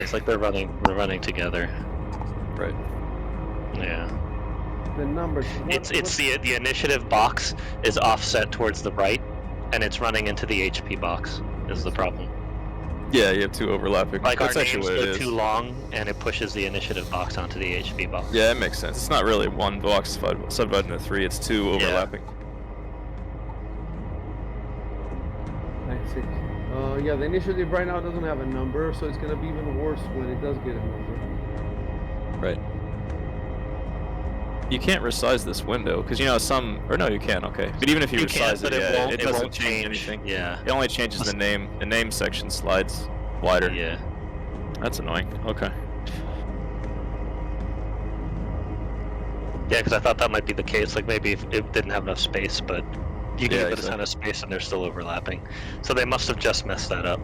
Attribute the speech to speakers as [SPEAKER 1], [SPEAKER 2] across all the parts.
[SPEAKER 1] It's like they're running together.
[SPEAKER 2] Right.
[SPEAKER 1] Yeah.
[SPEAKER 3] The numbers.
[SPEAKER 1] It's the initiative box is offset towards the right, and it's running into the HP box. Is the problem?
[SPEAKER 2] Yeah, you have two overlapping.
[SPEAKER 1] Like
[SPEAKER 2] That's
[SPEAKER 1] our
[SPEAKER 2] actually
[SPEAKER 1] names
[SPEAKER 2] what it
[SPEAKER 1] go
[SPEAKER 2] is.
[SPEAKER 1] too long, and it pushes the initiative box onto the HP box.
[SPEAKER 2] Yeah, it makes sense. It's not really one box subdivided into three. It's two overlapping.
[SPEAKER 3] I see. Yeah, the initiative right now doesn't have a number, so it's gonna be even worse when it does get a number.
[SPEAKER 2] Right. You can't resize this window because some, or no, you can. Okay, but even if you resize
[SPEAKER 1] but
[SPEAKER 2] it, yeah,
[SPEAKER 1] won't,
[SPEAKER 2] it doesn't
[SPEAKER 1] won't
[SPEAKER 2] change anything.
[SPEAKER 1] Yeah.
[SPEAKER 2] It only changes the name. The name section slides wider.
[SPEAKER 1] Yeah.
[SPEAKER 2] That's annoying. Okay.
[SPEAKER 1] Yeah, because I thought that might be the case. Like maybe if it didn't have enough space, but you can give it a ton of space and they're still overlapping. So they must have just messed that up.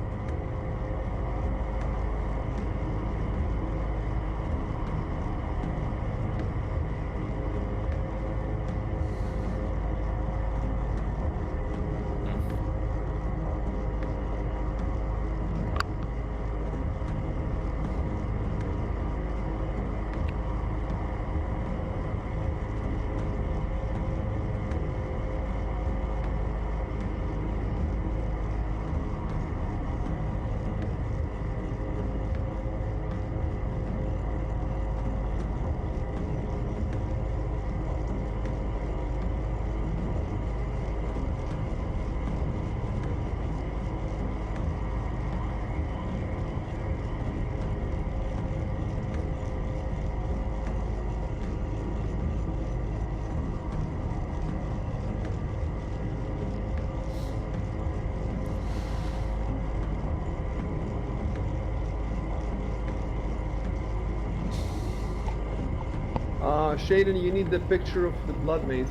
[SPEAKER 3] Shaden, you need the picture of the blood maze.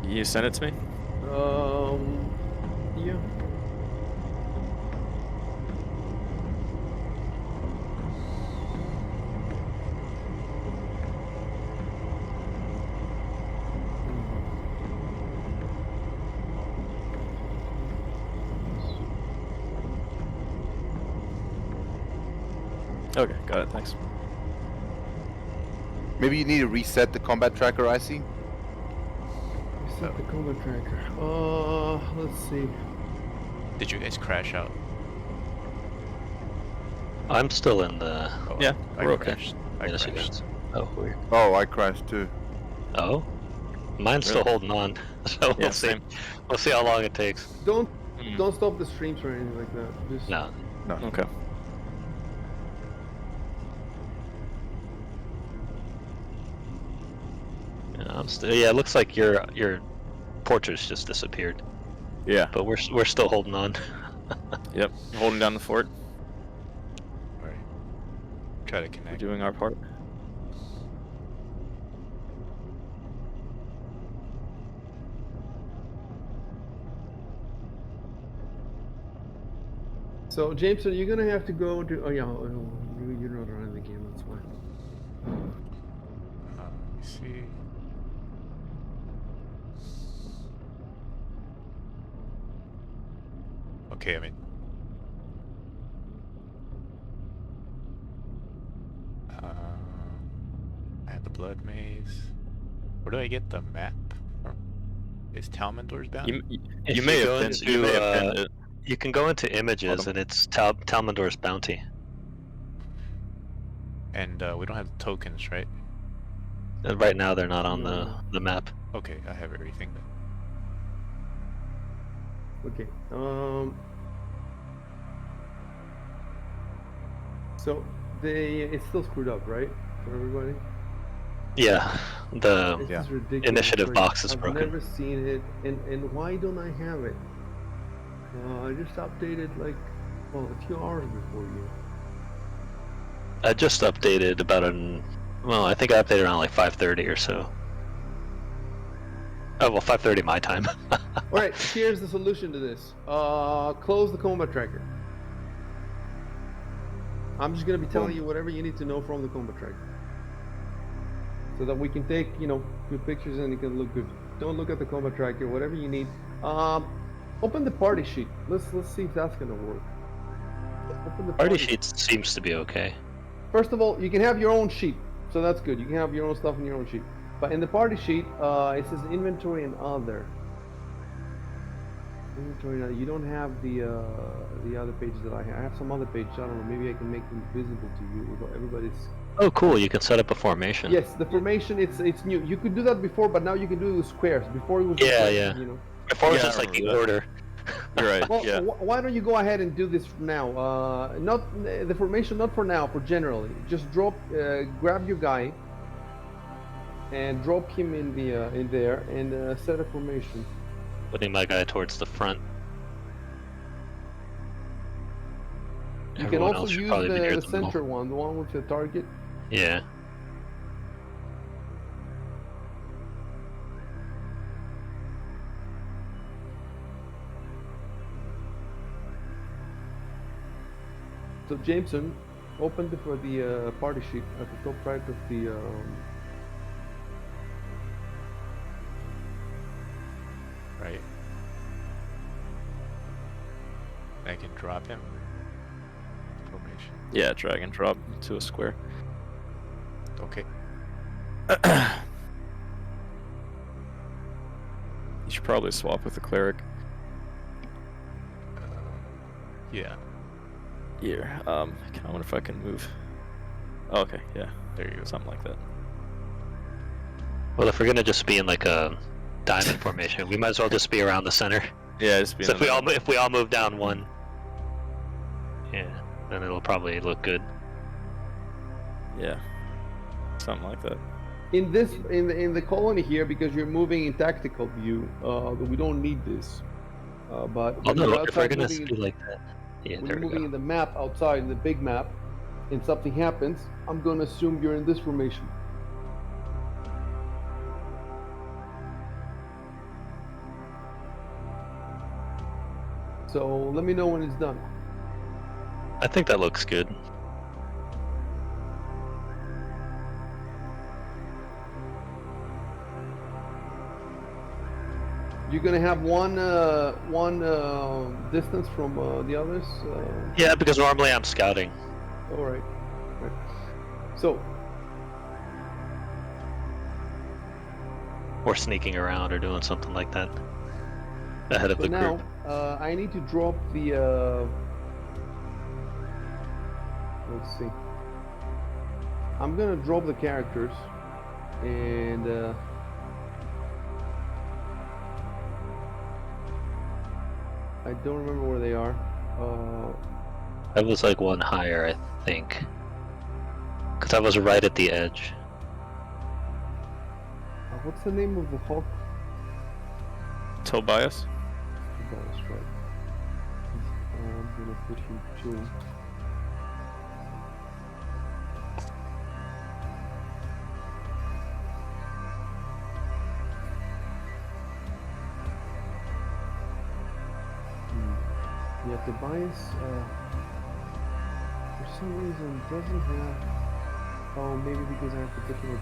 [SPEAKER 2] You sent it to me?
[SPEAKER 3] Yeah.
[SPEAKER 2] Okay, got it. Thanks.
[SPEAKER 4] Maybe you need to reset the combat tracker, Icy?
[SPEAKER 3] Reset the combat tracker. Let's see.
[SPEAKER 5] Did you guys crash out?
[SPEAKER 1] I'm still in the.
[SPEAKER 5] Oh,
[SPEAKER 2] Yeah,
[SPEAKER 5] I
[SPEAKER 2] we're okay.
[SPEAKER 5] crashed. I
[SPEAKER 1] initiative.
[SPEAKER 5] crashed.
[SPEAKER 1] Oh, weird.
[SPEAKER 4] Oh, I crashed too.
[SPEAKER 1] Oh, mine's still holding on. So we'll see.
[SPEAKER 2] Same.
[SPEAKER 1] We'll see how long it takes.
[SPEAKER 3] Don't stop the streams or anything like that. Just
[SPEAKER 1] No.
[SPEAKER 4] No.
[SPEAKER 2] Okay.
[SPEAKER 1] I'm still. Yeah, it looks like your portrait's just disappeared.
[SPEAKER 2] Yeah.
[SPEAKER 1] But we're still holding on.
[SPEAKER 2] Yep. Holding down the fort.
[SPEAKER 5] Alright. Try to
[SPEAKER 2] We're
[SPEAKER 5] connect.
[SPEAKER 2] doing our part.
[SPEAKER 3] So, Jameson, you're gonna have to go to. Oh yeah, you're not running the game. That's fine.
[SPEAKER 5] Let me see. Okay, I mean. I have the blood maze. Where do I get the map from? Is Talmendor's bound?
[SPEAKER 2] You may have pinned it.
[SPEAKER 1] You can go into images
[SPEAKER 2] Bottom.
[SPEAKER 1] and it's Talmendor's bounty.
[SPEAKER 5] And we don't have the tokens, right?
[SPEAKER 1] Right now they're not on the map.
[SPEAKER 5] Okay, I have everything then.
[SPEAKER 3] Okay. So it's still screwed up, right, for everybody?
[SPEAKER 1] Yeah, the
[SPEAKER 3] This is ridiculous.
[SPEAKER 1] initiative
[SPEAKER 3] Like,
[SPEAKER 1] box is
[SPEAKER 3] I've
[SPEAKER 1] broken.
[SPEAKER 3] never seen it, and why don't I have it? I just updated like, well, a few hours before you.
[SPEAKER 1] I just updated about well, I think I updated around like 5:30 or so. Oh well, 5:30 my time.
[SPEAKER 3] All right, here's the solution to this. Close the combat tracker. I'm just gonna be telling you whatever you need to know from the combat tracker, so that we can take, good pictures and it can look good. Don't look at the combat tracker. Whatever you need. Open the party sheet. Let's see if that's gonna work. Open open the
[SPEAKER 1] Party sheets seems to be okay.
[SPEAKER 3] First of all, you can have your own sheet, so that's good. You can have your own stuff in your own sheet. But in the party sheet, it says inventory and other. Inventory and other. You don't have the other pages that I have. I have some other pages. I don't know. Maybe I can make them visible to you. Everybody's.
[SPEAKER 1] Oh, cool! You can set up a formation.
[SPEAKER 3] Yes, the formation. It's new. You could do that before, but now you can do it with squares. Before it was
[SPEAKER 1] Yeah.
[SPEAKER 3] You know.
[SPEAKER 1] Before it was
[SPEAKER 2] Yeah,
[SPEAKER 1] just
[SPEAKER 2] I
[SPEAKER 1] like the
[SPEAKER 2] remember that.
[SPEAKER 1] order.
[SPEAKER 2] You're right.
[SPEAKER 3] Well,
[SPEAKER 2] yeah.
[SPEAKER 3] why don't you go ahead and do this now? Not the formation, not for now, for generally. Just grab your guy, and drop him in there, and set a formation.
[SPEAKER 1] Putting my guy towards the front.
[SPEAKER 3] You
[SPEAKER 1] Everyone
[SPEAKER 3] can also
[SPEAKER 1] else should
[SPEAKER 3] use
[SPEAKER 1] probably be near
[SPEAKER 3] the
[SPEAKER 1] the middle.
[SPEAKER 3] center one, the one with the target.
[SPEAKER 1] Yeah.
[SPEAKER 3] So Jameson, open the party sheet at the top right of the.
[SPEAKER 5] Right. I can drop him. Formation.
[SPEAKER 2] Yeah, drag and drop to a square.
[SPEAKER 5] Okay.
[SPEAKER 2] You should probably swap with the cleric.
[SPEAKER 5] Yeah.
[SPEAKER 2] Here, I wonder if I can move. Oh, okay, yeah,
[SPEAKER 5] There you go.
[SPEAKER 2] something like that.
[SPEAKER 1] Well, if we're gonna just be in like a diamond formation, we might as well just be around the center.
[SPEAKER 2] Yeah, just be.
[SPEAKER 1] So if we all move down one, yeah, then it'll probably look good.
[SPEAKER 2] Yeah, something like that.
[SPEAKER 3] In the colony here, because you're moving in tactical view, we don't need this. But
[SPEAKER 1] Oh
[SPEAKER 3] when
[SPEAKER 1] no,
[SPEAKER 3] you're
[SPEAKER 1] look, if we're
[SPEAKER 3] outside
[SPEAKER 1] gonna
[SPEAKER 3] moving
[SPEAKER 1] be like that, yeah,
[SPEAKER 3] when
[SPEAKER 1] there
[SPEAKER 3] you're
[SPEAKER 1] we
[SPEAKER 3] moving
[SPEAKER 1] go.
[SPEAKER 3] in the map outside, in the big map, and something happens, I'm gonna assume you're in this formation. So let me know when it's done.
[SPEAKER 1] I think that looks good.
[SPEAKER 3] You're gonna have one distance from the others.
[SPEAKER 1] Yeah, because normally I'm scouting.
[SPEAKER 3] All right. Right. So
[SPEAKER 1] Or sneaking around or doing something like that. Ahead of the
[SPEAKER 3] now
[SPEAKER 1] group.
[SPEAKER 3] I need to drop the. Let's see. I'm gonna drop the characters, and I don't remember where they are.
[SPEAKER 1] I was like one higher, I think. Because I was right at the edge.
[SPEAKER 3] What's the name of the Hulk?
[SPEAKER 2] Tobias?
[SPEAKER 3] That's right. I'm gonna put him too. Yeah, Tobias, for some reason doesn't have. Oh, maybe because I have to put him with.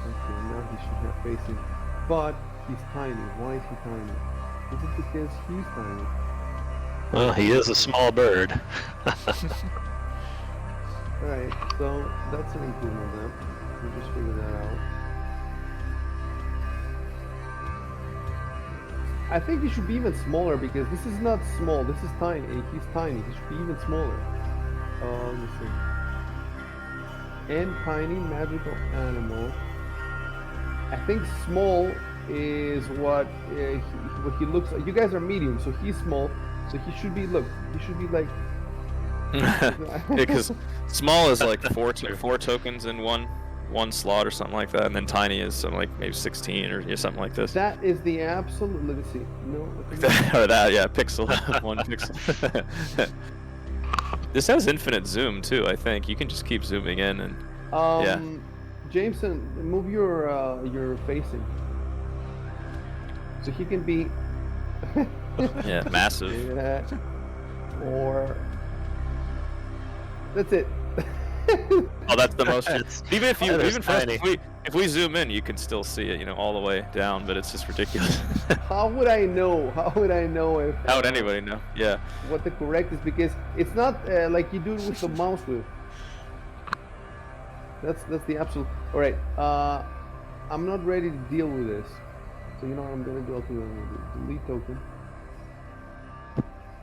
[SPEAKER 3] Okay, now he should have facing, but he's tiny. Why is he tiny? Is it because he's tiny?
[SPEAKER 1] Well, he is a small bird.
[SPEAKER 3] Alright, so that's an improvement then. We'll just figure that out. I think he should be even smaller because this is not small, this is tiny. He's tiny, he should be even smaller. Let me see. And tiny magical animal. I think small is what he looks like. You guys are medium, so he's small. So he should be, look, he should be like.
[SPEAKER 2] Because small is like four tokens in one slot or something like that, and then tiny is something like maybe 16 or something like this.
[SPEAKER 3] That is the absolute. Let me see. No.
[SPEAKER 2] Or that, yeah, pixel, one pixel. This has infinite zoom too. I think you can just keep zooming in and. Yeah.
[SPEAKER 3] Jameson, move your facing, so he can be.
[SPEAKER 2] Yeah, massive.
[SPEAKER 3] Yeah. Or That's it.
[SPEAKER 2] Oh, that's the most.
[SPEAKER 1] It's-
[SPEAKER 2] Even if you,
[SPEAKER 1] that is
[SPEAKER 2] even for us,
[SPEAKER 1] tiny.
[SPEAKER 2] if we zoom in, you can still see it, you know, all the way down. But it's just ridiculous.
[SPEAKER 3] How would I know? How would I know if?
[SPEAKER 2] How would anybody know? Yeah.
[SPEAKER 3] What the correct is, because it's not like you do it with the mouse wheel. That's the absolute. All right. I'm not ready to deal with this. So you know what I'm gonna do? I'll do a delete token,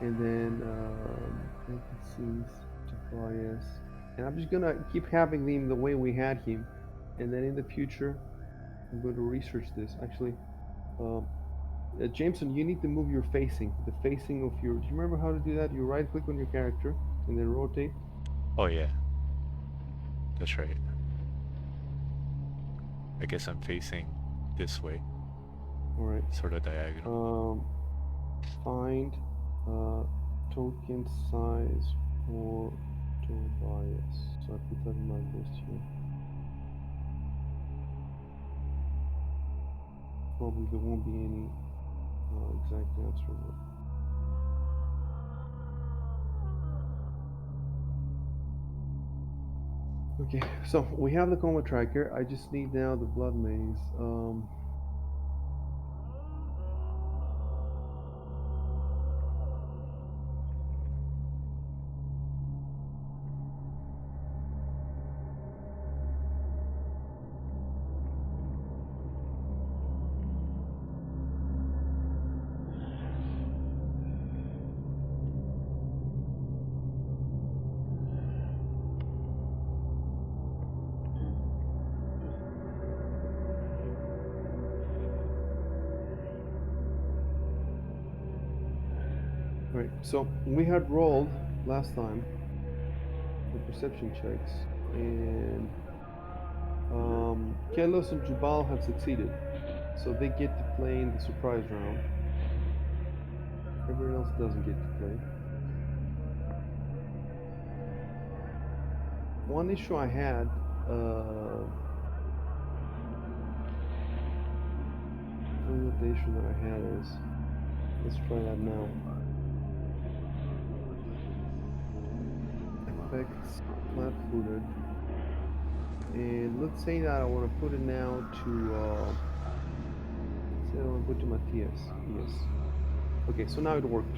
[SPEAKER 3] and then NPCs, bias, and I'm just gonna keep having them the way we had him, and then in the future, I'm going to research this. Actually, Jameson, you need to move your facing, the facing of your. Do you remember how to do that? You right click on your character and then rotate.
[SPEAKER 5] Oh yeah. That's right. I guess I'm facing this way,
[SPEAKER 3] All right.
[SPEAKER 5] sort of diagonal.
[SPEAKER 3] Find token size for bias. So I put that in my list here. Probably there won't be any exact answer. But... Okay, so we have the combat tracker. I just need now the blood maze. Right, so we had rolled last time the perception checks, and Kelos and Jubal have succeeded, so they get to play in the surprise round. Everyone else doesn't get to play. One issue I had, what the issue that I had is, let's try that now. Effects, flat-footed, and let's say that I want to put it now to, let's say I want to put to Matthias. Yes. Okay, so now it worked.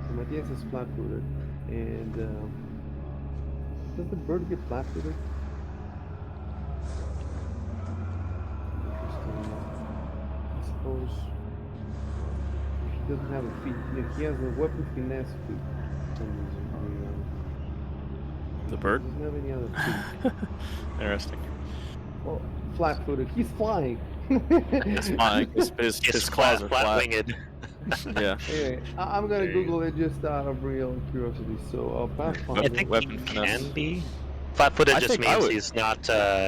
[SPEAKER 3] So Matthias is flat-footed, and does the bird get flat-footed? Interesting. I suppose he doesn't have a feat. Yeah, he has a weapon finesse feat for some reason.
[SPEAKER 2] The bird.
[SPEAKER 3] He doesn't have any other feat.
[SPEAKER 2] Interesting.
[SPEAKER 3] Well, flat-footed. He's flying.
[SPEAKER 2] It's fine. His claws are
[SPEAKER 1] flat-winged.
[SPEAKER 2] Yeah.
[SPEAKER 3] Anyway, I'm gonna Google it just out of real curiosity. So, Pathfinder.
[SPEAKER 1] I think
[SPEAKER 2] Weapon
[SPEAKER 1] he
[SPEAKER 2] finesse.
[SPEAKER 1] can be. Flat-footed
[SPEAKER 2] I
[SPEAKER 1] just
[SPEAKER 2] think I
[SPEAKER 1] means
[SPEAKER 2] would-
[SPEAKER 1] he's not.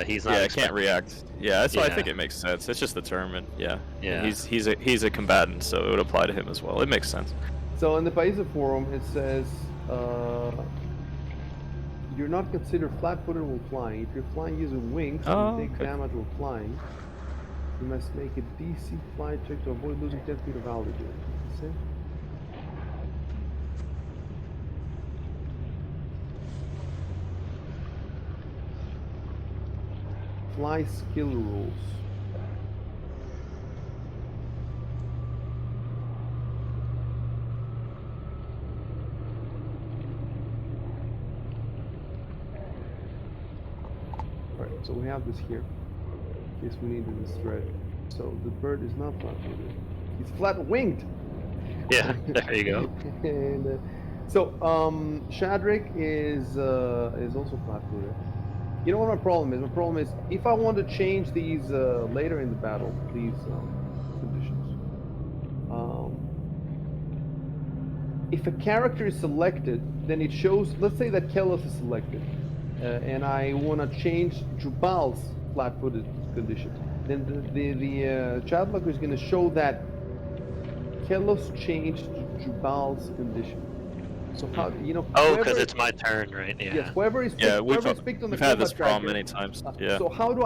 [SPEAKER 1] He's not.
[SPEAKER 2] Yeah, it can't
[SPEAKER 1] expecting-
[SPEAKER 2] react. Yeah, that's why I
[SPEAKER 1] Yeah.
[SPEAKER 2] think it makes sense. It's just the term, and yeah.
[SPEAKER 1] Yeah.
[SPEAKER 2] And he's a combatant, so it would apply to him as well. It makes sense.
[SPEAKER 3] So in the Paisa forum, it says you're not considered flat-footed while flying. If you're flying using wings,
[SPEAKER 2] Oh,
[SPEAKER 3] you take
[SPEAKER 2] okay.
[SPEAKER 3] damage while flying. You must make a DC flight check to avoid losing 10 feet of altitude. See? Fly skill rules. Alright, so we have this here. In case we needed this thread. So the bird is not flat-footed. He's flat-winged!
[SPEAKER 1] Yeah, there you go.
[SPEAKER 3] And, so, Shadrick is also flat-footed. You know what my problem is? My problem is, if I want to change these later in the battle, these conditions. If a character is selected, then it shows, let's say that Kelos is selected, and I want to change Jubal's flat-footed condition. Then the chat logger is going to show that Kelos changed Jubal's condition. So how, you know?
[SPEAKER 1] Oh,
[SPEAKER 3] whoever-
[SPEAKER 1] because it's my turn, right? Yeah.
[SPEAKER 3] Yes, whoever is picked,
[SPEAKER 2] Yeah,
[SPEAKER 3] whoever is picked on the
[SPEAKER 2] we've had this
[SPEAKER 3] combat
[SPEAKER 2] problem
[SPEAKER 3] tracker,
[SPEAKER 2] many times. Yeah.
[SPEAKER 3] So how do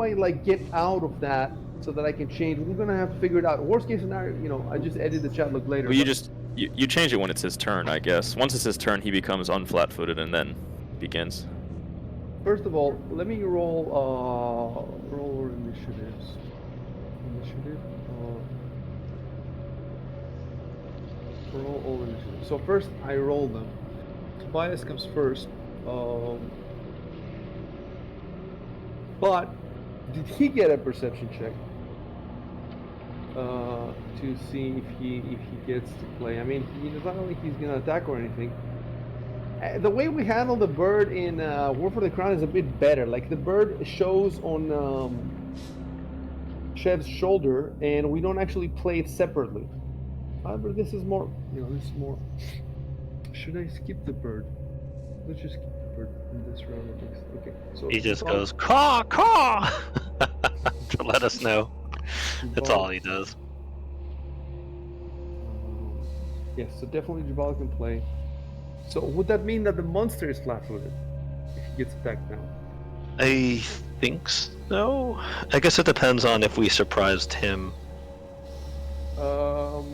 [SPEAKER 3] I like get out of that so that I can change? We're gonna have to figure it out. Worst case scenario, you know, I just edit the chat log later.
[SPEAKER 2] Well, you
[SPEAKER 3] but-
[SPEAKER 2] just you change it when it's his turn, I guess. Once it's his turn, he becomes unflat-footed, and then begins.
[SPEAKER 3] First of all, let me roll our initiatives. Initiative. Roll all initiatives. So first, I roll them. Tobias comes first. But did he get a perception check to see if he gets to play? I mean, it's not like he's gonna attack or anything. The way we handle the bird in War for the Crown is a bit better. Like the bird shows on Chev's shoulder, and we don't actually play it separately. However, this is more, this is more. Should I skip the bird? Let's just skip the bird in this round at least. Okay. So
[SPEAKER 1] He just goes caw caw to let us know. That's all he does.
[SPEAKER 3] Yes, so definitely Jabal can play. So would that mean that the monster is flat-footed if he gets attacked now?
[SPEAKER 1] I think so. I guess it depends on if we surprised him.
[SPEAKER 3] Oh,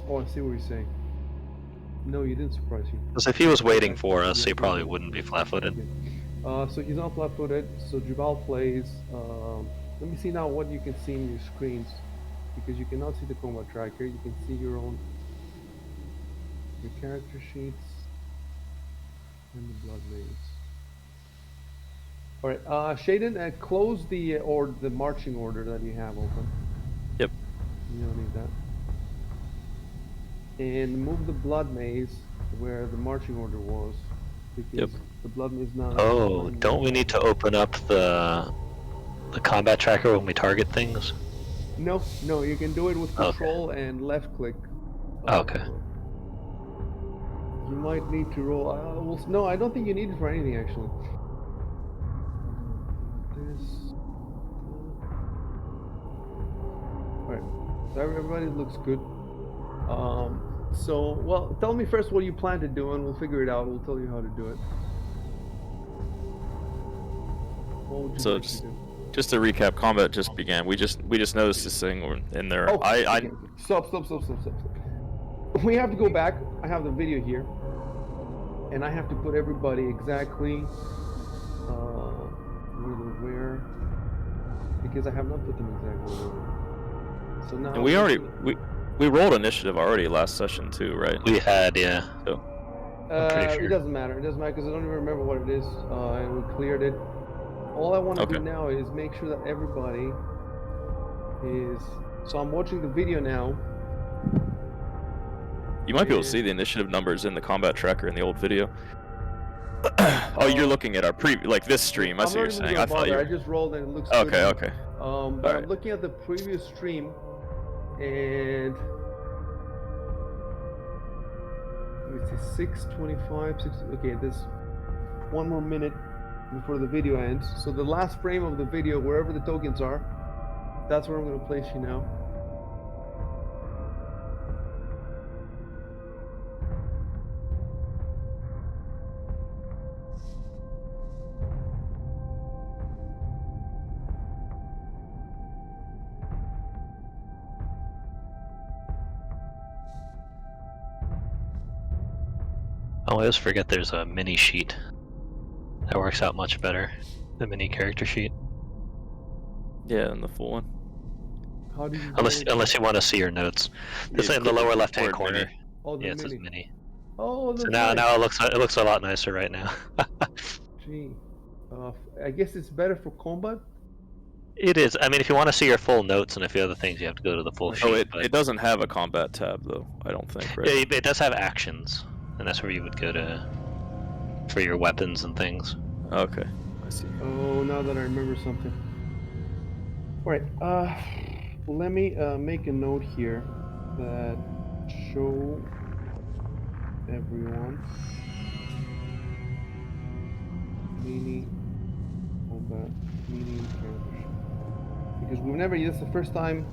[SPEAKER 3] I see what you're saying. No, you didn't surprise him.
[SPEAKER 1] Because if he was waiting for us, he probably wouldn't be flat-footed.
[SPEAKER 3] Okay. So he's not flat-footed. So Jabal plays. Let me see now what you can see in your screens, because you cannot see the combat tracker. You can see your character sheets and the blood maze. All right, Shaden, close the marching order that you have open.
[SPEAKER 2] Yep.
[SPEAKER 3] You don't need that. And move the blood maze where the marching order was, because the blood maze now.
[SPEAKER 1] Oh, don't we need to open up the combat tracker when we target things?
[SPEAKER 3] No, you can do it with control and left click.
[SPEAKER 1] Okay.
[SPEAKER 3] You might need to roll. No, I don't think you need it for anything actually. Alright, so everybody looks good. So, well, tell me first what you plan to do and we'll figure it out. We'll tell you how to do it. What would you
[SPEAKER 2] So
[SPEAKER 3] like to do?
[SPEAKER 2] just to recap, combat just began. We just noticed this thing in there.
[SPEAKER 3] Okay. Stop. We have to go back. I have the video here. And I have to put everybody exactly where, because I have not put them exactly where. So now.
[SPEAKER 2] And we rolled initiative already last session too, right?
[SPEAKER 1] We had, yeah.
[SPEAKER 2] So
[SPEAKER 1] I'm pretty sure.
[SPEAKER 3] It doesn't matter. It doesn't matter because I don't even remember what it is. And we cleared it. All I want to do now is make sure that everybody is. So I'm watching the video now.
[SPEAKER 2] you might be able to see the initiative numbers in the combat tracker in the old video. Oh, you're looking at our this stream. I see what you're saying. I
[SPEAKER 3] just rolled and it looks
[SPEAKER 2] okay,
[SPEAKER 3] good.
[SPEAKER 2] Okay.
[SPEAKER 3] But I'm looking at the previous stream, and it's 6:25. Okay, there's one more minute before the video ends. So the last frame of the video, wherever the tokens are, that's where I'm going to place you now.
[SPEAKER 1] I always forget there's a mini sheet. That works out much better. The mini character sheet.
[SPEAKER 2] Yeah, and the full one.
[SPEAKER 3] How do you
[SPEAKER 1] unless you want to see your notes. This in the lower left-hand corner.
[SPEAKER 2] Mini.
[SPEAKER 3] Oh, the
[SPEAKER 1] yeah, it
[SPEAKER 3] mini.
[SPEAKER 1] says mini.
[SPEAKER 3] Oh,
[SPEAKER 1] so now it looks a lot nicer right now.
[SPEAKER 3] Gee, I guess it's better for combat.
[SPEAKER 1] It is. I mean, if you want to see your full notes and a few other things, you have to go to the full sheet.
[SPEAKER 2] Oh, it doesn't have a combat tab though. I don't think. Right?
[SPEAKER 1] Yeah, it does have actions, and that's where you would go to for your weapons and things.
[SPEAKER 2] Okay, I see.
[SPEAKER 3] Oh, now that I remember something. All right. Let me make a note here that show everyone mini combat character, because we've never used the first time.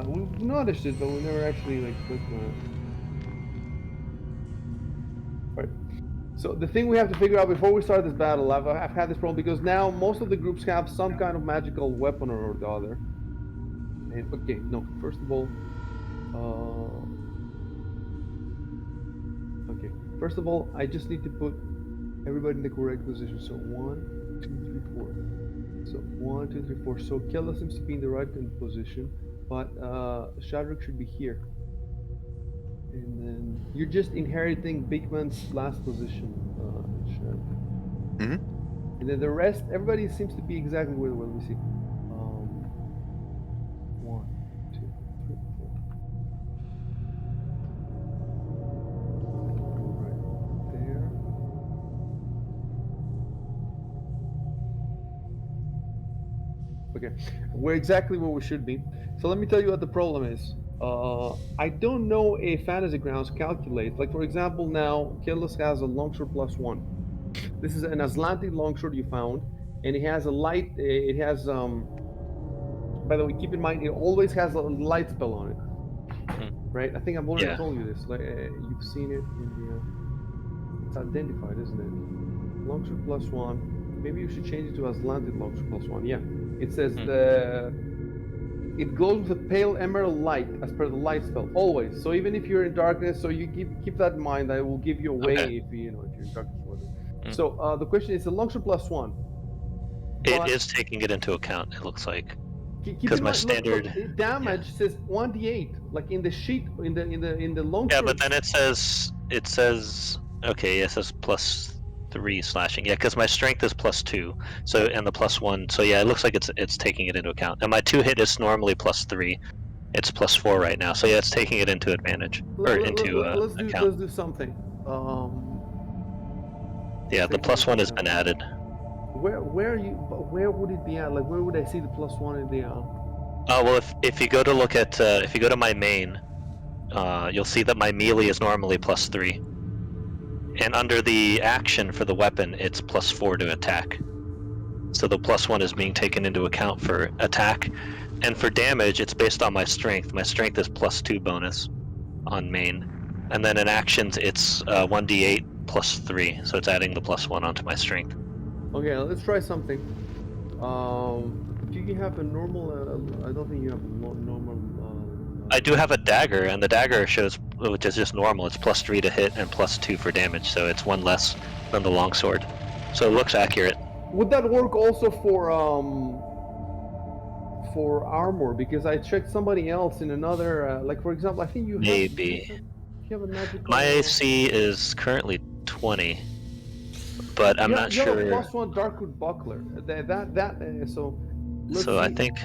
[SPEAKER 3] We've noticed it, but we never actually clicked on it. All right. So the thing we have to figure out before we start this battle, I've had this problem because now most of the groups have some kind of magical weapon or the other. And okay, no. First of all, First of all, I just need to put everybody in the correct position. So 1, 2, 3, 4. So 1, 2, 3, 4. So Kella seems to be in the right position, but Shadrick should be here. And then you're just inheriting Big Man's last position, Shadrick.
[SPEAKER 4] Mhm.
[SPEAKER 3] And then the rest, everybody seems to be exactly where. Let me see. 1, 2, 3, 4. Right there. Okay, we're exactly where we should be. So let me tell you what the problem is. I don't know if Fantasy Grounds calculates. Like for example, now Killis has a longsword +1. This is an Azlantic longsword you found, and it has a light. It has By the way, keep in mind it always has a light spell on it. Right? I think I've already
[SPEAKER 1] Yeah.
[SPEAKER 3] told you this. Like you've seen it in the. It's identified, isn't it? Longsword +1. Maybe you should change it to Azlantic longsword +1. Yeah. It says it glows with a pale emerald light as per the light spell always. So even if you're in darkness, so you keep that in mind. I will give you away
[SPEAKER 1] Okay.
[SPEAKER 3] if you're in darkness or whatever. So the question is a longsword +1.
[SPEAKER 1] It is taking it into account. It looks like
[SPEAKER 3] Keep
[SPEAKER 1] because
[SPEAKER 3] in
[SPEAKER 1] my
[SPEAKER 3] mind.
[SPEAKER 1] standard
[SPEAKER 3] Look, damage says 1d8, like in the sheet in the longsword.
[SPEAKER 1] Yeah, but then it says okay. It says +3 slashing. Yeah, because my strength is +2. So and the +1. So yeah, it looks like it's taking it into account. And my 2 hit is normally +3. It's +4 right now. So yeah, it's taking it into advantage or into account.
[SPEAKER 3] Let's do something.
[SPEAKER 1] Yeah, the +1 has been added.
[SPEAKER 3] Where would it be at? Like where would I see the +1 in the?
[SPEAKER 1] Oh well, if you go to look at if you go to my main, you'll see that my melee is normally +3, and under the action for the weapon, it's +4 to attack. So the +1 is being taken into account for attack, and for damage, it's based on my strength. My strength is +2 bonus on main, and then in actions, it's 1d8 +3. So it's adding the +1 onto my strength.
[SPEAKER 3] Okay, let's try something. Do you have a normal? I don't think you have a normal.
[SPEAKER 1] I do have a dagger, and the dagger shows, which is just normal. It's +3 to hit and +2 for damage, so it's 1 less than the longsword. So it looks accurate.
[SPEAKER 3] Would that work also for armor? Because I checked somebody else in another. Like for example, I think you have.
[SPEAKER 1] Maybe.
[SPEAKER 3] You have a magical.
[SPEAKER 1] My AC is currently 20, but I'm not sure.
[SPEAKER 3] You have a +1 Darkwood Buckler. So.
[SPEAKER 1] So I think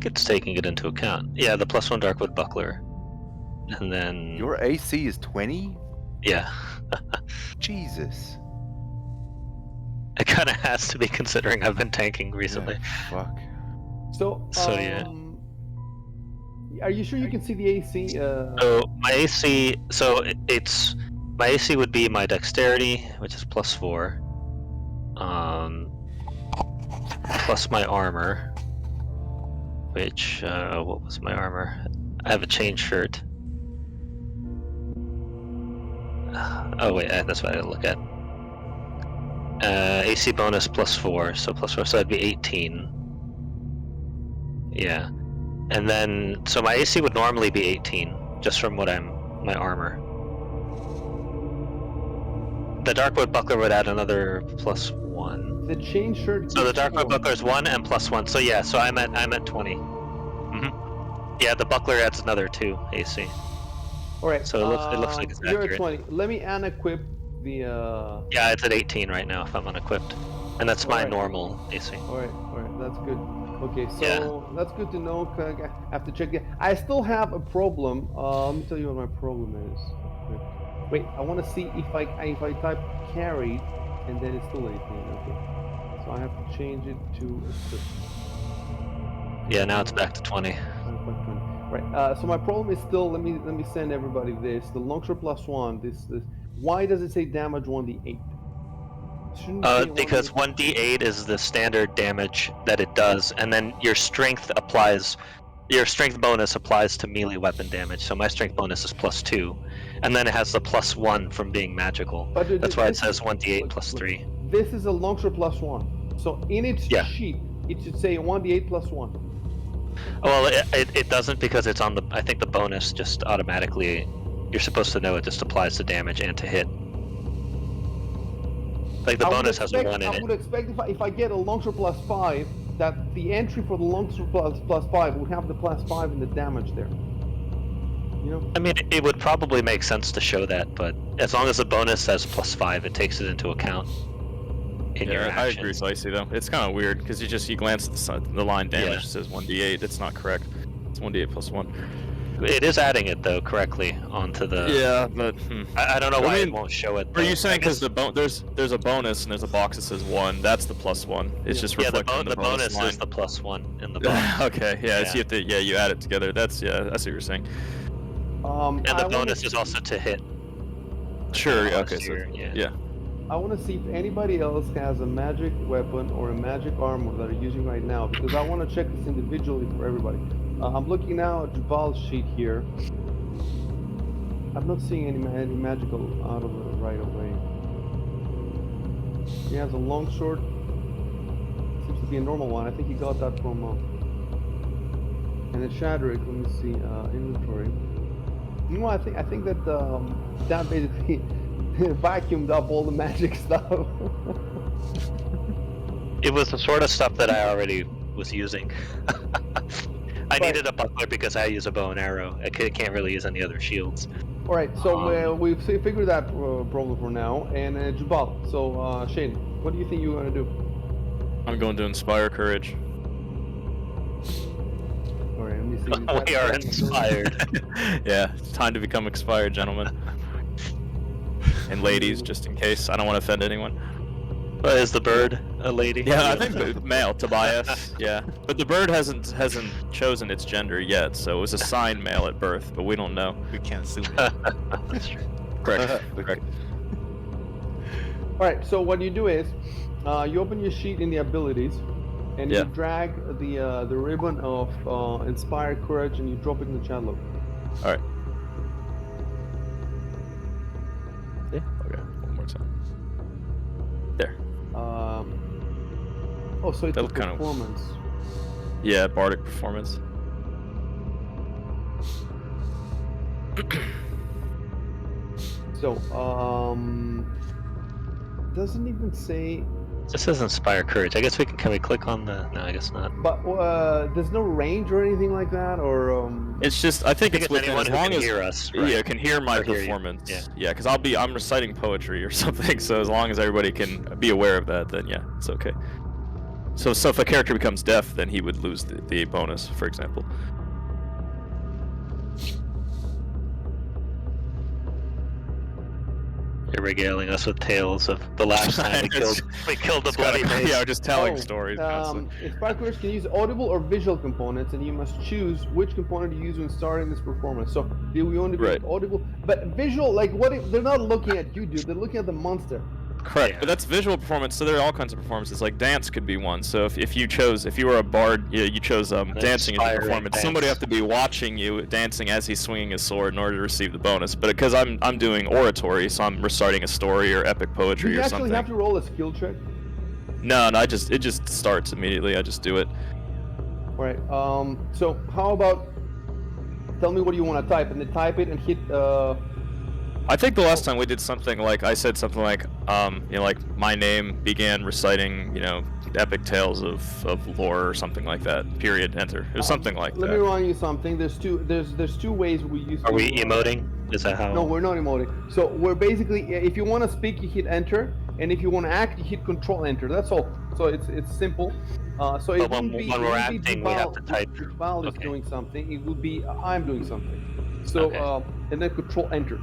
[SPEAKER 1] it's taking it into account. Yeah, the +1 Darkwood Buckler, and then
[SPEAKER 4] Your AC is 20?
[SPEAKER 1] yeah,
[SPEAKER 4] Jesus.
[SPEAKER 1] it kind of has to be considering I've been tanking recently.
[SPEAKER 4] Yeah, fuck.
[SPEAKER 3] So
[SPEAKER 1] yeah.
[SPEAKER 3] Are you sure you can see the AC?
[SPEAKER 1] So my AC, my AC would be my dexterity, which is +4, plus my armor, which what was my armor? I have a chain shirt. Oh wait, that's what I gotta look at. AC bonus +4, so +4, so that'd be 18. Yeah, and then so my AC would normally be 18, just from what my armor. The Darkwood Buckler would add another +1.
[SPEAKER 3] The chain shirt.
[SPEAKER 1] So the Darkwood Buckler is 1 and +1. So yeah, so I'm at 20. Yeah, the Buckler adds another 2 AC.
[SPEAKER 3] All right.
[SPEAKER 1] So it looks like it's
[SPEAKER 3] you're
[SPEAKER 1] accurate.
[SPEAKER 3] at 20. Let me unequip the.
[SPEAKER 1] Yeah, it's at 18 right now if I'm unequipped, and that's my
[SPEAKER 3] Alright.
[SPEAKER 1] normal AC.
[SPEAKER 3] All right, that's good. Okay, so
[SPEAKER 1] Yeah.
[SPEAKER 3] that's good to know. I have to check it. I still have a problem. Let me tell you what my problem is. Wait, I want to see if I type carried, and then it's still 18. Okay, so I have to change it to equip.
[SPEAKER 1] Yeah, now it's back to 20.
[SPEAKER 3] Right. So my problem is still. Let me send everybody this. The longsword +1. This. Why does it say damage 1d8? Shouldn't it say
[SPEAKER 1] Because 1d8 is the standard damage that it does, and then your strength bonus applies to melee weapon damage. So my strength bonus is +2, and then it has the +1 from being magical. That's why it says 1d8 +3.
[SPEAKER 3] This is a longsword +1. So in its sheet, it should say 1d8 +1.
[SPEAKER 1] Well, it doesn't because it's on I think the bonus just automatically You're supposed to know it just applies to damage and to hit. Like the bonus has a 1 in
[SPEAKER 3] I
[SPEAKER 1] it.
[SPEAKER 3] would expect if I get a longsword +5, that the entry for the longsword +5 would have the +5 in the damage there. You know?
[SPEAKER 1] I mean, it would probably make sense to show that, but as long as the bonus says +5, it takes it into account in your
[SPEAKER 2] Yeah, I agree,
[SPEAKER 1] actions.
[SPEAKER 2] Dicey, though. It's kind of weird because you glance at the line damage,
[SPEAKER 1] Yeah.
[SPEAKER 2] it says 1d8. It's not correct. It's 1d8 plus 1.
[SPEAKER 1] It is adding it though correctly onto the.
[SPEAKER 2] Yeah, but
[SPEAKER 1] I don't know why
[SPEAKER 2] I
[SPEAKER 1] it
[SPEAKER 2] mean,
[SPEAKER 1] won't show it.
[SPEAKER 2] Are
[SPEAKER 1] though.
[SPEAKER 2] you
[SPEAKER 1] I
[SPEAKER 2] saying because
[SPEAKER 1] guess-
[SPEAKER 2] there's a bonus and there's a box that says 1? That's the +1. It's just
[SPEAKER 1] Yeah, the,
[SPEAKER 2] reflecting
[SPEAKER 1] the bonus
[SPEAKER 2] line.
[SPEAKER 1] is the +1 in the box.
[SPEAKER 2] Okay, yeah, so you have to you add it together. I see what you're saying.
[SPEAKER 1] And the bonus is also to hit.
[SPEAKER 2] Sure. Yeah,
[SPEAKER 1] Unless
[SPEAKER 2] okay. So
[SPEAKER 1] you're-
[SPEAKER 2] yeah.
[SPEAKER 3] I want to see if anybody else has a magic weapon or a magic armor that are using right now, because I want to check this individually for everybody. I'm looking now at Jubal's sheet here. I'm not seeing any magical out of it right away. He has a longsword. Seems to be a normal one. I think he got that from. And then Shadrick. Let me see. Inventory. You know, I think that that basically vacuumed up all the magic stuff.
[SPEAKER 1] It was the sort of stuff that I already was using. I needed a buckler because I use a bow and arrow. I can't really use any other shields.
[SPEAKER 3] All right, so we've figured that problem for now. And Jubal, so Shane, what do you think you're gonna do?
[SPEAKER 2] I'm going to inspire courage.
[SPEAKER 3] All right, let me see.
[SPEAKER 1] We are inspired.
[SPEAKER 2] Yeah, it's time to become expired, gentlemen. And ladies, just in case. I don't want to offend anyone.
[SPEAKER 1] But is the bird a lady?
[SPEAKER 2] Yeah, I think male, Tobias. Yeah, but the bird hasn't chosen its gender yet, so it was assigned male at birth, but we don't know.
[SPEAKER 5] We can't assume.
[SPEAKER 1] That's true.
[SPEAKER 2] Correct. Correct.
[SPEAKER 3] All right, so what you do is you open your sheet in the abilities, and
[SPEAKER 2] Yeah.
[SPEAKER 3] you drag the ribbon of Inspire Courage, and you drop it in the chat log.
[SPEAKER 2] All right. Yeah. Okay. One more time. There.
[SPEAKER 3] Oh, so it's a
[SPEAKER 2] That'll kind of-
[SPEAKER 3] performance.
[SPEAKER 2] Yeah, bardic performance.
[SPEAKER 3] So doesn't even say.
[SPEAKER 1] This says inspire courage. I guess we can we click on the? No, I guess not.
[SPEAKER 3] But there's no range or anything like that, or
[SPEAKER 2] It's just I think
[SPEAKER 1] I think
[SPEAKER 2] it's
[SPEAKER 1] it's
[SPEAKER 2] within
[SPEAKER 1] anyone
[SPEAKER 2] as
[SPEAKER 1] who
[SPEAKER 2] long
[SPEAKER 1] can
[SPEAKER 2] as
[SPEAKER 1] hear us. Right?
[SPEAKER 2] yeah can hear my
[SPEAKER 1] Or hear you.
[SPEAKER 2] performance.
[SPEAKER 1] Yeah.
[SPEAKER 2] Yeah, because I'm reciting poetry or something. So as long as everybody can be aware of that, then yeah, it's okay. So if a character becomes deaf, then he would lose the bonus, for example.
[SPEAKER 1] You're regaling us with tales of the last time we killed the bloody mace.
[SPEAKER 2] Yeah, just telling
[SPEAKER 3] Oh,
[SPEAKER 2] stories. constantly.
[SPEAKER 3] Inspire Courage can use audible or visual components, and you must choose which component to use when starting this performance. So do we only be
[SPEAKER 2] Right.
[SPEAKER 3] audible, but visual? Like what? If, they're not looking at you, dude. They're looking at the monster.
[SPEAKER 2] Correct,
[SPEAKER 1] Yeah.
[SPEAKER 2] but that's visual performance. So there are all kinds of performances. Like dance could be one. So if you were a bard, you chose dancing as your
[SPEAKER 1] Inspiring
[SPEAKER 2] performance.
[SPEAKER 1] dance.
[SPEAKER 2] Somebody have to be watching you dancing as he's swinging his sword in order to receive the bonus. But because I'm doing oratory, so I'm reciting a story or epic
[SPEAKER 3] Do
[SPEAKER 2] poetry
[SPEAKER 3] you
[SPEAKER 2] or
[SPEAKER 3] actually
[SPEAKER 2] something.
[SPEAKER 3] have to roll a skill check?
[SPEAKER 2] No, it just starts immediately. I just do it.
[SPEAKER 3] All right. So how about tell me what you want to type, and then type it and hit.
[SPEAKER 2] I think the last time we did something like I said something like like my name began reciting epic tales of lore or something like that. Period. Enter. It was something like
[SPEAKER 3] Let me
[SPEAKER 2] that.
[SPEAKER 3] remind you something. There's two ways we use.
[SPEAKER 1] Are we emoting? Is that how?
[SPEAKER 3] No, we're not emoting. So we're basically, if you want to speak, you hit enter, and if you want to act, you hit control enter. That's all. So it's simple. So it
[SPEAKER 1] But when-
[SPEAKER 3] wouldn't be
[SPEAKER 1] when we're
[SPEAKER 3] it wouldn't be
[SPEAKER 1] acting, we have to type.
[SPEAKER 3] If Val is
[SPEAKER 1] Okay.
[SPEAKER 3] doing something, it would be I'm doing something. So
[SPEAKER 1] Okay.
[SPEAKER 3] and then control enter.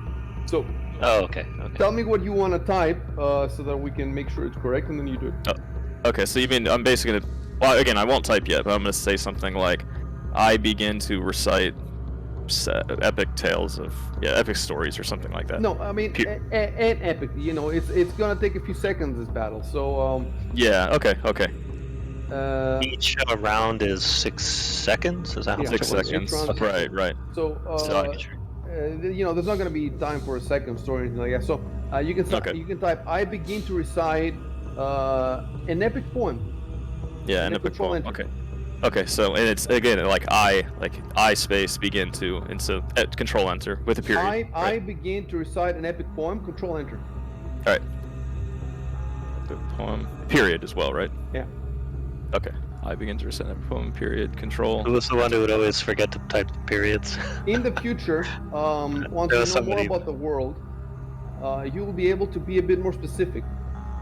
[SPEAKER 3] So
[SPEAKER 1] Oh, okay. Okay.
[SPEAKER 3] tell me what you want to type, so that we can make sure it's correct, and then you do it.
[SPEAKER 2] Okay, so you mean I'm basically gonna? Well, again, I won't type yet, but I'm gonna say something like, I begin to recite epic tales of epic stories or something like that.
[SPEAKER 3] No, I mean and epic. It's gonna take a few seconds this battle. So
[SPEAKER 2] Yeah. Okay.
[SPEAKER 1] Each round is 6 seconds. Is that how
[SPEAKER 3] Yeah.
[SPEAKER 1] much
[SPEAKER 2] 6
[SPEAKER 1] it was?
[SPEAKER 2] seconds.
[SPEAKER 3] rounds.
[SPEAKER 2] Right. Right.
[SPEAKER 3] so
[SPEAKER 2] So
[SPEAKER 3] there's not going to be time for a second story or anything like that. So you can
[SPEAKER 2] Okay.
[SPEAKER 3] you can type I begin to recite an epic poem.
[SPEAKER 2] Yeah.
[SPEAKER 3] And
[SPEAKER 2] An epic
[SPEAKER 3] control
[SPEAKER 2] poem.
[SPEAKER 3] enter.
[SPEAKER 2] Okay. Okay, so and it's again like I space begin to, and so control enter with a period.
[SPEAKER 3] I
[SPEAKER 2] right?
[SPEAKER 3] begin to recite an epic poem. Control enter.
[SPEAKER 2] All right. The poem period as well, right?
[SPEAKER 3] Yeah.
[SPEAKER 2] Okay. I begin to recite a poem period. Control.
[SPEAKER 1] Who was the one who would always forget to type the periods?
[SPEAKER 3] In the future, once
[SPEAKER 1] There
[SPEAKER 3] you
[SPEAKER 1] was
[SPEAKER 3] know more
[SPEAKER 1] somebody.
[SPEAKER 3] about the world, you will be able to be a bit more specific.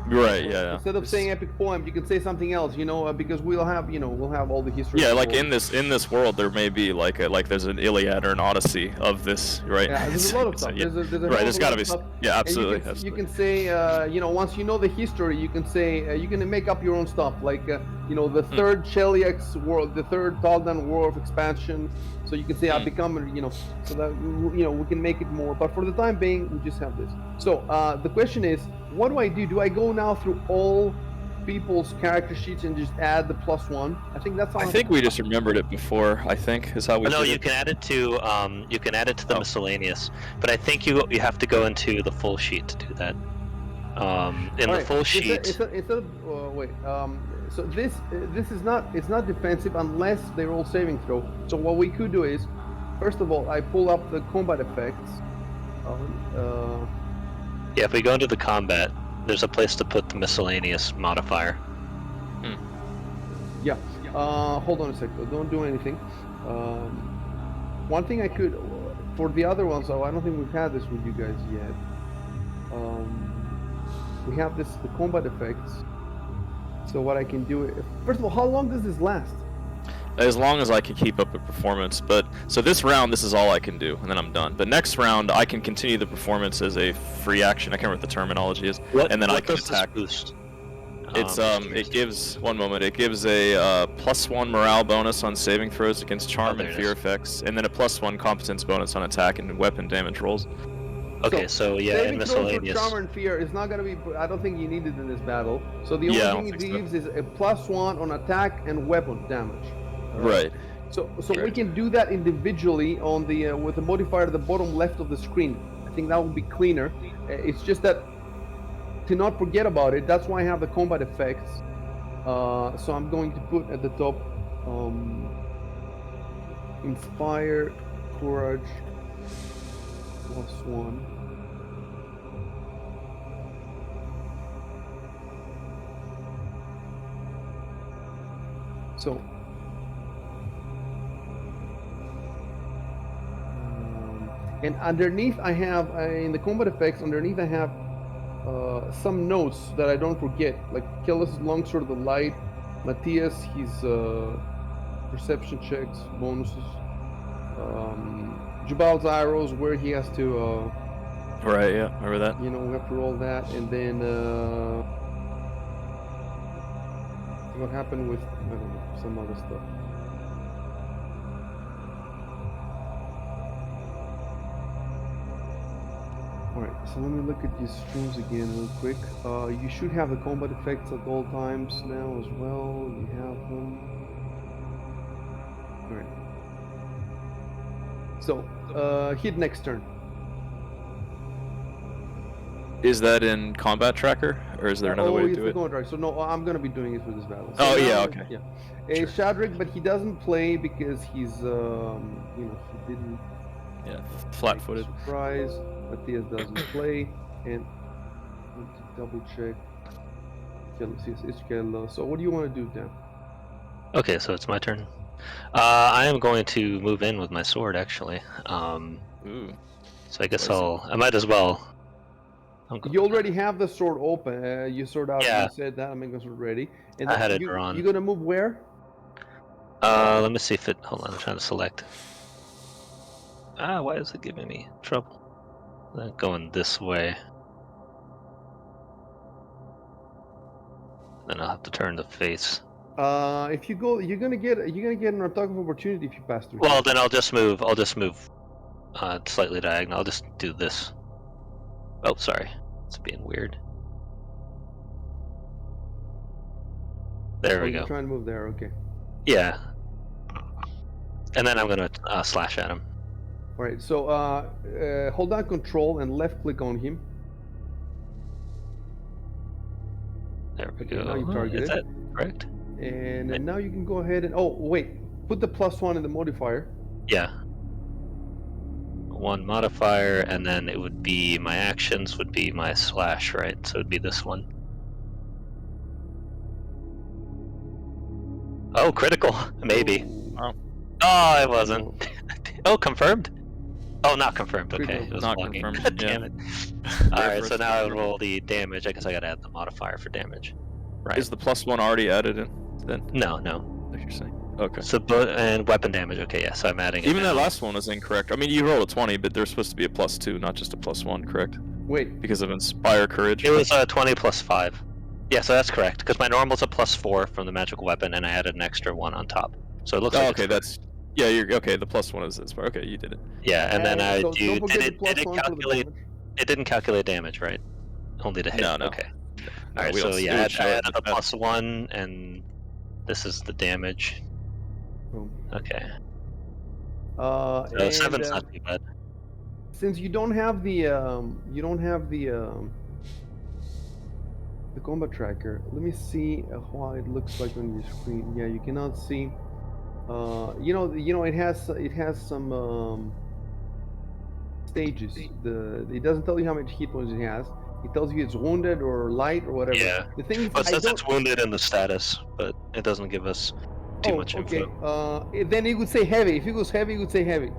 [SPEAKER 2] Right. Yeah.
[SPEAKER 3] Instead of saying epic poem, you can say something else. Because we'll have all the history.
[SPEAKER 2] Yeah,
[SPEAKER 3] of the
[SPEAKER 2] like
[SPEAKER 3] world.
[SPEAKER 2] in this world, there may be like there's an Iliad or an Odyssey of this, right?
[SPEAKER 3] Yeah, there's a lot of
[SPEAKER 2] So,
[SPEAKER 3] stuff.
[SPEAKER 2] yeah.
[SPEAKER 3] There's a
[SPEAKER 2] Right,
[SPEAKER 3] hell
[SPEAKER 2] there's
[SPEAKER 3] of a lot
[SPEAKER 2] gotta
[SPEAKER 3] of
[SPEAKER 2] be.
[SPEAKER 3] stuff.
[SPEAKER 2] Yeah,
[SPEAKER 3] And
[SPEAKER 2] absolutely.
[SPEAKER 3] you
[SPEAKER 2] absolutely.
[SPEAKER 3] can say, once you know the history, you can say you can make up your own stuff. Like the third Cheliax world, the third Taldan war of expansion. So you can say I become, so that we can make it more. But for the time being, we just have this. So the question is, what do I do? Do I go now through all people's character sheets and just add the +1? I think that's all.
[SPEAKER 2] I think we just remembered it before. I think is how we
[SPEAKER 1] No,
[SPEAKER 2] did
[SPEAKER 1] you
[SPEAKER 2] it.
[SPEAKER 1] can add it to the
[SPEAKER 2] Oh.
[SPEAKER 1] miscellaneous, but I think you have to go into the full sheet to do that. In the full sheet,
[SPEAKER 3] Wait. So this is not, it's not defensive unless they roll saving throw. So what we could do is, first of all, I pull up the combat effects.
[SPEAKER 1] yeah, if we go into the combat, there's a place to put the miscellaneous modifier.
[SPEAKER 3] Yeah. Hold on a sec. Don't do anything. One thing I could, for the other ones, I don't think we've had this with you guys yet. We have the combat effects. So what I can do, first of all, how long does this last?
[SPEAKER 2] As long as I can keep up a performance, but so this round, this is all I can do, and then I'm done. But next round, I can continue the performance as a free action. I can't remember what the terminology is, and then I can
[SPEAKER 1] does this
[SPEAKER 2] attack.
[SPEAKER 1] boost?
[SPEAKER 2] It's it gives it gives a +1 morale bonus on saving throws against charm
[SPEAKER 1] there
[SPEAKER 2] and
[SPEAKER 1] it
[SPEAKER 2] fear
[SPEAKER 1] is.
[SPEAKER 2] effects, and then a +1 competence bonus on attack and weapon damage rolls.
[SPEAKER 1] Okay, so yeah, in
[SPEAKER 3] saving throws for
[SPEAKER 1] miscellaneous.
[SPEAKER 3] charm and fear is not gonna be. I don't think you need it in this battle. So the
[SPEAKER 2] Yeah, I
[SPEAKER 3] only
[SPEAKER 2] don't
[SPEAKER 3] thing it
[SPEAKER 2] think
[SPEAKER 3] leaves is a +1 on attack and weapon damage.
[SPEAKER 2] Right.
[SPEAKER 3] So we can do that individually on the with the modifier at the bottom left of the screen. I think that would be cleaner. It's just that to not forget about it. That's why I have the combat effects. So I'm going to put at the top inspire, courage, +1. So and underneath I have in the combat effects, underneath I have some notes that I don't forget, like Kellis' longsword of the light, Matthias his perception checks, bonuses, Jubal's arrows where he has to
[SPEAKER 2] Right. Yeah. Remember that.
[SPEAKER 3] we have to roll that, and then what happened with I don't know, some other stuff. Alright, so let me look at these screws again real quick. You should have the combat effects at all times now as well. You have them. Alright. So, hit next turn.
[SPEAKER 2] Is that in combat tracker, or is there another way to
[SPEAKER 3] it's
[SPEAKER 2] do
[SPEAKER 3] the
[SPEAKER 2] it?
[SPEAKER 3] combat tracker. So no, I'm gonna be doing it for this battle.
[SPEAKER 2] Oh,
[SPEAKER 3] So
[SPEAKER 2] yeah,
[SPEAKER 3] now-
[SPEAKER 2] okay.
[SPEAKER 3] Yeah.
[SPEAKER 2] Sure.
[SPEAKER 3] Shadrick, but he doesn't play because he's he didn't
[SPEAKER 2] Yeah. Flat-footed.
[SPEAKER 3] surprise. Matthias doesn't play, and I want to double check. It's Kello. So what do you want to do, Dan?
[SPEAKER 1] Okay, so it's my turn. I am going to move in with my sword, actually.
[SPEAKER 2] Ooh.
[SPEAKER 1] So I guess
[SPEAKER 2] Spicy.
[SPEAKER 1] I might as well.
[SPEAKER 3] You already have the sword open. You sort out.
[SPEAKER 1] Yeah.
[SPEAKER 3] You said that. I'm making the sword ready. And
[SPEAKER 1] I had it
[SPEAKER 3] you,
[SPEAKER 1] drawn.
[SPEAKER 3] You're gonna move where?
[SPEAKER 1] Let me see if it. Hold on, I'm trying to select. Why is it giving me trouble? Going this way. Then I'll have to turn the face.
[SPEAKER 3] If you go, you're gonna get an attack of opportunity if you pass through.
[SPEAKER 1] Well, then I'll just move. Slightly diagonal. I'll just do this. Oh, sorry. It's being weird. There we
[SPEAKER 3] You're
[SPEAKER 1] go.
[SPEAKER 3] trying to move there. Okay.
[SPEAKER 1] Yeah. And then I'm gonna slash at him.
[SPEAKER 3] All right. So hold down Control and left click on him.
[SPEAKER 1] There we
[SPEAKER 3] Okay,
[SPEAKER 1] go.
[SPEAKER 3] now you target
[SPEAKER 1] Is
[SPEAKER 3] it.
[SPEAKER 1] that correct?
[SPEAKER 3] And then now you can go ahead and put the +1 in the modifier.
[SPEAKER 1] Yeah. 1 modifier, and then it would be my actions would be my slash, right? So it'd be this one. Oh, critical, maybe.
[SPEAKER 2] Oh,
[SPEAKER 1] Oh, it wasn't. Oh, confirmed. Oh, not confirmed. Okay,
[SPEAKER 3] Critical.
[SPEAKER 1] it was
[SPEAKER 2] Not
[SPEAKER 1] logging.
[SPEAKER 2] confirmed,
[SPEAKER 1] God
[SPEAKER 2] yeah.
[SPEAKER 1] damn it. All
[SPEAKER 2] Wait
[SPEAKER 1] right,
[SPEAKER 2] for it
[SPEAKER 1] so
[SPEAKER 2] to
[SPEAKER 1] now I
[SPEAKER 2] confirm.
[SPEAKER 1] roll the damage. I guess I gotta add the modifier for damage. Right.
[SPEAKER 2] Is the +1 already added in then?
[SPEAKER 1] No, no.
[SPEAKER 2] Like you're saying. Okay.
[SPEAKER 1] So, and weapon damage. Okay, yeah. So I'm adding it.
[SPEAKER 2] Even that
[SPEAKER 1] now.
[SPEAKER 2] last one was incorrect. I mean, you rolled a 20, but there's supposed to be a +2, not just a +1, correct?
[SPEAKER 3] Wait,
[SPEAKER 2] Because of Inspire Courage.
[SPEAKER 1] It was 20 plus 5. Yeah, so that's correct. Because my normal's a +4 from the magical weapon, and I added an extra 1 on top. So it looks
[SPEAKER 2] Oh,
[SPEAKER 1] like
[SPEAKER 2] okay,
[SPEAKER 1] it's
[SPEAKER 2] that's... Yeah, you're okay. The +1 is Inspire. Okay, you did it.
[SPEAKER 1] yeah, and then I
[SPEAKER 3] so
[SPEAKER 1] do.
[SPEAKER 3] don't forget
[SPEAKER 1] Did
[SPEAKER 3] the
[SPEAKER 1] it
[SPEAKER 3] +1 for the
[SPEAKER 1] calculate?
[SPEAKER 3] damage.
[SPEAKER 1] It didn't calculate damage, right? Only to hit.
[SPEAKER 2] No, no.
[SPEAKER 1] Okay.
[SPEAKER 2] No,
[SPEAKER 1] All right.
[SPEAKER 2] we
[SPEAKER 1] So
[SPEAKER 2] don't,
[SPEAKER 1] yeah,
[SPEAKER 2] it
[SPEAKER 1] I
[SPEAKER 2] would show it
[SPEAKER 1] added
[SPEAKER 2] in
[SPEAKER 1] a
[SPEAKER 2] the chat.
[SPEAKER 1] +1, and this is the damage.
[SPEAKER 3] Boom.
[SPEAKER 1] Okay.
[SPEAKER 3] Uh,
[SPEAKER 1] So
[SPEAKER 3] and
[SPEAKER 1] 7's not too bad.
[SPEAKER 3] since you don't have the combat tracker, let me see how it looks like on your screen. Yeah, you cannot see. It has some stages. It doesn't tell you how much hit points it has. It tells you it's wounded or light or whatever.
[SPEAKER 1] Yeah.
[SPEAKER 3] The thing is,
[SPEAKER 1] Well, it
[SPEAKER 3] I
[SPEAKER 1] says
[SPEAKER 3] don't.
[SPEAKER 1] it's wounded in the status, but it doesn't give us too much
[SPEAKER 3] okay.
[SPEAKER 1] info.
[SPEAKER 3] Then it would say heavy. If it goes heavy, it would say heavy.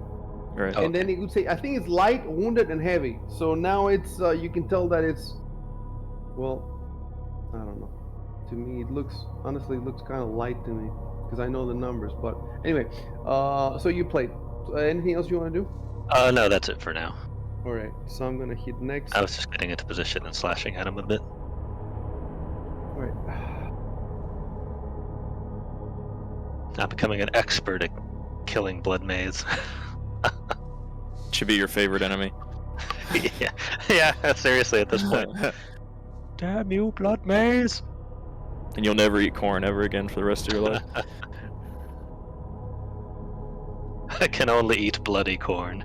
[SPEAKER 2] Right.
[SPEAKER 1] Oh.
[SPEAKER 3] And then it would say, I think it's light, wounded, and heavy. So now it's you can tell that it's, well, I don't know. To me, it looks kind of light to me because I know the numbers. But anyway, so you played. Anything else you want to do?
[SPEAKER 1] No, that's it for now.
[SPEAKER 3] All right. So I'm gonna hit next.
[SPEAKER 1] I was just getting into position and slashing at him a bit.
[SPEAKER 3] All right.
[SPEAKER 1] I'm becoming an expert at killing blood maze.
[SPEAKER 2] Should be your favorite enemy.
[SPEAKER 1] yeah, seriously at this point. Damn you, blood maze!
[SPEAKER 2] And you'll never eat corn ever again for the rest of your life.
[SPEAKER 1] I can only eat bloody corn.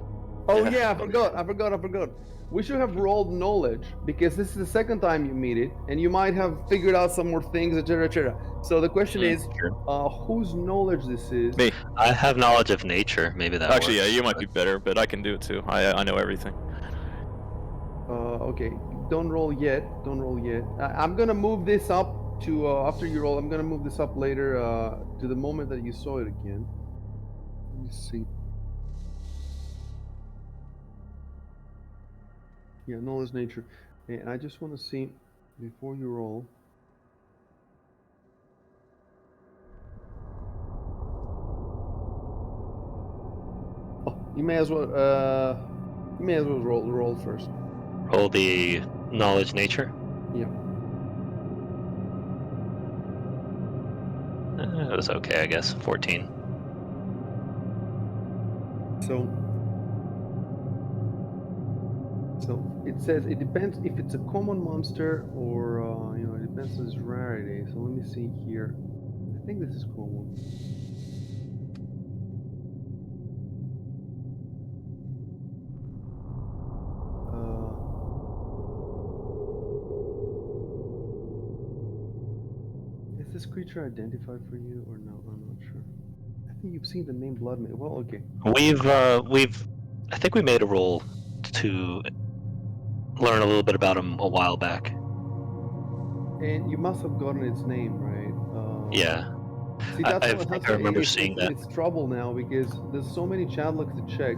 [SPEAKER 3] Oh yeah, I forgot. We should have rolled knowledge because this is the second time you meet it, and you might have figured out some more things, etc., etc. So the question is, whose knowledge this is?
[SPEAKER 2] Me.
[SPEAKER 1] I have knowledge of nature. Maybe that.
[SPEAKER 2] Actually,
[SPEAKER 1] works,
[SPEAKER 2] yeah, you might
[SPEAKER 1] but-
[SPEAKER 2] be better, but I can do it too. I know everything.
[SPEAKER 3] Okay, don't roll yet. I'm gonna move this up to after you roll. I'm gonna move this up later to the moment that you saw it again. Let me see. Yeah, knowledge nature, and I just want to see before you roll. Oh, you may as well roll first.
[SPEAKER 1] Roll the knowledge nature.
[SPEAKER 3] Yeah.
[SPEAKER 1] It was okay, I guess. 14.
[SPEAKER 3] So it says it depends if it's a common monster or it depends on its rarity. So let me see here. I think this is common. Is this creature identified for you or no? I'm not sure. I think you've seen the name Bloodmate. Well, okay.
[SPEAKER 1] We've I think we made a roll to learn a little bit about him a while back.
[SPEAKER 3] And you must have gotten its name, right?
[SPEAKER 1] Yeah.
[SPEAKER 3] See,
[SPEAKER 1] I
[SPEAKER 3] that's
[SPEAKER 1] think I remember seeing that.
[SPEAKER 3] It's trouble now because there's so many chat logs to check.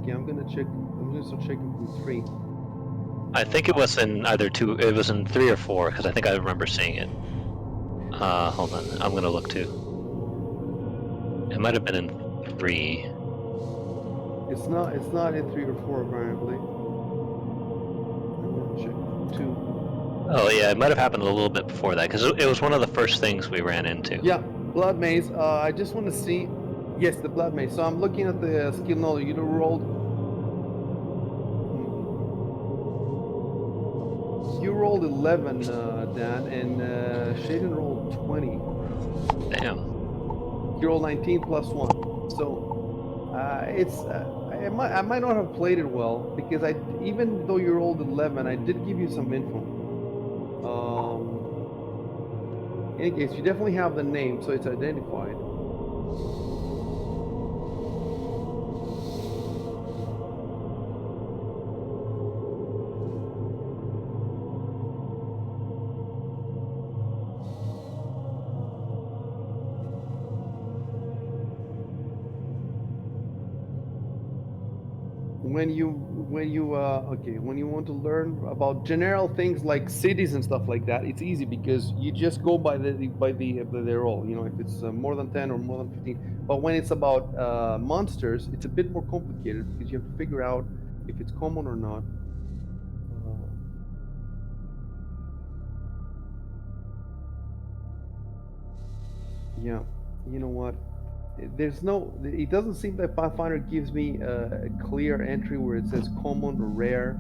[SPEAKER 3] Okay, I'm gonna start checking from 3.
[SPEAKER 1] I think it was in either 2. It was in 3 or 4 because I think I remember seeing it. Hold on. I'm gonna look too. It might have been in 3.
[SPEAKER 3] It's not in 3 or 4 apparently. I'm gonna check 2.
[SPEAKER 1] Oh yeah, it might have happened a little bit before that because it was one of the first things we ran into.
[SPEAKER 3] Yeah, Blood Maze. I just want to see. Yes, the Blood Maze. So I'm looking at the skill knowledge. You rolled. You rolled 11, Dan, and Shaden rolled 20.
[SPEAKER 1] Damn.
[SPEAKER 3] You rolled 19 plus 1. So I might not have played it well because even though you rolled 11, I did give you some info. In any case, you definitely have the name, so it's identified. When you want to learn about general things like cities and stuff like that, it's easy because you just go by the roll. You know, if it's more than 10 or more than 15. But when it's about monsters, it's a bit more complicated because you have to figure out if it's common or not. Yeah, you know what? It doesn't seem that Pathfinder gives me a clear entry where it says common or rare.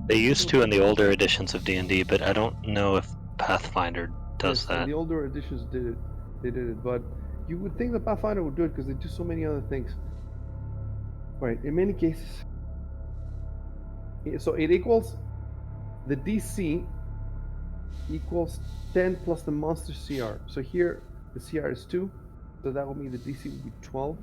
[SPEAKER 1] They used to in the older editions of D&D, but I don't know if Pathfinder does
[SPEAKER 3] Yes,
[SPEAKER 1] that.
[SPEAKER 3] the older editions did it. They did it, but you would think that Pathfinder would do it because they do so many other things. Right. In many cases, so it equals the DC equals 10 plus the monster CR. So here the CR is 2, so that would mean the DC would be 12.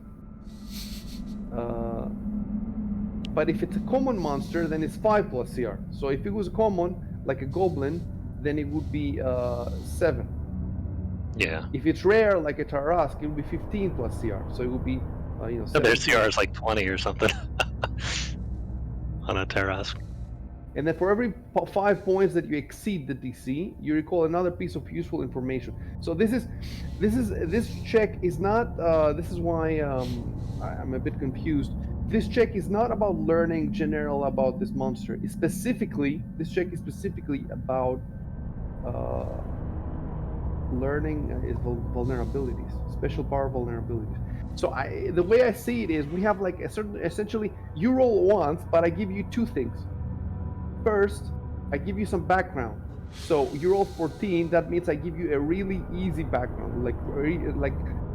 [SPEAKER 3] But if it's a common monster, then it's 5 plus CR. So if it was a common, like a goblin, then it would be 7.
[SPEAKER 1] Yeah.
[SPEAKER 3] If it's rare, like a Tarask, it would be 15 plus CR. So it would be,
[SPEAKER 1] Their
[SPEAKER 3] 17.
[SPEAKER 1] CR is like 20 or something on a Terrask.
[SPEAKER 3] And then for every 5 points that you exceed the DC, you recall another piece of useful information. So this check is not. This is why I'm a bit confused. This check is not about learning general about this monster. This check is specifically about learning vulnerabilities, special power vulnerabilities. So the way I see it is, we have like essentially, you roll once, but I give you 2 things. First, I give you some background. So you roll 14, that means I give you a really easy background, like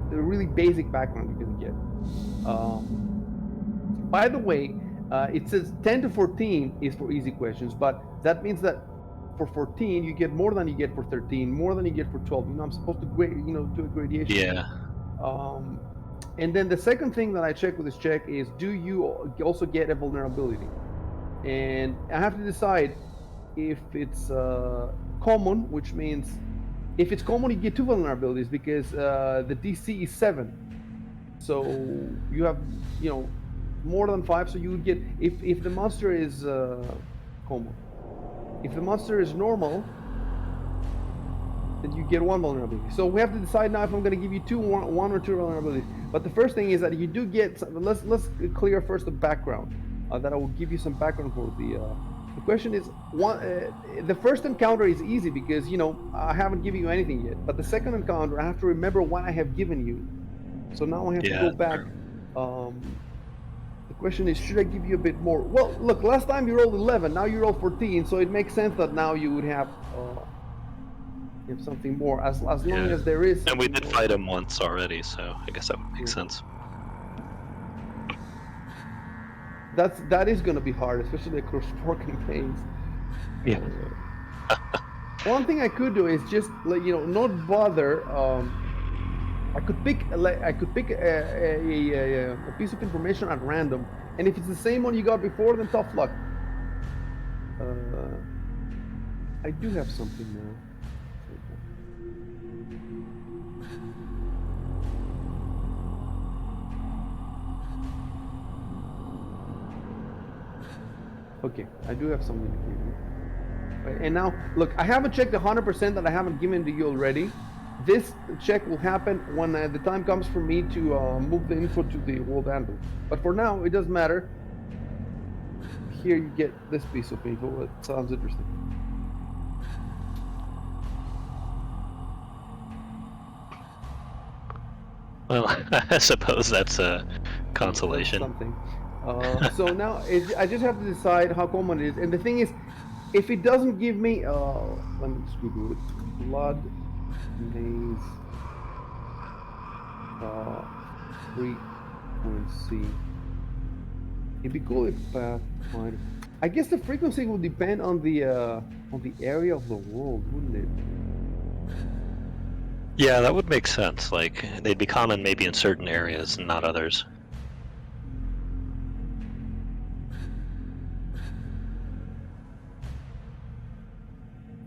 [SPEAKER 3] the really basic background you can get. By the way, it says 10 to 14 is for easy questions, but that means that for 14 you get more than you get for 13, more than you get for 12. You know, I'm supposed to do a gradation.
[SPEAKER 1] Yeah.
[SPEAKER 3] And then the second thing that I check with this check is, do you also get a vulnerability? And I have to decide if it's common, which means if it's common, you get 2 vulnerabilities because the DC is 7. So you have, more than 5. So you would get, if the monster is common. If the monster is normal, then you get 1 vulnerability. So we have to decide now if I'm going to give you one or 2 vulnerabilities. But the first thing is that you do get. Let's clear first the background. That I will give you some background for the question is the first encounter is easy because I haven't given you anything yet. But the second encounter, I have to remember what I have given you. So now I have to go back. The question is, should I give you a bit more? Well, look, last time you rolled 11, now you rolled 14, so it makes sense that now you would have something more, as long as there is.
[SPEAKER 1] And we did fight him once already, so I guess that would make sense.
[SPEAKER 3] That is going to be hard, especially across 4 campaigns.
[SPEAKER 1] Yeah.
[SPEAKER 3] One thing I could do is just not bother. I could pick a piece of information at random, and if it's the same one you got before, then tough luck. I do have something now. Okay, I do have something to give you. And now, look, I haven't checked 100% that I haven't given to you already. This check will happen when the time comes for me to move the info to the world handle. But for now, it doesn't matter. Here you get this piece of info. It sounds interesting.
[SPEAKER 1] Well, I suppose that's a consolation.
[SPEAKER 3] Something. So now I just have to decide how common it is. And the thing is, if it doesn't give me, let me just Google it. Blood maze frequency. If we call it Pathfinder, I guess the frequency will depend on the area of the world, wouldn't it?
[SPEAKER 1] Yeah, that would make sense. Like they'd be common maybe in certain areas and not others.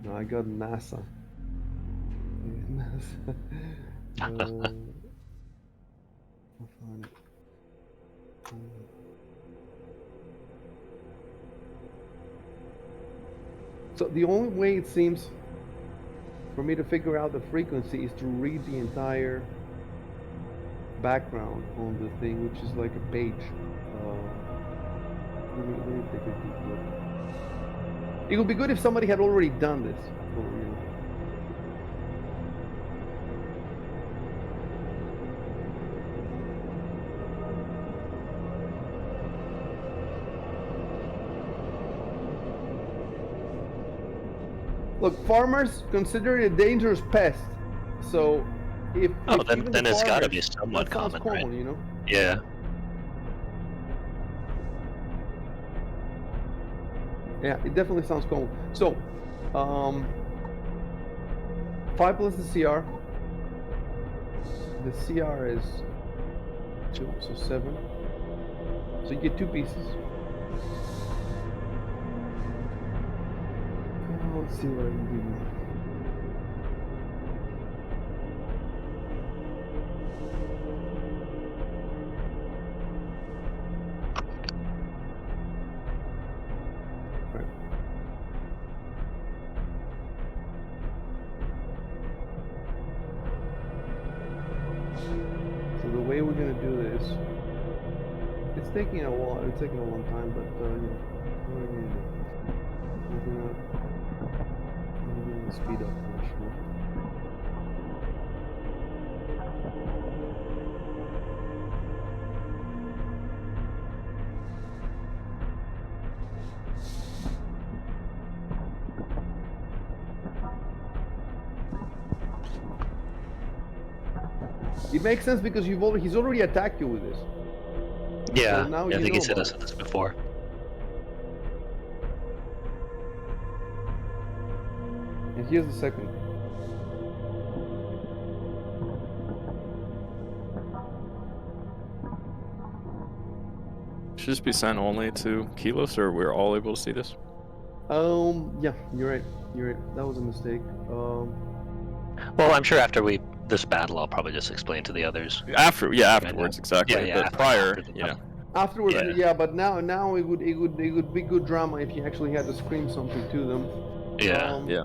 [SPEAKER 3] No, I got NASA. NASA. I'll find it. So the only way it seems for me to figure out the frequency is to read the entire background on the thing, which is like a page. Let me take a deep look. It would be good if somebody had already done this. For, you know. Look, farmers consider it a dangerous pest. So, if
[SPEAKER 1] Then
[SPEAKER 3] even
[SPEAKER 1] then
[SPEAKER 3] the
[SPEAKER 1] it's got to
[SPEAKER 3] farmers,
[SPEAKER 1] be somewhat
[SPEAKER 3] that sounds
[SPEAKER 1] common,
[SPEAKER 3] common,
[SPEAKER 1] right?
[SPEAKER 3] you know.
[SPEAKER 1] Yeah.
[SPEAKER 3] Yeah, it definitely sounds common. So, 5 plus the CR. The CR is 2, so 7. So you get 2 pieces. Let's see what I can do now. Right. So the way we're gonna do this, it's taking a while. It's taking a long time, but you know, what are we gonna do? We're gonna speed up for sure. It makes sense because he's already attacked you with this.
[SPEAKER 1] Yeah.
[SPEAKER 3] So now
[SPEAKER 1] Yeah, I
[SPEAKER 3] you
[SPEAKER 1] think
[SPEAKER 3] know
[SPEAKER 1] he's hit
[SPEAKER 3] about
[SPEAKER 1] us
[SPEAKER 3] it.
[SPEAKER 1] with this before.
[SPEAKER 3] And here's the second.
[SPEAKER 2] Should this be sent only to Kilos, or we're all able to see this?
[SPEAKER 3] Yeah, you're right. You're right. That was a mistake.
[SPEAKER 1] Well, I'm sure after this battle, I'll probably just explain to the others.
[SPEAKER 2] Afterwards, exactly.
[SPEAKER 1] Yeah,
[SPEAKER 2] But prior,
[SPEAKER 1] after the
[SPEAKER 2] you know.
[SPEAKER 1] battle.
[SPEAKER 3] Afterwards,
[SPEAKER 1] Yeah.
[SPEAKER 3] yeah, but now it would be good drama if you actually had to scream something to them.
[SPEAKER 1] Yeah.
[SPEAKER 2] Yeah.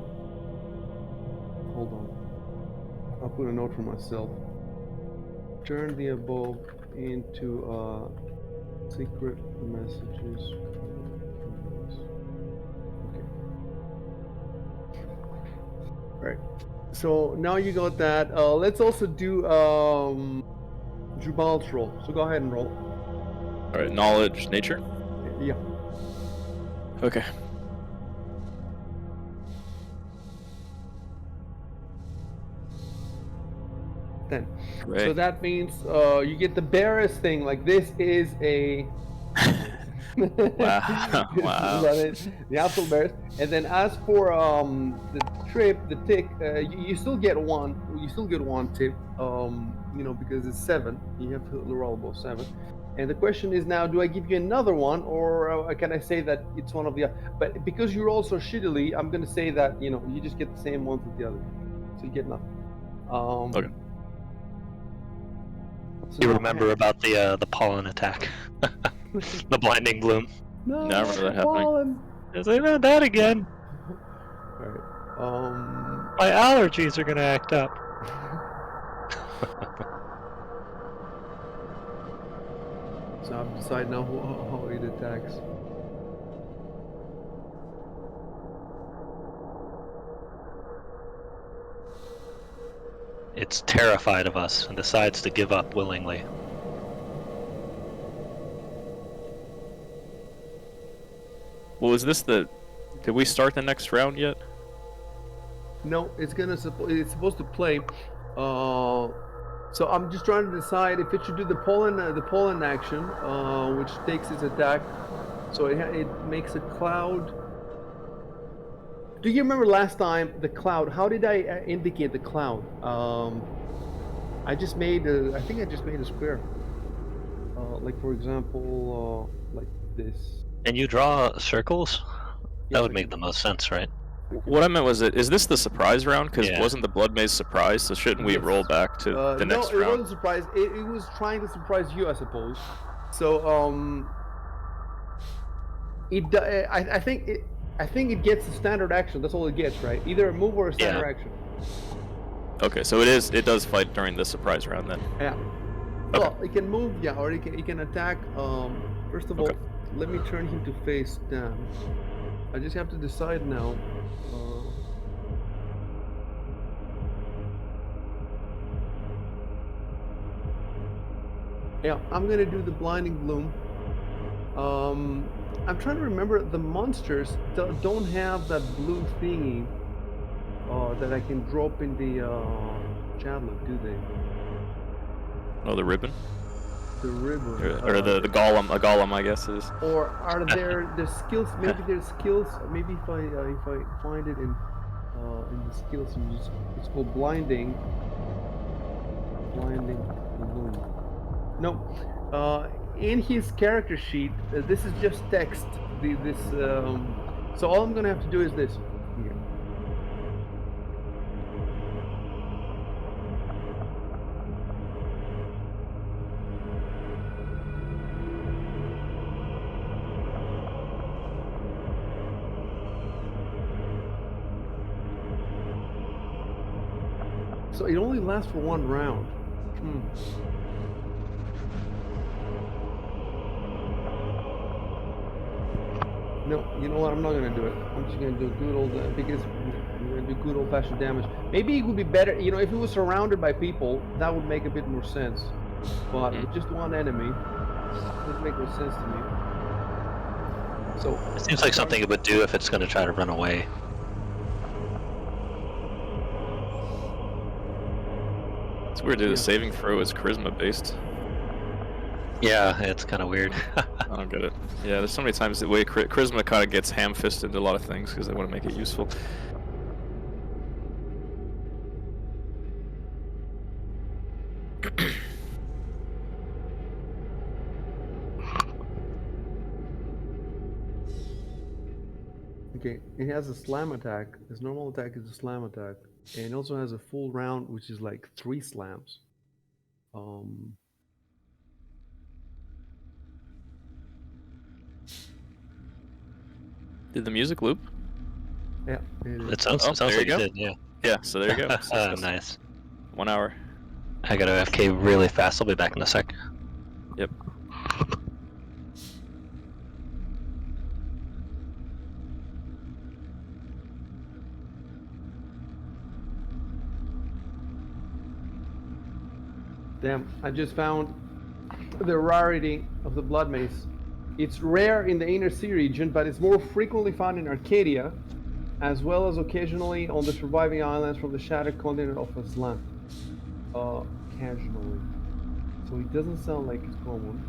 [SPEAKER 3] Hold on. I'll put a note for myself. Turn the above into secret messages. Okay. All right. So now you got that. Let's also do Jubal's roll. So go ahead and roll.
[SPEAKER 2] All right. Knowledge, nature.
[SPEAKER 3] Yeah.
[SPEAKER 2] Okay.
[SPEAKER 3] 10.
[SPEAKER 2] Great.
[SPEAKER 3] So that means you get the barest thing. Like this is a
[SPEAKER 2] Wow. Wow.
[SPEAKER 3] the absolute barest. And then as for the trip, the tick, you still get one. You still get one tip. You know, because it's 7. You have to roll both 7. And the question is now, do I give you another one, or can I say that it's one of the? But because you roll so shittily, I'm gonna say that you know you just get the same ones with the other. So you get nothing.
[SPEAKER 2] Okay.
[SPEAKER 3] So
[SPEAKER 1] You
[SPEAKER 3] now
[SPEAKER 1] remember about the pollen attack, the blinding bloom.
[SPEAKER 3] No,
[SPEAKER 2] Now I remember that happening.
[SPEAKER 3] pollen.
[SPEAKER 1] I was like, "Oh, that again.
[SPEAKER 3] All right.
[SPEAKER 1] My allergies are gonna act up."
[SPEAKER 3] So I've decided now how it attacks.
[SPEAKER 1] It's terrified of us and decides to give up willingly.
[SPEAKER 2] Well, is this the? Did we start the next round yet?
[SPEAKER 3] No, it's supposed to play. So I'm just trying to decide if it should do the pollen action, which takes its attack. So it makes a cloud. Do you remember last time the cloud? How did I indicate the cloud? I just made I think I just made a square. Like for example, like this.
[SPEAKER 1] And you draw circles?
[SPEAKER 3] Yes,
[SPEAKER 1] That would
[SPEAKER 3] I
[SPEAKER 1] make
[SPEAKER 3] can.
[SPEAKER 1] the most sense, right?
[SPEAKER 2] What I meant was, is this the surprise round? Because
[SPEAKER 1] Yeah.
[SPEAKER 2] wasn't the Blood Maze surprise? So shouldn't we
[SPEAKER 3] Yes.
[SPEAKER 2] roll back to the
[SPEAKER 3] No,
[SPEAKER 2] next
[SPEAKER 3] it
[SPEAKER 2] round?
[SPEAKER 3] wasn't surprise. It was trying to surprise you, I suppose. So I think it gets a standard action. That's all it gets, right? Either a move or a standard
[SPEAKER 1] Yeah.
[SPEAKER 3] action.
[SPEAKER 2] Okay, so it does fight during the surprise round then.
[SPEAKER 3] Yeah.
[SPEAKER 2] Okay.
[SPEAKER 3] Well, it can move, yeah, or it can attack. First of all,
[SPEAKER 2] Okay.
[SPEAKER 3] let me turn him to face down. I just have to decide now. Yeah, I'm gonna do the blinding bloom. I'm trying to remember, the monsters don't have that blue thingy that I can drop in the chatlet, do they?
[SPEAKER 2] Oh, the ribbon?
[SPEAKER 3] The ribbon.
[SPEAKER 2] Or the golem, a golem, I guess is.
[SPEAKER 3] Or are there the skills? Maybe there's skills. Maybe if I find it in the skills, it's called blinding. Blinding bloom. No. In his character sheet, this is just text. So all I'm gonna have to do is this. Okay. So it only lasts for one round. No, you know what? I'm not gonna do it. I'm just gonna do good old because I'm gonna do good old-fashioned damage. Maybe it would be better, you know, if it was surrounded by people, that would make a bit more sense. But with just one enemy, it doesn't make no sense to me. So
[SPEAKER 1] It seems like something it would do if it's going to try to run away.
[SPEAKER 2] It's weird, dude. The saving throw is charisma based.
[SPEAKER 1] Yeah, it's kind of weird.
[SPEAKER 2] I don't get it. Yeah, there's so many times the way charisma kind of gets ham-fisted into a lot of things because they want to make it useful.
[SPEAKER 3] okay, it has a slam attack. His normal attack is a slam attack, and it also has a full round, which is like 3 slams.
[SPEAKER 2] Did the music loop?
[SPEAKER 3] Yeah, it is.
[SPEAKER 1] It sounds
[SPEAKER 2] there you
[SPEAKER 1] like
[SPEAKER 2] go.
[SPEAKER 1] it did, yeah.
[SPEAKER 2] Yeah, so there you go.
[SPEAKER 1] Nice.
[SPEAKER 2] 1 hour.
[SPEAKER 1] I gotta FK really fast. I'll be back in a sec.
[SPEAKER 2] Yep.
[SPEAKER 3] Damn, I just found the rarity of the Blood Mace. It's rare in the inner sea region, but it's more frequently found in Arcadia, as well as occasionally on the surviving islands from the shattered continent of Azlant. Occasionally. So it doesn't sound like it's common.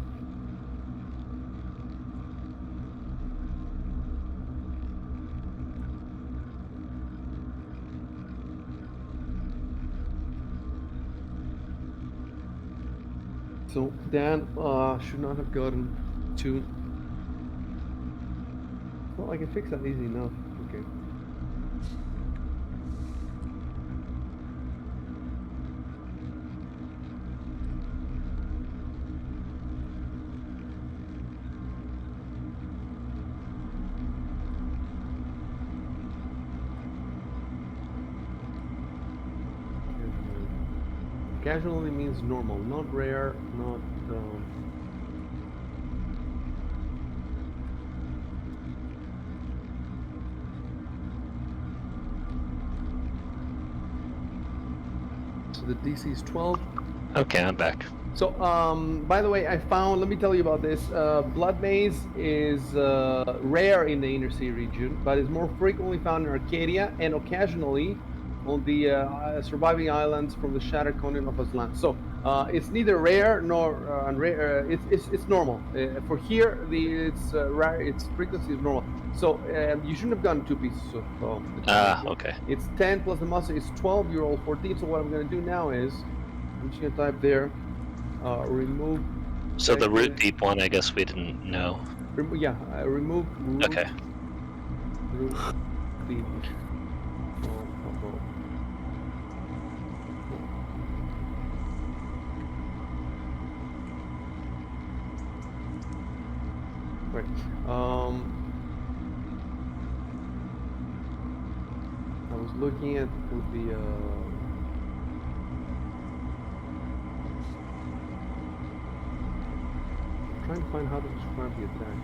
[SPEAKER 3] So Dan should not have gotten 2. Well, I can fix that easy enough. Okay. Casually means normal, not rare, not so the DC is 12.
[SPEAKER 1] Okay, I'm back.
[SPEAKER 3] So, by the way, I found, let me tell you about this. Blood Maze is rare in the Inner Sea region, but is more frequently found in Arcadia and occasionally on the surviving islands from the shattered continent of Azlant. So it's neither rare nor unrare. It's normal. For here, its rare, its frequency is normal. So you shouldn't have gotten 2 pieces of adamantium.
[SPEAKER 1] Okay.
[SPEAKER 3] It's 10 plus the muscle is 12. You roll 14. So what I'm going to do now is I'm just going to type there remove.
[SPEAKER 1] So the root deep one, I guess we didn't know.
[SPEAKER 3] Remove root.
[SPEAKER 1] Okay.
[SPEAKER 3] Root deep. Right. I was looking at the trying to find how to describe the attack.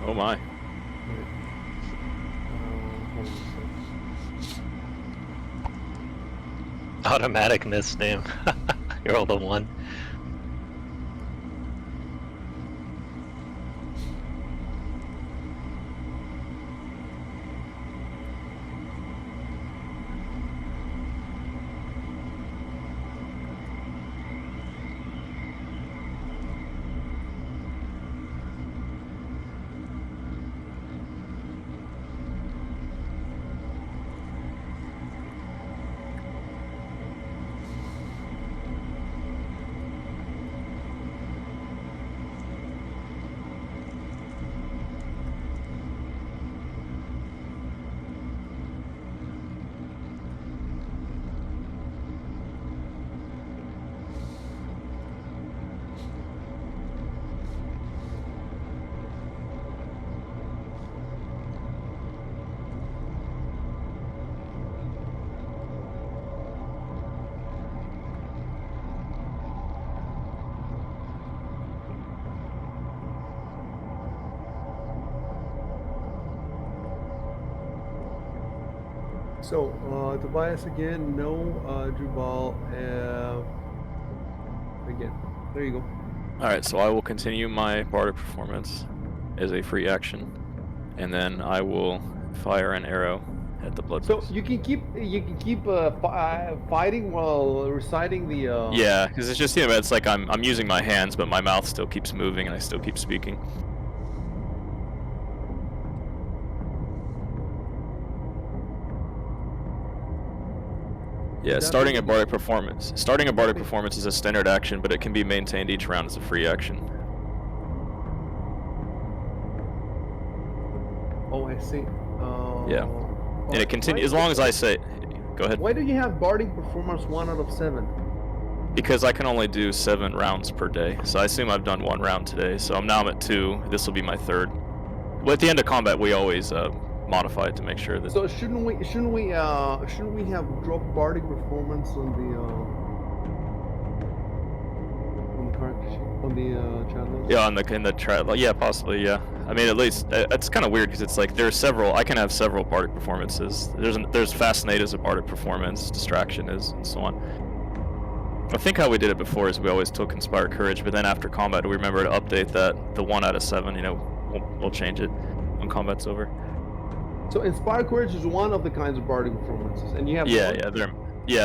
[SPEAKER 2] Oh my.
[SPEAKER 3] Hold on a sec.
[SPEAKER 1] Automatic miss name. You rolled a 1.
[SPEAKER 3] So, Tobias again, no Jubal. Again, there you go.
[SPEAKER 2] Alright, so I will continue my bardic performance as a free action, and then I will fire an arrow at the blood.
[SPEAKER 3] So
[SPEAKER 2] beast.
[SPEAKER 3] you can keep fighting while reciting the.
[SPEAKER 2] Yeah, because it's just, you know, it's like I'm using my hands, but my mouth still keeps moving and I still keep speaking. Yeah, starting a bardic performance. Starting a bardic performance is a standard action, but it can be maintained each round as a free action.
[SPEAKER 3] Oh, I see.
[SPEAKER 2] Yeah. And it continues as long as I say. Go ahead.
[SPEAKER 3] Why do you have bardic performance 1 out of 7?
[SPEAKER 2] Because I can only do 7 rounds per day, so I assume I've done 1 round today. So I'm now at 2. This will be my 3rd. Well, at the end of combat, we always modify it to make sure that.
[SPEAKER 3] So shouldn't we have dropped bardic performance on the character sheet, on the chat list?
[SPEAKER 2] Yeah, in the chat. Yeah, possibly. Yeah. I mean, at least it's kind of weird because it's like there's several. I can have several bardic performances. There's fascinate as a bardic performance, distraction is, and so on. I think how we did it before is we always took inspire courage, but then after combat we remember to update that the 1 out of 7. You know, we'll change it when combat's over.
[SPEAKER 3] So inspire courage is one of the kinds of bardic performances, and you have more?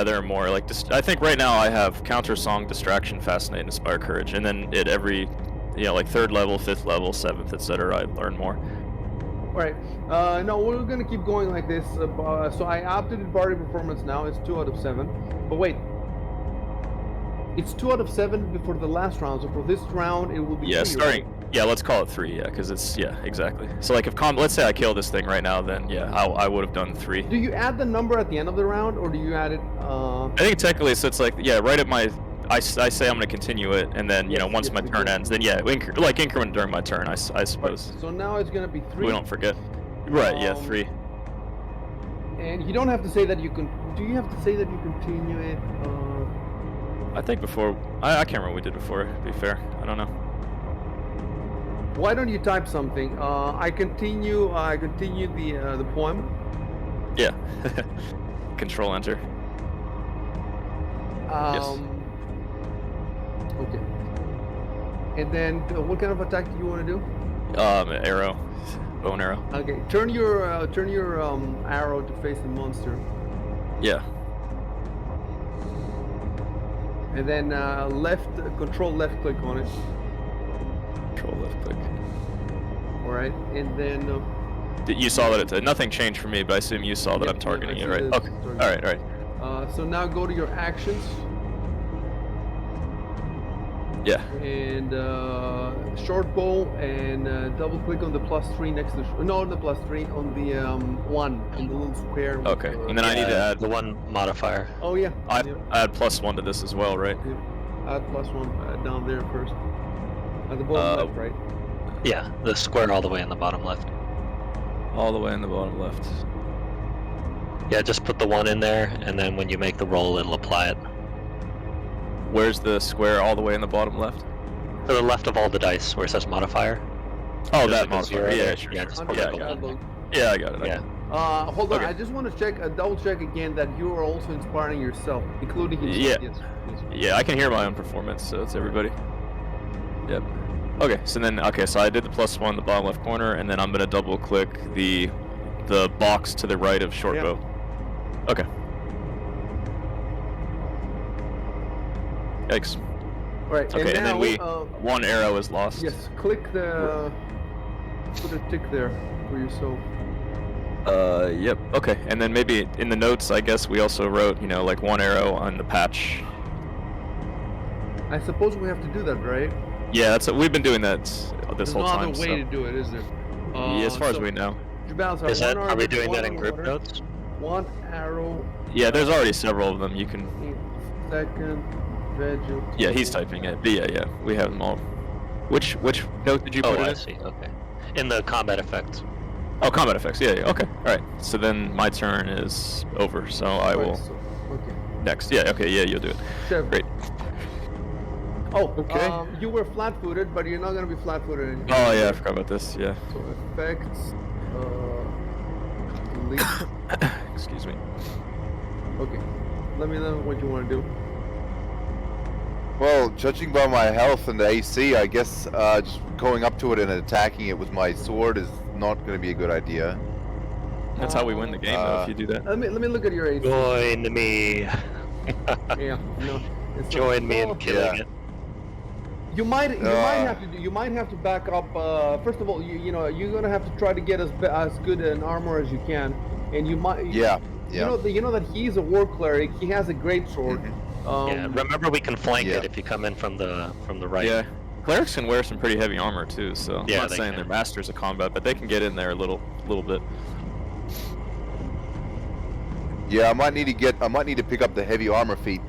[SPEAKER 2] There are more. Like I think right now I have counter song, distraction, fascinate, and inspire courage, and then at every, you know, like 3rd level, 5th level, 7th, etc. I learn more.
[SPEAKER 3] All right. No, we're gonna keep going like this. So I opted bardic performance now. It's 2 out of 7. But wait, it's 2 out of 7 before the last round. So for this round, it will be.
[SPEAKER 2] Yeah,
[SPEAKER 3] 3,
[SPEAKER 2] starting.
[SPEAKER 3] right?
[SPEAKER 2] Yeah, let's call it 3. Yeah, because it's exactly. So like if let's say I kill this thing right now, then yeah, I would have done 3.
[SPEAKER 3] Do you add the number at the end of the round, or do you add it?
[SPEAKER 2] I think technically, so it's like right at my I say I'm gonna continue it, and then
[SPEAKER 3] Yes,
[SPEAKER 2] once
[SPEAKER 3] yes,
[SPEAKER 2] my
[SPEAKER 3] we
[SPEAKER 2] turn
[SPEAKER 3] do.
[SPEAKER 2] ends, then yeah, increment during my turn. I suppose.
[SPEAKER 3] So now it's gonna be 3.
[SPEAKER 2] We don't forget. Right? Yeah,
[SPEAKER 3] Um,
[SPEAKER 2] 3.
[SPEAKER 3] And you don't have to say that you can. Do you have to say that you continue it?
[SPEAKER 2] I think before. I can't remember what we did before. To be fair, I don't know.
[SPEAKER 3] Why don't you type something? I continue. I continue the poem.
[SPEAKER 2] Yeah. Control Enter.
[SPEAKER 3] Okay. And then what kind of attack do you want to do?
[SPEAKER 2] Arrow, bow and arrow.
[SPEAKER 3] Okay. Turn your arrow to face the monster,
[SPEAKER 2] Yeah.
[SPEAKER 3] and then control left click on it.
[SPEAKER 2] Control left click.
[SPEAKER 3] All right. And then.
[SPEAKER 2] You saw that nothing changed for me, but I assume you saw that
[SPEAKER 3] Yep,
[SPEAKER 2] I'm targeting
[SPEAKER 3] yep,
[SPEAKER 2] it,
[SPEAKER 3] I see
[SPEAKER 2] right?
[SPEAKER 3] the
[SPEAKER 2] Okay.
[SPEAKER 3] target.
[SPEAKER 2] All right.
[SPEAKER 3] So now go to your actions
[SPEAKER 2] Yeah.
[SPEAKER 3] and short bow and double click on the +3 next to no, the +3 on the 1 in the little square. with
[SPEAKER 2] Okay.
[SPEAKER 3] the-
[SPEAKER 2] And then I need to add.
[SPEAKER 1] the one modifier.
[SPEAKER 3] Oh yeah.
[SPEAKER 2] I
[SPEAKER 3] Yep,
[SPEAKER 2] add +1 to this as well, right?
[SPEAKER 3] yep. Add +1 down there first. At the bottom left, right?
[SPEAKER 1] Yeah, the square all the way in the bottom left.
[SPEAKER 2] All the way in the bottom left.
[SPEAKER 1] Yeah, just put the 1 in there, and then when you make the roll, it'll apply it.
[SPEAKER 2] Where's the square all the way in the bottom left?
[SPEAKER 1] To the left of all the dice, where it says modifier.
[SPEAKER 2] Oh,
[SPEAKER 1] There's
[SPEAKER 2] that
[SPEAKER 1] like a
[SPEAKER 2] modifier.
[SPEAKER 1] 0
[SPEAKER 2] Yeah,
[SPEAKER 1] there.
[SPEAKER 2] sure.
[SPEAKER 1] Yeah,
[SPEAKER 2] sure.
[SPEAKER 1] just
[SPEAKER 3] Under
[SPEAKER 1] put
[SPEAKER 2] Yeah,
[SPEAKER 1] the
[SPEAKER 2] I got it.
[SPEAKER 3] add load.
[SPEAKER 2] Yeah, I got it.
[SPEAKER 1] Yeah.
[SPEAKER 3] Hold on,
[SPEAKER 2] Okay.
[SPEAKER 3] I just want to check, double check again that you are also inspiring yourself, including himself.
[SPEAKER 2] Yeah.
[SPEAKER 3] Yes.
[SPEAKER 2] Yeah, I can hear my own performance, so it's everybody. Yep. Okay, so I did the +1 in the bottom left corner, and then I'm gonna double click the box to the right of short
[SPEAKER 3] Yeah.
[SPEAKER 2] bow. Okay. Yikes.
[SPEAKER 3] All right.
[SPEAKER 2] Okay, and then
[SPEAKER 3] now,
[SPEAKER 2] one arrow is lost.
[SPEAKER 3] yes, click the put a tick there for yourself.
[SPEAKER 2] Yep. Okay, and then maybe in the notes, I guess we also wrote, like 1 arrow on the patch.
[SPEAKER 3] I suppose we have to do that, right?
[SPEAKER 2] Yeah, that's we've been doing that this
[SPEAKER 3] There's
[SPEAKER 2] whole
[SPEAKER 3] no
[SPEAKER 2] time.
[SPEAKER 3] other way
[SPEAKER 2] so.
[SPEAKER 3] to do it, is there?
[SPEAKER 2] Yeah, as far as
[SPEAKER 3] so
[SPEAKER 2] we know.
[SPEAKER 3] your balance
[SPEAKER 1] Is that? Are we doing
[SPEAKER 3] one
[SPEAKER 1] that in
[SPEAKER 3] on
[SPEAKER 1] group
[SPEAKER 3] water,
[SPEAKER 1] notes?
[SPEAKER 3] 1 arrow.
[SPEAKER 2] Yeah, there's already several of them. You can.
[SPEAKER 3] Second, vegetable.
[SPEAKER 2] Yeah, he's typing it. But yeah, we have them all. Which note did you
[SPEAKER 1] Oh,
[SPEAKER 2] put it
[SPEAKER 1] I
[SPEAKER 2] in?
[SPEAKER 1] see. Okay. In the combat effects.
[SPEAKER 2] Oh, combat effects. Yeah. Okay. All right. So then my turn is over. So I will
[SPEAKER 3] Okay.
[SPEAKER 2] next. Yeah. Okay. Yeah, you'll do it.
[SPEAKER 3] Chef.
[SPEAKER 2] Great.
[SPEAKER 3] Oh,
[SPEAKER 4] Okay.
[SPEAKER 3] You were flat-footed, but you're not gonna be flat-footed anymore.
[SPEAKER 2] Oh yeah, I forgot about this. Yeah.
[SPEAKER 3] So effects. Delete.
[SPEAKER 2] Excuse me.
[SPEAKER 3] Okay. Let me know what you want to do.
[SPEAKER 4] Well, judging by my health and the AC, I guess just going up to it and attacking it with my sword is not going to be a good idea.
[SPEAKER 2] That's how we win the game, though. If you do that.
[SPEAKER 3] Let me look at your AC.
[SPEAKER 1] Join me.
[SPEAKER 3] Yeah. No. It's not-
[SPEAKER 1] Join me
[SPEAKER 3] Oh,
[SPEAKER 1] in killing
[SPEAKER 4] Yeah.
[SPEAKER 1] it.
[SPEAKER 3] You might have to back up. First of all, you're gonna have to try to get as good an armor as you can, and you might.
[SPEAKER 4] Yeah.
[SPEAKER 3] You know that he's a war cleric. He has a great sword.
[SPEAKER 1] Yeah. Remember, we can flank
[SPEAKER 4] yeah.
[SPEAKER 1] it if you come in from the right.
[SPEAKER 2] Yeah. Clerics can wear some pretty heavy armor too, so I'm
[SPEAKER 1] Yeah,
[SPEAKER 2] not
[SPEAKER 1] they
[SPEAKER 2] saying
[SPEAKER 1] can.
[SPEAKER 2] they're masters of combat, but they can get in there a little bit.
[SPEAKER 4] Yeah, I might need to pick up the heavy armor feat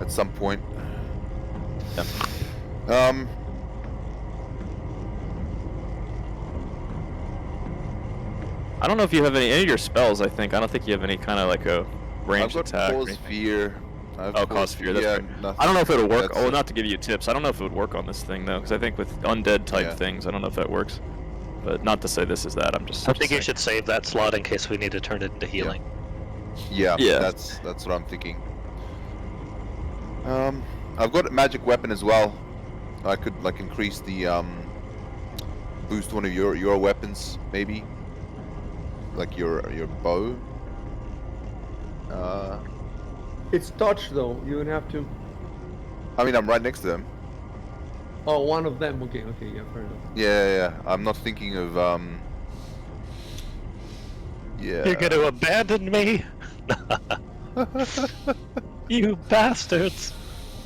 [SPEAKER 4] at some point.
[SPEAKER 2] Yeah. I don't know if you have any of your spells. I don't think you have any kind of like a ranged
[SPEAKER 4] I've got
[SPEAKER 2] attack. or
[SPEAKER 4] cause
[SPEAKER 2] anything.
[SPEAKER 4] fear.
[SPEAKER 2] Oh, cause fear. That's
[SPEAKER 4] yeah,
[SPEAKER 2] right.
[SPEAKER 4] nothing.
[SPEAKER 2] I don't know if it'll work.
[SPEAKER 4] That's
[SPEAKER 2] Oh,
[SPEAKER 4] it.
[SPEAKER 2] not to give you tips. I don't know if it would work on this thing though, because I think with undead type
[SPEAKER 4] Yeah.
[SPEAKER 2] things, I don't know if that works. But not to say this is that. I'm just.
[SPEAKER 1] I think you should save that slot in case we need to turn it into healing.
[SPEAKER 4] Yeah,
[SPEAKER 2] Yeah.
[SPEAKER 4] that's what I'm thinking. I've got a magic weapon as well. I could like increase the boost one of your weapons maybe, like your bow.
[SPEAKER 3] It's touch though. You would have to.
[SPEAKER 4] I mean I'm right next to them.
[SPEAKER 3] Oh, one of them. Okay. Yeah, fair enough.
[SPEAKER 4] Yeah. I'm not thinking of Yeah.
[SPEAKER 1] You're gonna abandon me, you bastards!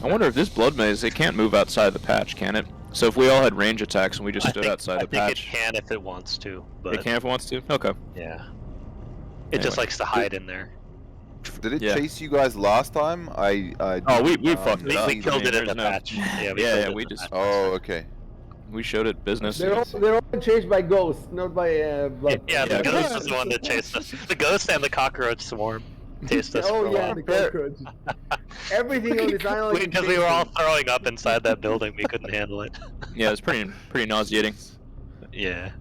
[SPEAKER 2] I wonder if this blood maze, it can't move outside the patch, can it? So if we all had range attacks and we just stood outside the
[SPEAKER 1] I think
[SPEAKER 2] patch,
[SPEAKER 1] it can if it wants to, but
[SPEAKER 2] it can if it wants to. Okay.
[SPEAKER 1] yeah, it just
[SPEAKER 2] Anyway.
[SPEAKER 1] likes to hide in there.
[SPEAKER 4] Did it
[SPEAKER 2] Yeah.
[SPEAKER 4] chase you guys last time? I
[SPEAKER 2] Oh, we
[SPEAKER 4] didn't,
[SPEAKER 2] fucked it
[SPEAKER 1] We,
[SPEAKER 2] up.
[SPEAKER 1] we killed it in
[SPEAKER 2] there's
[SPEAKER 1] the
[SPEAKER 2] no-
[SPEAKER 1] patch. Yeah, we
[SPEAKER 2] Yeah,
[SPEAKER 1] killed
[SPEAKER 2] yeah,
[SPEAKER 1] it
[SPEAKER 2] we
[SPEAKER 1] in the
[SPEAKER 2] just-
[SPEAKER 1] patch.
[SPEAKER 4] Oh, okay.
[SPEAKER 2] We showed it business.
[SPEAKER 3] They're all chased by ghosts, not by blood.
[SPEAKER 1] Yeah, the
[SPEAKER 2] Yeah,
[SPEAKER 1] ghost
[SPEAKER 2] yeah.
[SPEAKER 1] is the one that chased us. The ghost and the cockroach swarm chased us
[SPEAKER 3] Oh
[SPEAKER 1] for a
[SPEAKER 3] yeah,
[SPEAKER 1] while.
[SPEAKER 3] the cockroach. Everything on this island can
[SPEAKER 1] Because
[SPEAKER 3] chase
[SPEAKER 1] we were all
[SPEAKER 3] me.
[SPEAKER 1] throwing up inside that building, we couldn't handle it.
[SPEAKER 2] Yeah, it's pretty nauseating.
[SPEAKER 1] Yeah.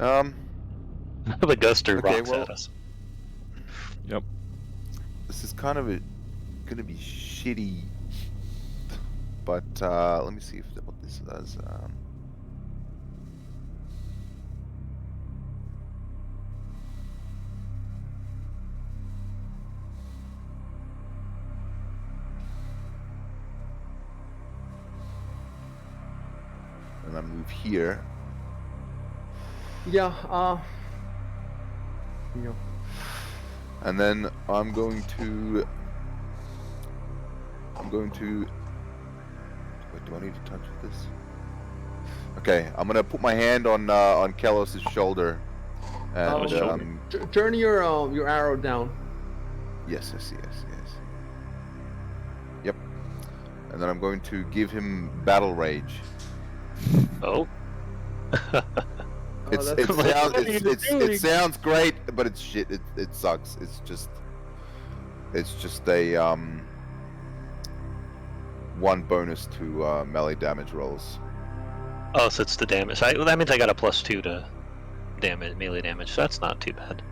[SPEAKER 4] Um,
[SPEAKER 1] The ghost threw
[SPEAKER 4] Okay,
[SPEAKER 1] rocks
[SPEAKER 4] well-
[SPEAKER 1] at us.
[SPEAKER 2] Yep.
[SPEAKER 4] this is kind of gonna be shitty, but let me see what this does. And I move here.
[SPEAKER 3] Yeah. Yeah.
[SPEAKER 4] And then I'm going to. Wait, do I need to touch with this? Okay, I'm gonna put my hand on Kelos's shoulder, and
[SPEAKER 1] shoulder.
[SPEAKER 3] Turn your arrow down.
[SPEAKER 4] yes. Yep. And then I'm going to give him battle rage.
[SPEAKER 1] Oh.
[SPEAKER 3] That's
[SPEAKER 4] It sounds great, but it's shit. It sucks. It's just a 1 bonus to melee damage rolls.
[SPEAKER 1] Oh, so it's the damage. That means I got a +2 to melee damage, so that's not too bad.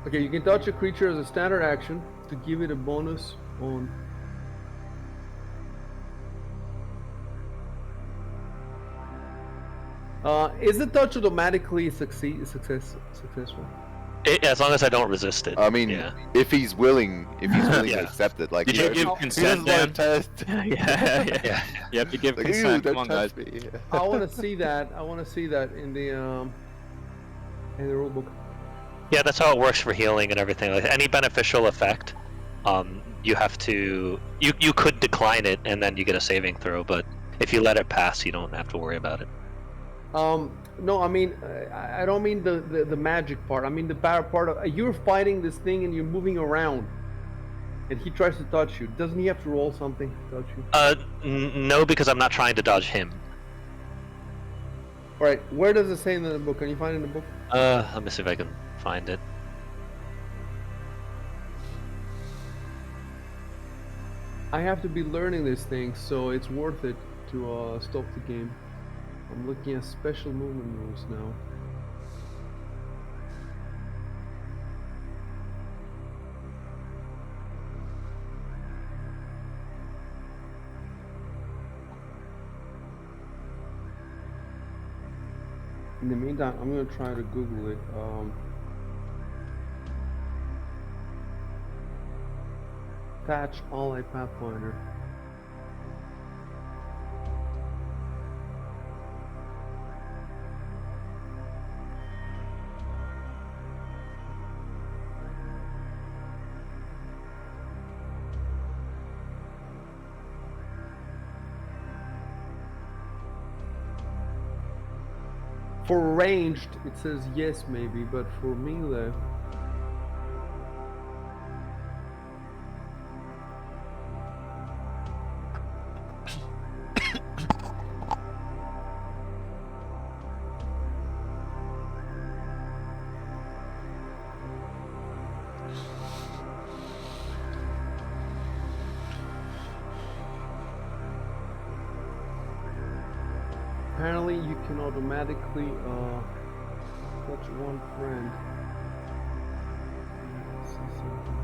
[SPEAKER 3] Okay, you can touch a creature as a standard action to give it a bonus on. Is the touch automatically successful?
[SPEAKER 1] As long as I don't resist it.
[SPEAKER 4] I mean,
[SPEAKER 1] yeah.
[SPEAKER 4] if he's willing
[SPEAKER 1] Yeah.
[SPEAKER 4] to accept it, like
[SPEAKER 2] Did
[SPEAKER 4] you
[SPEAKER 2] you
[SPEAKER 4] know,
[SPEAKER 2] give
[SPEAKER 4] if he
[SPEAKER 2] consent,
[SPEAKER 4] doesn't
[SPEAKER 2] Dan?
[SPEAKER 4] want to test.
[SPEAKER 2] Yeah. You have to give
[SPEAKER 4] Like, ew,
[SPEAKER 2] consent. Come
[SPEAKER 4] don't
[SPEAKER 2] on, guys.
[SPEAKER 4] touch me.
[SPEAKER 3] I want to see that. I want to see that in the rule book.
[SPEAKER 1] Yeah, that's how it works for healing and everything. Like any beneficial effect, you have to. You could decline it and then you get a saving throw, but if you let it pass, you don't have to worry about it.
[SPEAKER 3] No, I mean, I don't mean the magic part. I mean the part of you're fighting this thing and you're moving around, and he tries to touch you. Doesn't he have to roll something to touch you?
[SPEAKER 1] No, because I'm not trying to dodge him.
[SPEAKER 3] All right, where does it say in the book? Can you find it in the book?
[SPEAKER 1] Let me see if I can find it.
[SPEAKER 3] I have to be learning these things, so it's worth it to stop the game. I'm looking at special movement rules now. In the meantime, I'm gonna try to Google it. Patch Ally Pathfinder. For ranged, it says yes maybe, but for melee... Apparently you can automatically touch one friend. Let's see something.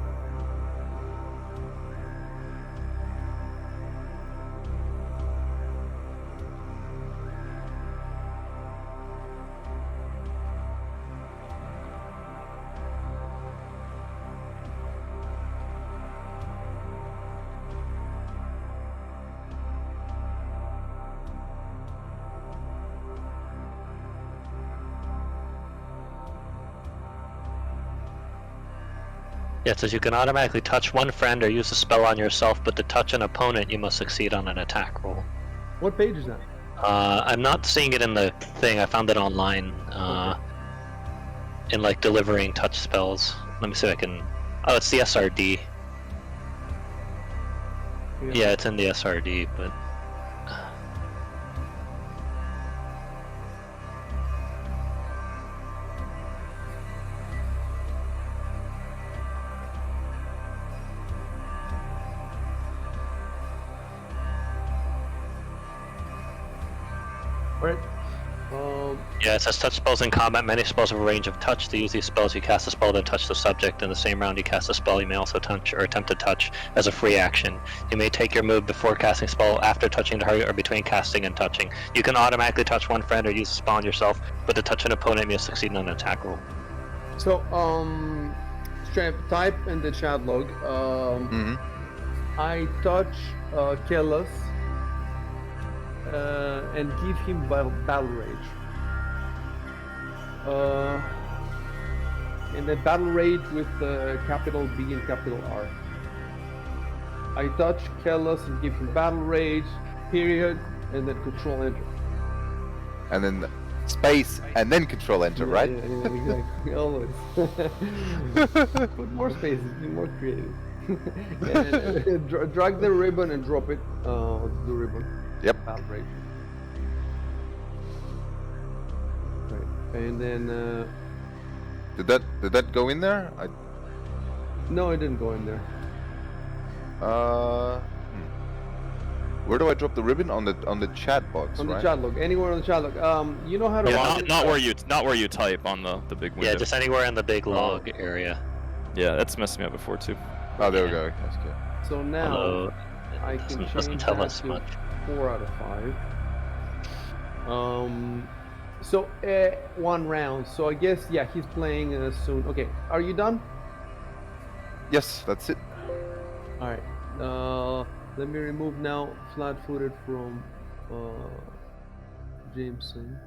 [SPEAKER 1] Yeah, it says you can automatically touch one friend or use a spell on yourself, but to touch an opponent, you must succeed on an attack roll.
[SPEAKER 3] What page is that?
[SPEAKER 1] I'm not seeing it in the thing. I found it online in like delivering touch spells. Let me see if I can. Oh, it's the SRD. Yeah, it's in the SRD, but.
[SPEAKER 3] Alright.
[SPEAKER 1] Yeah, it says touch spells in combat. Many spells have a range of touch. To use these spells, you cast a spell, then touch the subject. In the same round you cast a spell, you may also touch or attempt to touch as a free action. You may take your move before casting spell, after touching the target, or between casting and touching. You can automatically touch one friend or use a spell on yourself, but to touch an opponent, you succeed on an attack roll.
[SPEAKER 3] So, type in the chat log. I touch Kellas and give him battle rage. And then battle rage with capital B and capital R. I touch Kellas and give him battle rage, period, and then control enter.
[SPEAKER 4] And then space, and then control enter, right?
[SPEAKER 3] Yeah, exactly. Always. Put more spaces, be more creative. And, drag the ribbon and drop it. The ribbon.
[SPEAKER 4] Yep.
[SPEAKER 3] Battle rage. Right. And then.
[SPEAKER 4] Did that go in there?
[SPEAKER 3] No, it didn't go in there.
[SPEAKER 4] Where do I drop the ribbon? On the chat box,
[SPEAKER 3] On
[SPEAKER 4] right?
[SPEAKER 3] the chat log, anywhere on the chat log. You know how to.
[SPEAKER 2] Yeah, not where you type on the big window.
[SPEAKER 1] Yeah, just anywhere in the big log area.
[SPEAKER 2] Yeah, that's messed me up before too.
[SPEAKER 4] Oh, there we go. That's good.
[SPEAKER 3] So now
[SPEAKER 1] Although,
[SPEAKER 3] I can
[SPEAKER 1] doesn't
[SPEAKER 3] change
[SPEAKER 1] tell
[SPEAKER 3] that
[SPEAKER 1] us
[SPEAKER 3] to
[SPEAKER 1] much.
[SPEAKER 3] 4 out of 5. So 1 round. So I guess yeah, he's playing soon. Okay, are you done?
[SPEAKER 4] Yes, that's it.
[SPEAKER 3] All right. Let me remove now flat-footed from Jameson.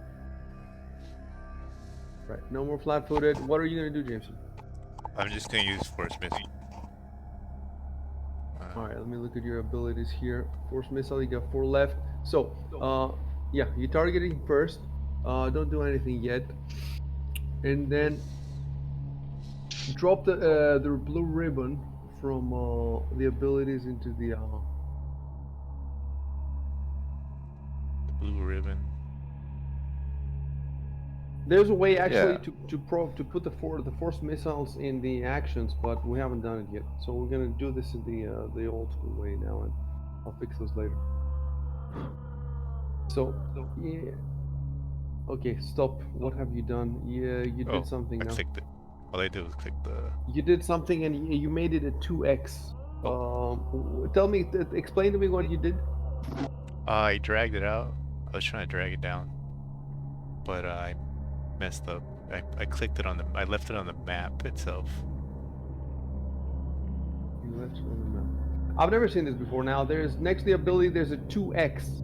[SPEAKER 3] Right, no more flat-footed. What are you gonna do, Jameson?
[SPEAKER 5] I'm just gonna use force missile.
[SPEAKER 3] All right, let me look at your abilities here. Force missile, you got 4 left. So, yeah, you target him first. Don't do anything yet, and then drop the blue ribbon from the abilities into the.
[SPEAKER 5] Blue ribbon.
[SPEAKER 3] There's a way actually
[SPEAKER 4] Yeah.
[SPEAKER 3] to put the force missiles in the actions, but we haven't done it yet. So we're gonna do this in the old school way now, and I'll fix those later. So yeah. Okay, stop. What have you done? Yeah, you did something
[SPEAKER 5] I
[SPEAKER 3] now.
[SPEAKER 5] clicked it. All I did was click the.
[SPEAKER 3] You did something and you made it a 2x. Tell me, explain to me what you did.
[SPEAKER 5] I dragged it out. I was trying to drag it down, but I messed up. I clicked it on the. I left it on the map itself.
[SPEAKER 3] You left it on the map. I've never seen this before. Now there's next to the ability there's a 2x,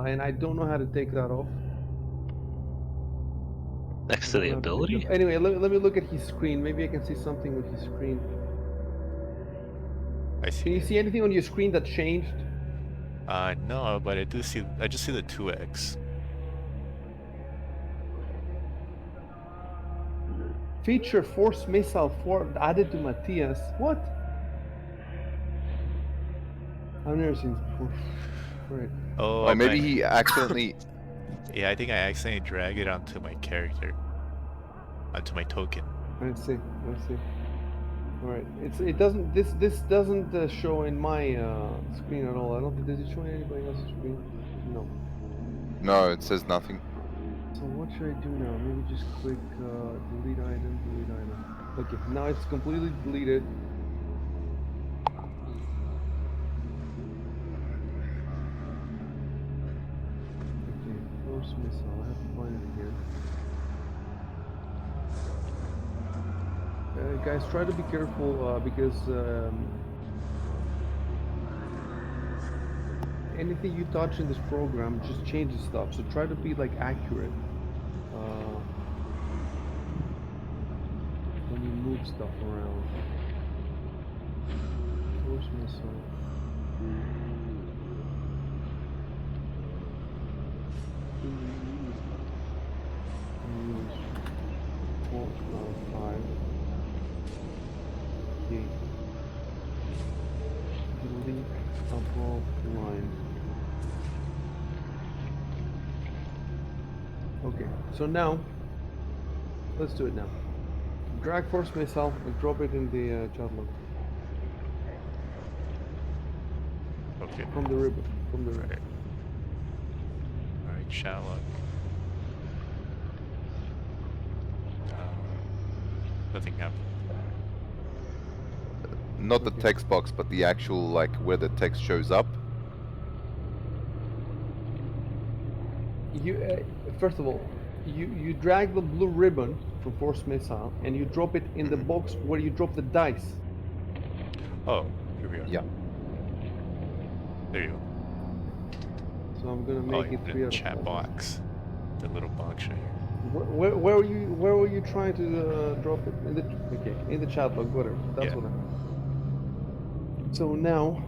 [SPEAKER 3] and I don't know how to take that off.
[SPEAKER 1] Next to the ability?
[SPEAKER 3] Anyway, let me look at his screen. Maybe I can see something with his screen.
[SPEAKER 5] I see.
[SPEAKER 3] Can you see anything on your screen that changed?
[SPEAKER 5] No, but I do see. I just see the 2x.
[SPEAKER 3] Feature force missile added to Matthias. What? I've never seen this before. Right.
[SPEAKER 5] Oh,
[SPEAKER 4] Or maybe he accidentally.
[SPEAKER 5] Yeah, I think I accidentally dragged it onto my character, onto my token.
[SPEAKER 3] I see. All right. It doesn't. This doesn't show in my screen at all. I don't think. Does it show in anybody else's screen? No.
[SPEAKER 4] No, it says nothing.
[SPEAKER 3] So what should I do now? Maybe just click delete item, delete item. Okay. Now it's completely deleted. Okay. Force missile. I have to find it here. Guys, try to be careful because anything you touch in this program just changes stuff. So try to be like accurate when you move stuff around. Force missile. Use 4 out of 5. Okay, so now, let's do it now. Drag force missile and drop it in the chat log.
[SPEAKER 5] Okay.
[SPEAKER 3] From the ribbon. From the ribbon.
[SPEAKER 5] Alright. Alright, Shallow. Nothing happened.
[SPEAKER 4] Not the
[SPEAKER 3] Okay.
[SPEAKER 4] text box, but the actual, like, where the text shows up.
[SPEAKER 3] You first of all, you drag the blue ribbon from force missile and you drop it in the box where you drop the dice.
[SPEAKER 5] Oh, here we are.
[SPEAKER 4] Yeah.
[SPEAKER 5] There you go.
[SPEAKER 3] So I'm gonna
[SPEAKER 5] Oh,
[SPEAKER 3] make it
[SPEAKER 5] in
[SPEAKER 3] 3
[SPEAKER 5] the
[SPEAKER 3] out of
[SPEAKER 5] chat
[SPEAKER 3] 4.
[SPEAKER 5] box. The little box right here.
[SPEAKER 3] Where were you trying to drop it? In the okay, in the chat log, whatever. That's
[SPEAKER 5] Yeah.
[SPEAKER 3] what I. So now,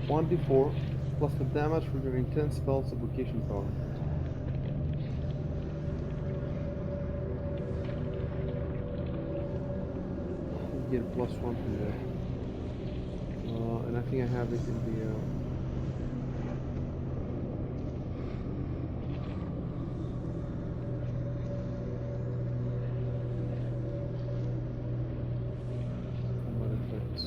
[SPEAKER 3] 1d4 plus the damage from your intense spell supplication power. You get a +1 from there. And I think I have it in the. Combat effects.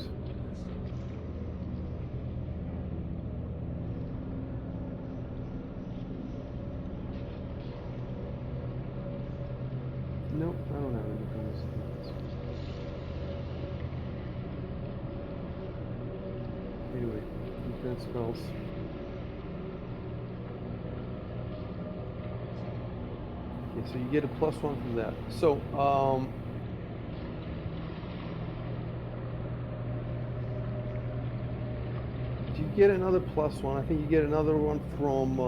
[SPEAKER 3] Nope, I don't have any bonus effects. Anyway, intense spells. Okay, so you get a +1 from that. So, you get another +1. I think you get another one from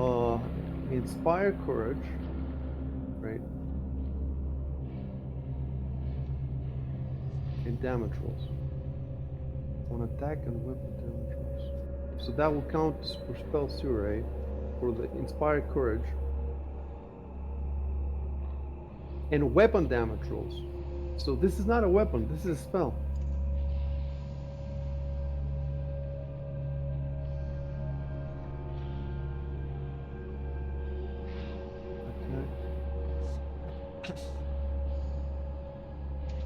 [SPEAKER 3] Inspire Courage, right? And damage rolls. On attack and weapon damage rolls. So that will count for spells too, right? For the Inspire Courage. And weapon damage rolls. So this is not a weapon, this is a spell. Attack.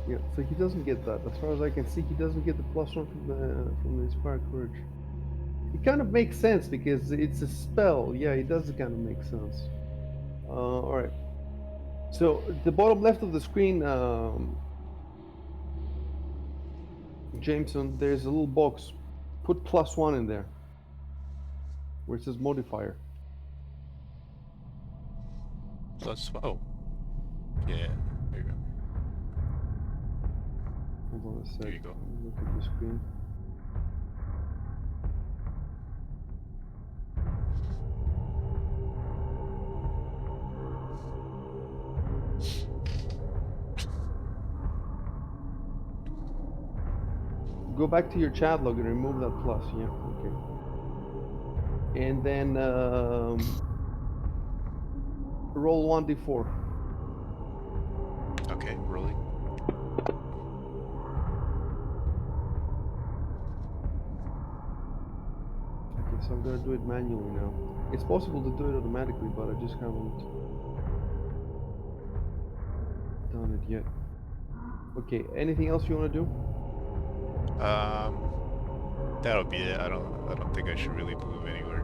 [SPEAKER 3] Yeah, so he doesn't get that. As far as I can see, he doesn't get the +1 from the Inspire Courage. It kind of makes sense because it's a spell. Yeah, it does kind of make sense. All right. So the bottom left of the screen, Jameson, there's a little box. Put +1 in there, where it says modifier.
[SPEAKER 5] Oh. Yeah. There you go.
[SPEAKER 3] Hold on a sec.
[SPEAKER 5] There you go.
[SPEAKER 3] Look at the screen. Go back to your chat log and remove that plus. Yeah, okay. And then roll 1d4.
[SPEAKER 5] Okay, rolling.
[SPEAKER 3] Okay, so I'm gonna do it manually now. It's possible to do it automatically, but I just haven't done it yet. Okay, anything else you want to do?
[SPEAKER 5] That'll be it. I don't think I should really move anywhere.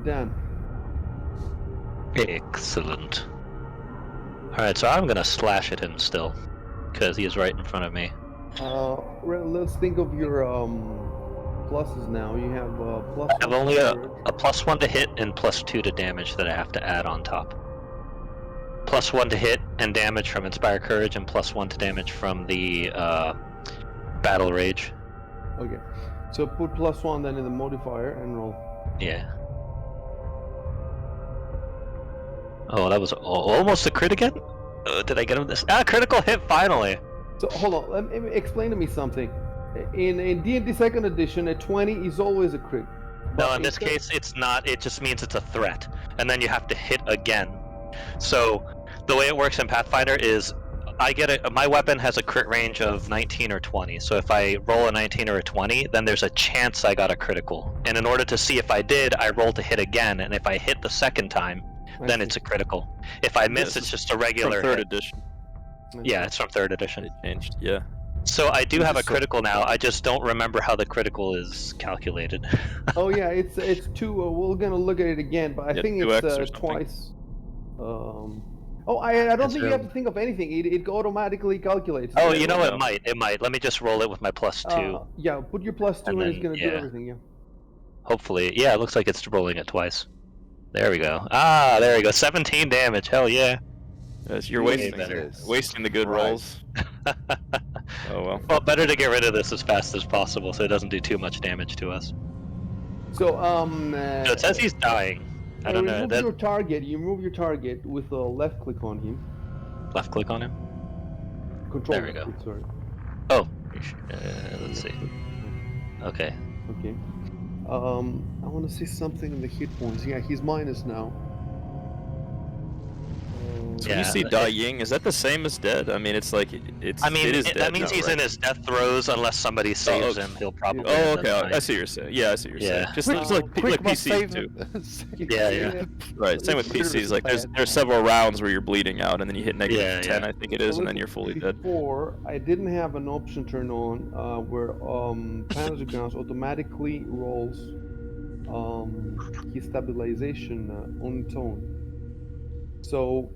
[SPEAKER 3] Dan.
[SPEAKER 1] Excellent. Alright, so I'm gonna slash at him still, because he is right in front of me.
[SPEAKER 3] Let's think of your pluses now. You have plus
[SPEAKER 1] I have
[SPEAKER 3] one
[SPEAKER 1] only
[SPEAKER 3] to
[SPEAKER 1] a
[SPEAKER 3] courage.
[SPEAKER 1] +1 to hit and +2 to damage that I have to add on top. +1 to hit and damage from Inspire Courage, and +1 to damage from the Battle Rage.
[SPEAKER 3] Okay, so put +1 then in the modifier and roll.
[SPEAKER 1] Yeah. Oh, that was almost a crit again? Did I get him this? Critical hit finally!
[SPEAKER 3] So hold on, let me explain to me something. In D&D Second Edition, a 20 is always a crit.
[SPEAKER 1] No, in this case, it's not. It just means it's a threat, and then you have to hit again. So the way it works in Pathfinder is I get it. My weapon has a crit range of 19 or 20. So if I roll a 19 or a 20, then there's a chance I got a critical. And in order to see if I did, I roll to hit again. And if I hit the second time, then it's a critical. If I miss,
[SPEAKER 2] this
[SPEAKER 1] it's
[SPEAKER 2] is
[SPEAKER 1] just a regular
[SPEAKER 2] from 3rd
[SPEAKER 1] hit.
[SPEAKER 2] edition.
[SPEAKER 1] Yeah, it's from 3rd edition.
[SPEAKER 2] It changed. Yeah.
[SPEAKER 1] So I do
[SPEAKER 3] This
[SPEAKER 1] have a
[SPEAKER 3] is so-
[SPEAKER 1] critical now. I just don't remember how the critical is calculated.
[SPEAKER 3] Oh yeah, it's 2. We're gonna look at it again, but I
[SPEAKER 2] Yeah,
[SPEAKER 3] think
[SPEAKER 2] 2x
[SPEAKER 3] it's
[SPEAKER 2] or something.
[SPEAKER 3] twice. I don't
[SPEAKER 1] Is
[SPEAKER 3] think you
[SPEAKER 1] there-
[SPEAKER 3] have to think of anything. It automatically calculates.
[SPEAKER 1] Oh,
[SPEAKER 3] it.
[SPEAKER 1] you know,
[SPEAKER 2] no.
[SPEAKER 1] it might. It might. Let me just roll it with my +2.
[SPEAKER 3] Yeah, put your +2 and,
[SPEAKER 1] And
[SPEAKER 3] it's
[SPEAKER 1] then,
[SPEAKER 3] gonna do
[SPEAKER 1] yeah.
[SPEAKER 3] everything. Yeah.
[SPEAKER 1] Hopefully. Yeah, it looks like it's rolling it twice. There we go. Ah, there we go. 17 damage. Hell yeah.
[SPEAKER 2] Yes, you're
[SPEAKER 1] Way
[SPEAKER 2] wasting
[SPEAKER 1] better.
[SPEAKER 2] wasting the good
[SPEAKER 4] Right.
[SPEAKER 2] rolls. Oh well.
[SPEAKER 1] Well, better to get rid of this as fast as possible so it doesn't do too much damage to us.
[SPEAKER 3] So
[SPEAKER 1] So it says he's dying. I don't know.
[SPEAKER 3] remove
[SPEAKER 1] That
[SPEAKER 3] your target. You move your target with a left click on him.
[SPEAKER 1] left click on him.
[SPEAKER 3] Control.
[SPEAKER 1] There we go.
[SPEAKER 3] click, sorry.
[SPEAKER 1] Oh, let's see. Okay.
[SPEAKER 3] Okay. I want to see something in the hit points. Yeah, he's minus now.
[SPEAKER 2] So
[SPEAKER 1] Yeah,
[SPEAKER 2] when you see
[SPEAKER 1] it-
[SPEAKER 2] dying, is that the same as dead? I mean, it's like it's.
[SPEAKER 1] I mean,
[SPEAKER 2] it is
[SPEAKER 1] that
[SPEAKER 2] dead
[SPEAKER 1] means
[SPEAKER 2] now,
[SPEAKER 1] he's
[SPEAKER 2] right?
[SPEAKER 1] in his death throes unless somebody saves
[SPEAKER 2] okay.
[SPEAKER 1] him. He'll probably.
[SPEAKER 2] Oh,
[SPEAKER 1] end
[SPEAKER 2] okay.
[SPEAKER 1] up
[SPEAKER 2] I
[SPEAKER 1] dying.
[SPEAKER 2] see what you're saying. Yeah, I see what you're saying.
[SPEAKER 1] Yeah.
[SPEAKER 2] Just
[SPEAKER 3] Quick-
[SPEAKER 2] it's like
[SPEAKER 4] Quick
[SPEAKER 2] PCs
[SPEAKER 4] must save
[SPEAKER 2] too.
[SPEAKER 4] him.
[SPEAKER 1] Yeah.
[SPEAKER 2] Right. Same with PCs. Like there's several rounds where you're bleeding out, and then you hit negative
[SPEAKER 1] Yeah,
[SPEAKER 2] 10,
[SPEAKER 1] yeah.
[SPEAKER 2] I think it is, and then you're fully dead.
[SPEAKER 3] Before, I didn't have an option turned on where Panzer Guns automatically rolls his stabilization on its own. So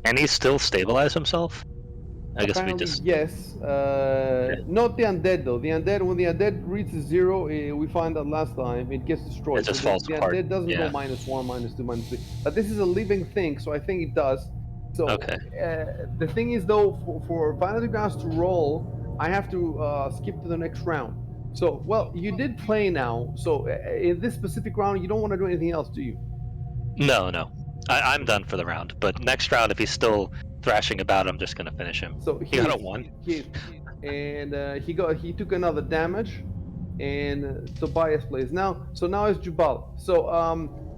[SPEAKER 1] And he still stabilize himself? I guess we
[SPEAKER 3] apparently,
[SPEAKER 1] just.
[SPEAKER 3] yes. Not the undead though. The undead, when the undead reaches 0, we find that last time it gets destroyed.
[SPEAKER 1] It just
[SPEAKER 3] So
[SPEAKER 1] falls
[SPEAKER 3] the
[SPEAKER 1] apart.
[SPEAKER 3] undead doesn't
[SPEAKER 1] Yeah.
[SPEAKER 3] go -1, -2, -3. But this is a living thing, so I think it does. So
[SPEAKER 1] Okay.
[SPEAKER 3] the thing is though, for Final Guns to roll, I have to skip to the next round. So well, you did play now. So in this specific round, you don't want to do anything else, do you?
[SPEAKER 1] No. I'm done for the round. But next round, if he's still thrashing about, I'm just gonna finish him.
[SPEAKER 3] So
[SPEAKER 1] He got a 1.
[SPEAKER 3] And he took another damage, and Tobias plays now. So now it's Jubal. So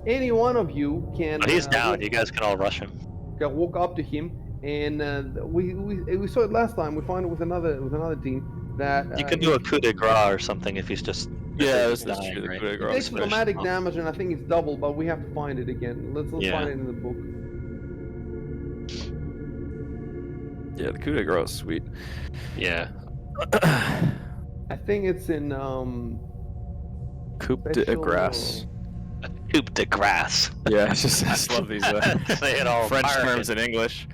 [SPEAKER 3] any one of you can.
[SPEAKER 1] Oh, he's down. You guys can all rush him.
[SPEAKER 3] Can walk up to him, and we saw it last time. We found it with another team that
[SPEAKER 1] You can do a coup de grace or something if he's just.
[SPEAKER 2] Yeah,
[SPEAKER 1] if he's
[SPEAKER 2] that's
[SPEAKER 1] dying,
[SPEAKER 2] true. The
[SPEAKER 1] right?
[SPEAKER 2] coup de
[SPEAKER 3] It
[SPEAKER 2] grace
[SPEAKER 3] takes
[SPEAKER 2] special.
[SPEAKER 3] automatic damage, and I think it's double, but we have to find it again. Let's
[SPEAKER 1] Yeah.
[SPEAKER 3] find it in the book.
[SPEAKER 2] Yeah, the coup de grace is sweet.
[SPEAKER 1] Yeah.
[SPEAKER 3] I think it's in
[SPEAKER 2] Coup de
[SPEAKER 3] special,
[SPEAKER 2] grace.
[SPEAKER 1] Coup de grace.
[SPEAKER 2] Yeah, I just love these
[SPEAKER 1] Say it all
[SPEAKER 2] French
[SPEAKER 1] American.
[SPEAKER 2] terms in English.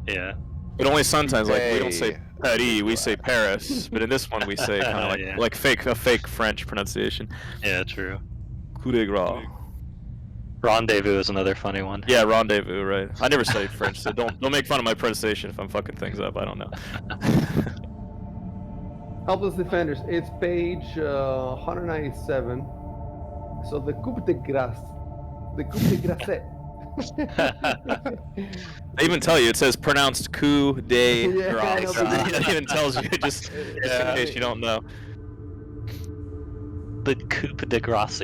[SPEAKER 1] Yeah.
[SPEAKER 2] But only sometimes, like we don't say
[SPEAKER 4] Hey.
[SPEAKER 2] Paris, we say Paris. But in this one, we say kind of like
[SPEAKER 1] Yeah.
[SPEAKER 2] like a fake French pronunciation.
[SPEAKER 1] Yeah, true.
[SPEAKER 2] Coup de grace.
[SPEAKER 1] Rendezvous is another funny one.
[SPEAKER 2] Yeah, rendezvous, right? I never studied French, so don't make fun of my pronunciation if I'm fucking things up. I don't know.
[SPEAKER 3] Helpless Defenders. It's page 197. So the coup de grace, the coup de grace.
[SPEAKER 2] They even tell you it says pronounced coup de
[SPEAKER 3] Yeah, I
[SPEAKER 2] grace.
[SPEAKER 3] know, but-
[SPEAKER 2] It even tells you just in case you don't know.
[SPEAKER 1] The coup de grace.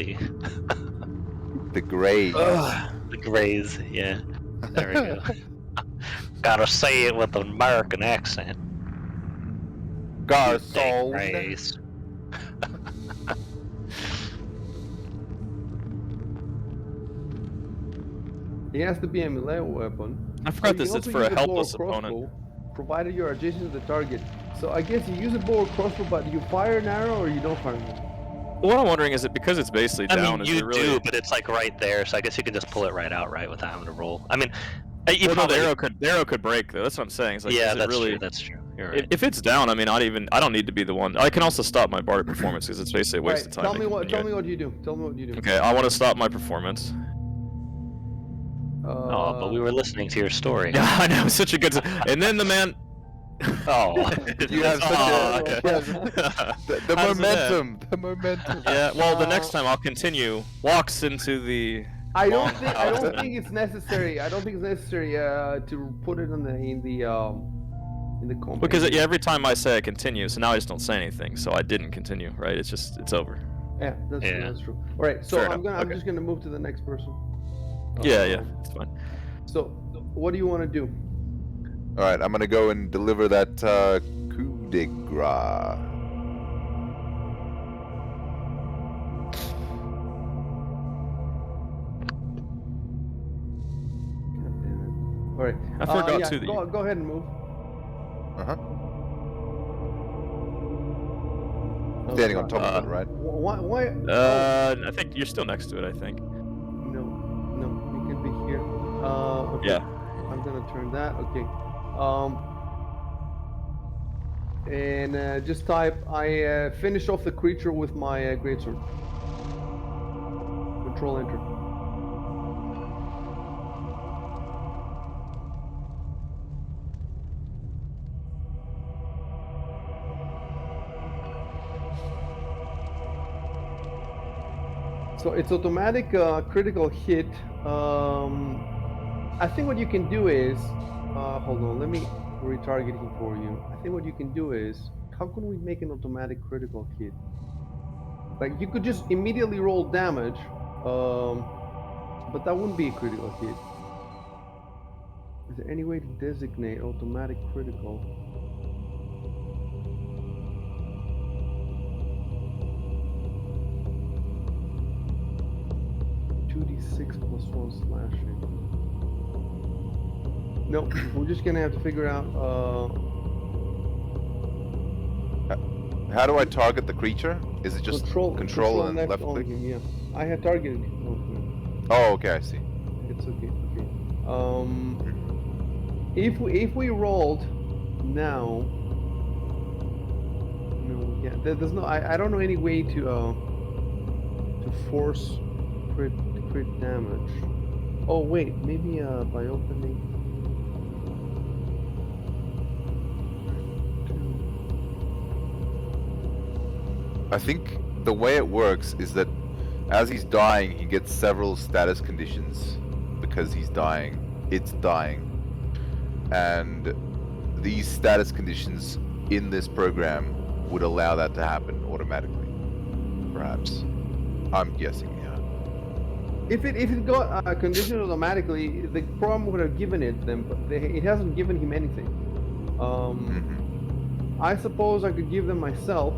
[SPEAKER 4] The grade.
[SPEAKER 1] The graze, yeah. There we go. Gotta say it with an American accent.
[SPEAKER 4] Garcon.
[SPEAKER 1] Graze.
[SPEAKER 3] It has to be a melee weapon.
[SPEAKER 2] I forgot
[SPEAKER 3] You
[SPEAKER 2] this.
[SPEAKER 3] can
[SPEAKER 2] It's
[SPEAKER 3] also
[SPEAKER 2] for a
[SPEAKER 3] use bow or
[SPEAKER 2] helpless opponent.
[SPEAKER 3] crossbow, provided you're adjacent to the target. So I guess you use a bow or crossbow, but you fire an arrow or you don't fire an arrow.
[SPEAKER 2] What I'm wondering is it because it's basically
[SPEAKER 1] I
[SPEAKER 2] down?
[SPEAKER 1] mean,
[SPEAKER 2] is
[SPEAKER 1] you
[SPEAKER 2] it really...
[SPEAKER 1] do, but it's like right there, so I guess you can just pull it right out, right, without having to roll. I mean, you
[SPEAKER 2] Well, no,
[SPEAKER 1] probably.
[SPEAKER 2] the arrow could break though. That's what I'm saying. It's like,
[SPEAKER 1] Yeah,
[SPEAKER 2] is it
[SPEAKER 1] that's
[SPEAKER 2] really...
[SPEAKER 1] true. That's true. You're right.
[SPEAKER 2] If it's down, I mean, I don't need to be the one. I can also stop my bardic performance because it's basically a waste of time.
[SPEAKER 3] Tell me
[SPEAKER 2] to
[SPEAKER 3] what.
[SPEAKER 2] continue
[SPEAKER 3] Tell
[SPEAKER 2] it.
[SPEAKER 3] me what you do. Tell me what you do.
[SPEAKER 2] Okay, I want to stop my performance.
[SPEAKER 1] Oh, but we were listening to your story.
[SPEAKER 2] Yeah, I know. It's such a good. And then the man.
[SPEAKER 1] Oh.
[SPEAKER 4] You have such
[SPEAKER 2] Oh,
[SPEAKER 4] a
[SPEAKER 2] okay.
[SPEAKER 4] the
[SPEAKER 2] How does it
[SPEAKER 4] momentum. The momentum.
[SPEAKER 2] Yeah. Well, the next time I'll continue. Walks into the.
[SPEAKER 3] I don't
[SPEAKER 2] long
[SPEAKER 3] think. I don't think it's necessary. I don't think it's necessary to put it in the combat.
[SPEAKER 2] Because yeah, every time I say I continue, so now I just don't say anything. So I didn't continue, right? It's over.
[SPEAKER 3] Yeah, that's
[SPEAKER 1] Yeah.
[SPEAKER 3] true. That's true. All right. So
[SPEAKER 2] Fair
[SPEAKER 3] I'm
[SPEAKER 2] enough, okay.
[SPEAKER 3] just gonna move to the next person.
[SPEAKER 2] Yeah, it's fine.
[SPEAKER 3] So what do you want to do?
[SPEAKER 4] All right, I'm gonna go and deliver that coup de grace.
[SPEAKER 3] God damn it. All right.
[SPEAKER 2] I forgot
[SPEAKER 3] yeah,
[SPEAKER 2] too that you.
[SPEAKER 3] go ahead and move.
[SPEAKER 4] Uh-huh.
[SPEAKER 3] Oh,
[SPEAKER 4] Standing on
[SPEAKER 3] God.
[SPEAKER 4] top of it, right?
[SPEAKER 3] Why? Oh,
[SPEAKER 2] I think you're still next to it. I think.
[SPEAKER 3] no, you can be here. Okay.
[SPEAKER 2] Yeah.
[SPEAKER 3] I'm gonna turn that. Okay. And just type. I finish off the creature with my greatsword. Control Enter. So it's automatic critical hit. I think what you can do is, hold on, let me retarget him for you. I think what you can do is, how can we make an automatic critical hit? Like you could just immediately roll damage, but that wouldn't be a critical hit. Is there any way to designate automatic critical? (2d6+1 slashing). Nope, we're just gonna have to figure out.
[SPEAKER 4] How do I target the creature? Is it just control and left
[SPEAKER 3] on
[SPEAKER 4] click?
[SPEAKER 3] him, yeah. I had targeted him.
[SPEAKER 4] Oh, okay, I see.
[SPEAKER 3] It's okay. If we rolled now, no, we can't. There's no. I don't know any way to force crit damage. Oh wait, maybe by opening.
[SPEAKER 4] I think the way it works is that as he's dying, he gets several status conditions because he's dying. It's dying. And these status conditions in this program would allow that to happen automatically. Perhaps. I'm guessing, yeah.
[SPEAKER 3] If it got conditioned automatically, the program would have given it them, but it hasn't given him anything. I suppose I could give them myself,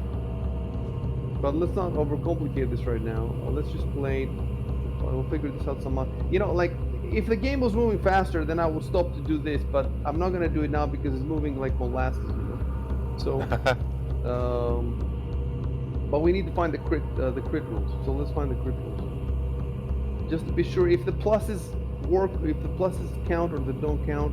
[SPEAKER 3] but let's not overcomplicate this right now. Let's just play. We'll figure this out somehow. You know, like if the game was moving faster, then I would stop to do this. But I'm not gonna do it now because it's moving like molasses, you know. So, but we need to find the crit rules. So let's find the crit rules. Just to be sure if the pluses work, if the pluses count or they don't count.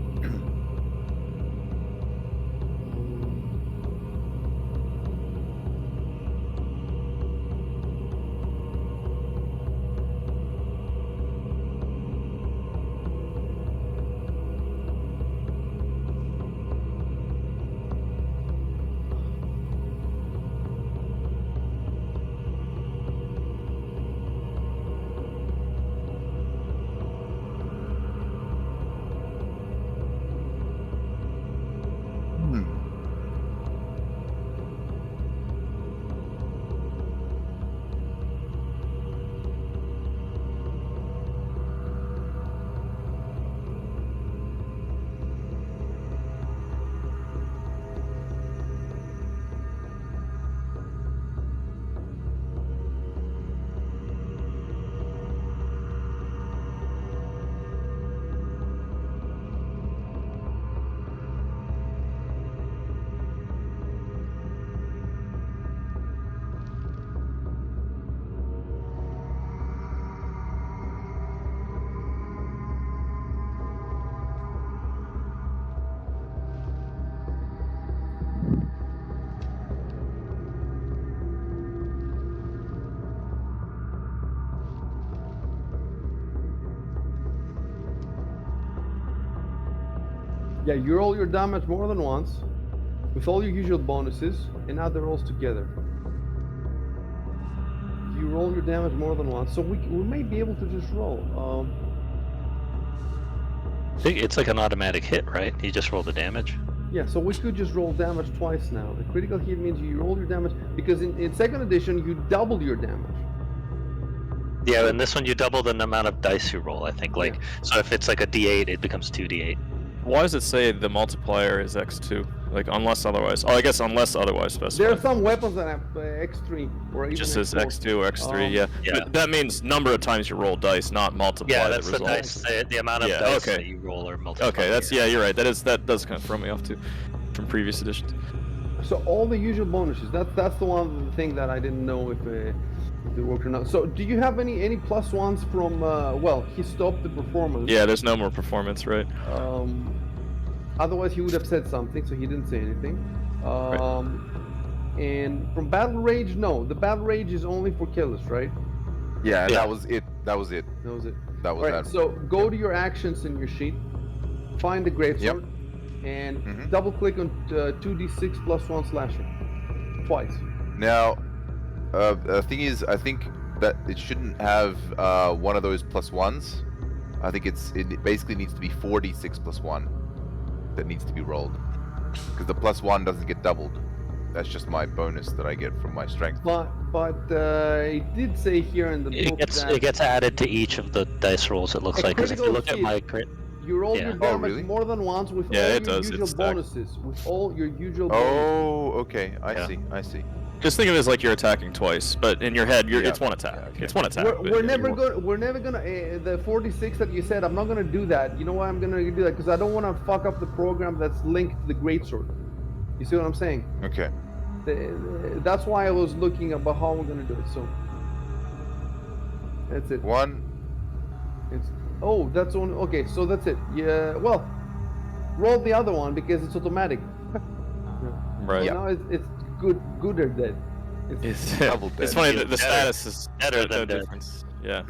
[SPEAKER 3] Yeah, you roll your damage more than once, with all your usual bonuses, and add the rolls together. You roll your damage more than once, so we may be able to just roll.
[SPEAKER 1] I think it's like an automatic hit, right? You just roll the damage.
[SPEAKER 3] Yeah, so we could just roll damage twice now. The critical hit means you roll your damage, because in second edition, you double your damage.
[SPEAKER 1] Yeah, in this one you double the amount of dice you roll, I think. Like,
[SPEAKER 3] Yeah.
[SPEAKER 1] so if it's like a d8, it becomes 2d8.
[SPEAKER 2] why does it say the multiplier is x2? Like unless otherwise. Oh, I guess unless otherwise specified.
[SPEAKER 3] There are some weapons that have x3 or even
[SPEAKER 2] Just says
[SPEAKER 3] x4.
[SPEAKER 2] x2 or x3.
[SPEAKER 3] Um,
[SPEAKER 2] yeah.
[SPEAKER 1] Yeah.
[SPEAKER 2] But that means number of times you roll dice, not multiply
[SPEAKER 1] Yeah,
[SPEAKER 2] the
[SPEAKER 1] that's the
[SPEAKER 2] result.
[SPEAKER 1] dice. The amount of
[SPEAKER 2] Yeah,
[SPEAKER 1] dice
[SPEAKER 2] okay.
[SPEAKER 1] that you roll or multiply.
[SPEAKER 2] Okay, that's you're right. That does kind of throw me off too, from previous editions.
[SPEAKER 3] So all the usual bonuses. That's the one thing that I didn't know if they worked or not. So do you have any plus ones from? Well, he stopped the performance.
[SPEAKER 2] Yeah, there's no more performance, right?
[SPEAKER 3] Otherwise, he would have said something. So he didn't say anything. And from battle rage, no. The battle rage is only for killers, right?
[SPEAKER 4] Yeah, and
[SPEAKER 1] Yeah.
[SPEAKER 4] that was it. That was it.
[SPEAKER 3] That was it.
[SPEAKER 4] That was
[SPEAKER 3] All right.
[SPEAKER 4] that.
[SPEAKER 3] So go to your actions in your sheet. Find the greatsword, and double click on 2d6 plus 1 slashing. Twice.
[SPEAKER 4] Now, the thing is, I think that it shouldn't have one of those plus ones. I think it basically needs to be 4d6 plus 1 that needs to be rolled. Because the plus 1 doesn't get doubled. That's just my bonus that I get from my strength.
[SPEAKER 3] But it did say here in the book that
[SPEAKER 1] It gets added to each of the dice rolls. It looks
[SPEAKER 3] A
[SPEAKER 1] like, because if you
[SPEAKER 3] critical
[SPEAKER 1] look at
[SPEAKER 3] hit.
[SPEAKER 1] my crit,
[SPEAKER 3] you roll
[SPEAKER 1] Yeah.
[SPEAKER 3] your
[SPEAKER 1] Oh,
[SPEAKER 3] damage
[SPEAKER 4] really?
[SPEAKER 3] more than once with
[SPEAKER 2] Yeah,
[SPEAKER 3] all
[SPEAKER 2] it
[SPEAKER 3] your
[SPEAKER 2] does.
[SPEAKER 3] usual
[SPEAKER 2] It's stacked.
[SPEAKER 3] bonuses. With all your usual bonuses.
[SPEAKER 4] Oh, okay. I
[SPEAKER 1] Yeah.
[SPEAKER 4] see. I see.
[SPEAKER 2] Just think of it as like you're attacking twice, but in your head,
[SPEAKER 4] Yeah.
[SPEAKER 2] it's one attack.
[SPEAKER 4] Yeah, okay.
[SPEAKER 2] It's one attack.
[SPEAKER 3] We're,
[SPEAKER 2] but,
[SPEAKER 3] we're
[SPEAKER 2] yeah,
[SPEAKER 3] never
[SPEAKER 2] you
[SPEAKER 3] going. We're never gonna. The 46 that you said, I'm not gonna do that. You know why I'm gonna do that? Because I don't want to fuck up the program that's linked to the greatsword. You see what I'm saying?
[SPEAKER 4] Okay.
[SPEAKER 3] That's why I was looking about how we're gonna do it. So that's it.
[SPEAKER 4] One.
[SPEAKER 3] That's on. Okay, so that's it. Yeah. Well, roll the other one because it's automatic.
[SPEAKER 2] Right.
[SPEAKER 3] So now it's gooder dead.
[SPEAKER 2] It's,
[SPEAKER 4] Double
[SPEAKER 2] it's
[SPEAKER 4] dead.
[SPEAKER 2] funny that the
[SPEAKER 1] Better-
[SPEAKER 2] status is
[SPEAKER 1] better
[SPEAKER 2] no
[SPEAKER 1] than dead.
[SPEAKER 2] difference. Yeah.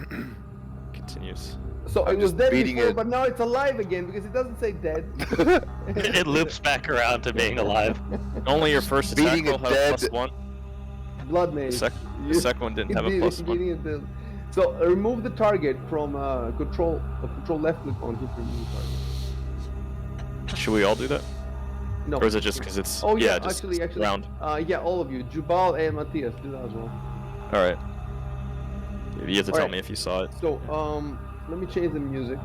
[SPEAKER 2] Continues.
[SPEAKER 3] So
[SPEAKER 4] I'm
[SPEAKER 3] it was
[SPEAKER 4] just
[SPEAKER 3] dead
[SPEAKER 4] beating
[SPEAKER 3] before,
[SPEAKER 4] it.
[SPEAKER 3] but now it's alive again because it doesn't say dead.
[SPEAKER 1] it loops back around to being alive.
[SPEAKER 2] Only your first attack
[SPEAKER 4] Beating
[SPEAKER 2] will
[SPEAKER 4] it
[SPEAKER 2] have a
[SPEAKER 4] dead.
[SPEAKER 2] +1.
[SPEAKER 3] Blood
[SPEAKER 2] The,
[SPEAKER 3] mage.
[SPEAKER 2] the second one didn't have a +1.
[SPEAKER 3] Beating it dead. So remove the target from control left click on hit remove target.
[SPEAKER 2] Should we all do that?
[SPEAKER 3] No.
[SPEAKER 2] Or is it just because it's
[SPEAKER 3] Oh yeah,
[SPEAKER 2] just
[SPEAKER 3] actually,
[SPEAKER 2] round?
[SPEAKER 3] yeah, all of you, Jubal and Matthias, do that as well.
[SPEAKER 2] All right. You have to tell
[SPEAKER 3] Alright.
[SPEAKER 2] me if you saw it.
[SPEAKER 3] So let me change the music.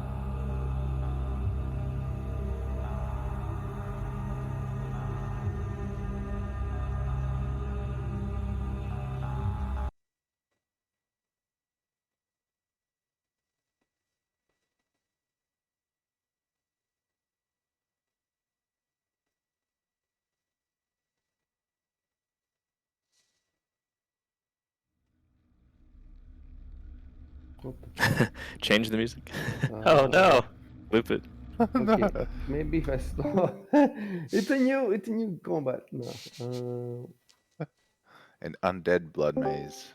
[SPEAKER 3] What the
[SPEAKER 2] Change the music.
[SPEAKER 1] Oh no!
[SPEAKER 2] Loop it.
[SPEAKER 3] Okay, maybe if I stop. it's a new combat. No.
[SPEAKER 4] An undead blood maze.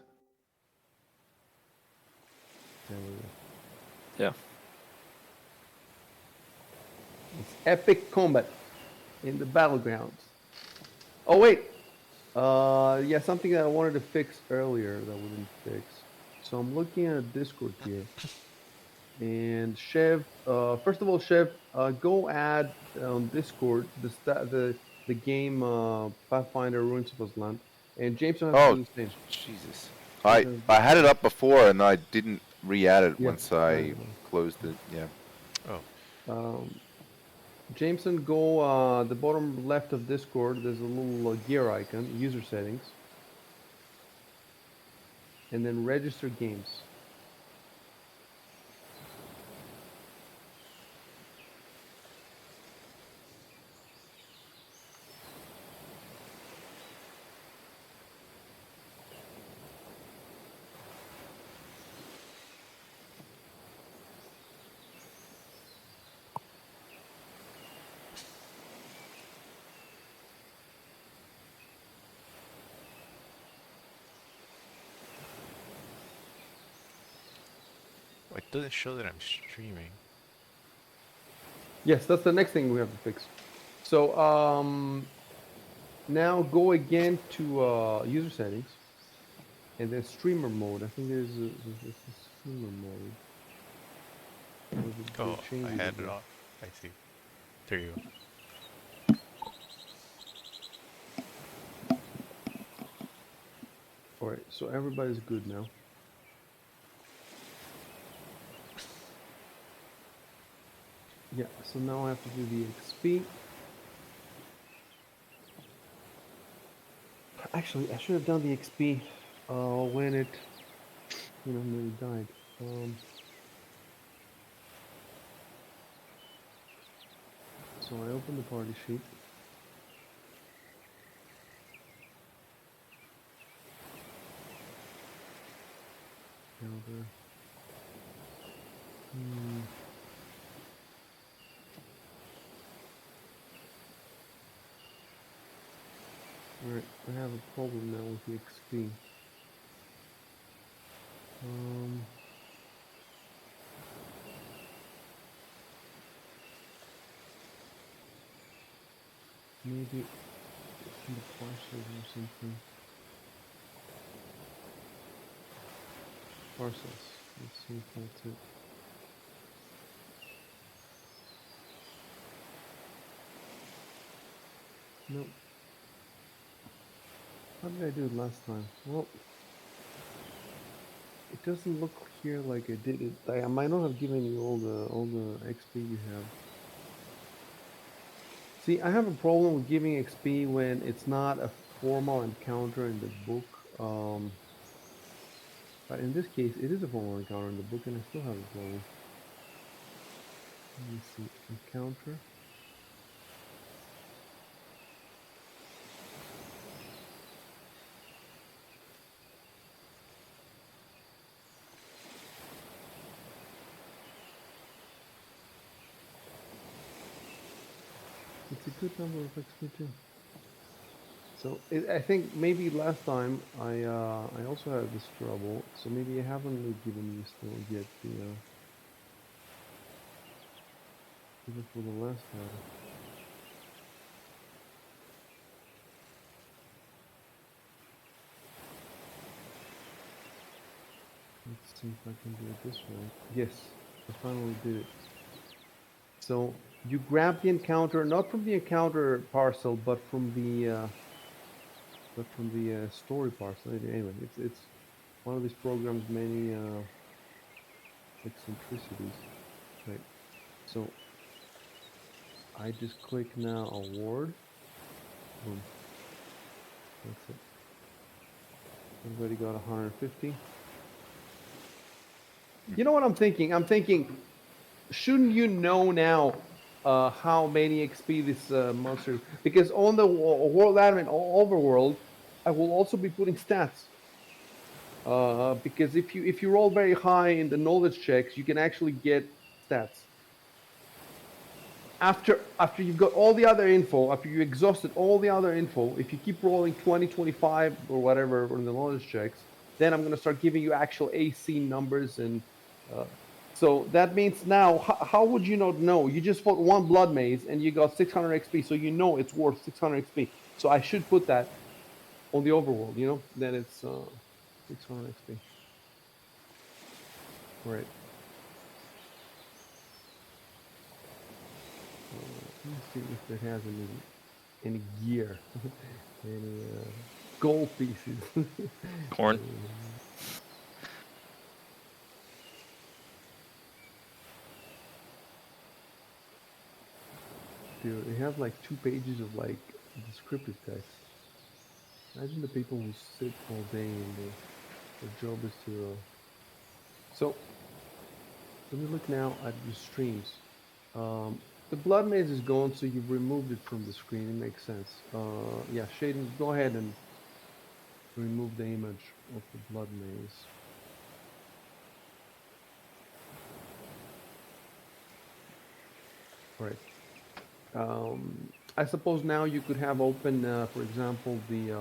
[SPEAKER 3] There we go.
[SPEAKER 2] Yeah.
[SPEAKER 3] It's epic combat in the battlegrounds. Oh wait. Yeah, something that I wanted to fix earlier that we didn't fix. So I'm looking at Discord here. And Chev, first of all, Chev, go add on Discord the game Pathfinder Ruins of Azlant, and Jameson has to do the same.
[SPEAKER 4] Jesus. I had it up before and I didn't re-add it
[SPEAKER 3] Yeah,
[SPEAKER 4] once I
[SPEAKER 3] I know.
[SPEAKER 4] closed it. Yeah.
[SPEAKER 5] Oh,
[SPEAKER 3] Jameson, go the bottom left of Discord. There's a little gear icon, user settings, and then register games.
[SPEAKER 5] it doesn't show that I'm streaming.
[SPEAKER 3] Yes, that's the next thing we have to fix. So now go again to user settings, and then streamer mode. I think there's a streamer mode.
[SPEAKER 5] Oh, I had it off. I see. There you go.
[SPEAKER 3] All right, so everybody's good now. Yeah, so now I have to do the XP. Actually, I should have done the XP when it, nearly died. So I open the party sheet. Calendar. Alright, I have a problem now with the XP. Maybe it's in the parcels or something. Parcels. Let's see if that's it. Nope. How did I do it last time? Well, it doesn't look here like I did it. I might not have given you all the XP you have. See, I have a problem with giving XP when it's not a formal encounter in the book. But in this case, it is a formal encounter in the book, and I still have a problem. Let me see. Encounter. It's a good number of XP too. So I think maybe last time I also had this trouble. So maybe I haven't really given you still yet the even for the last battle. Let's see if I can do it this way. Yes, I finally did it. So you grab the encounter, not from the encounter parcel, but from the story parcel. Anyway, it's one of these programs' many eccentricities. Right. So I just click now award. Boom. That's it. Everybody got 150. You know what I'm thinking? I'm thinking, shouldn't you know now how many XP this monster is? Because on the world admin overworld, I will also be putting stats. Because if you roll very high in the knowledge checks, you can actually get stats. After you've got all the other info, after you exhausted all the other info, if you keep rolling 20, 25 or whatever on the knowledge checks, then I'm going to start giving you actual AC numbers. And so that means now, how would you not know? You just fought one blood maze and you got 600 XP, so you know it's worth 600 XP. So I should put that on the overworld, that it's 600 XP. Right. Let me see if it has any gear, any gold pieces.
[SPEAKER 2] Corn.
[SPEAKER 3] Dude, they have like 2 pages of like descriptive text. Imagine the people who sit all day and their job is to. So let me look now at your streams. The blood maze is gone, so you've removed it from the screen. It makes sense. Yeah, Shaden, go ahead and remove the image of the blood maze. Right. I suppose now you could have open, for example, the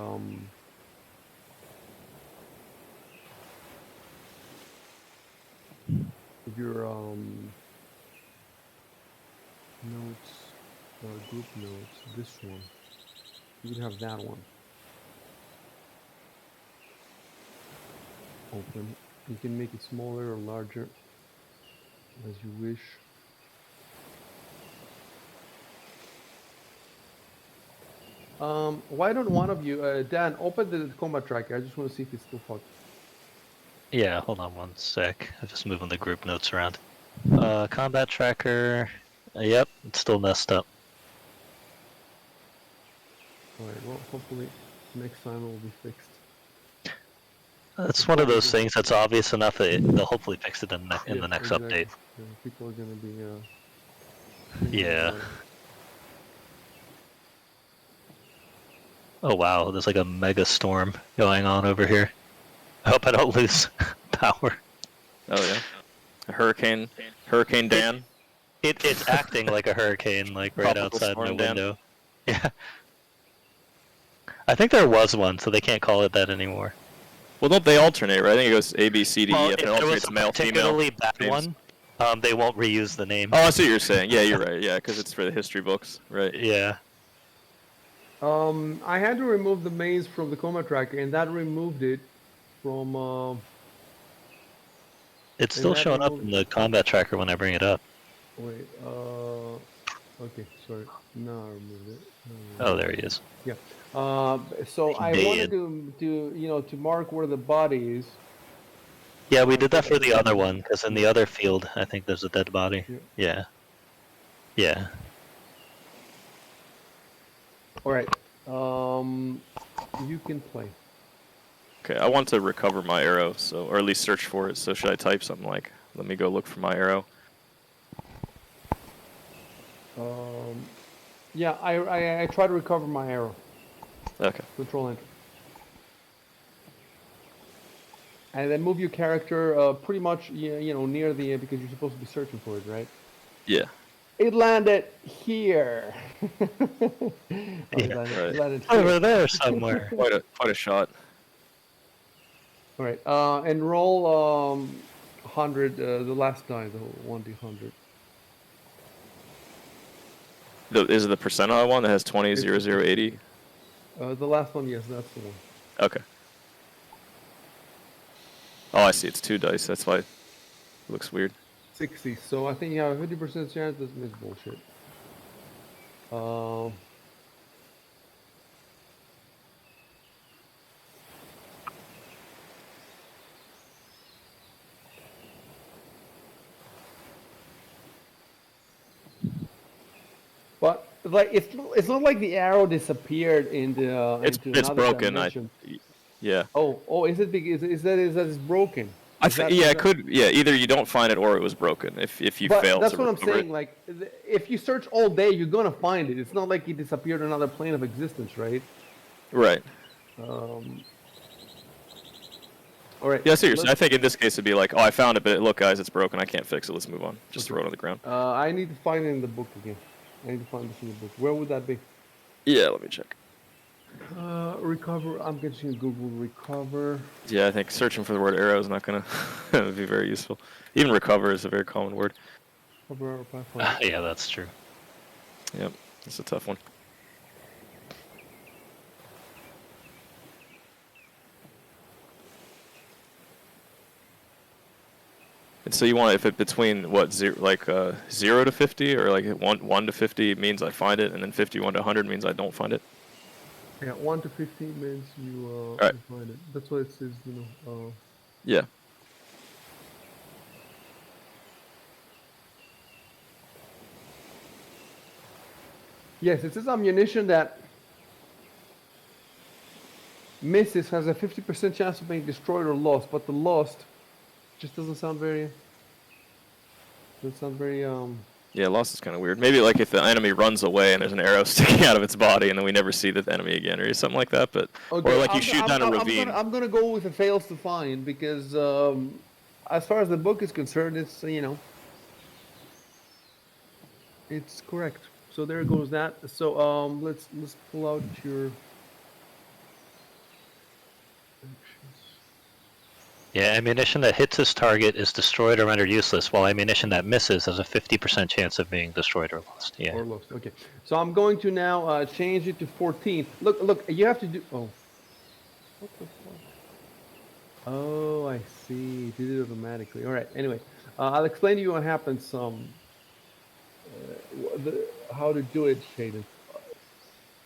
[SPEAKER 3] your notes or group notes. This one, you could have that one open. You can make it smaller or larger as you wish. Why don't one of you, Dan, open the combat tracker? I just want to see if it's still fucked.
[SPEAKER 1] Yeah, hold on one sec. I'm just moving the group notes around. Combat tracker. Yep, it's still messed up.
[SPEAKER 3] Alright, well, hopefully next time it will be fixed.
[SPEAKER 1] It's one of those things that's obvious enough that they'll hopefully fix it in the
[SPEAKER 3] Yeah,
[SPEAKER 1] next
[SPEAKER 3] exactly.
[SPEAKER 1] update.
[SPEAKER 3] Yeah, people are gonna be
[SPEAKER 1] Yeah.
[SPEAKER 3] about it.
[SPEAKER 1] Oh wow, there's like a mega storm going on over here. I hope I don't lose power.
[SPEAKER 2] Oh yeah. A hurricane. Hurricane Dan.
[SPEAKER 1] It's acting like a hurricane, like right
[SPEAKER 2] Tropical
[SPEAKER 1] outside my
[SPEAKER 2] storm Dan.
[SPEAKER 1] window. Yeah. I think there was one, so they can't call it that anymore.
[SPEAKER 2] Well, don't they alternate, right? I think it goes A, B, C, D, E, F,
[SPEAKER 1] if
[SPEAKER 2] and it
[SPEAKER 1] there was
[SPEAKER 2] alternates
[SPEAKER 1] a
[SPEAKER 2] male, female.
[SPEAKER 1] particularly bad
[SPEAKER 2] names.
[SPEAKER 1] one, they won't reuse the name.
[SPEAKER 2] Oh, I see what you're saying. Yeah, you're right. Yeah, because it's for the history books, right?
[SPEAKER 1] Yeah.
[SPEAKER 3] I had to remove the maze from the combat tracker, and that removed it from.
[SPEAKER 1] It's
[SPEAKER 3] And
[SPEAKER 1] still
[SPEAKER 3] that
[SPEAKER 1] showing up
[SPEAKER 3] removed-
[SPEAKER 1] in the combat tracker when I bring it up.
[SPEAKER 3] Wait. Okay. Sorry. No, I removed it.
[SPEAKER 1] Oh, there he is.
[SPEAKER 3] So I
[SPEAKER 1] Dead.
[SPEAKER 3] wanted to mark where the body is.
[SPEAKER 1] Yeah, we did that for the other one, because in the other field, I think there's a dead body.
[SPEAKER 3] Yeah.
[SPEAKER 1] Yeah.
[SPEAKER 3] All right. You can play.
[SPEAKER 2] Okay, I want to recover my arrow, so or at least search for it. So should I type something like, "Let me go look for my arrow"?
[SPEAKER 3] Yeah, I try to recover my arrow.
[SPEAKER 2] Okay.
[SPEAKER 3] Control Enter. And then move your character pretty much near the because you're supposed to be searching for it, right?
[SPEAKER 2] Yeah.
[SPEAKER 3] It landed here. It
[SPEAKER 2] Right.
[SPEAKER 3] landed here.
[SPEAKER 1] Over there somewhere.
[SPEAKER 2] Quite a shot.
[SPEAKER 3] All right. And roll 100. The last die, the 1d100.
[SPEAKER 2] Is it the percentile one that has 20, 0, 0, 80?
[SPEAKER 3] The last one, yes, that's the one.
[SPEAKER 2] Okay. Oh, I see. It's 2 dice. That's why it looks weird.
[SPEAKER 3] 60. So I think you have a 50% chance. This is bullshit. But like it's not like the arrow disappeared into
[SPEAKER 2] It's
[SPEAKER 3] another
[SPEAKER 2] broken.
[SPEAKER 3] dimension.
[SPEAKER 2] Yeah.
[SPEAKER 3] Oh, is it because is that it's broken?
[SPEAKER 2] I
[SPEAKER 3] Is that-
[SPEAKER 2] think
[SPEAKER 3] is
[SPEAKER 2] yeah, it
[SPEAKER 3] that-
[SPEAKER 2] could either you don't find it or it was broken if you
[SPEAKER 3] But
[SPEAKER 2] fail
[SPEAKER 3] that's
[SPEAKER 2] to
[SPEAKER 3] what I'm
[SPEAKER 2] recover
[SPEAKER 3] saying.
[SPEAKER 2] it.
[SPEAKER 3] Like, if you search all day, you're gonna find it. It's not like it disappeared in another plane of existence, right?
[SPEAKER 2] Right.
[SPEAKER 3] All right.
[SPEAKER 2] Yeah, seriously. I think in this case it'd be like, oh, I found it, but look, guys, it's broken. I can't fix it. Let's move on. Just throw it on the ground.
[SPEAKER 3] I need to find it in the book again. I need to find this in the book. Where would that be?
[SPEAKER 2] Yeah, let me check.
[SPEAKER 3] Recover. I'm just gonna Google recover.
[SPEAKER 2] Yeah, I think searching for the word arrow is not gonna be very useful. Even recover is a very common word.
[SPEAKER 3] Recover or Pathfinder.
[SPEAKER 1] Yeah, that's true.
[SPEAKER 2] Yep, it's a tough one. And so you want if it between what 0 to 50 or like 1 to 50 means I find it, and then 51 to 100 means I don't find it.
[SPEAKER 3] Yeah, 1 to 15 means you
[SPEAKER 2] Right.
[SPEAKER 3] you find it. That's what it says.
[SPEAKER 2] Yeah.
[SPEAKER 3] Yes, it says ammunition that misses has a 50% chance of being destroyed or lost, but the lost just doesn't sound very.
[SPEAKER 2] Yeah, loss is kind of weird. Maybe like if the enemy runs away and there's an arrow sticking out of its body, and then we never see the enemy again, or something like that. But
[SPEAKER 3] Okay,
[SPEAKER 2] or like you shoot down a ravine.
[SPEAKER 3] I'm gonna go with the fails to find because as far as the book is concerned, it's it's correct. So there goes that. So let's pull out your.
[SPEAKER 1] Yeah, ammunition that hits its target is destroyed or rendered useless, while ammunition that misses has a 50% chance of being destroyed or lost. Yeah.
[SPEAKER 3] Or lost. Okay. So I'm going to now change it to 14. Look. You have to do. Oh. What the fuck? Oh, I see. It did it automatically. All right. Anyway, I'll explain to you what happens. How to do it, Shaden.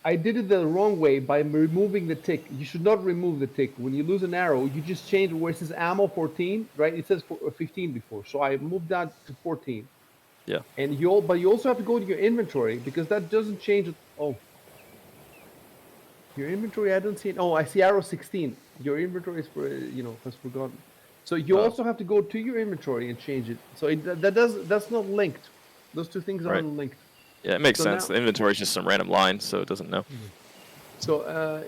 [SPEAKER 3] I did it the wrong way by removing the tick. You should not remove the tick. When you lose an arrow, you just change where it says ammo 14, right? It says 15 before. So I moved that to 14.
[SPEAKER 2] Yeah.
[SPEAKER 3] And but you also have to go to your inventory because that doesn't change it. Oh, your inventory, I don't see it. Oh, I see arrow 16. Your inventory is has forgotten. So you
[SPEAKER 2] Oh.
[SPEAKER 3] also have to go to your inventory and change it. So that's not linked. Those two things
[SPEAKER 2] Right.
[SPEAKER 3] aren't linked.
[SPEAKER 2] Yeah, it makes
[SPEAKER 3] So
[SPEAKER 2] sense.
[SPEAKER 3] now-
[SPEAKER 2] The inventory is just some random line, so it doesn't know.
[SPEAKER 3] So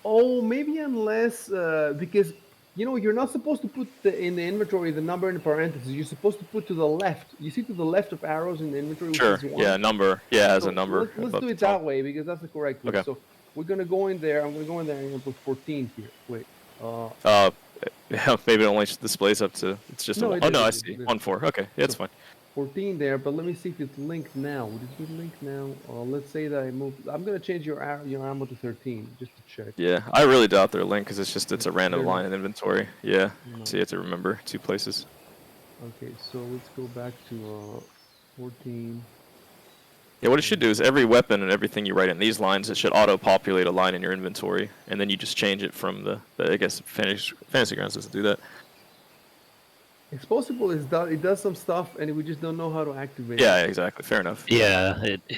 [SPEAKER 3] oh, maybe unless because you're not supposed to put in the inventory the number in parentheses. You're supposed to put to the left. You see to the left of arrows in the inventory, which
[SPEAKER 2] Sure.
[SPEAKER 3] is 1.
[SPEAKER 2] Yeah, number. Yeah, as a
[SPEAKER 3] So
[SPEAKER 2] number
[SPEAKER 3] let's
[SPEAKER 2] above
[SPEAKER 3] do
[SPEAKER 2] the
[SPEAKER 3] it that
[SPEAKER 2] top.
[SPEAKER 3] way because that's the correct way.
[SPEAKER 2] Okay.
[SPEAKER 3] So we're gonna go in there. I'm gonna go in there and I'm gonna put 14 here. Wait.
[SPEAKER 2] Yeah, maybe it only displays up to. It's just
[SPEAKER 3] No,
[SPEAKER 2] a.
[SPEAKER 3] it
[SPEAKER 2] Oh
[SPEAKER 3] did,
[SPEAKER 2] no,
[SPEAKER 3] it
[SPEAKER 2] I
[SPEAKER 3] did,
[SPEAKER 2] see.
[SPEAKER 3] it did.
[SPEAKER 2] 1 4. Okay, yeah, it's
[SPEAKER 3] So-
[SPEAKER 2] fine.
[SPEAKER 3] 14 there, but let me see if it's linked now. Would it be linked now? Let's say that I move. I'm gonna change your ammo to 13 just to check.
[SPEAKER 2] Yeah, I really doubt they're linked because it's a random
[SPEAKER 3] They're
[SPEAKER 2] line in inventory. Yeah,
[SPEAKER 3] No.
[SPEAKER 2] so you have to remember 2 places.
[SPEAKER 3] Okay, so let's go back to 14.
[SPEAKER 2] Yeah, what it should do is every weapon and everything you write in these lines, it should auto-populate a line in your inventory, and then you just change it from the I guess Fantasy Grounds doesn't do that.
[SPEAKER 3] Exposable it does some stuff, and we just don't know how to activate
[SPEAKER 2] Yeah,
[SPEAKER 3] it.
[SPEAKER 2] exactly. Fair enough.
[SPEAKER 1] Yeah,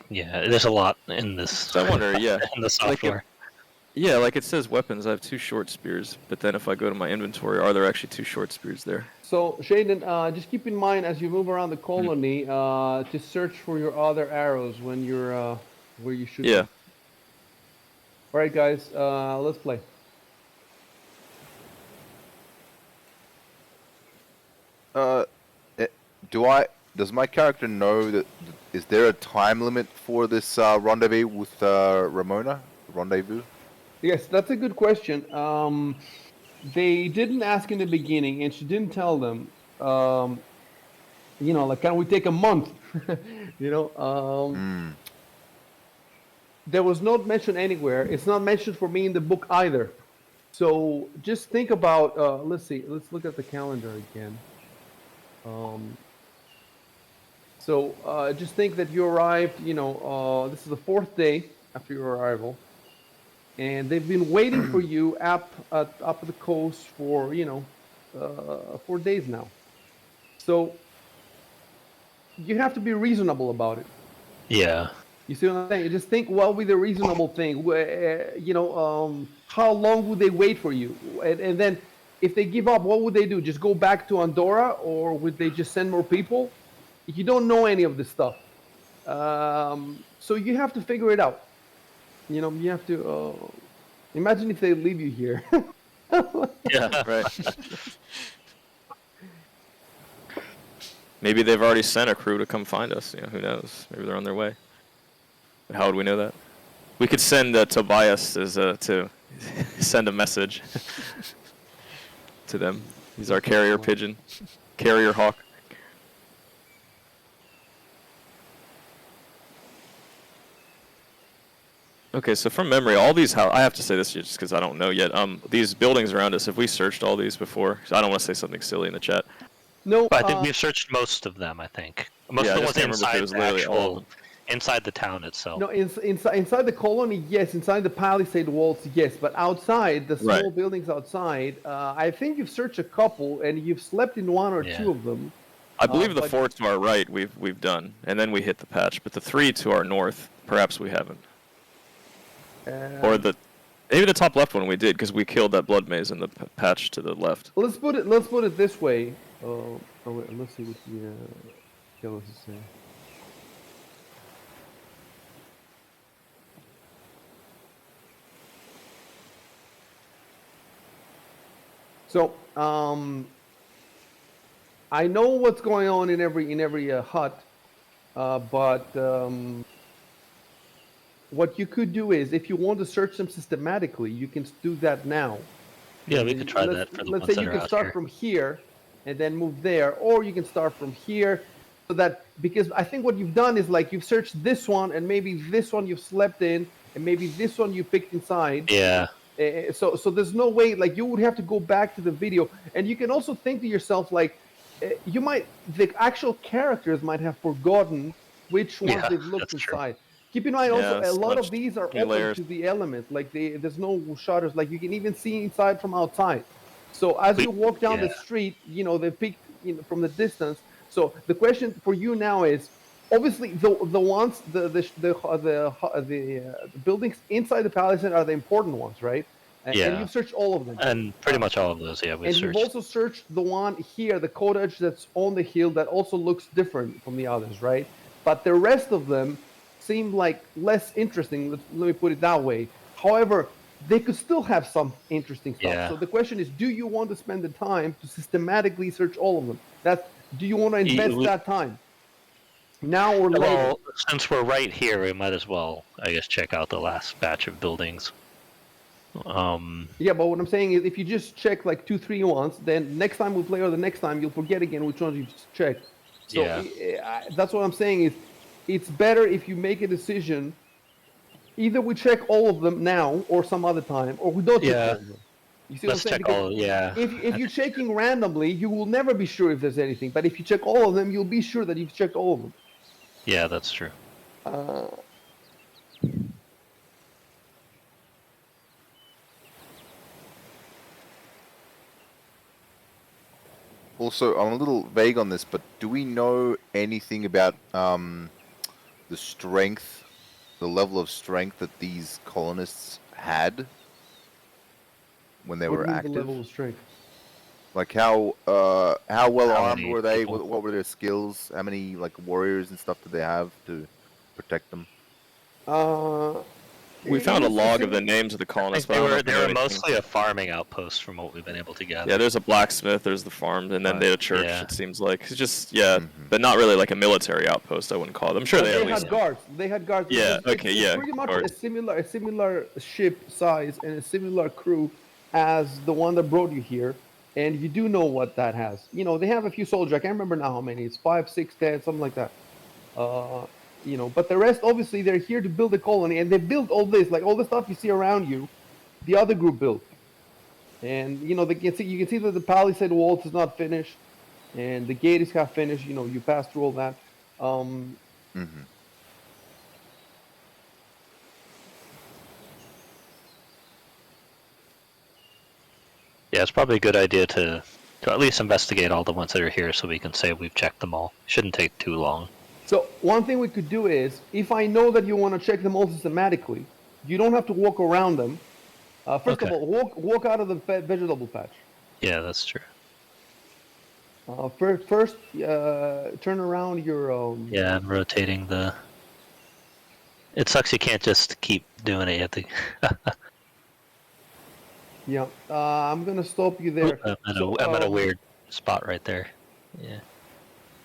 [SPEAKER 1] there's a lot in this.
[SPEAKER 2] So I wonder, yeah,
[SPEAKER 1] in the software.
[SPEAKER 2] yeah, like it says weapons. I have 2 short spears, but then if I go to my inventory, are there actually 2 short spears there?
[SPEAKER 3] So Shaden, just keep in mind as you move around the colony to search for your other arrows when you're where you should.
[SPEAKER 2] Yeah.
[SPEAKER 3] Be. All right, guys, let's play.
[SPEAKER 4] Does my character know that? Is there a time limit for this rendezvous with Ramona? Rendezvous?
[SPEAKER 3] Yes, that's a good question. They didn't ask in the beginning, and she didn't tell them. Like, can we take a month? There was not mentioned anywhere. It's not mentioned for me in the book either. So just think about. Let's see. Let's look at the calendar again. So just think that you arrived. This is the 4th day after your arrival. And they've been waiting for you up the coast for 4 days now. So you have to be reasonable about it.
[SPEAKER 1] Yeah.
[SPEAKER 3] You see what I'm saying? Just think what would be the reasonable thing. How long would they wait for you? And then if they give up, what would they do? Just go back to Andorra, or would they just send more people? You don't know any of this stuff. So you have to figure it out. You have to imagine if they leave you here.
[SPEAKER 2] Yeah, right. Maybe they've already sent a crew to come find us. Who knows? Maybe they're on their way. But how would we know that? We could send Tobias to send a message to them. He's our carrier pigeon, carrier hawk. Okay, so from memory, all these I have to say this just because I don't know yet. These buildings around us, have we searched all these before? 'Cause I don't want to say something silly in the chat.
[SPEAKER 3] No,
[SPEAKER 1] But I think we've searched most of them. I think most
[SPEAKER 2] Yeah,
[SPEAKER 1] of
[SPEAKER 2] I
[SPEAKER 1] them
[SPEAKER 2] just
[SPEAKER 1] was
[SPEAKER 2] can't remember if it
[SPEAKER 1] inside
[SPEAKER 2] was
[SPEAKER 1] the
[SPEAKER 2] literally all of
[SPEAKER 1] actual,
[SPEAKER 2] them.
[SPEAKER 1] inside the town itself.
[SPEAKER 3] No, inside the colony, yes. Inside the palisade walls, yes. But outside, the small
[SPEAKER 2] Right.
[SPEAKER 3] buildings outside, I think you've searched a couple, and you've slept in 1 or
[SPEAKER 1] Yeah.
[SPEAKER 3] 2 of them.
[SPEAKER 2] I believe the
[SPEAKER 3] but-
[SPEAKER 2] 4 to our right we've done, and then we hit the patch. But the 3 to our north, perhaps we haven't. Or maybe the top left one we did because we killed that blood maze in the patch to the left.
[SPEAKER 3] Let's put it this way. Wait, let's see what the killers is saying. So, I know what's going on in every hut, but what you could do is, if you want to search them systematically, you can do that now.
[SPEAKER 1] Yeah, we could try that for the
[SPEAKER 3] Let's
[SPEAKER 1] ones
[SPEAKER 3] say
[SPEAKER 1] that
[SPEAKER 3] you
[SPEAKER 1] are
[SPEAKER 3] can
[SPEAKER 1] out
[SPEAKER 3] start
[SPEAKER 1] here.
[SPEAKER 3] from here and then move there, or you can start from here. So that, because I think what you've done is, like, you've searched this one, and maybe this one you've slept in, and maybe this one you picked inside.
[SPEAKER 1] Yeah.
[SPEAKER 3] So there's no way, like, you would have to go back to the video, and you can also think to yourself, like, the actual characters might have forgotten which ones
[SPEAKER 1] Yeah,
[SPEAKER 3] they've looked
[SPEAKER 1] that's true.
[SPEAKER 3] inside. Keep in mind also,
[SPEAKER 2] Yeah,
[SPEAKER 3] a lot
[SPEAKER 2] much
[SPEAKER 3] of these are
[SPEAKER 2] new
[SPEAKER 3] open
[SPEAKER 2] layers.
[SPEAKER 3] to the element. Like, there's no shutters. Like, you can even see inside from outside. So as you walk down the street, they picked from the distance. So the question for you now is, obviously the ones the buildings inside the palace are the important ones, right? And
[SPEAKER 1] Yeah.
[SPEAKER 3] you've searched all of them.
[SPEAKER 1] And pretty much all of those, yeah, we
[SPEAKER 3] And you've
[SPEAKER 1] searched.
[SPEAKER 3] also searched the one here, the cottage that's on the hill that also looks different from the others, right? But the rest of them seem like less interesting. Let me put it that way. However, they could still have some interesting stuff.
[SPEAKER 1] Yeah.
[SPEAKER 3] So the question is, do you want to spend the time to systematically search all of them? Do you want to invest that time now or later?
[SPEAKER 1] Well, since we're right here, we might as well, I guess, check out the last batch of buildings.
[SPEAKER 3] Yeah, but what I'm saying is, if you just check like 2-3 once, then next time we play or the next time you'll forget again which ones you checked. So
[SPEAKER 1] Yeah.
[SPEAKER 3] that's what I'm saying is, it's better if you make a decision. Either we check all of them now or some other time, or we don't check all of them. You see
[SPEAKER 1] Let's
[SPEAKER 3] what I'm saying?
[SPEAKER 1] check all. Yeah.
[SPEAKER 3] If you're checking randomly, you will never be sure if there's anything. But if you check all of them, you'll be sure that you've checked all of them.
[SPEAKER 1] Yeah, that's true.
[SPEAKER 4] Also, I'm a little vague on this, but do we know anything about the strength, the level of strength that these colonists had when they
[SPEAKER 3] What
[SPEAKER 4] were
[SPEAKER 3] do you mean
[SPEAKER 4] active?
[SPEAKER 3] the level of strength?
[SPEAKER 4] Like how well
[SPEAKER 1] How
[SPEAKER 4] armed
[SPEAKER 1] many
[SPEAKER 4] were they?
[SPEAKER 1] people?
[SPEAKER 4] What were their skills? How many like warriors and stuff did they have to protect them?
[SPEAKER 2] We found a log of the names of the
[SPEAKER 1] I think
[SPEAKER 2] colonists.
[SPEAKER 1] they
[SPEAKER 2] but I don't know
[SPEAKER 1] were
[SPEAKER 2] if we know anything.
[SPEAKER 1] mostly a farming outpost from what we've been able to gather.
[SPEAKER 2] Yeah, there's a blacksmith, there's the farm, and then they had a church.
[SPEAKER 1] Yeah.
[SPEAKER 2] It seems like it's just but not really like a military outpost. I wouldn't call it. I'm sure
[SPEAKER 3] But
[SPEAKER 2] they at least
[SPEAKER 3] had guards. They had guards.
[SPEAKER 2] Yeah,
[SPEAKER 3] It's-
[SPEAKER 2] okay,
[SPEAKER 3] it's
[SPEAKER 2] yeah,
[SPEAKER 3] pretty much
[SPEAKER 2] guards.
[SPEAKER 3] a similar ship size and a similar crew as the one that brought you here. And you do know what that has. You know, they have a few soldiers. I can't remember now how many. It's 5, 6, 10, something like that. You know, but the rest, obviously, they're here to build a colony, and they built all this, like all the stuff you see around you. The other group built, and you know, you can see that the palisade walls is not finished, and the gate is half finished. You know, you pass through all that.
[SPEAKER 1] Yeah, it's probably a good idea to at least investigate all the ones that are here so we can say we've checked them all. Shouldn't take too long.
[SPEAKER 3] So one thing we could do is, if I know that you want to check them all systematically, you don't have to walk around them. First of all, walk out of the vegetable patch.
[SPEAKER 1] Yeah, that's true.
[SPEAKER 3] First, turn around your.
[SPEAKER 1] Yeah, I'm rotating the. It sucks you can't just keep doing it. You have to.
[SPEAKER 3] Yeah, I'm gonna stop you there.
[SPEAKER 1] I'm at a weird spot right there. Yeah,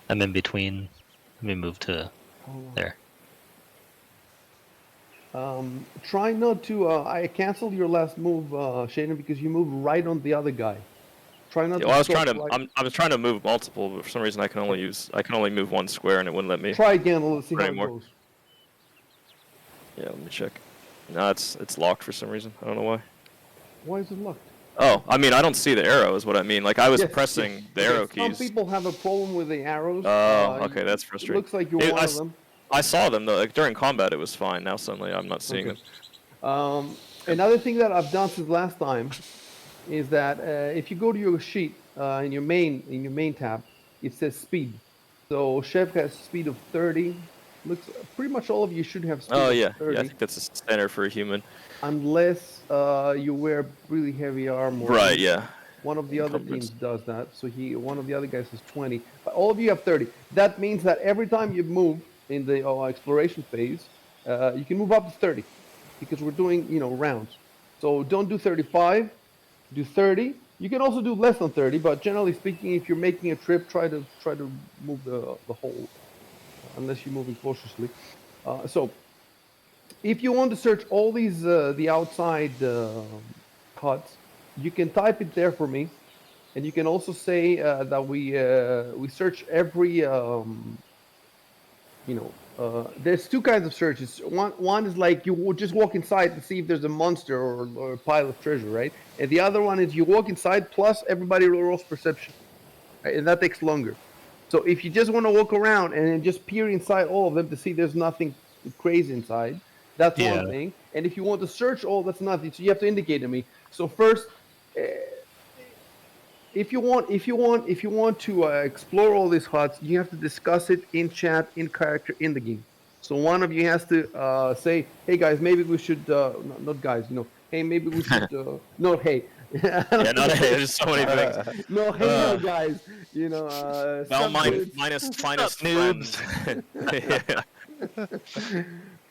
[SPEAKER 1] I'm in between. Let me move to there.
[SPEAKER 3] Try not to. I canceled your last move, Shaden, because you moved right on the other guy. Try not.
[SPEAKER 2] Well, I was trying to. I was trying to move multiple, but for some reason I can only move one square, and it wouldn't let me.
[SPEAKER 3] Try again. Let's see how it
[SPEAKER 2] More.
[SPEAKER 3] goes.
[SPEAKER 2] Yeah, let me check. No, it's locked for some reason. I don't know why.
[SPEAKER 3] Why is it locked?
[SPEAKER 2] Oh, I mean, I don't see the arrow, is what I mean. Like, I was
[SPEAKER 3] Yes,
[SPEAKER 2] pressing
[SPEAKER 3] yes.
[SPEAKER 2] the arrow
[SPEAKER 3] Some
[SPEAKER 2] keys.
[SPEAKER 3] people have a problem with the arrows.
[SPEAKER 2] Oh, okay, that's frustrating.
[SPEAKER 3] Looks like you're one of them.
[SPEAKER 2] I saw them, though. Like, during combat, it was fine. Now, suddenly, I'm not seeing them.
[SPEAKER 3] Another thing that I've done since last time is that if you go to your sheet in your main tab, it says speed. So Chef has speed of 30. Looks pretty much all of you should have speed
[SPEAKER 2] Oh,
[SPEAKER 3] of
[SPEAKER 2] yeah.
[SPEAKER 3] 30.
[SPEAKER 2] Yeah, I think that's a standard for a human.
[SPEAKER 3] Unless you wear really heavy armor.
[SPEAKER 2] Right, yeah.
[SPEAKER 3] One of the other teams does that. So one of the other guys has 20. But all of you have 30. That means that every time you move in the exploration phase, you can move up to 30. Because we're doing, rounds. So don't do 35, do 30. You can also do less than 30, but generally speaking, if you're making a trip, try to move the whole, unless you're moving cautiously. So if you want to search all these the outside huts, you can type it there for me, and you can also say that we search every there's two kinds of searches. One is like you just walk inside to see if there's a monster or a pile of treasure, right? And the other one is you walk inside plus everybody rolls perception, right? And that takes longer. So if you just want to walk around and then just peer inside all of them to see there's nothing crazy inside, that's one thing. And if you want to search all, that's nothing. So you have to indicate to me. So first, if you want to explore all these huts, you have to discuss it in chat, in character, in the game. So one of you has to say, "Hey guys, maybe we should not guys, hey, maybe we should no, hey,
[SPEAKER 2] Yeah, not there's so many things.
[SPEAKER 3] no, hey, no, guys,
[SPEAKER 2] Well,
[SPEAKER 3] some dudes.
[SPEAKER 2] minus finest
[SPEAKER 1] noobs?
[SPEAKER 2] friends.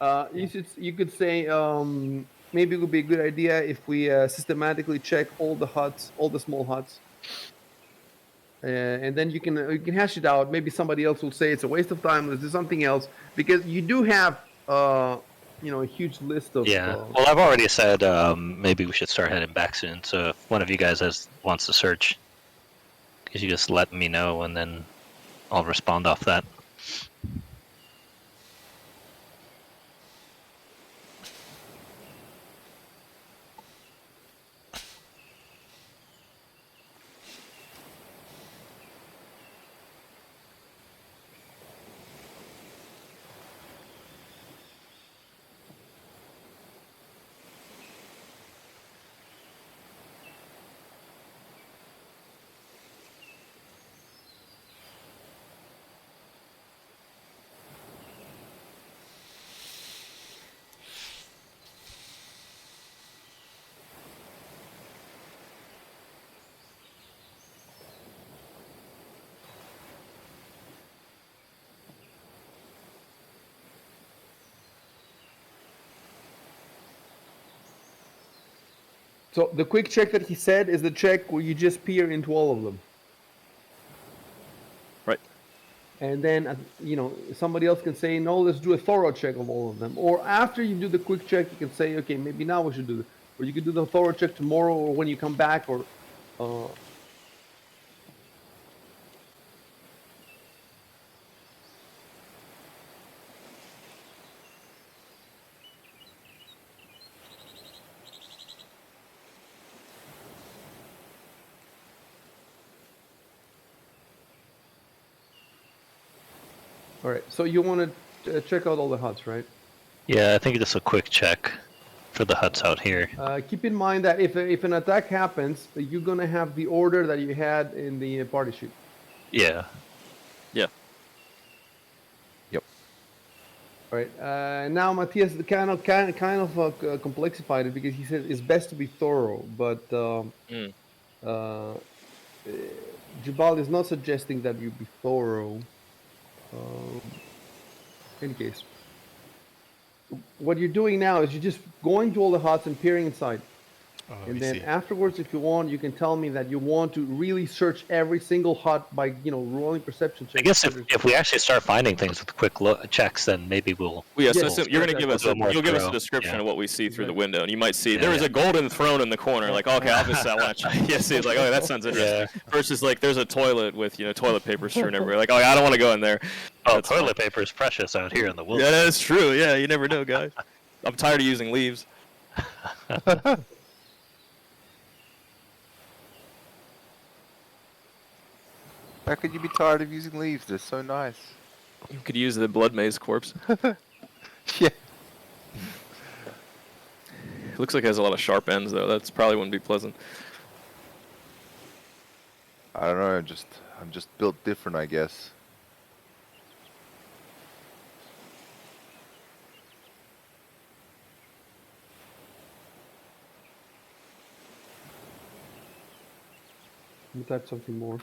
[SPEAKER 2] Yeah.
[SPEAKER 3] You could say maybe it would be a good idea if we systematically check all the huts, all the small huts, and then you can hash it out. Maybe somebody else will say it's a waste of time. Let's do something else because you do have a huge list of.
[SPEAKER 1] Yeah. Well, I've already said maybe we should start heading back soon. So if one of you guys wants to search, could you just let me know and then I'll respond off that.
[SPEAKER 3] So the quick check that he said is the check where you just peer into all of them.
[SPEAKER 2] Right.
[SPEAKER 3] And then, somebody else can say, no, let's do a thorough check of all of them. Or after you do the quick check, you can say, okay, maybe now we should do it. Or you can do the thorough check tomorrow or when you come back or... All right, so you want to check out all the huts, right?
[SPEAKER 1] Yeah, I think just a quick check for the huts out here.
[SPEAKER 3] Keep in mind that if an attack happens, you're going to have the order that you had in the party sheet.
[SPEAKER 1] Yeah.
[SPEAKER 2] Yeah.
[SPEAKER 4] Yep.
[SPEAKER 3] All right. Now Matthias kind of complexified it because he said it's best to be thorough, but Jabal is not suggesting that you be thorough. In any case, what you're doing now is you're just going to all the huts and peering inside. And then afterwards, if you want, you can tell me that you want to really search every single hut by, rolling perception checks.
[SPEAKER 1] I guess if we actually start finding things with quick checks, then maybe we'll.
[SPEAKER 2] Well, yes,
[SPEAKER 3] Yes,
[SPEAKER 2] you're going to give us you'll give us a
[SPEAKER 1] thorough.
[SPEAKER 2] description
[SPEAKER 1] Yeah.
[SPEAKER 2] of what we see through the
[SPEAKER 3] Exactly.
[SPEAKER 2] window, and you might see
[SPEAKER 1] Yeah,
[SPEAKER 2] there is
[SPEAKER 1] yeah.
[SPEAKER 2] a golden throne in the corner. Like, okay, obviously I want to check. Yes, it's like, okay, that sounds interesting. Versus like, there's a toilet with toilet paper strewn everywhere. Like, oh, I don't want to go in there.
[SPEAKER 1] Oh,
[SPEAKER 2] That's
[SPEAKER 1] toilet paper is precious out here in the
[SPEAKER 2] Yeah,
[SPEAKER 1] wilderness.
[SPEAKER 2] that's true. Yeah, you never know, guys. I'm tired of using leaves.
[SPEAKER 4] How could you be tired of using leaves? They're so nice.
[SPEAKER 2] You could use the blood maze corpse.
[SPEAKER 4] Yeah.
[SPEAKER 2] It looks like it has a lot of sharp ends, though. That's probably wouldn't be pleasant.
[SPEAKER 4] I don't know. I'm just built different, I guess.
[SPEAKER 3] Let me type something more.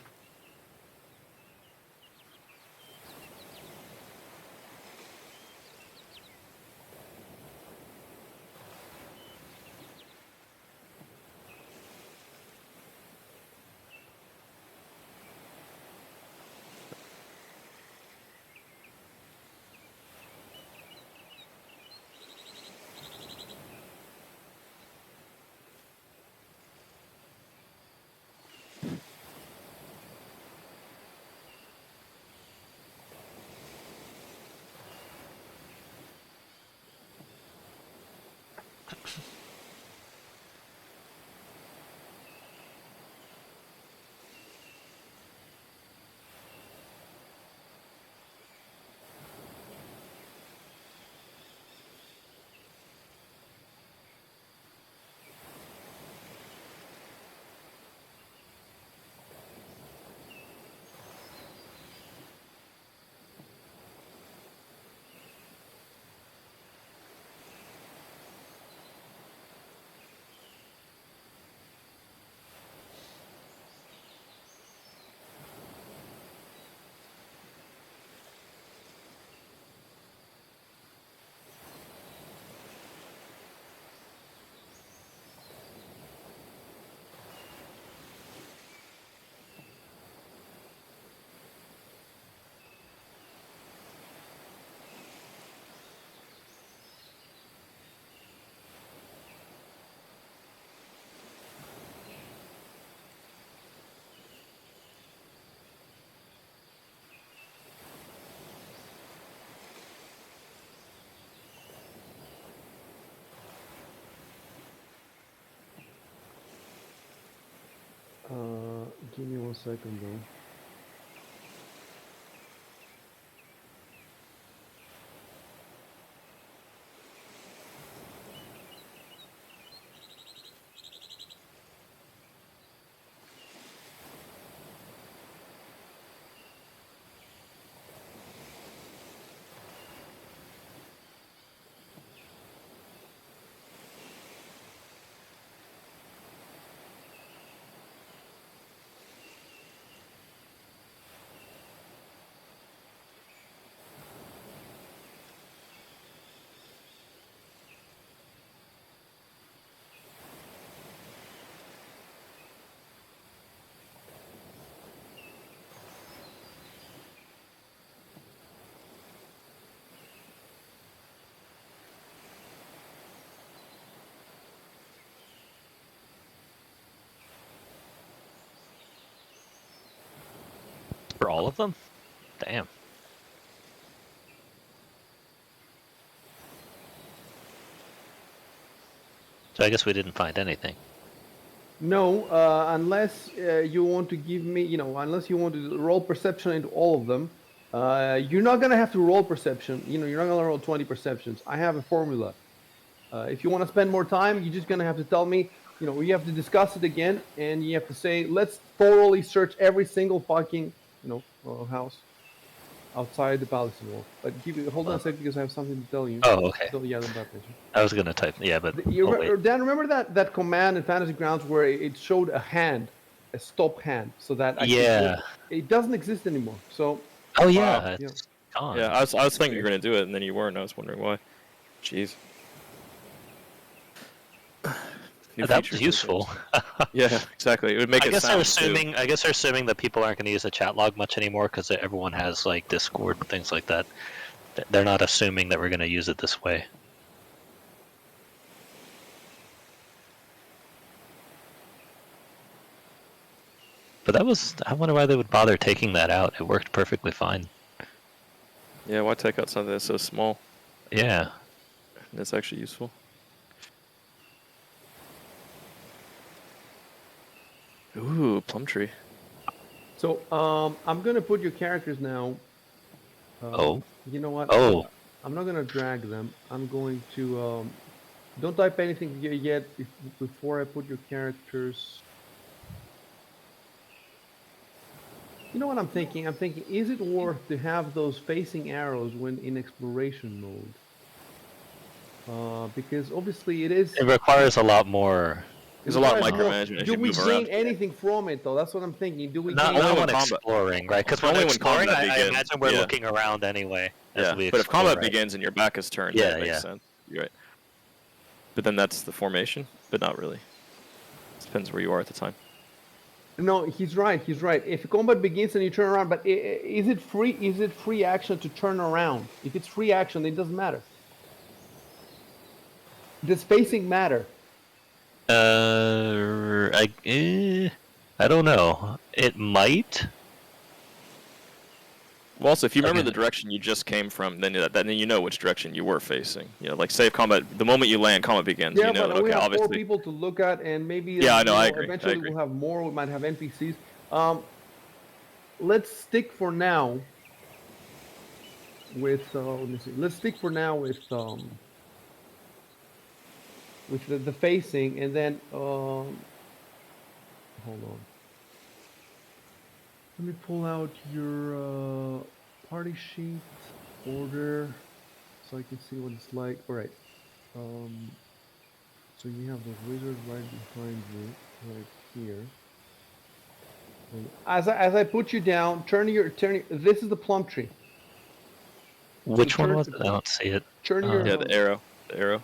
[SPEAKER 3] Give me 1 second though.
[SPEAKER 1] For all of them? Damn. So I guess we didn't find anything.
[SPEAKER 3] No, unless you want to give me, unless you want to roll perception into all of them, you're not gonna have to roll perception. You're not gonna roll 20 perceptions. I have a formula. If you want to spend more time, you're just gonna have to tell me. We have to discuss it again, and you have to say, let's thoroughly search every single fucking, house outside the palace wall. But hold on a sec because I have something to tell you.
[SPEAKER 1] Oh, okay.
[SPEAKER 3] Yeah, the button.
[SPEAKER 1] I was gonna type, yeah, but
[SPEAKER 3] Dan, remember that command in Fantasy Grounds where it showed a hand, a stop hand, so that
[SPEAKER 1] yeah.
[SPEAKER 3] it doesn't exist anymore. So
[SPEAKER 1] Oh yeah,
[SPEAKER 3] yeah.
[SPEAKER 1] it's gone.
[SPEAKER 2] Yeah, I was thinking you were gonna do it, and then you weren't. I was wondering why. Jeez. New
[SPEAKER 1] That
[SPEAKER 2] features,
[SPEAKER 1] was
[SPEAKER 2] new
[SPEAKER 1] useful.
[SPEAKER 2] things. Yeah, exactly. It would make
[SPEAKER 1] I
[SPEAKER 2] it
[SPEAKER 1] guess
[SPEAKER 2] sound
[SPEAKER 1] I guess they're assuming that people aren't going to use the chat log much anymore because everyone has like Discord and things like that. They're not assuming that we're going to use it this way. But I wonder why they would bother taking that out. It worked perfectly fine.
[SPEAKER 2] Yeah, why take out something that's so small?
[SPEAKER 1] Yeah.
[SPEAKER 2] That's actually useful. Ooh, plum tree.
[SPEAKER 3] So I'm gonna put your characters now.
[SPEAKER 1] Oh.
[SPEAKER 3] You know what?
[SPEAKER 1] Oh.
[SPEAKER 3] I'm not gonna drag them. I'm going to don't type anything yet before I put your characters. You know what I'm thinking? I'm thinking, is it worth to have those facing arrows when in exploration mode? Because obviously it is.
[SPEAKER 1] It requires a lot more.
[SPEAKER 2] There's a lot of
[SPEAKER 3] requires more.
[SPEAKER 2] micromanagement as
[SPEAKER 3] Do
[SPEAKER 2] you
[SPEAKER 3] we
[SPEAKER 2] move
[SPEAKER 3] gain
[SPEAKER 2] around.
[SPEAKER 3] anything from it though? That's what I'm thinking. Do we
[SPEAKER 1] Not
[SPEAKER 3] gain?
[SPEAKER 2] only
[SPEAKER 1] when
[SPEAKER 2] when combat-
[SPEAKER 1] exploring, right? Because when
[SPEAKER 2] Only when
[SPEAKER 1] exploring,
[SPEAKER 2] combat
[SPEAKER 1] I
[SPEAKER 2] begins,
[SPEAKER 1] imagine we're
[SPEAKER 2] yeah.
[SPEAKER 1] looking around anyway as
[SPEAKER 2] Yeah,
[SPEAKER 1] we
[SPEAKER 2] but if
[SPEAKER 1] explore,
[SPEAKER 2] combat
[SPEAKER 1] right?
[SPEAKER 2] begins and your back is turned,
[SPEAKER 1] Yeah,
[SPEAKER 2] then it makes
[SPEAKER 1] yeah.
[SPEAKER 2] sense. You're right. But then that's the formation, but not really. Depends where you are at the time.
[SPEAKER 3] No, he's right. He's right. If combat begins and you turn around, but is it free? Is it free action to turn around? If it's free action, it doesn't matter. Does facing matter?
[SPEAKER 1] I don't know. It might.
[SPEAKER 2] Well, also, if you remember
[SPEAKER 1] Okay.
[SPEAKER 2] the direction you just came from, then you know which direction you were facing. Like save combat. The moment you land, combat begins.
[SPEAKER 3] Yeah,
[SPEAKER 2] you know
[SPEAKER 3] but
[SPEAKER 2] that,
[SPEAKER 3] we
[SPEAKER 2] okay,
[SPEAKER 3] have
[SPEAKER 2] obviously.
[SPEAKER 3] 4 people to look at, and maybe
[SPEAKER 2] Yeah, I know. I agree.
[SPEAKER 3] eventually we'll have more. We might have NPCs. Let's stick for now with. Let me see. Let's stick for now with the facing, and then hold on. Let me pull out your party sheet order so I can see what it's like. All right. So you have the wizard right behind you, right here. And as I put you down, turn your. This is the plum tree.
[SPEAKER 1] Which one
[SPEAKER 3] turn-
[SPEAKER 1] was it? I don't see it.
[SPEAKER 3] Turn your.
[SPEAKER 2] Yeah, the arrow. The arrow.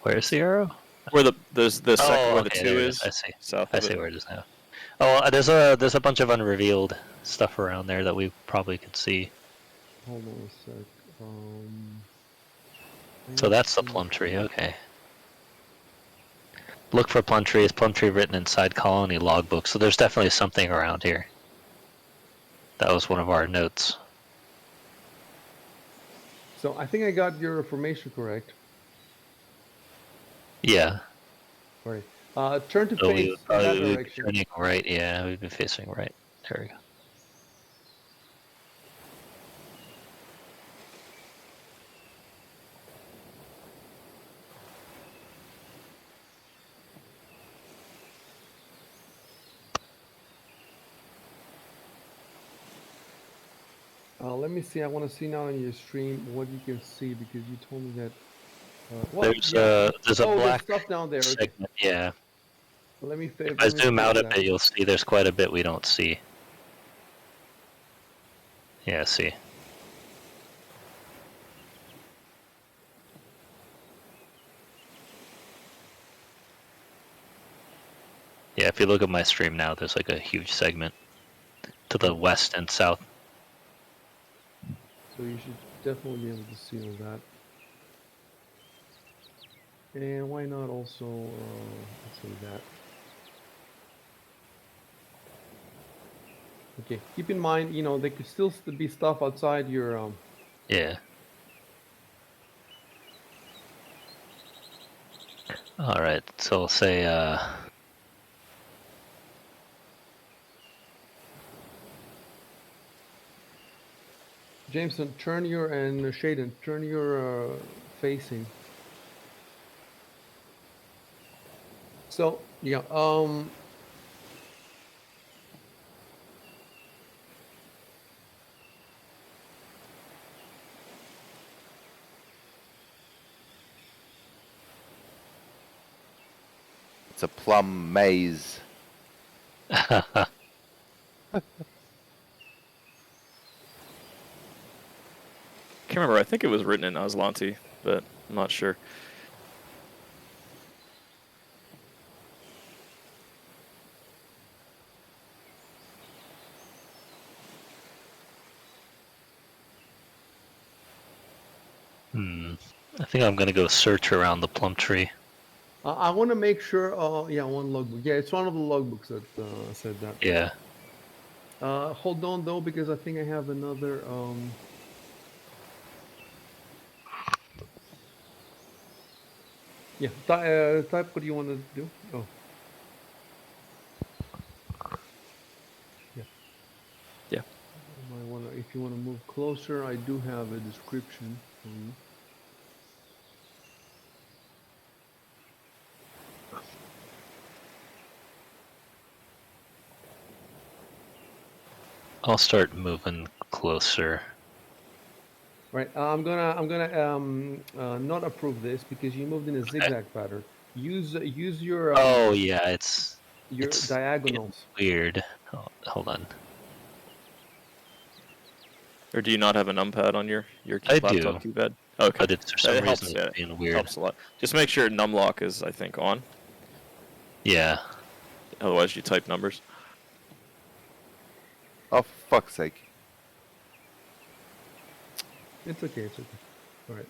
[SPEAKER 1] Where's the arrow?
[SPEAKER 2] Where there's the second where the
[SPEAKER 1] okay,
[SPEAKER 2] 2
[SPEAKER 1] there it
[SPEAKER 2] is.
[SPEAKER 1] I see.
[SPEAKER 2] South
[SPEAKER 1] I
[SPEAKER 2] of
[SPEAKER 1] see
[SPEAKER 2] it.
[SPEAKER 1] where it is now. Oh, there's a bunch of unrevealed stuff around there that we probably could see.
[SPEAKER 3] Hold on a sec.
[SPEAKER 1] So that's the plum tree. Okay. Look for plum tree. Is plum tree written inside colony logbook? So there's definitely something around here. That was one of our notes.
[SPEAKER 3] So I think I got your information correct.
[SPEAKER 1] Yeah.
[SPEAKER 3] All right. Turn to
[SPEAKER 1] So we
[SPEAKER 3] face
[SPEAKER 1] would
[SPEAKER 3] in that
[SPEAKER 1] probably be
[SPEAKER 3] direction.
[SPEAKER 1] turning right. Yeah, we'd be facing right. There we go.
[SPEAKER 3] Let me see. I want to see now in your stream what you can see because you told me that. Well,
[SPEAKER 1] There's
[SPEAKER 3] yeah.
[SPEAKER 1] there's a
[SPEAKER 3] Oh, there's
[SPEAKER 1] black
[SPEAKER 3] stuff down there. Okay.
[SPEAKER 1] segment. Yeah.
[SPEAKER 3] Let me
[SPEAKER 1] If I
[SPEAKER 3] let me
[SPEAKER 1] zoom
[SPEAKER 3] face
[SPEAKER 1] out a
[SPEAKER 3] that.
[SPEAKER 1] bit, you'll see there's quite a bit we don't see. Yeah, see. Yeah, if you look at my stream now, there's like a huge segment to the west and south.
[SPEAKER 3] So you should definitely be able to see all that. And why not also let's say that. Okay, keep in mind, you know, there could still be stuff outside your
[SPEAKER 1] Yeah. All right. So we'll say
[SPEAKER 3] Jameson, turn your and Shaden, turn your facing. So yeah,
[SPEAKER 4] It's a plum maze.
[SPEAKER 2] Can't remember. I think it was written in Azlanti, but I'm not sure.
[SPEAKER 1] I think I'm gonna go search around the plum tree.
[SPEAKER 3] I want to make sure. Yeah, one logbook. Yeah, it's one of the logbooks that said that.
[SPEAKER 1] Yeah.
[SPEAKER 3] Hold on though, because I think I have another. Yeah, type. What do you want to do? Oh, yeah.
[SPEAKER 2] Yeah.
[SPEAKER 3] You might want to, if you want to move closer, I do have a description for you.
[SPEAKER 1] I'll start moving closer.
[SPEAKER 3] Right. I'm gonna not approve this because you moved in a zigzag pattern. Use your
[SPEAKER 1] Oh yeah, it's being
[SPEAKER 3] diagonals.
[SPEAKER 1] weird. Oh, hold on.
[SPEAKER 2] Or do you not have a numpad on your
[SPEAKER 1] I
[SPEAKER 2] laptop
[SPEAKER 1] do,
[SPEAKER 2] keypad? Okay,
[SPEAKER 1] but it's for some
[SPEAKER 2] it
[SPEAKER 1] reason
[SPEAKER 2] helps.
[SPEAKER 1] it's
[SPEAKER 2] Yeah,
[SPEAKER 1] being weird.
[SPEAKER 2] helps a lot. Just make sure numlock is, I think, on.
[SPEAKER 1] Yeah.
[SPEAKER 2] Otherwise, you type numbers.
[SPEAKER 4] Oh, for fuck's sake.
[SPEAKER 3] It's okay. It's okay. All right.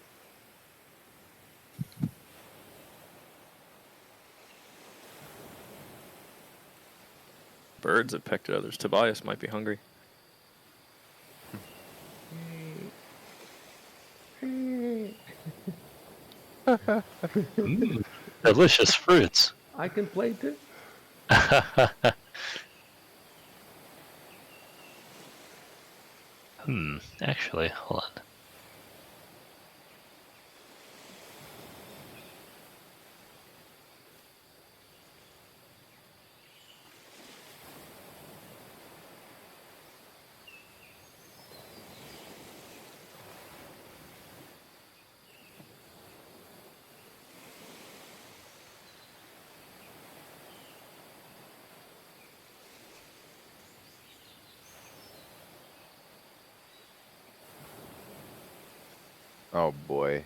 [SPEAKER 2] Birds have pecked at others. Tobias might be hungry.
[SPEAKER 1] Delicious fruits.
[SPEAKER 3] I can play too.
[SPEAKER 1] Actually, hold on.
[SPEAKER 4] Oh boy.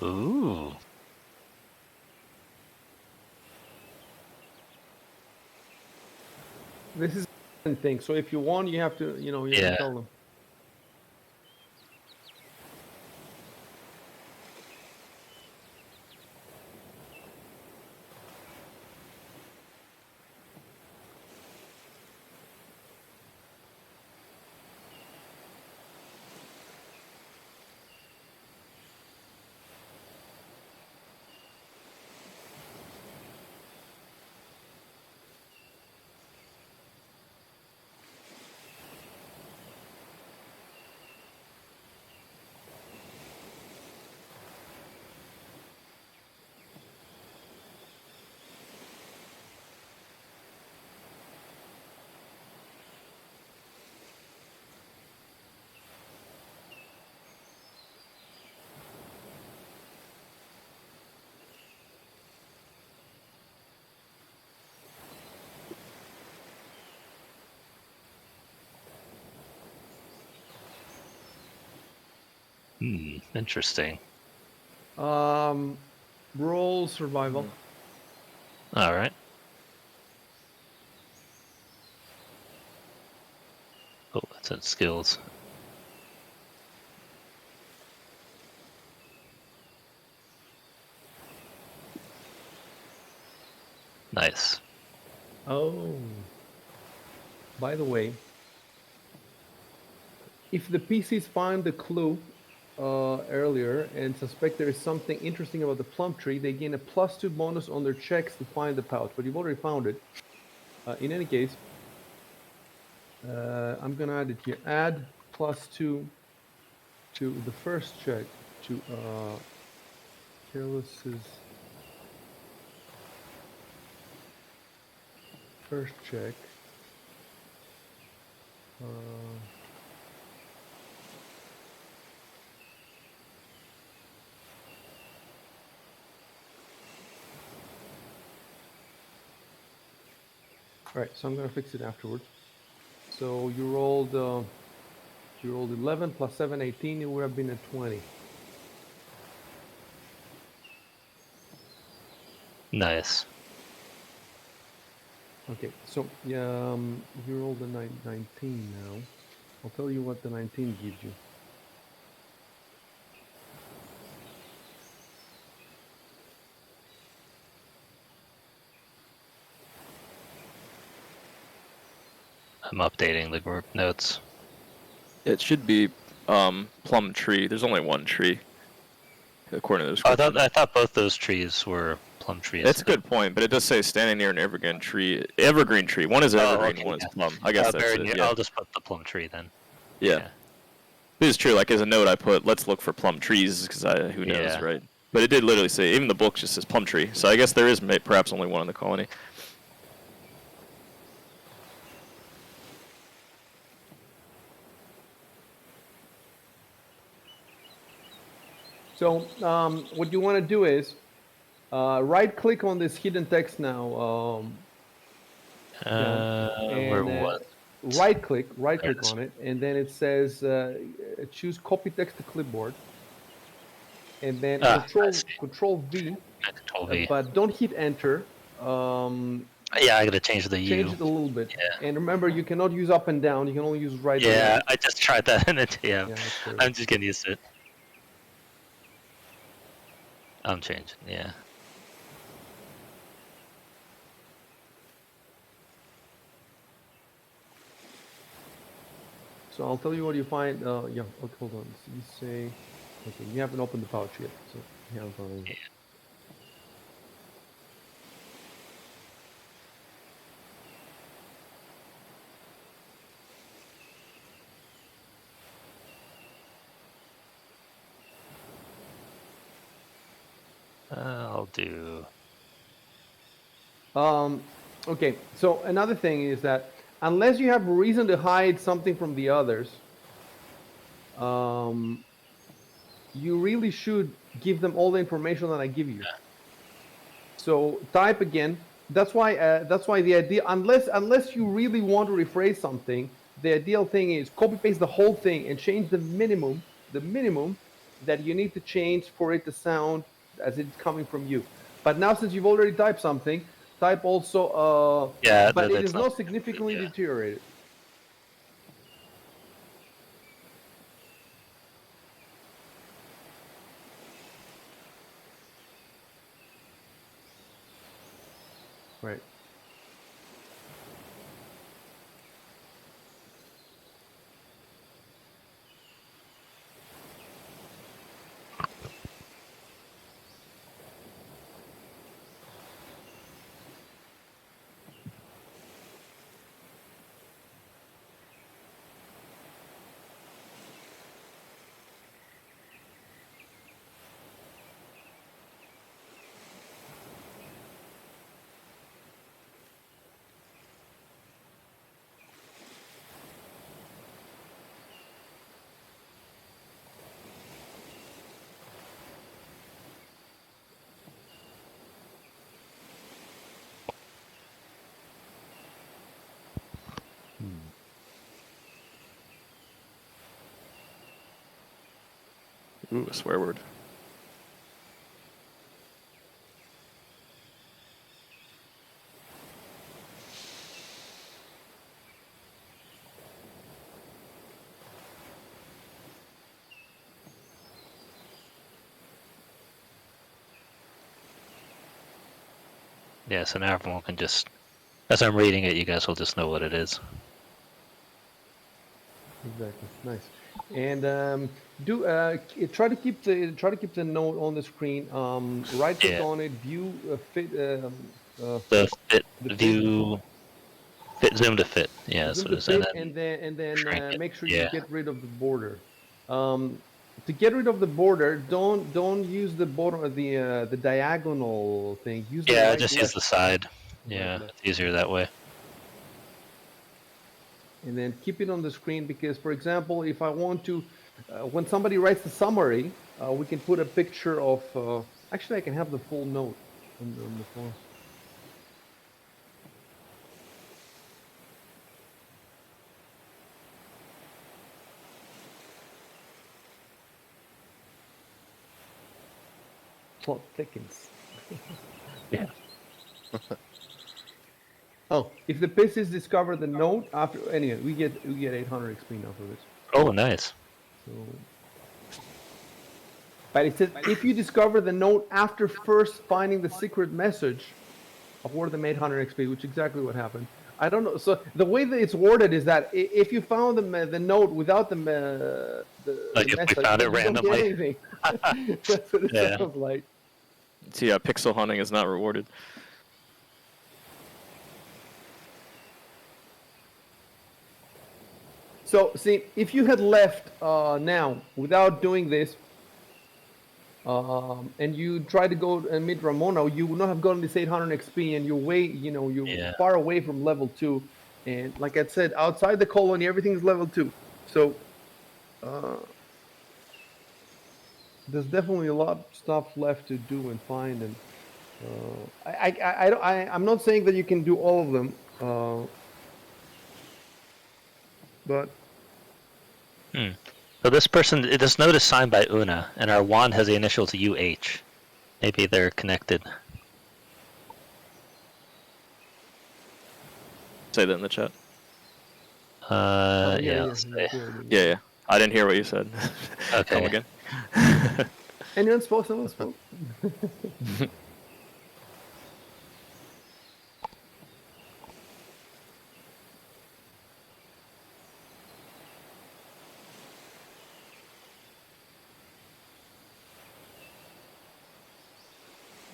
[SPEAKER 1] Ooh.
[SPEAKER 3] This is a thing. So if you want, you have to, you have to
[SPEAKER 1] Yeah.
[SPEAKER 3] tell them.
[SPEAKER 1] Interesting.
[SPEAKER 3] Roll survival.
[SPEAKER 1] All right. Oh, that's in skills. Nice.
[SPEAKER 3] Oh. By the way, if the PCs find the clue earlier and suspect there is something interesting about the plum tree, they gain a +2 bonus on their checks to find the pouch. But you've already found it. In any case, I'm gonna add it here. Add +2 to the first check to Careless's first check. All right, so I'm gonna fix it afterwards. So you rolled 11 plus 7, 18. It would have been a 20.
[SPEAKER 1] Nice.
[SPEAKER 3] Okay, so you rolled a 19 now. I'll tell you what the 19 gives you.
[SPEAKER 1] I'm updating the group notes.
[SPEAKER 2] It should be plum tree. There's only one tree, according to the
[SPEAKER 1] Oh,
[SPEAKER 2] description.
[SPEAKER 1] I thought both those trees were plum trees.
[SPEAKER 2] That's a good point, but it does say standing near an evergreen tree. Evergreen tree. One is evergreen,
[SPEAKER 1] okay,
[SPEAKER 2] one is
[SPEAKER 1] yeah.
[SPEAKER 2] plum. I guess that's
[SPEAKER 1] very
[SPEAKER 2] it.
[SPEAKER 1] near.
[SPEAKER 2] Yeah.
[SPEAKER 1] I'll just put the plum tree then.
[SPEAKER 2] Yeah. It is true. Like as a note, I put let's look for plum trees because who knows,
[SPEAKER 1] Yeah.
[SPEAKER 2] right? But it did literally say even the book just says plum tree. So I guess there is perhaps only one in the colony.
[SPEAKER 3] So what you want to do is right-click on this hidden text now.
[SPEAKER 1] Where was?
[SPEAKER 3] Right-click
[SPEAKER 1] There it is.
[SPEAKER 3] on it, and then it says choose copy text to clipboard, and then
[SPEAKER 1] I
[SPEAKER 3] Control V,
[SPEAKER 1] Control V.
[SPEAKER 3] but don't hit Enter.
[SPEAKER 1] Yeah, I gotta change the
[SPEAKER 3] Change
[SPEAKER 1] U.
[SPEAKER 3] it a little bit.
[SPEAKER 1] Yeah.
[SPEAKER 3] And remember, you cannot use up and down. You can only use right and
[SPEAKER 1] Yeah,
[SPEAKER 3] left.
[SPEAKER 1] I just tried that and
[SPEAKER 3] Yeah, that's terrible.
[SPEAKER 1] I'm just getting used to it. I'm changing, yeah.
[SPEAKER 3] So I'll tell you what you find. Yeah, okay, hold on. So you say, okay, you haven't opened the pouch yet. So you have.
[SPEAKER 1] Yeah. I'll do.
[SPEAKER 3] Okay, so another thing is that unless you have reason to hide something from the others, you really should give them all the information that I give you. So type again. That's why the idea, unless you really want to rephrase something, the ideal thing is copy paste the whole thing and change the minimum that you need to change for it to sound as it's coming from you. But now, since you've already typed something, type also.
[SPEAKER 1] Yeah,
[SPEAKER 3] But it
[SPEAKER 1] it's
[SPEAKER 3] is
[SPEAKER 1] not
[SPEAKER 3] not significantly
[SPEAKER 1] yeah.
[SPEAKER 3] deteriorated. Right.
[SPEAKER 2] Ooh, a swear word.
[SPEAKER 1] Yeah, so now everyone can just, as I'm reading it, you guys will just know what it is.
[SPEAKER 3] Exactly. Nice. And do try to keep the note on the screen. Right click
[SPEAKER 1] Yeah.
[SPEAKER 3] on it. View fit.
[SPEAKER 1] The fit
[SPEAKER 3] The fit.
[SPEAKER 1] view, fit zoom to fit. Yeah, that's
[SPEAKER 3] Zoom
[SPEAKER 1] what it
[SPEAKER 3] to
[SPEAKER 1] is. And
[SPEAKER 3] fit,
[SPEAKER 1] then
[SPEAKER 3] and then
[SPEAKER 1] shrink it.
[SPEAKER 3] make sure you
[SPEAKER 1] Yeah.
[SPEAKER 3] get rid of the border. To get rid of the border, don't use the border, the diagonal thing. Use the
[SPEAKER 1] Yeah,
[SPEAKER 3] right
[SPEAKER 1] just use
[SPEAKER 3] left,
[SPEAKER 1] the side.
[SPEAKER 3] right
[SPEAKER 1] Yeah,
[SPEAKER 3] left,
[SPEAKER 1] it's easier that way.
[SPEAKER 3] and then keep it on the screen because, for example, if I want to, when somebody writes the summary, we can put a picture of. Actually, I can have the full note on the phone. Plot thickens.
[SPEAKER 1] Yeah.
[SPEAKER 3] Oh, if the Pisces discover the note after, anyway, we get 800 XP now for this.
[SPEAKER 1] Oh, nice.
[SPEAKER 3] So, but it says if you discover the note after first finding the secret message, award them 800 XP, which is exactly what happened. I don't know. So the way that it's worded is that if you found the note without the
[SPEAKER 1] Like if we
[SPEAKER 3] message,
[SPEAKER 1] found it
[SPEAKER 3] you don't get
[SPEAKER 1] randomly.
[SPEAKER 3] anything. That's what it
[SPEAKER 1] Yeah.
[SPEAKER 3] sounds like.
[SPEAKER 2] So yeah, pixel hunting is not rewarded.
[SPEAKER 3] So see, if you had left now without doing this, and you try to go and meet Ramona, you would not have gotten this 800 XP, and you're
[SPEAKER 1] Yeah.
[SPEAKER 3] far away from level 2. And like I said, outside the colony, everything is level 2. So there's definitely a lot of stuff left to do and find. And I'm not saying that you can do all of them, but
[SPEAKER 1] So this note is signed by Una, and our wand has the initials UH. Maybe they're connected.
[SPEAKER 2] Say that in the chat.
[SPEAKER 1] Yeah.
[SPEAKER 3] yeah,
[SPEAKER 1] Let's see.
[SPEAKER 2] Yeah, yeah. I didn't hear what you said. Come
[SPEAKER 1] Okay.
[SPEAKER 2] again.
[SPEAKER 3] Anyone spoke? Someone spoke.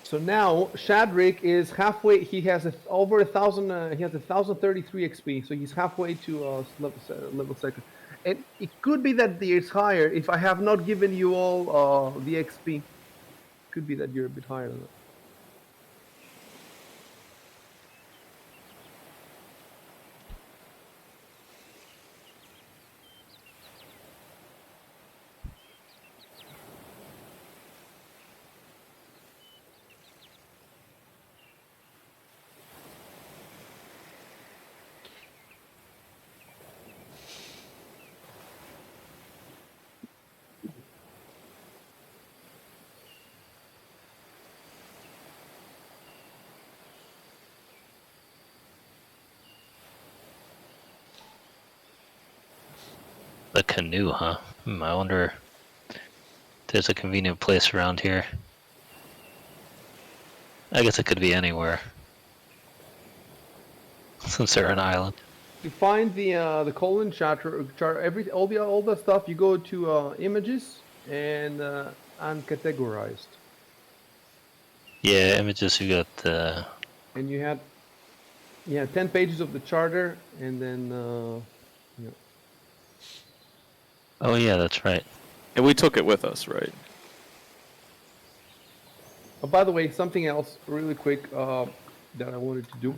[SPEAKER 3] So now Shadrick is halfway. He has over 1,000. He has 1,033 XP. So he's halfway to level second. And it could be that it's higher if I have not given you all the XP. Could be that you're a bit higher than that.
[SPEAKER 1] The canoe, huh? I wonder if there's a convenient place around here. I guess it could be anywhere. Since they're an island.
[SPEAKER 3] To find the colon chart, all the stuff, you go to images and uncategorized,
[SPEAKER 1] Yeah, images, you got the...
[SPEAKER 3] and you had 10 pages of the charter, and then
[SPEAKER 1] Oh yeah, that's right.
[SPEAKER 2] And we took it with us, right?
[SPEAKER 3] Oh, by the way, something else really quick that I wanted to do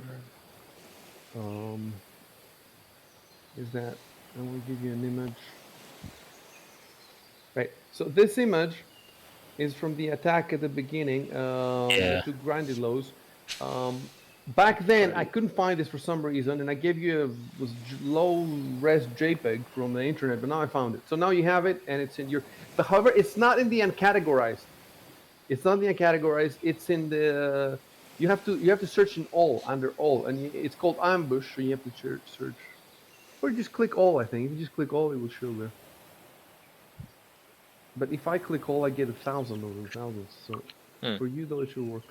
[SPEAKER 3] is that I want to give you an image. Right. So this image is from the attack at the beginning.
[SPEAKER 1] Yeah.
[SPEAKER 3] To grinded lows. Back then, I couldn't find this for some reason, and I gave you a low-res JPEG from the internet, but now I found it. So now you have it, and it's in your. But however, it's not in the uncategorized. It's not in the uncategorized. It's in the. You have to search in all, under all, and it's called ambush. So you have to search, or just click all. I think if you just click all, it will show there. But if I click all, I get 1,000 of them, thousands. So for you, though, it should work.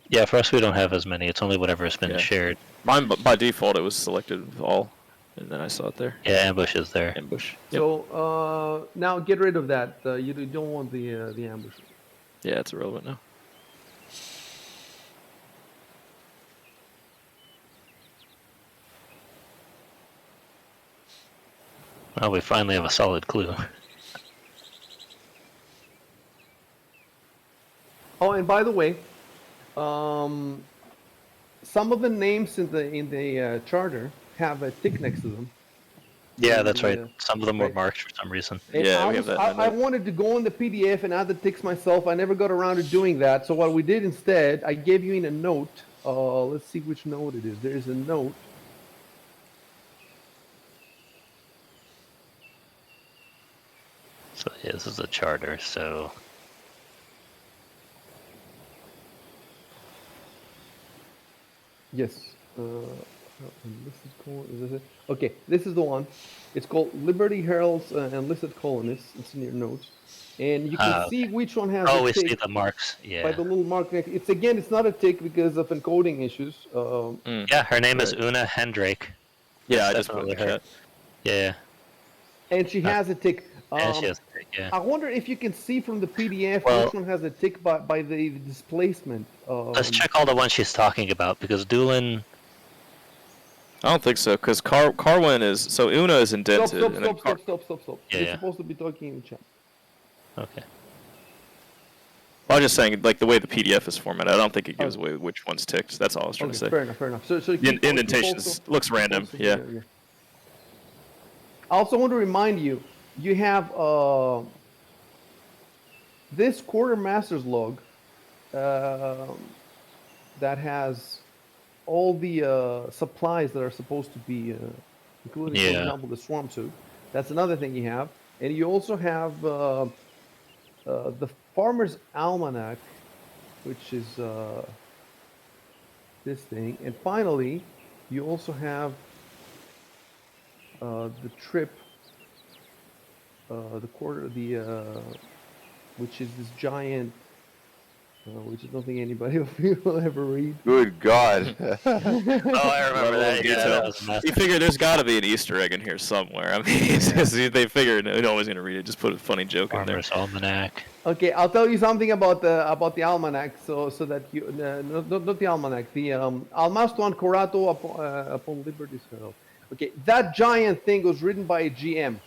[SPEAKER 1] Yeah, for us we don't have as many. It's only whatever has been
[SPEAKER 2] Yeah.
[SPEAKER 1] shared.
[SPEAKER 2] Mine, by default, it was selected with all, and then I saw it there.
[SPEAKER 1] Yeah, ambush is there.
[SPEAKER 2] Ambush. Yep.
[SPEAKER 3] So now get rid of that. You don't want the ambush.
[SPEAKER 2] Yeah, it's irrelevant now.
[SPEAKER 1] Well, we finally have a solid clue.
[SPEAKER 3] Oh, and by the way, some of the names in the charter have a tick next to them.
[SPEAKER 1] Yeah, that's right.
[SPEAKER 3] Yeah.
[SPEAKER 1] Some of them were
[SPEAKER 3] Right.
[SPEAKER 1] marked for some reason.
[SPEAKER 3] And
[SPEAKER 2] Yeah, we have that in the
[SPEAKER 3] I
[SPEAKER 2] note.
[SPEAKER 3] wanted to go on the PDF and add the ticks myself. I never got around to doing that. So what we did instead, I gave you in a note. Let's see which note it is. There is a note.
[SPEAKER 1] So yeah, this is a charter, so...
[SPEAKER 3] Yes. Enlisted is this it? Okay, this is the one. It's called Liberty Heralds Enlisted Colonists. It's in your notes. And you can see which one has
[SPEAKER 1] Oh,
[SPEAKER 3] a
[SPEAKER 1] we see
[SPEAKER 3] tick
[SPEAKER 1] the marks.
[SPEAKER 3] by
[SPEAKER 1] Yeah.
[SPEAKER 3] the little mark next. It's not a tick because of encoding issues.
[SPEAKER 1] Yeah, her name is
[SPEAKER 3] Right.
[SPEAKER 1] Una Hendrake.
[SPEAKER 2] Yeah, I
[SPEAKER 1] That's
[SPEAKER 2] just put it in the
[SPEAKER 1] definitely her.
[SPEAKER 2] chat.
[SPEAKER 1] Yeah.
[SPEAKER 3] And she has a tick.
[SPEAKER 1] And she has a tick, yeah.
[SPEAKER 3] I wonder if you can see from the PDF
[SPEAKER 1] Well-
[SPEAKER 3] which one has a tick by the displacement.
[SPEAKER 1] Let's check all the ones she's talking about, because Doolin...
[SPEAKER 2] I don't think so, because Carwin is... So Una is indented.
[SPEAKER 3] Stop,
[SPEAKER 2] and then
[SPEAKER 3] stop.
[SPEAKER 1] Yeah,
[SPEAKER 3] You're
[SPEAKER 1] yeah.
[SPEAKER 3] supposed to be talking in the chat.
[SPEAKER 1] Okay.
[SPEAKER 2] I was just saying, like, the way the PDF is formatted, I don't think it gives away which one's ticked. That's all I was trying to say.
[SPEAKER 3] Fair enough. So
[SPEAKER 2] The indentations looks random, yeah.
[SPEAKER 3] I also want to remind you, you have this quartermaster's log that has all the supplies that are supposed to be including, for
[SPEAKER 1] Yeah.
[SPEAKER 3] example, the swarm suit. That's another thing you have, and you also have the Farmer's Almanac, which is this thing, and finally, you also have the trip, which is this giant, which I don't think anybody will ever read.
[SPEAKER 4] Good God.
[SPEAKER 1] Oh, I remember
[SPEAKER 2] Level
[SPEAKER 1] that.
[SPEAKER 2] of
[SPEAKER 1] Yeah,
[SPEAKER 2] detail.
[SPEAKER 1] that was messed
[SPEAKER 2] You figure there's got to be an Easter egg in here somewhere. I mean, it's just, they figured no one's gonna read it. Just put a funny joke in there.
[SPEAKER 1] Farmer's Almanac.
[SPEAKER 3] Okay, I'll tell you something about the almanac, so that you not the almanac, the Almasto Ancorato upon Liberty's Herald. Okay, that giant thing was written by a GM,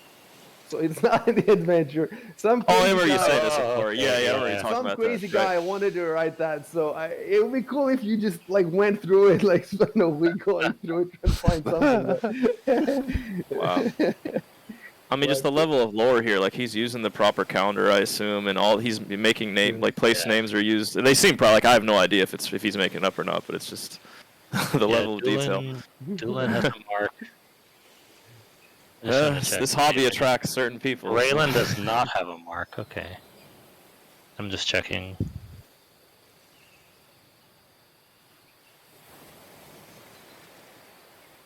[SPEAKER 3] so it's not in the adventure. Some
[SPEAKER 2] Oh, I
[SPEAKER 3] crazy
[SPEAKER 2] remember you
[SPEAKER 3] guy-
[SPEAKER 2] saying this
[SPEAKER 1] Oh,
[SPEAKER 2] before.
[SPEAKER 1] okay,
[SPEAKER 2] Yeah, I
[SPEAKER 1] yeah,
[SPEAKER 2] remember you
[SPEAKER 1] yeah.
[SPEAKER 2] talking
[SPEAKER 3] Some
[SPEAKER 2] about
[SPEAKER 3] crazy
[SPEAKER 2] that.
[SPEAKER 3] guy
[SPEAKER 2] Right.
[SPEAKER 3] wanted to write that, so it would be cool if you just like went through it, like spent a week going through it trying to find something.
[SPEAKER 2] Wow. I mean, just the level of lore here. Like he's using the proper calendar, I assume, and all he's making like place names are used. They seem probably like I have no idea if he's making it up or not, but it's just the level of detail.
[SPEAKER 1] Doolin has a mark. Just wanna
[SPEAKER 2] This
[SPEAKER 1] check.
[SPEAKER 2] hobby attracts certain people.
[SPEAKER 1] Raylan does not have a mark. Okay. I'm just checking.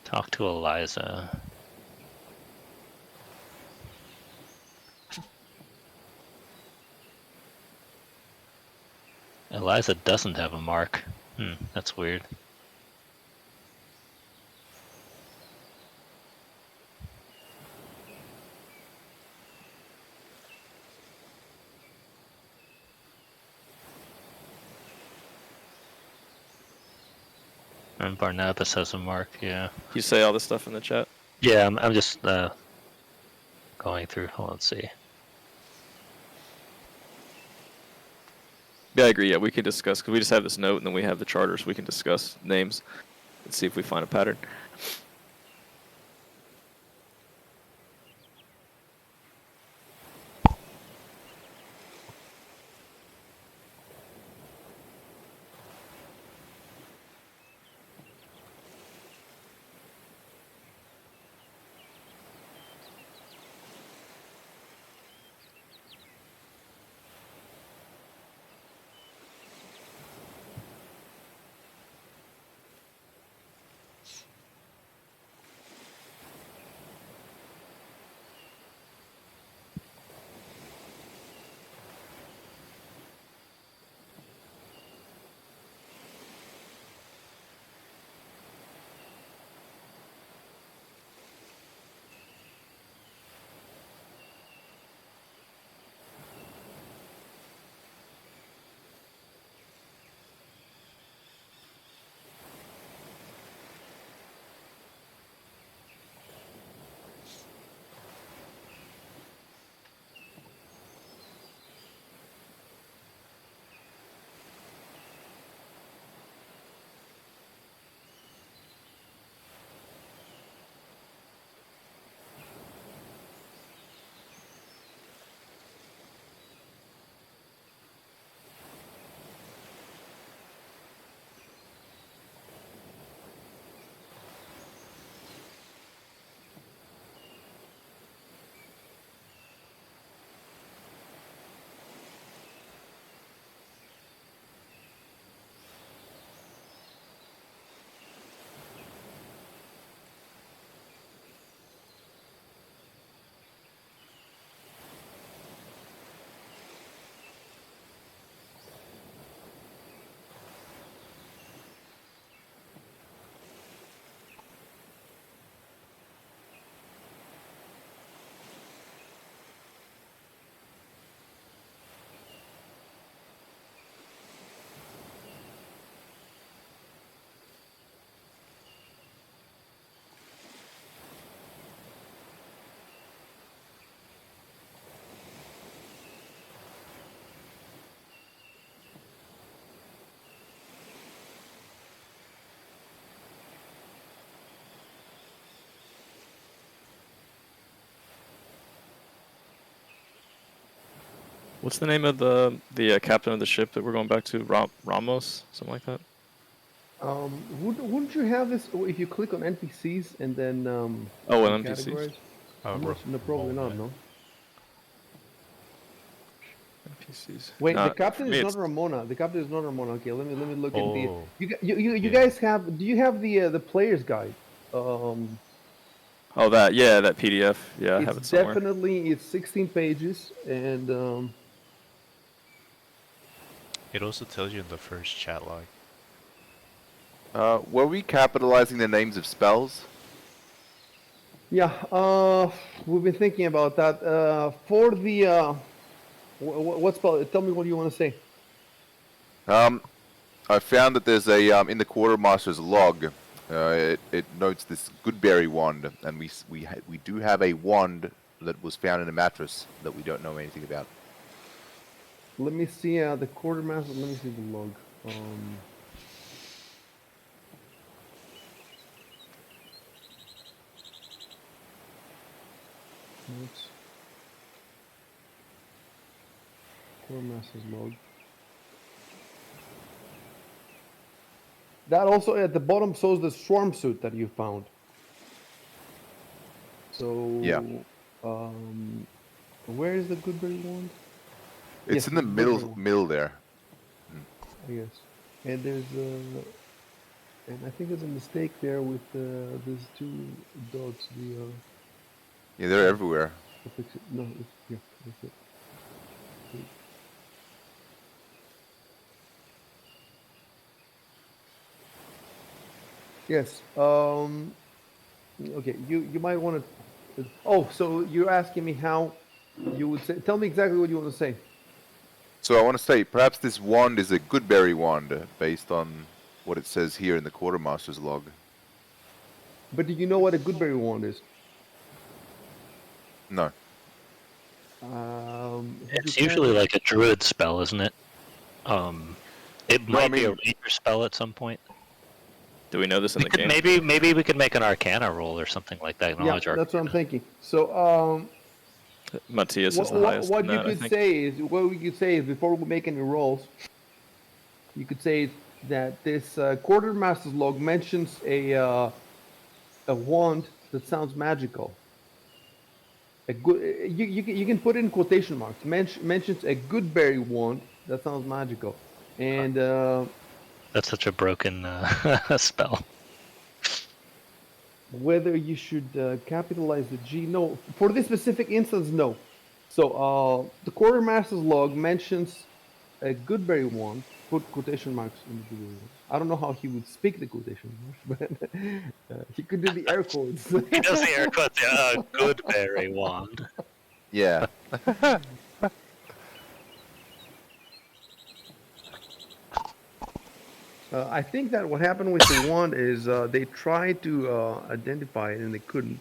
[SPEAKER 1] Talk to Eliza. Eliza doesn't have a mark. That's weird. And Barnabas has a mark, yeah.
[SPEAKER 2] You say all this stuff in the chat.
[SPEAKER 1] Yeah, I'm just going through. Hold on, let's see.
[SPEAKER 2] Yeah, I agree. Yeah, we can discuss because we just have this note and then we have the charters. We can discuss names and see if we find a pattern. What's the name of the captain of the ship that we're going back to? Ramos, something like that.
[SPEAKER 3] Wouldn't you have this if you click on NPCs and then
[SPEAKER 2] Oh,
[SPEAKER 3] on
[SPEAKER 2] and NPCs.
[SPEAKER 3] categorize? No, probably not. No.
[SPEAKER 2] NPCs.
[SPEAKER 3] Wait,
[SPEAKER 2] Nah,
[SPEAKER 3] the captain
[SPEAKER 2] for me
[SPEAKER 3] is not
[SPEAKER 2] it's-
[SPEAKER 3] Ramona. The captain is not Ramona. Okay, let me look at the.
[SPEAKER 5] Oh,
[SPEAKER 3] You
[SPEAKER 5] yeah.
[SPEAKER 3] guys have? Do you have the player's guide?
[SPEAKER 2] Oh, that PDF. Yeah, I have it
[SPEAKER 3] It's
[SPEAKER 2] somewhere.
[SPEAKER 3] definitely 16 pages and
[SPEAKER 5] It also tells you in the first chat log.
[SPEAKER 4] Were we capitalizing the names of spells?
[SPEAKER 3] yeah. We've been thinking about that. For the what spell? Tell me what you want to say.
[SPEAKER 4] I found that there's a in the quartermaster's log. It notes this goodberry wand, and we do have a wand that was found in a mattress that we don't know anything about.
[SPEAKER 3] Let me see the quartermaster. Let me see the log. Notes. Quartermaster's log. That also at the bottom shows the swarm suit that you found. So
[SPEAKER 4] Yeah.
[SPEAKER 3] where is the Goodberry wand?
[SPEAKER 4] It's
[SPEAKER 3] Yes,
[SPEAKER 4] in the
[SPEAKER 3] the Goodberry wand,
[SPEAKER 4] middle there.
[SPEAKER 3] I guess. And there's and I think there's a mistake there with these two dots.
[SPEAKER 4] Yeah, they're everywhere.
[SPEAKER 3] I'll fix it. No, yeah, that's it. Yes. Okay. You might want to. Oh, so you're asking me how you would say? Tell me exactly what you want to say.
[SPEAKER 4] So I want to say, perhaps this wand is a Goodberry wand, based on what it says here in the quartermaster's log.
[SPEAKER 3] But do you know what a Goodberry wand is?
[SPEAKER 4] No.
[SPEAKER 3] He
[SPEAKER 1] It's usually
[SPEAKER 3] prepared.
[SPEAKER 1] like a druid spell, isn't it? It
[SPEAKER 4] No, I
[SPEAKER 1] might be a
[SPEAKER 4] mean,
[SPEAKER 1] ranger spell at some point.
[SPEAKER 2] Do we know this in the game?
[SPEAKER 1] Maybe we could make an Arcana roll or something like that.
[SPEAKER 3] Yeah,
[SPEAKER 1] Knowledge
[SPEAKER 3] that's what I'm
[SPEAKER 1] Arcana.
[SPEAKER 3] thinking. So,
[SPEAKER 2] Matthias is the highest
[SPEAKER 3] what
[SPEAKER 2] in
[SPEAKER 3] you
[SPEAKER 2] that, I
[SPEAKER 3] could
[SPEAKER 2] think.
[SPEAKER 3] say is what we could say is before we make any rolls, you could say that this quartermaster's log mentions a wand that sounds magical. A good you can put it in quotation marks. Mentions a Goodberry wand that sounds magical, and
[SPEAKER 1] That's such a broken spell.
[SPEAKER 3] whether you should capitalize the G. No, for this specific instance, no. So the quartermaster's log mentions a Goodberry wand. Put quotation marks in the Goodberry wand. I don't know how he would speak the quotation marks, but he could do the air quotes.
[SPEAKER 1] He does the air quotes. Yeah, good berry wand.
[SPEAKER 4] yeah.
[SPEAKER 3] I think that what happened with the wand is they tried to identify it and they couldn't,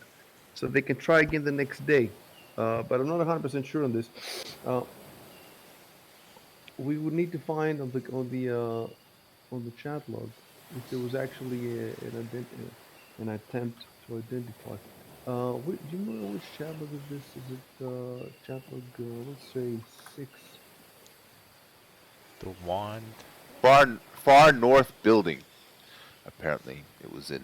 [SPEAKER 3] so they can try again the next day. But I'm not 100% sure on this. We would need to find on the chat log if there was actually an attempt to identify. Do you know which chat log is this? Is it chat log? Let's say 6.
[SPEAKER 5] The wand.
[SPEAKER 4] Far north building. Apparently, it was in.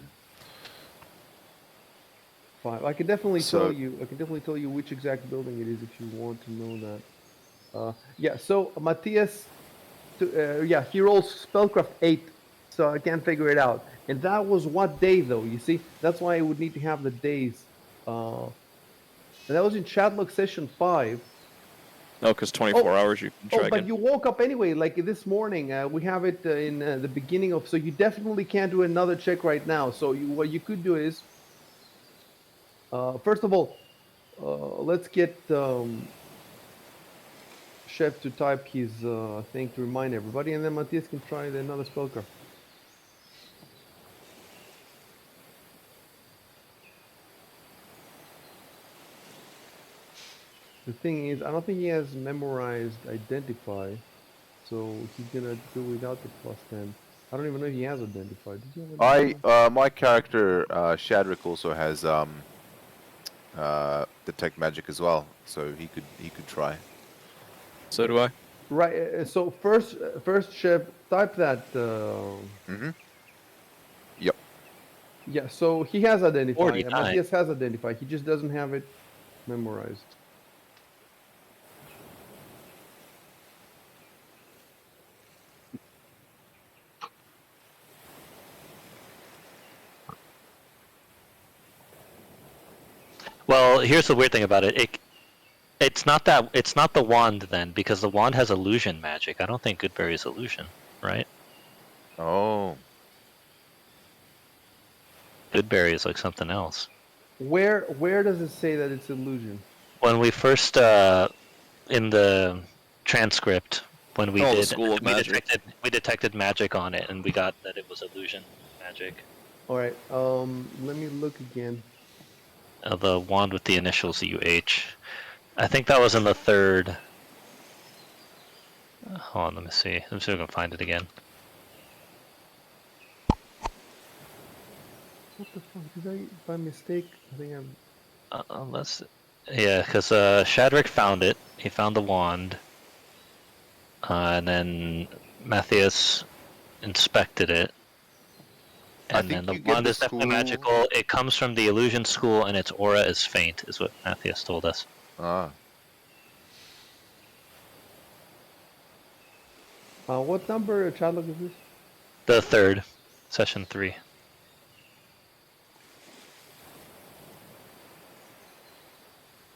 [SPEAKER 3] 5. I can definitely
[SPEAKER 4] So-
[SPEAKER 3] tell you. I can definitely tell you which exact building it is if you want to know that. Yeah. So Matthias, yeah, he rolls spellcraft 8, so I can't figure it out. And that was what day though? You see, that's why I would need to have the days. And that was in Chatlock session 5.
[SPEAKER 2] No, because 24 hours you can try
[SPEAKER 3] Oh, but
[SPEAKER 2] again.
[SPEAKER 3] you woke up anyway, like this morning. We have it in the beginning of. So you definitely can't do another check right now. So what you could do is, first of all, let's get Chef to type his thing to remind everybody, and then Matthias can try another spellcraft. The thing is, I don't think he has memorized identify, so he's gonna do without the +10. I don't even know if he has identified. Did you have identify?
[SPEAKER 4] My character Shadrick also has detect magic as well, so he could try.
[SPEAKER 2] So do I.
[SPEAKER 3] Right. So first, Chef, type that.
[SPEAKER 4] Yep.
[SPEAKER 3] Yeah. So he has identified.
[SPEAKER 1] 49.
[SPEAKER 3] Matthias has identified. He just doesn't have it memorized.
[SPEAKER 1] Well, here's the weird thing about it. It's not the wand then, because the wand has illusion magic. I don't think Goodberry is illusion, right?
[SPEAKER 4] Oh.
[SPEAKER 1] Goodberry is like something else.
[SPEAKER 3] Where does it say that it's illusion?
[SPEAKER 1] When we first in the transcript, when we
[SPEAKER 2] Oh, the
[SPEAKER 1] did
[SPEAKER 2] School of Magic.
[SPEAKER 1] we detected magic on it, and we got that it was illusion magic.
[SPEAKER 3] All right. Let me look again.
[SPEAKER 1] The wand with the initials UH. I think that was in the third. Hold on, let me see. Let me see if I can find it again.
[SPEAKER 3] What the fuck? Did I, by mistake? I think I'm.
[SPEAKER 1] Yeah, because Shadrick found it. He found the wand, and then Matthias inspected it.
[SPEAKER 4] I
[SPEAKER 1] And
[SPEAKER 4] think
[SPEAKER 1] then the
[SPEAKER 4] you get
[SPEAKER 1] wand
[SPEAKER 4] the
[SPEAKER 1] is definitely
[SPEAKER 4] school-
[SPEAKER 1] magical. It comes from the illusion school, and its aura is faint, is what Matthias told us.
[SPEAKER 4] Ah.
[SPEAKER 3] What number Chatlock is this?
[SPEAKER 1] The third, session 3.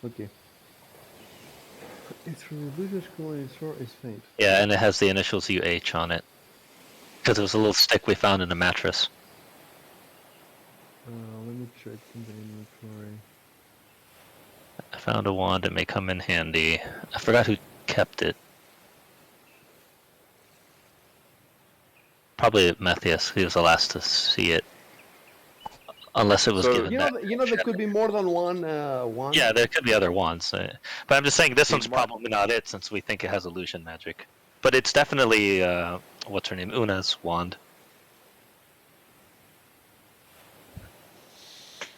[SPEAKER 3] Okay. It's from the illusion school and its aura is faint.
[SPEAKER 1] Yeah, and it has the initials UH on it. Because it was a little stick we found in the mattress.
[SPEAKER 3] check in the inventory.
[SPEAKER 1] I found a wand. It may come in handy. I forgot who kept it. Probably Matthias. He was the last to see it. Unless it was
[SPEAKER 2] So-
[SPEAKER 1] given
[SPEAKER 3] You
[SPEAKER 1] back.
[SPEAKER 3] know, there could be more than one wand.
[SPEAKER 1] Yeah, there could be other wands. But I'm just saying this
[SPEAKER 4] See,
[SPEAKER 1] one's probably not it since we think it has illusion magic. But it's definitely, what's her name? Una's wand.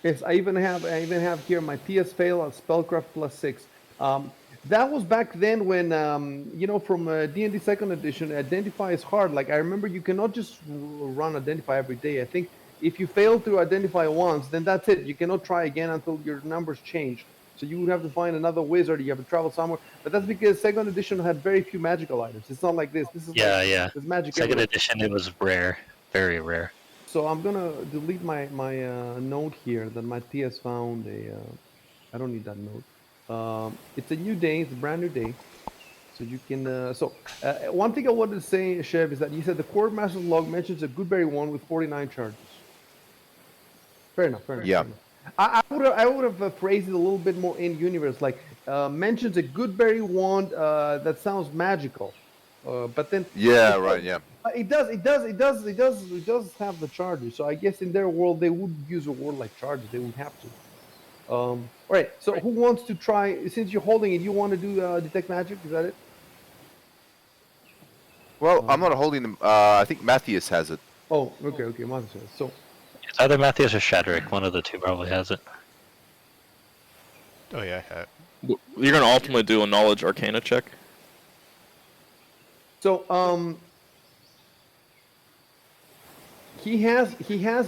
[SPEAKER 3] Yes, I even have here my PS fail at spellcraft +6. That was back then when you know, from D&D Second Edition, identify is hard. Like I remember, you cannot just run identify every day. I think if you fail to identify once, then that's it. You cannot try again until your numbers change. So you would have to find another wizard. You have to travel somewhere. But that's because Second Edition had very few magical items. It's not like this. This is
[SPEAKER 1] Yeah,
[SPEAKER 3] like
[SPEAKER 1] yeah.
[SPEAKER 3] there's magic
[SPEAKER 1] Second
[SPEAKER 3] everywhere.
[SPEAKER 1] edition, it was rare. Very rare.
[SPEAKER 3] So I'm gonna delete my note here that Matthias found a. I don't need that note. It's a new day. It's a brand new day. So you can. One thing I wanted to say, Chev, is that you said the quartermaster's log mentions a Goodberry one with 49 charges. Fair enough. Fair enough.
[SPEAKER 4] Yeah.
[SPEAKER 3] Fair enough. I would have phrased it a little bit more in universe, like mentions a Goodberry wand that sounds magical, but then
[SPEAKER 4] Yeah,
[SPEAKER 3] it
[SPEAKER 4] right.
[SPEAKER 3] does-
[SPEAKER 4] Yeah.
[SPEAKER 3] it does have the charges. So I guess in their world they would use a word like charges. They would have to. All right. So who wants to try? Since you're holding it, you want to do detect magic? Is that it?
[SPEAKER 4] Well, I'm not holding them. I think Matthias has it.
[SPEAKER 3] Oh, okay, okay. Monster says. So
[SPEAKER 1] It's either Matthias or Shadrick. One of the two probably has it.
[SPEAKER 5] Oh yeah, I have.
[SPEAKER 2] You're gonna ultimately do a knowledge arcana check.
[SPEAKER 3] he has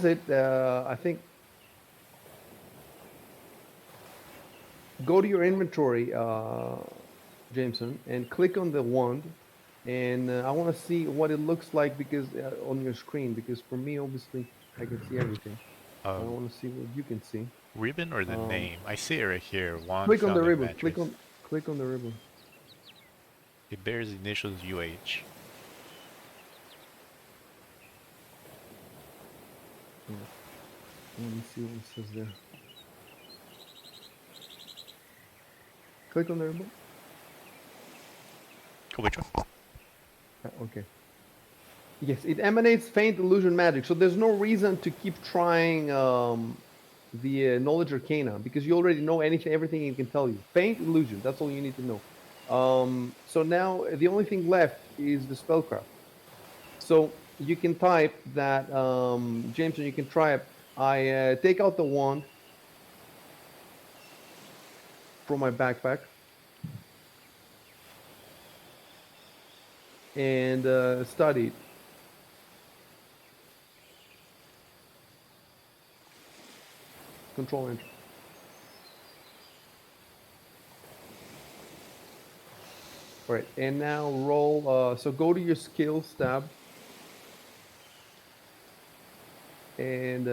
[SPEAKER 3] it. I think. Go to your inventory, Jameson, and click on the wand. And I want to see what it looks like because on your screen. Because for me, obviously, I can see everything. I want to see what you can see.
[SPEAKER 5] Ribbon or the name? I see it right here. Wand
[SPEAKER 3] Click on the
[SPEAKER 5] found in
[SPEAKER 3] ribbon.
[SPEAKER 5] mattress.
[SPEAKER 3] Click on the ribbon.
[SPEAKER 5] It bears the initials UH.
[SPEAKER 3] Let me see what it says there. Click on the ribbon.
[SPEAKER 5] Oh, which one?
[SPEAKER 3] Okay. Yes, it emanates faint illusion magic. So there's no reason to keep trying the knowledge arcana because you already know everything it can tell you. Faint illusion. That's all you need to know. So now the only thing left is the spellcraft. So you can type that, Jameson. You can try it. I take out the wand from my backpack and study it. Control Enter. All right, and now roll. So go to your skills tab and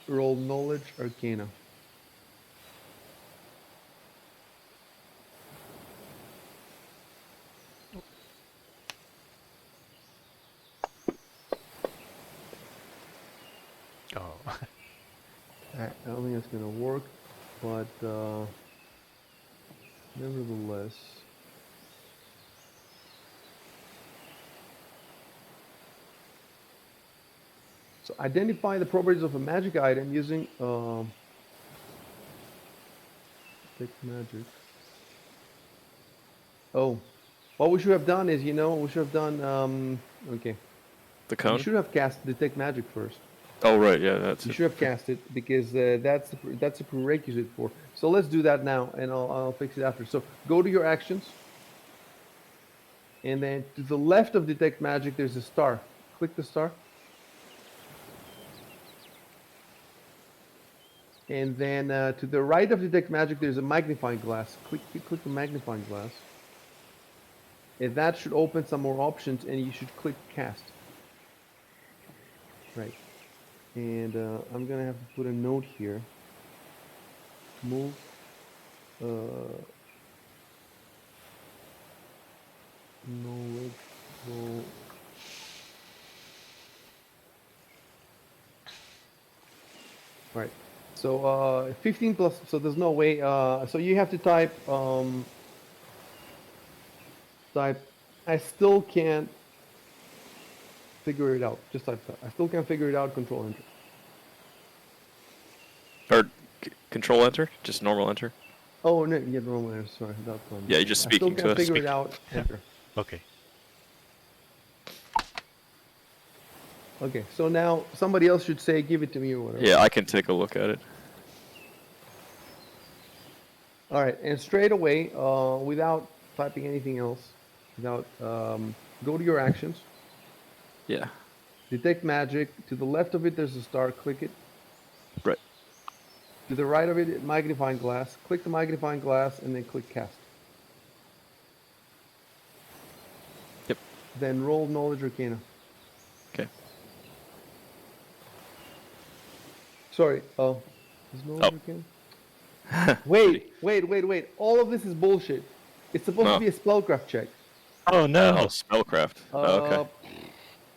[SPEAKER 3] roll knowledge arcana.
[SPEAKER 5] Oh.
[SPEAKER 3] I don't think that's gonna work, but nevertheless. So identify the properties of a magic item using take magic. Oh, what we should have done is, we should have done. Okay,
[SPEAKER 2] The
[SPEAKER 3] you
[SPEAKER 2] cone.
[SPEAKER 3] should have cast detect magic first.
[SPEAKER 2] Oh right, yeah, that's
[SPEAKER 3] You
[SPEAKER 2] it.
[SPEAKER 3] should have cast it because that's a prerequisite for. So let's do that now, and I'll fix it after. So go to your actions, and then to the left of detect magic, there's a star. Click the star, and then to the right of detect magic, there's a magnifying glass. Click the magnifying glass, and that should open some more options, and you should click cast. Right. And I'm gonna have to put a note here. Move. Knowledge. Roll. Right. So 15 plus. So there's no way. So you have to type. Type. I still can't figure it out. Just type that. I still can't figure it out. Control enter.
[SPEAKER 2] Or control enter, just normal enter.
[SPEAKER 3] Oh no, yeah, normal enter. Sorry, that's one.
[SPEAKER 2] Yeah, you're just
[SPEAKER 3] I still
[SPEAKER 2] speaking to
[SPEAKER 3] can't
[SPEAKER 2] us.
[SPEAKER 3] figure it out. Enter.
[SPEAKER 5] Okay.
[SPEAKER 3] Okay, so now somebody else should say, "Give it to me" or whatever.
[SPEAKER 2] Yeah, I can take a look at it.
[SPEAKER 3] All right, and straight away, without typing anything else, without go to your actions,
[SPEAKER 2] Yeah.
[SPEAKER 3] detect magic. To the left of it, there's a star. Click it.
[SPEAKER 2] Right.
[SPEAKER 3] To the right of it, magnifying glass. Click the magnifying glass and then click cast.
[SPEAKER 2] Yep.
[SPEAKER 3] Then roll knowledge arcana.
[SPEAKER 2] Okay.
[SPEAKER 3] Sorry. Oh, is knowledge arcana? Wait. All of this is bullshit. It's supposed to be a spellcraft check.
[SPEAKER 1] Oh no!
[SPEAKER 2] Oh, spellcraft. Oh, okay.
[SPEAKER 3] Uh,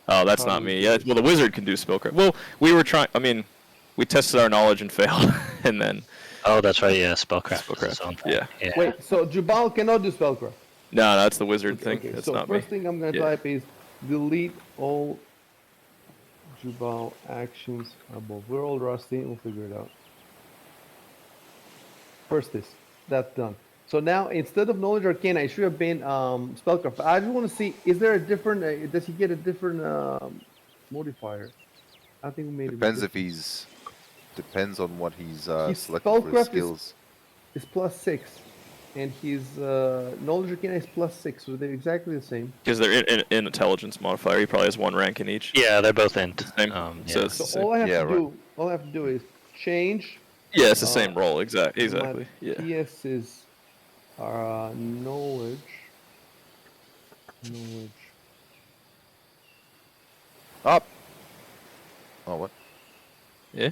[SPEAKER 2] Oh, that's not me. Yeah, well, the wizard can do spellcraft. Well, we were trying. I mean, we tested our knowledge and failed, and then.
[SPEAKER 1] Oh, that's right. Yeah, spellcraft.
[SPEAKER 2] Spellcraft.
[SPEAKER 1] is its own thing.
[SPEAKER 2] Yeah.
[SPEAKER 3] Wait, so Jubal cannot do spellcraft.
[SPEAKER 2] No, that's the wizard thing.
[SPEAKER 3] Okay,
[SPEAKER 2] That's
[SPEAKER 3] so
[SPEAKER 2] not
[SPEAKER 3] first
[SPEAKER 2] me.
[SPEAKER 3] thing I'm gonna
[SPEAKER 2] Yeah.
[SPEAKER 3] type is delete all Jubal actions above. We're all rusty. We'll figure it out. First this. That's done. So now instead of knowledge arcana, it should have been spellcraft. I just want to see, is there a different? Does he get a different modifier? I think we made
[SPEAKER 4] Depends
[SPEAKER 3] it.
[SPEAKER 4] if he's. Depends on what he's
[SPEAKER 3] His
[SPEAKER 4] selected for his
[SPEAKER 3] spellcraft
[SPEAKER 4] skills.
[SPEAKER 3] is +6, and his knowledge arcana is +6, so they're exactly the same.
[SPEAKER 2] Because they're in intelligence modifier. He probably has one rank in each.
[SPEAKER 1] Yeah, they're both int.
[SPEAKER 2] Same.
[SPEAKER 1] Yeah.
[SPEAKER 2] So it's the
[SPEAKER 3] So
[SPEAKER 2] same.
[SPEAKER 3] all I have
[SPEAKER 4] Yeah,
[SPEAKER 3] to do, all I have to do is change.
[SPEAKER 2] Yeah, it's the same role. Exactly.
[SPEAKER 3] My
[SPEAKER 2] Yeah.
[SPEAKER 3] PS is knowledge.
[SPEAKER 4] Up. Oh, what?
[SPEAKER 2] Yeah.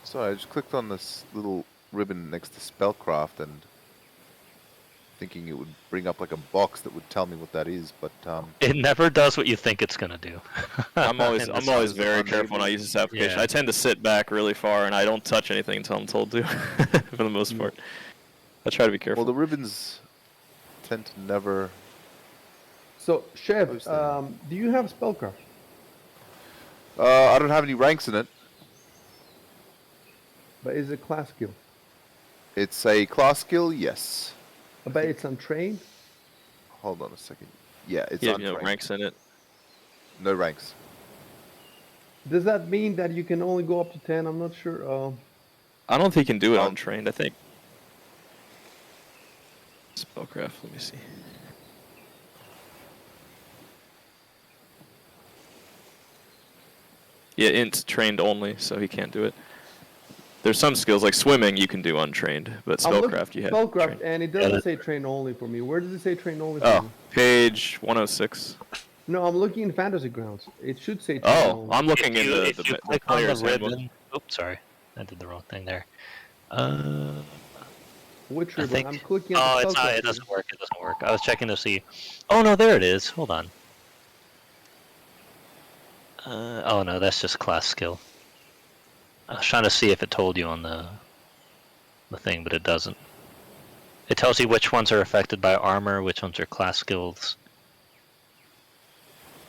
[SPEAKER 4] Sorry, I just clicked on this little ribbon next to spellcraft and thinking it would bring up like a box that would tell me what that is, but
[SPEAKER 1] It never does what you think it's gonna do.
[SPEAKER 2] I'm always
[SPEAKER 1] In
[SPEAKER 2] I'm
[SPEAKER 1] this
[SPEAKER 2] always
[SPEAKER 1] one.
[SPEAKER 2] very careful when I use this application.
[SPEAKER 1] Yeah.
[SPEAKER 2] I tend to sit back really far and I don't touch anything until I'm told to, for the most part. I try to be careful.
[SPEAKER 4] well, the ribbons tend to never.
[SPEAKER 3] So, Chev,
[SPEAKER 4] Who's that?
[SPEAKER 3] do you have spellcraft?
[SPEAKER 4] I don't have any ranks in it.
[SPEAKER 3] But is it class skill?
[SPEAKER 4] It's a class skill, yes.
[SPEAKER 3] But it's untrained.
[SPEAKER 4] Hold on a second. Yeah, it's
[SPEAKER 2] yeah,
[SPEAKER 4] untrained.
[SPEAKER 2] ranks in it.
[SPEAKER 4] No ranks.
[SPEAKER 3] Does that mean that you can only go up to 10? I'm not sure.
[SPEAKER 2] I don't think you can do it
[SPEAKER 4] Um,
[SPEAKER 2] untrained. I think. Spellcraft. Let me see. Yeah, int trained only, so he can't do it. There's some skills like swimming you can do untrained, but
[SPEAKER 3] I'm looking
[SPEAKER 2] spellcraft you have.
[SPEAKER 3] spellcraft,
[SPEAKER 2] trained.
[SPEAKER 3] and it doesn't say train only for me. Where does it say train only for
[SPEAKER 2] Oh,
[SPEAKER 3] me?
[SPEAKER 2] page 106.
[SPEAKER 3] No, I'm looking in Fantasy Grounds. It should say train
[SPEAKER 2] Oh,
[SPEAKER 3] only.
[SPEAKER 2] I'm looking
[SPEAKER 1] If
[SPEAKER 2] in
[SPEAKER 1] you,
[SPEAKER 2] the
[SPEAKER 1] if you click on the
[SPEAKER 2] player's handbook.
[SPEAKER 1] ribbon. Oops, sorry, I did the wrong thing there.
[SPEAKER 3] Which
[SPEAKER 1] I
[SPEAKER 3] ribbon?
[SPEAKER 1] think.
[SPEAKER 3] I'm clicking on
[SPEAKER 1] Oh,
[SPEAKER 3] the
[SPEAKER 1] it's not.
[SPEAKER 3] spellcraft
[SPEAKER 1] It doesn't
[SPEAKER 3] ribbon.
[SPEAKER 1] work. It doesn't work. I was checking to see. Oh no, there it is. Hold on. Oh no, that's just class skill. I was trying to see if it told you on the thing, but it doesn't. It tells you which ones are affected by armor, which ones are class skills.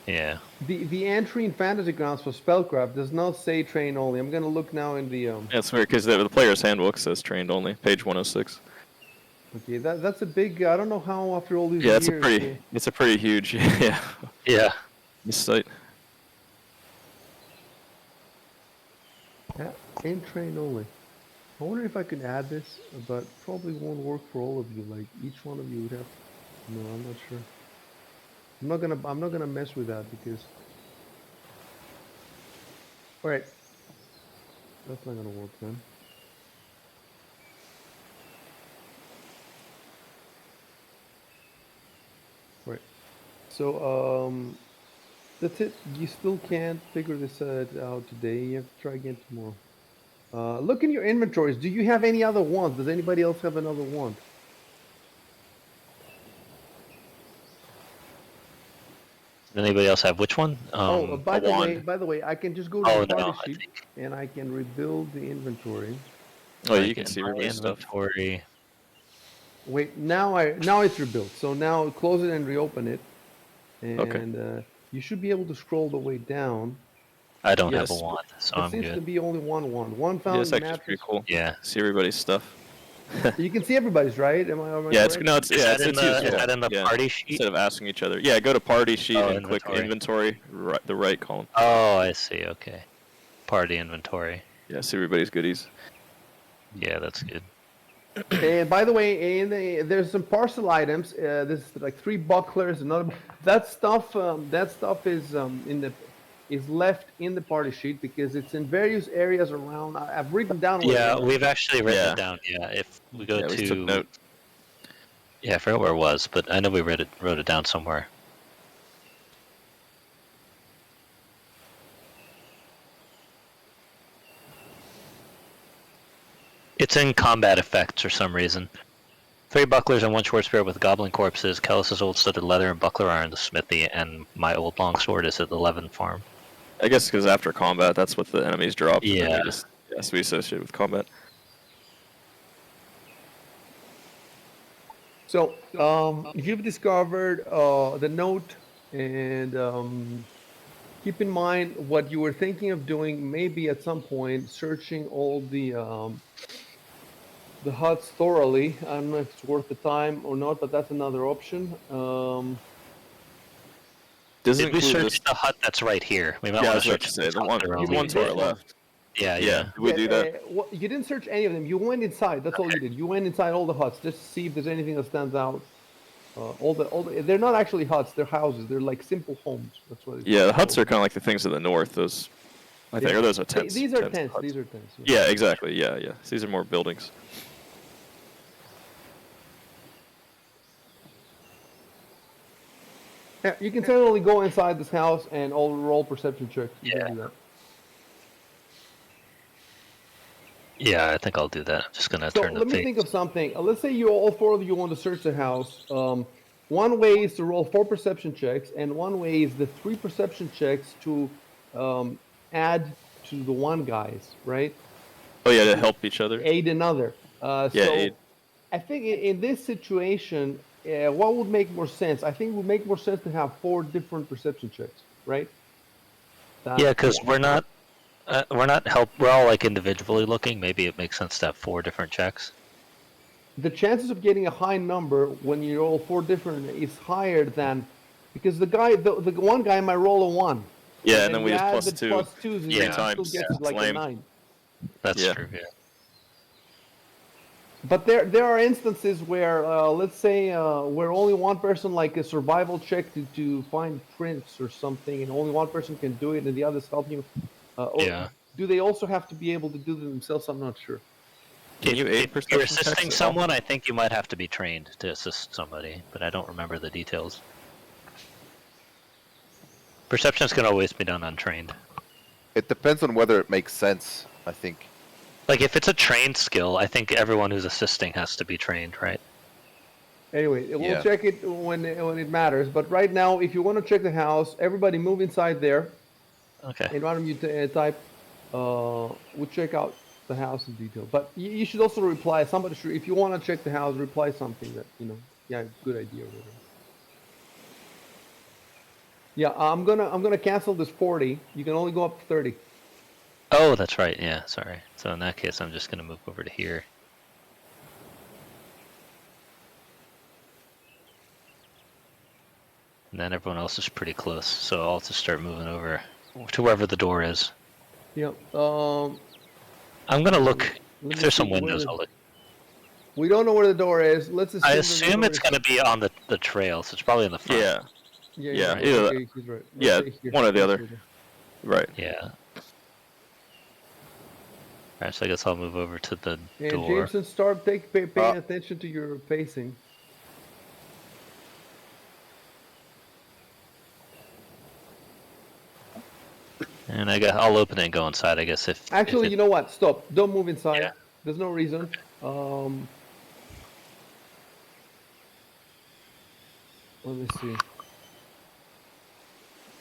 [SPEAKER 1] Yeah.
[SPEAKER 3] The entry in Fantasy Grounds for spellcraft does not say train only. I'm gonna look now in the
[SPEAKER 2] Yeah, it's weird because the player's handbook says trained only, page 106.
[SPEAKER 3] Okay, that's a big. I don't know how after all these
[SPEAKER 2] Yeah,
[SPEAKER 3] years.
[SPEAKER 2] it's a pretty huge yeah
[SPEAKER 1] Yeah.
[SPEAKER 2] site.
[SPEAKER 3] Yeah, in train only. I wonder if I could add this, but probably won't work for all of you. Like each one of you would have. No, I'm not sure. I'm not gonna mess with that because. All right. That's not gonna work then. Right. So that's it. You still can't figure this out today. You have to try again tomorrow. Look in your inventories. Do you have any other wands? Does anybody else have another wand?
[SPEAKER 1] Anybody else have which one?
[SPEAKER 3] By the way,
[SPEAKER 2] wand.
[SPEAKER 3] I can just go to
[SPEAKER 1] Oh
[SPEAKER 3] the party
[SPEAKER 1] no, I
[SPEAKER 3] sheet
[SPEAKER 1] think
[SPEAKER 3] and I can rebuild the inventory.
[SPEAKER 2] Oh,
[SPEAKER 1] I
[SPEAKER 2] you can
[SPEAKER 1] get
[SPEAKER 2] see
[SPEAKER 1] my
[SPEAKER 2] everybody's stuff.
[SPEAKER 1] inventory.
[SPEAKER 3] Wait, now it's rebuilt. So now close it and reopen it, and you should be able to scroll the way down.
[SPEAKER 1] I don't have a
[SPEAKER 2] Yes.
[SPEAKER 1] wand, so
[SPEAKER 3] It
[SPEAKER 1] I'm
[SPEAKER 3] seems to
[SPEAKER 1] good.
[SPEAKER 3] be only one wand. One
[SPEAKER 2] Yeah, it's
[SPEAKER 3] found
[SPEAKER 2] actually pretty
[SPEAKER 3] matches.
[SPEAKER 2] cool.
[SPEAKER 1] Yeah.
[SPEAKER 2] See everybody's stuff.
[SPEAKER 3] You can see everybody's, right? Am I
[SPEAKER 2] Yeah, it's
[SPEAKER 3] correct?
[SPEAKER 2] no, it's
[SPEAKER 1] Is
[SPEAKER 2] yeah,
[SPEAKER 1] that in
[SPEAKER 2] it's
[SPEAKER 1] the
[SPEAKER 2] useful.
[SPEAKER 1] is that in the
[SPEAKER 2] Yeah.
[SPEAKER 1] party sheet?
[SPEAKER 2] Instead of asking each other. Yeah, go to party sheet
[SPEAKER 1] Oh,
[SPEAKER 2] and click inventory, the right column.
[SPEAKER 1] Oh, I see. Okay. Party inventory.
[SPEAKER 2] Yeah, see everybody's goodies.
[SPEAKER 1] Yeah, that's good.
[SPEAKER 3] And by the way, there's some parcel items. There's like 3 bucklers, another. That stuff is left in the party sheet because it's in various areas around. I've written down what it
[SPEAKER 1] Yeah,
[SPEAKER 3] is.
[SPEAKER 1] we've actually written
[SPEAKER 2] Yeah.
[SPEAKER 1] it down. Yeah, if we go
[SPEAKER 2] Yeah, we took
[SPEAKER 1] to
[SPEAKER 2] note.
[SPEAKER 1] yeah, I forgot where it was, but I know we wrote it down somewhere. It's in combat effects for some reason. 3 bucklers and 1 short spear with goblin corpses. Kellis's old studded leather and buckler are in the smithy, and my old longsword is at the Levin farm.
[SPEAKER 2] I guess because after combat, that's what the enemies drop. And
[SPEAKER 1] Yeah.
[SPEAKER 2] they just has to be associated with combat.
[SPEAKER 3] So you've discovered the note, and keep in mind what you were thinking of doing. Maybe at some point, searching all the huts thoroughly. I don't know if it's worth the time or not, but that's another option.
[SPEAKER 2] Does it
[SPEAKER 1] Did we
[SPEAKER 2] include
[SPEAKER 1] search
[SPEAKER 2] this?
[SPEAKER 1] the hut that's right here? We might
[SPEAKER 2] Yeah, I
[SPEAKER 1] want
[SPEAKER 2] was
[SPEAKER 1] to
[SPEAKER 2] about
[SPEAKER 1] search
[SPEAKER 2] to say the
[SPEAKER 1] hut
[SPEAKER 2] one,
[SPEAKER 1] that are
[SPEAKER 2] the
[SPEAKER 1] on
[SPEAKER 2] one to our
[SPEAKER 3] this one?
[SPEAKER 2] left.
[SPEAKER 1] Yeah,
[SPEAKER 2] Yeah,
[SPEAKER 1] yeah.
[SPEAKER 2] did we do that?
[SPEAKER 3] You didn't search any of them. You went inside. That's all you did. You went inside all the huts just to see if there's anything that stands out. They're not actually huts. They're houses. They're like simple homes. That's what.
[SPEAKER 2] Yeah, the huts are kind of like the things to the north. Those, I think,
[SPEAKER 3] Yeah.
[SPEAKER 2] or those are tents.
[SPEAKER 3] These are
[SPEAKER 2] tents,
[SPEAKER 3] tents.
[SPEAKER 2] huts.
[SPEAKER 3] These are tents.
[SPEAKER 2] Yeah, exactly. Yeah, yeah. So these are more buildings.
[SPEAKER 3] Yeah, you can certainly go inside this house and all roll perception checks. You
[SPEAKER 1] Yeah.
[SPEAKER 3] can do that.
[SPEAKER 1] Yeah, I think I'll do that. I'm just gonna
[SPEAKER 3] So
[SPEAKER 1] turn the
[SPEAKER 3] let me
[SPEAKER 1] page.
[SPEAKER 3] think of something. Let's say you all 4 of you want to search the house. One way is to roll 4 perception checks, and one way is the 3 perception checks to add to the one guy's, right?
[SPEAKER 2] Oh yeah, to help each other.
[SPEAKER 3] Aid another.
[SPEAKER 2] Yeah,
[SPEAKER 3] So
[SPEAKER 2] aid.
[SPEAKER 3] I think in this situation, what would make more sense? I think it would make more sense to have 4 different perception checks, right?
[SPEAKER 1] Yeah, because we're not we're all like individually looking. Maybe it makes sense to have 4 different checks.
[SPEAKER 3] The chances of getting a high number when you roll 4 different is higher than because the one guy might roll a 1.
[SPEAKER 2] Yeah, and then we
[SPEAKER 3] you
[SPEAKER 2] just
[SPEAKER 3] add
[SPEAKER 2] plus
[SPEAKER 3] the
[SPEAKER 2] 2
[SPEAKER 3] plus 2s and
[SPEAKER 1] Yeah.
[SPEAKER 3] he still
[SPEAKER 2] times.
[SPEAKER 3] gets
[SPEAKER 2] It's
[SPEAKER 3] like
[SPEAKER 2] lame.
[SPEAKER 3] a 9.
[SPEAKER 1] That's
[SPEAKER 2] Yeah.
[SPEAKER 1] true. Yeah.
[SPEAKER 3] But there are instances where let's say where only one person like a survival check to find prints or something, and only one person can do it, and the others help you. Or
[SPEAKER 1] Yeah.
[SPEAKER 3] do they also have to be able to do them themselves? I'm not sure.
[SPEAKER 2] Can you aid
[SPEAKER 1] If you're
[SPEAKER 2] perception checks
[SPEAKER 1] assisting
[SPEAKER 2] at all?
[SPEAKER 1] someone, I think you might have to be trained to assist somebody, but I don't remember the details. Perceptions can always be done untrained.
[SPEAKER 4] It depends on whether it makes sense, I think.
[SPEAKER 1] Like if it's a trained skill, I think everyone who's assisting has to be trained, right?
[SPEAKER 3] Anyway, we'll
[SPEAKER 4] Yeah.
[SPEAKER 3] check it when it matters. But right now, if you want to check the house, everybody move inside there.
[SPEAKER 1] Okay.
[SPEAKER 3] In random you type, we'll check out the house in detail. But you should also reply. Somebody should, if you want to check the house, reply something that yeah, good idea or whatever. Yeah, I'm gonna cancel this 40. You can only go up to 30.
[SPEAKER 1] Oh, that's right. Yeah, sorry. So in that case, I'm just gonna move over to here. And then everyone else is pretty close, so I'll just start moving over to wherever the door is.
[SPEAKER 3] Yeah.
[SPEAKER 1] I'm gonna look.
[SPEAKER 3] Let me
[SPEAKER 1] If there's some
[SPEAKER 3] see, where
[SPEAKER 1] windows,
[SPEAKER 3] is-
[SPEAKER 1] I'll look.
[SPEAKER 3] We don't know where the door is. Let's assume.
[SPEAKER 1] I
[SPEAKER 3] the
[SPEAKER 1] assume
[SPEAKER 3] door
[SPEAKER 1] it's
[SPEAKER 3] is-
[SPEAKER 1] gonna be on the trail, so it's probably in the front.
[SPEAKER 2] Yeah,
[SPEAKER 3] Yeah,
[SPEAKER 2] yeah,
[SPEAKER 3] right.
[SPEAKER 2] either
[SPEAKER 3] Okay, he's right. Let's
[SPEAKER 2] yeah,
[SPEAKER 3] say here.
[SPEAKER 2] one or the
[SPEAKER 3] Let's
[SPEAKER 2] other.
[SPEAKER 3] say there.
[SPEAKER 2] right.
[SPEAKER 1] Yeah. Alright, so I guess I'll move over to the
[SPEAKER 3] And
[SPEAKER 1] door.
[SPEAKER 3] Jameson, start paying attention to your pacing.
[SPEAKER 1] And I'll open it and go inside, I guess. If
[SPEAKER 3] Actually,
[SPEAKER 1] if
[SPEAKER 3] you know what? Stop. Don't move inside.
[SPEAKER 1] Yeah.
[SPEAKER 3] There's no reason. Let me see.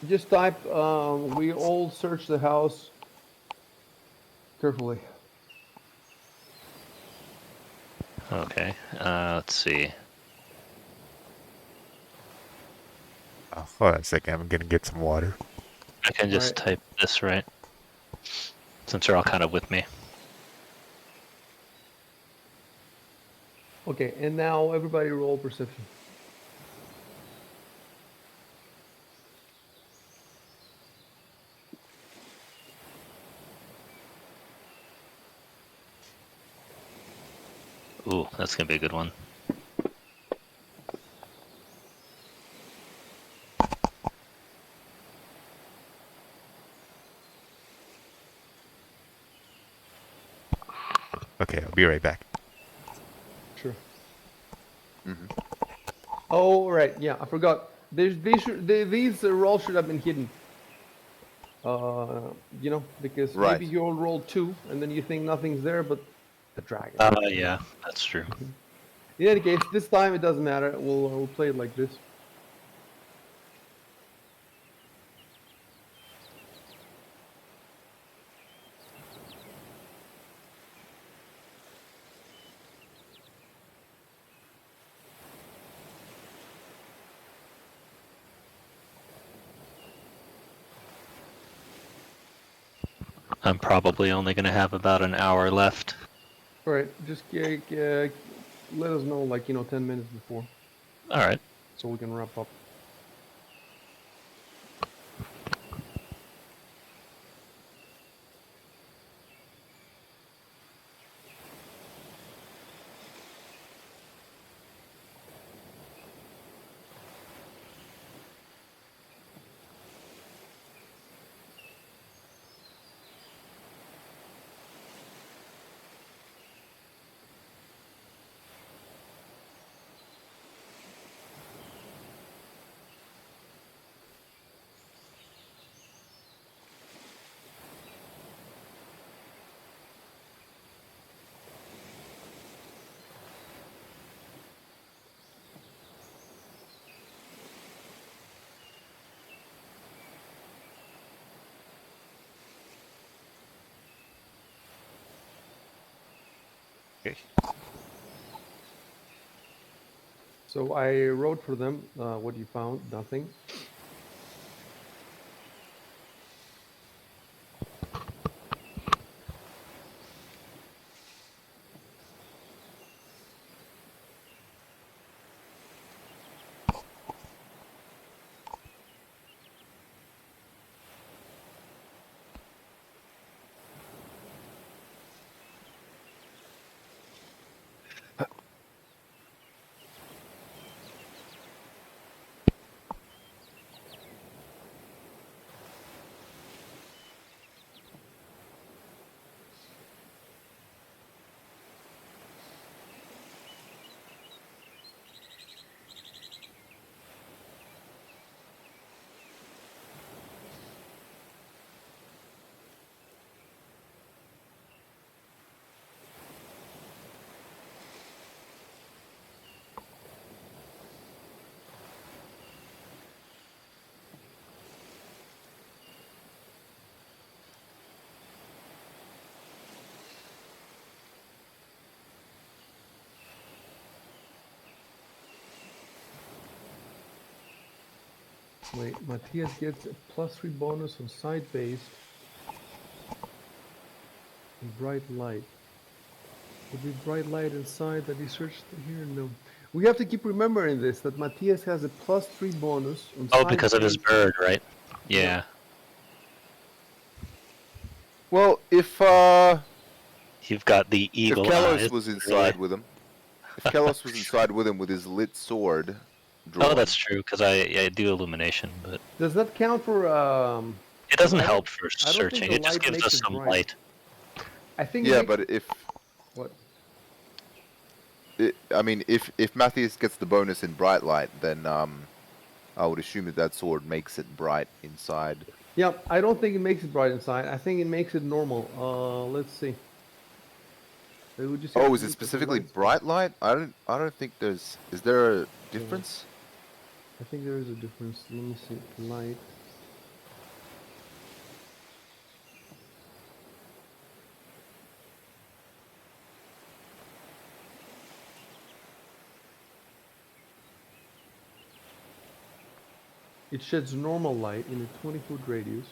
[SPEAKER 3] Just type. We all search the house carefully.
[SPEAKER 1] Okay. Let's see.
[SPEAKER 5] Hold on a second. I'm gonna get some water.
[SPEAKER 1] I can just
[SPEAKER 3] Right.
[SPEAKER 1] type this right, since they're all kind of with me.
[SPEAKER 3] Okay, and now everybody roll perception.
[SPEAKER 1] Ooh, that's gonna be a good one.
[SPEAKER 5] Okay, I'll be right back.
[SPEAKER 3] Sure.
[SPEAKER 4] hmm
[SPEAKER 3] Oh, right. Yeah, I forgot. These rolls should have been hidden. Because
[SPEAKER 4] Right.
[SPEAKER 3] maybe you all roll 2 and then you think nothing's there, but the dragon.
[SPEAKER 1] Yeah, that's true.
[SPEAKER 3] In any case, this time it doesn't matter. We'll play it like this.
[SPEAKER 1] I'm probably only gonna have about an hour left.
[SPEAKER 3] All right, just let us know, 10 minutes before,
[SPEAKER 1] All right.
[SPEAKER 3] so we can wrap up.
[SPEAKER 5] Okay.
[SPEAKER 3] So I wrote for them what you found. Nothing. Wait, Matthias gets a +3 bonus on side-based and bright light. Would be bright light inside that he searched here? No. We have to keep remembering this, that Matthias has a +3 bonus on
[SPEAKER 1] Oh, because of his
[SPEAKER 3] side-based.
[SPEAKER 1] bird, right? Yeah.
[SPEAKER 4] Well,
[SPEAKER 1] You've got the
[SPEAKER 4] if
[SPEAKER 1] eagle
[SPEAKER 4] Kalos
[SPEAKER 1] eyes.
[SPEAKER 4] was
[SPEAKER 1] Really.
[SPEAKER 4] inside with him, if Kalos was inside with him with his lit sword
[SPEAKER 1] Oh, that's
[SPEAKER 4] drawn,
[SPEAKER 1] true. Because I do illumination, but
[SPEAKER 3] Does that count for
[SPEAKER 1] it doesn't
[SPEAKER 3] I don't
[SPEAKER 1] help for
[SPEAKER 3] I don't think
[SPEAKER 1] searching.
[SPEAKER 3] the
[SPEAKER 1] It just
[SPEAKER 3] light
[SPEAKER 1] gives
[SPEAKER 3] makes
[SPEAKER 1] us
[SPEAKER 3] it
[SPEAKER 1] some
[SPEAKER 3] bright.
[SPEAKER 1] light.
[SPEAKER 3] I think it
[SPEAKER 4] yeah,
[SPEAKER 3] makes
[SPEAKER 4] but
[SPEAKER 3] what?
[SPEAKER 4] if Matthias gets the bonus in bright light, then I would assume that sword makes it bright inside.
[SPEAKER 3] Yeah, I don't think it makes it bright inside. I think it makes it normal. Let's see. We just have
[SPEAKER 4] Oh,
[SPEAKER 3] to
[SPEAKER 4] is it
[SPEAKER 3] look at the
[SPEAKER 4] specifically
[SPEAKER 3] lights.
[SPEAKER 4] bright light? I don't think there's. Is there a
[SPEAKER 3] Yeah.
[SPEAKER 4] difference?
[SPEAKER 3] I think there is a difference. Let me see. Light. It sheds normal light in a 20-foot radius.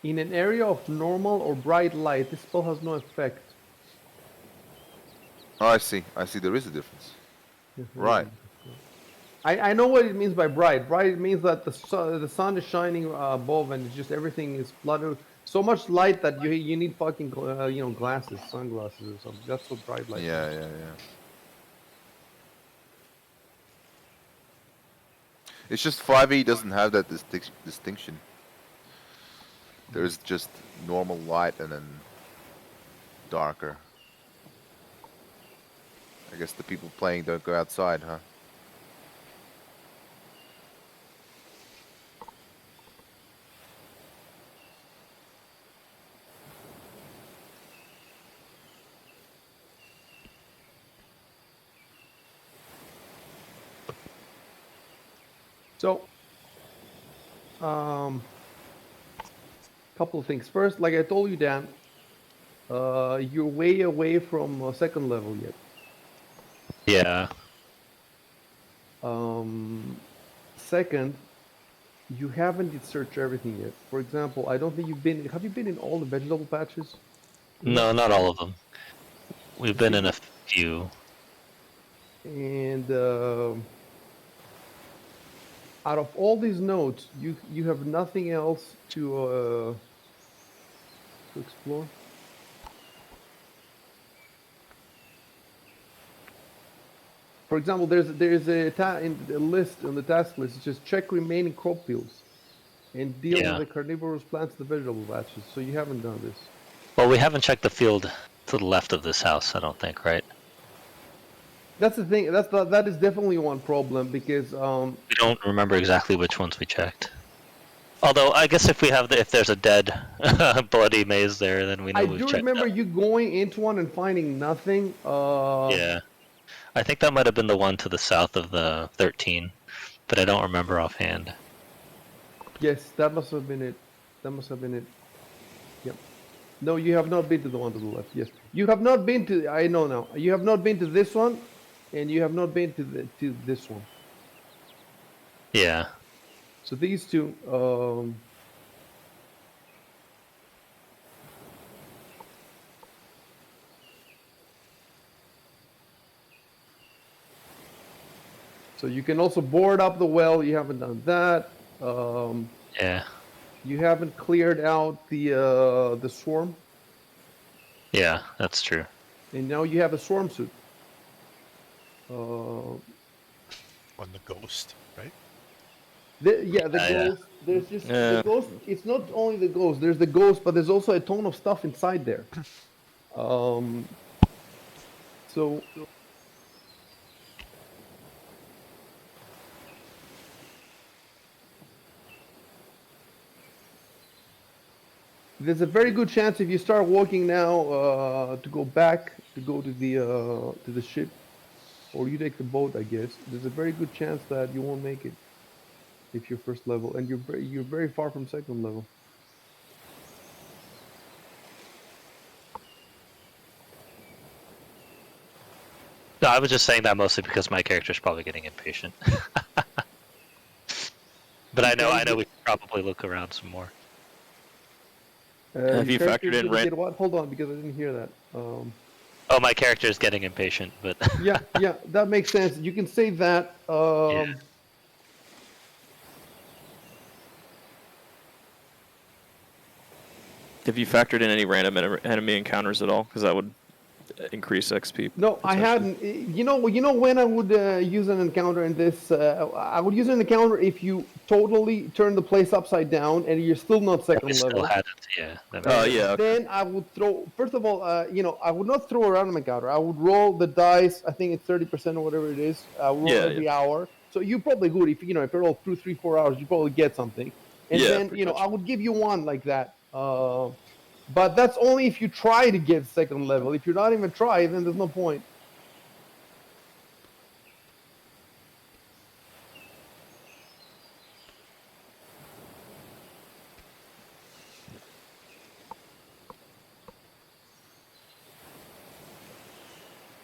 [SPEAKER 3] In an area of normal or bright light, this spell has no effect.
[SPEAKER 4] Oh, I see. I see. There is a difference.
[SPEAKER 3] Yes, there is a
[SPEAKER 4] Right.
[SPEAKER 3] difference. I know what it means by bright. Bright means that the sun is shining above, and it's just everything is flooded. So much light that you need fucking glasses, sunglasses or something. That's what bright light
[SPEAKER 4] Yeah,
[SPEAKER 3] means.
[SPEAKER 4] yeah, yeah. It's just 5e doesn't have that distinction. There's just normal light and then darker. I guess the people playing don't go outside, huh?
[SPEAKER 3] So, couple of things. First, like I told you, Dan, you're way away from second level yet.
[SPEAKER 1] Yeah.
[SPEAKER 3] Second, you haven't searched everything yet. For example, I don't think you've been. Have you been in all the vegetable patches?
[SPEAKER 1] No, not all of them. We've been
[SPEAKER 3] See,
[SPEAKER 1] in a few.
[SPEAKER 3] and out of all these nodes, you have nothing else to explore. For example, there's in the list on the task list. It's just check remaining crop fields and deal with
[SPEAKER 1] Yeah.
[SPEAKER 3] the carnivorous plants, the vegetable patches. So you haven't done this.
[SPEAKER 1] Well, we haven't checked the field to the left of this house, I don't think, right?
[SPEAKER 3] That's the thing. That is definitely one problem because
[SPEAKER 1] We don't remember exactly which ones we checked. Although, I guess if there's a dead, bloody maze there, then we know
[SPEAKER 3] I
[SPEAKER 1] we've
[SPEAKER 3] do
[SPEAKER 1] checked
[SPEAKER 3] remember
[SPEAKER 1] that.
[SPEAKER 3] you going into one and finding nothing.
[SPEAKER 1] Yeah. I think that might have been the one to the south of the 13, but I don't remember offhand.
[SPEAKER 3] Yes, that must have been it. That must have been it. Yep. No, you have not been to the one to the left. Yes, you have not been to. I know now. You have not been to this one, and you have not been to this one.
[SPEAKER 1] Yeah.
[SPEAKER 3] So these two. So you can also board up the well. You haven't done that.
[SPEAKER 1] Yeah.
[SPEAKER 3] You haven't cleared out the swarm,
[SPEAKER 1] Yeah, that's true.
[SPEAKER 3] and now you have a swarm suit. Uh,
[SPEAKER 5] On the ghost, right?
[SPEAKER 3] the
[SPEAKER 1] Yeah.
[SPEAKER 3] ghost. There's just the
[SPEAKER 2] Yeah.
[SPEAKER 3] ghost. It's not only the ghost. There's the ghost, but there's also a ton of stuff inside there. So there's a very good chance if you start walking now to go back to go to the ship, or you take the boat, I guess. There's a very good chance that you won't make it if you're first level, and you're very far from second level.
[SPEAKER 1] No, I was just saying that mostly because my character's probably getting impatient. But I know we should probably look around some more.
[SPEAKER 2] Have
[SPEAKER 3] Your
[SPEAKER 2] you
[SPEAKER 3] character
[SPEAKER 2] factored
[SPEAKER 3] is
[SPEAKER 2] in
[SPEAKER 3] gonna
[SPEAKER 2] rent?
[SPEAKER 3] get what? Hold on, because I didn't hear that.
[SPEAKER 1] Oh, my character's getting impatient, but
[SPEAKER 3] Yeah, that makes sense. You can say that.
[SPEAKER 1] Yeah.
[SPEAKER 2] Have you factored in any random enemy encounters at all? Because that would increase XP.
[SPEAKER 3] No, I
[SPEAKER 2] potentially.
[SPEAKER 3] hadn't. You know when I would use an encounter in this. I would use an encounter if you totally turn the place upside down and you're still not
[SPEAKER 1] we
[SPEAKER 3] second
[SPEAKER 1] still
[SPEAKER 3] level.
[SPEAKER 1] hadn't. Yeah. That
[SPEAKER 2] Oh,
[SPEAKER 1] makes
[SPEAKER 2] yeah. Okay.
[SPEAKER 3] Then I would throw. First of all, I would not throw a random encounter. I would roll the dice. I think it's 30% or whatever it is. I would roll
[SPEAKER 2] Yeah,
[SPEAKER 3] every hour. So you probably would if you roll through 3-4 hours, you probably get something. And
[SPEAKER 2] Yeah,
[SPEAKER 3] then
[SPEAKER 2] pretty much.
[SPEAKER 3] I would give you one like that. But that's only if you try to get second level. If you're not even try, then there's no point.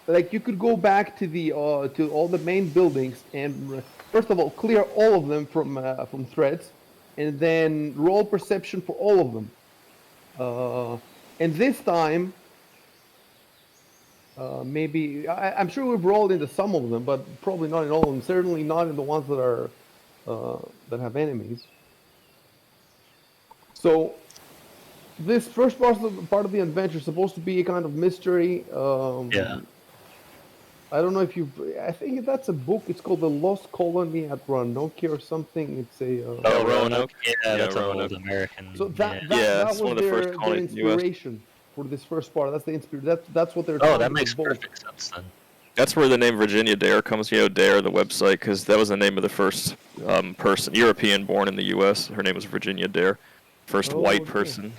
[SPEAKER 3] like you could go back to the to all the main buildings and first of all clear all of them from threats, and then roll perception for all of them. And this time, maybe I'm sure we've rolled into some of them, but probably not in all of them. Certainly not in the ones that are that have enemies. So this first part of the adventure is supposed to be a kind of mystery.
[SPEAKER 1] Yeah.
[SPEAKER 3] I don't know if you've. I think that's a book. It's called The Lost Colony at Roanoke or something. It's a.
[SPEAKER 1] Oh,
[SPEAKER 2] Roanoke?
[SPEAKER 1] Yeah,
[SPEAKER 2] Yeah,
[SPEAKER 1] that's an
[SPEAKER 2] Roanoke.
[SPEAKER 1] old American.
[SPEAKER 3] So that
[SPEAKER 1] yeah.
[SPEAKER 3] that,
[SPEAKER 2] Yeah,
[SPEAKER 3] that
[SPEAKER 2] it's one
[SPEAKER 3] was
[SPEAKER 2] of the first
[SPEAKER 3] their
[SPEAKER 2] colonies in the US.
[SPEAKER 3] inspiration for this first part. That's the inspiration. That's what they're.
[SPEAKER 1] Oh,
[SPEAKER 3] trying
[SPEAKER 1] that
[SPEAKER 3] to
[SPEAKER 1] makes
[SPEAKER 3] evoke.
[SPEAKER 1] perfect sense then.
[SPEAKER 2] That's where the name Virginia Dare comes. Dare, the website, because that was the name of the first person, European born in the U.S. Her name was Virginia Dare. First
[SPEAKER 3] Oh,
[SPEAKER 2] white
[SPEAKER 3] okay.
[SPEAKER 2] person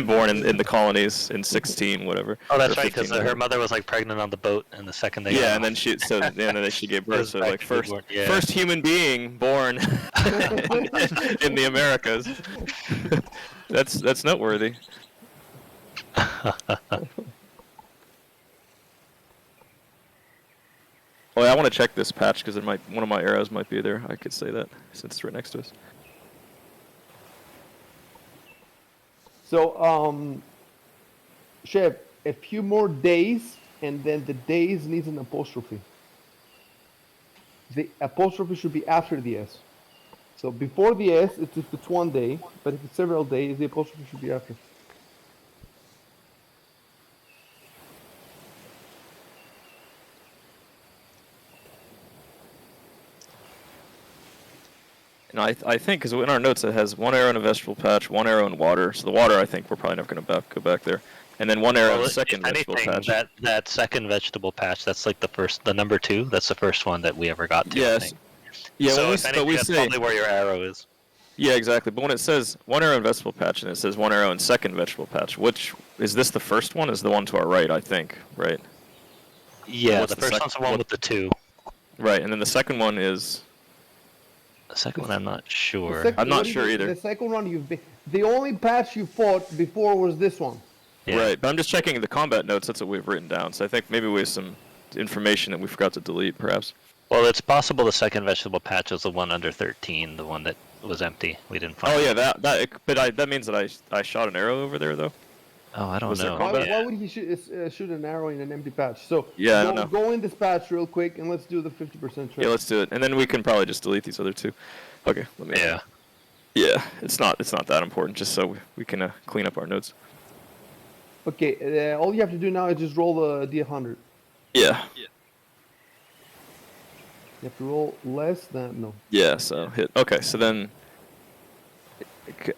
[SPEAKER 2] born in the colonies in 16, whatever.
[SPEAKER 1] Oh, that's
[SPEAKER 2] or
[SPEAKER 1] right,
[SPEAKER 2] 15,
[SPEAKER 1] because her
[SPEAKER 2] whatever.
[SPEAKER 1] mother was like pregnant on the boat, and the second they
[SPEAKER 2] Yeah,
[SPEAKER 1] got
[SPEAKER 2] and then she gave birth.
[SPEAKER 1] was
[SPEAKER 2] So like
[SPEAKER 1] practically born, yeah.
[SPEAKER 2] first human being born in the Americas. That's noteworthy. Well, I want to check this patch because one of my arrows might be there. I could say that since it's right next to us.
[SPEAKER 3] So, Chef, a few more days, and then the days needs an apostrophe. The apostrophe should be after the S. So before the S, it's if it's one day, but if it's several days, the apostrophe should be after.
[SPEAKER 2] And I think, because in our notes it has 1 arrow in a vegetable patch, 1 arrow in water. So the water, I think, we're probably never going to go back there. And then 1 arrow in
[SPEAKER 1] Well,
[SPEAKER 2] the second
[SPEAKER 1] if
[SPEAKER 2] vegetable
[SPEAKER 1] anything,
[SPEAKER 2] patch.
[SPEAKER 1] that second vegetable patch, that's like the number 2. That's the first one that we ever got to. I
[SPEAKER 2] Yes.
[SPEAKER 1] think.
[SPEAKER 2] Yeah,
[SPEAKER 1] So
[SPEAKER 2] when
[SPEAKER 1] if
[SPEAKER 2] but
[SPEAKER 1] anything,
[SPEAKER 2] we
[SPEAKER 1] that's
[SPEAKER 2] say
[SPEAKER 1] probably where your arrow is.
[SPEAKER 2] yeah, exactly. But when it says 1 arrow in vegetable patch and it says 1 arrow in second vegetable patch, which is this the first one? Is the one to our right? I think, right?
[SPEAKER 1] Yeah,
[SPEAKER 2] what's
[SPEAKER 1] the
[SPEAKER 2] the
[SPEAKER 1] first
[SPEAKER 2] sec-
[SPEAKER 1] one's the one
[SPEAKER 2] what-
[SPEAKER 1] with the 2.
[SPEAKER 2] Right, and then the second one is
[SPEAKER 1] The second one, I'm not
[SPEAKER 3] The
[SPEAKER 1] sure.
[SPEAKER 3] second-
[SPEAKER 2] I'm not
[SPEAKER 3] what is
[SPEAKER 2] sure
[SPEAKER 3] it?
[SPEAKER 2] either.
[SPEAKER 3] The second one the only patch you fought before was this one.
[SPEAKER 1] Yeah.
[SPEAKER 2] right. But I'm just checking the combat notes. That's what we've written down. So I think maybe we have some information that we forgot to delete, perhaps.
[SPEAKER 1] Well, it's possible the second vegetable patch was the one under 13, the one that was empty. We didn't find.
[SPEAKER 2] Oh yeah,
[SPEAKER 1] it.
[SPEAKER 2] that means that I shot an arrow over there though.
[SPEAKER 1] Oh, I don't
[SPEAKER 2] Was there
[SPEAKER 1] know.
[SPEAKER 2] combat?
[SPEAKER 3] Why would he shoot an arrow in an empty patch? So
[SPEAKER 2] Yeah, I
[SPEAKER 3] go,
[SPEAKER 2] don't know.
[SPEAKER 3] go in this patch real quick and let's do the 50% check.
[SPEAKER 2] Yeah, let's do it, and then we can probably just delete these other two. Okay, let me.
[SPEAKER 1] Yeah.
[SPEAKER 2] Yeah, it's not that important. Just so we can clean up our notes.
[SPEAKER 3] Okay, all you have to do now is just roll the D100.
[SPEAKER 2] Yeah.
[SPEAKER 3] You have to roll less than no.
[SPEAKER 2] Yeah. So hit. Okay, so then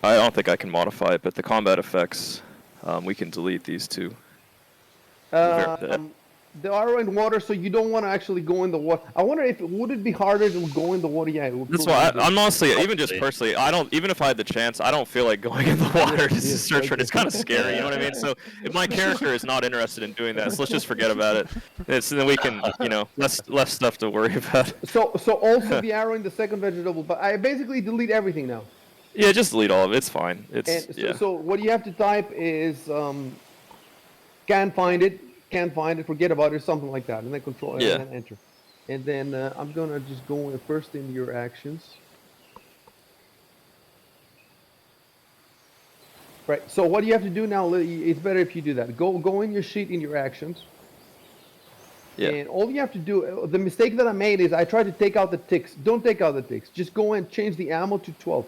[SPEAKER 2] I don't think I can modify it, but the combat effects, we can delete these two.
[SPEAKER 3] The arrow in water, so you don't want to actually go in the water. I wonder if would it be harder to go in the water? Yeah, it would.
[SPEAKER 2] That's why
[SPEAKER 3] probably
[SPEAKER 2] I'm honestly, even just
[SPEAKER 1] Probably.
[SPEAKER 2] personally, I don't. Even if I had the chance, I don't feel like going in the water to
[SPEAKER 3] Yeah,
[SPEAKER 2] search for it.
[SPEAKER 3] okay.
[SPEAKER 2] It's kind of scary, you know what I mean? So if my character is not interested in doing that, so let's just forget about it. Then we can, less stuff to worry about.
[SPEAKER 3] So also the arrow in the second vegetable, but I basically delete everything now.
[SPEAKER 2] Yeah, just delete all of it. It's fine. It's
[SPEAKER 3] And
[SPEAKER 2] yeah.
[SPEAKER 3] so what you have to type is can't find it, forget about it, something like that, and then control
[SPEAKER 2] Yeah.
[SPEAKER 3] and enter. And then I'm gonna just go first into your actions. Right. So what you have to do now, it's better if you do that. Go in your sheet in your actions.
[SPEAKER 2] Yeah.
[SPEAKER 3] And all you have to do, the mistake that I made is I tried to take out the ticks. Don't take out the ticks. Just go and change the ammo to 12.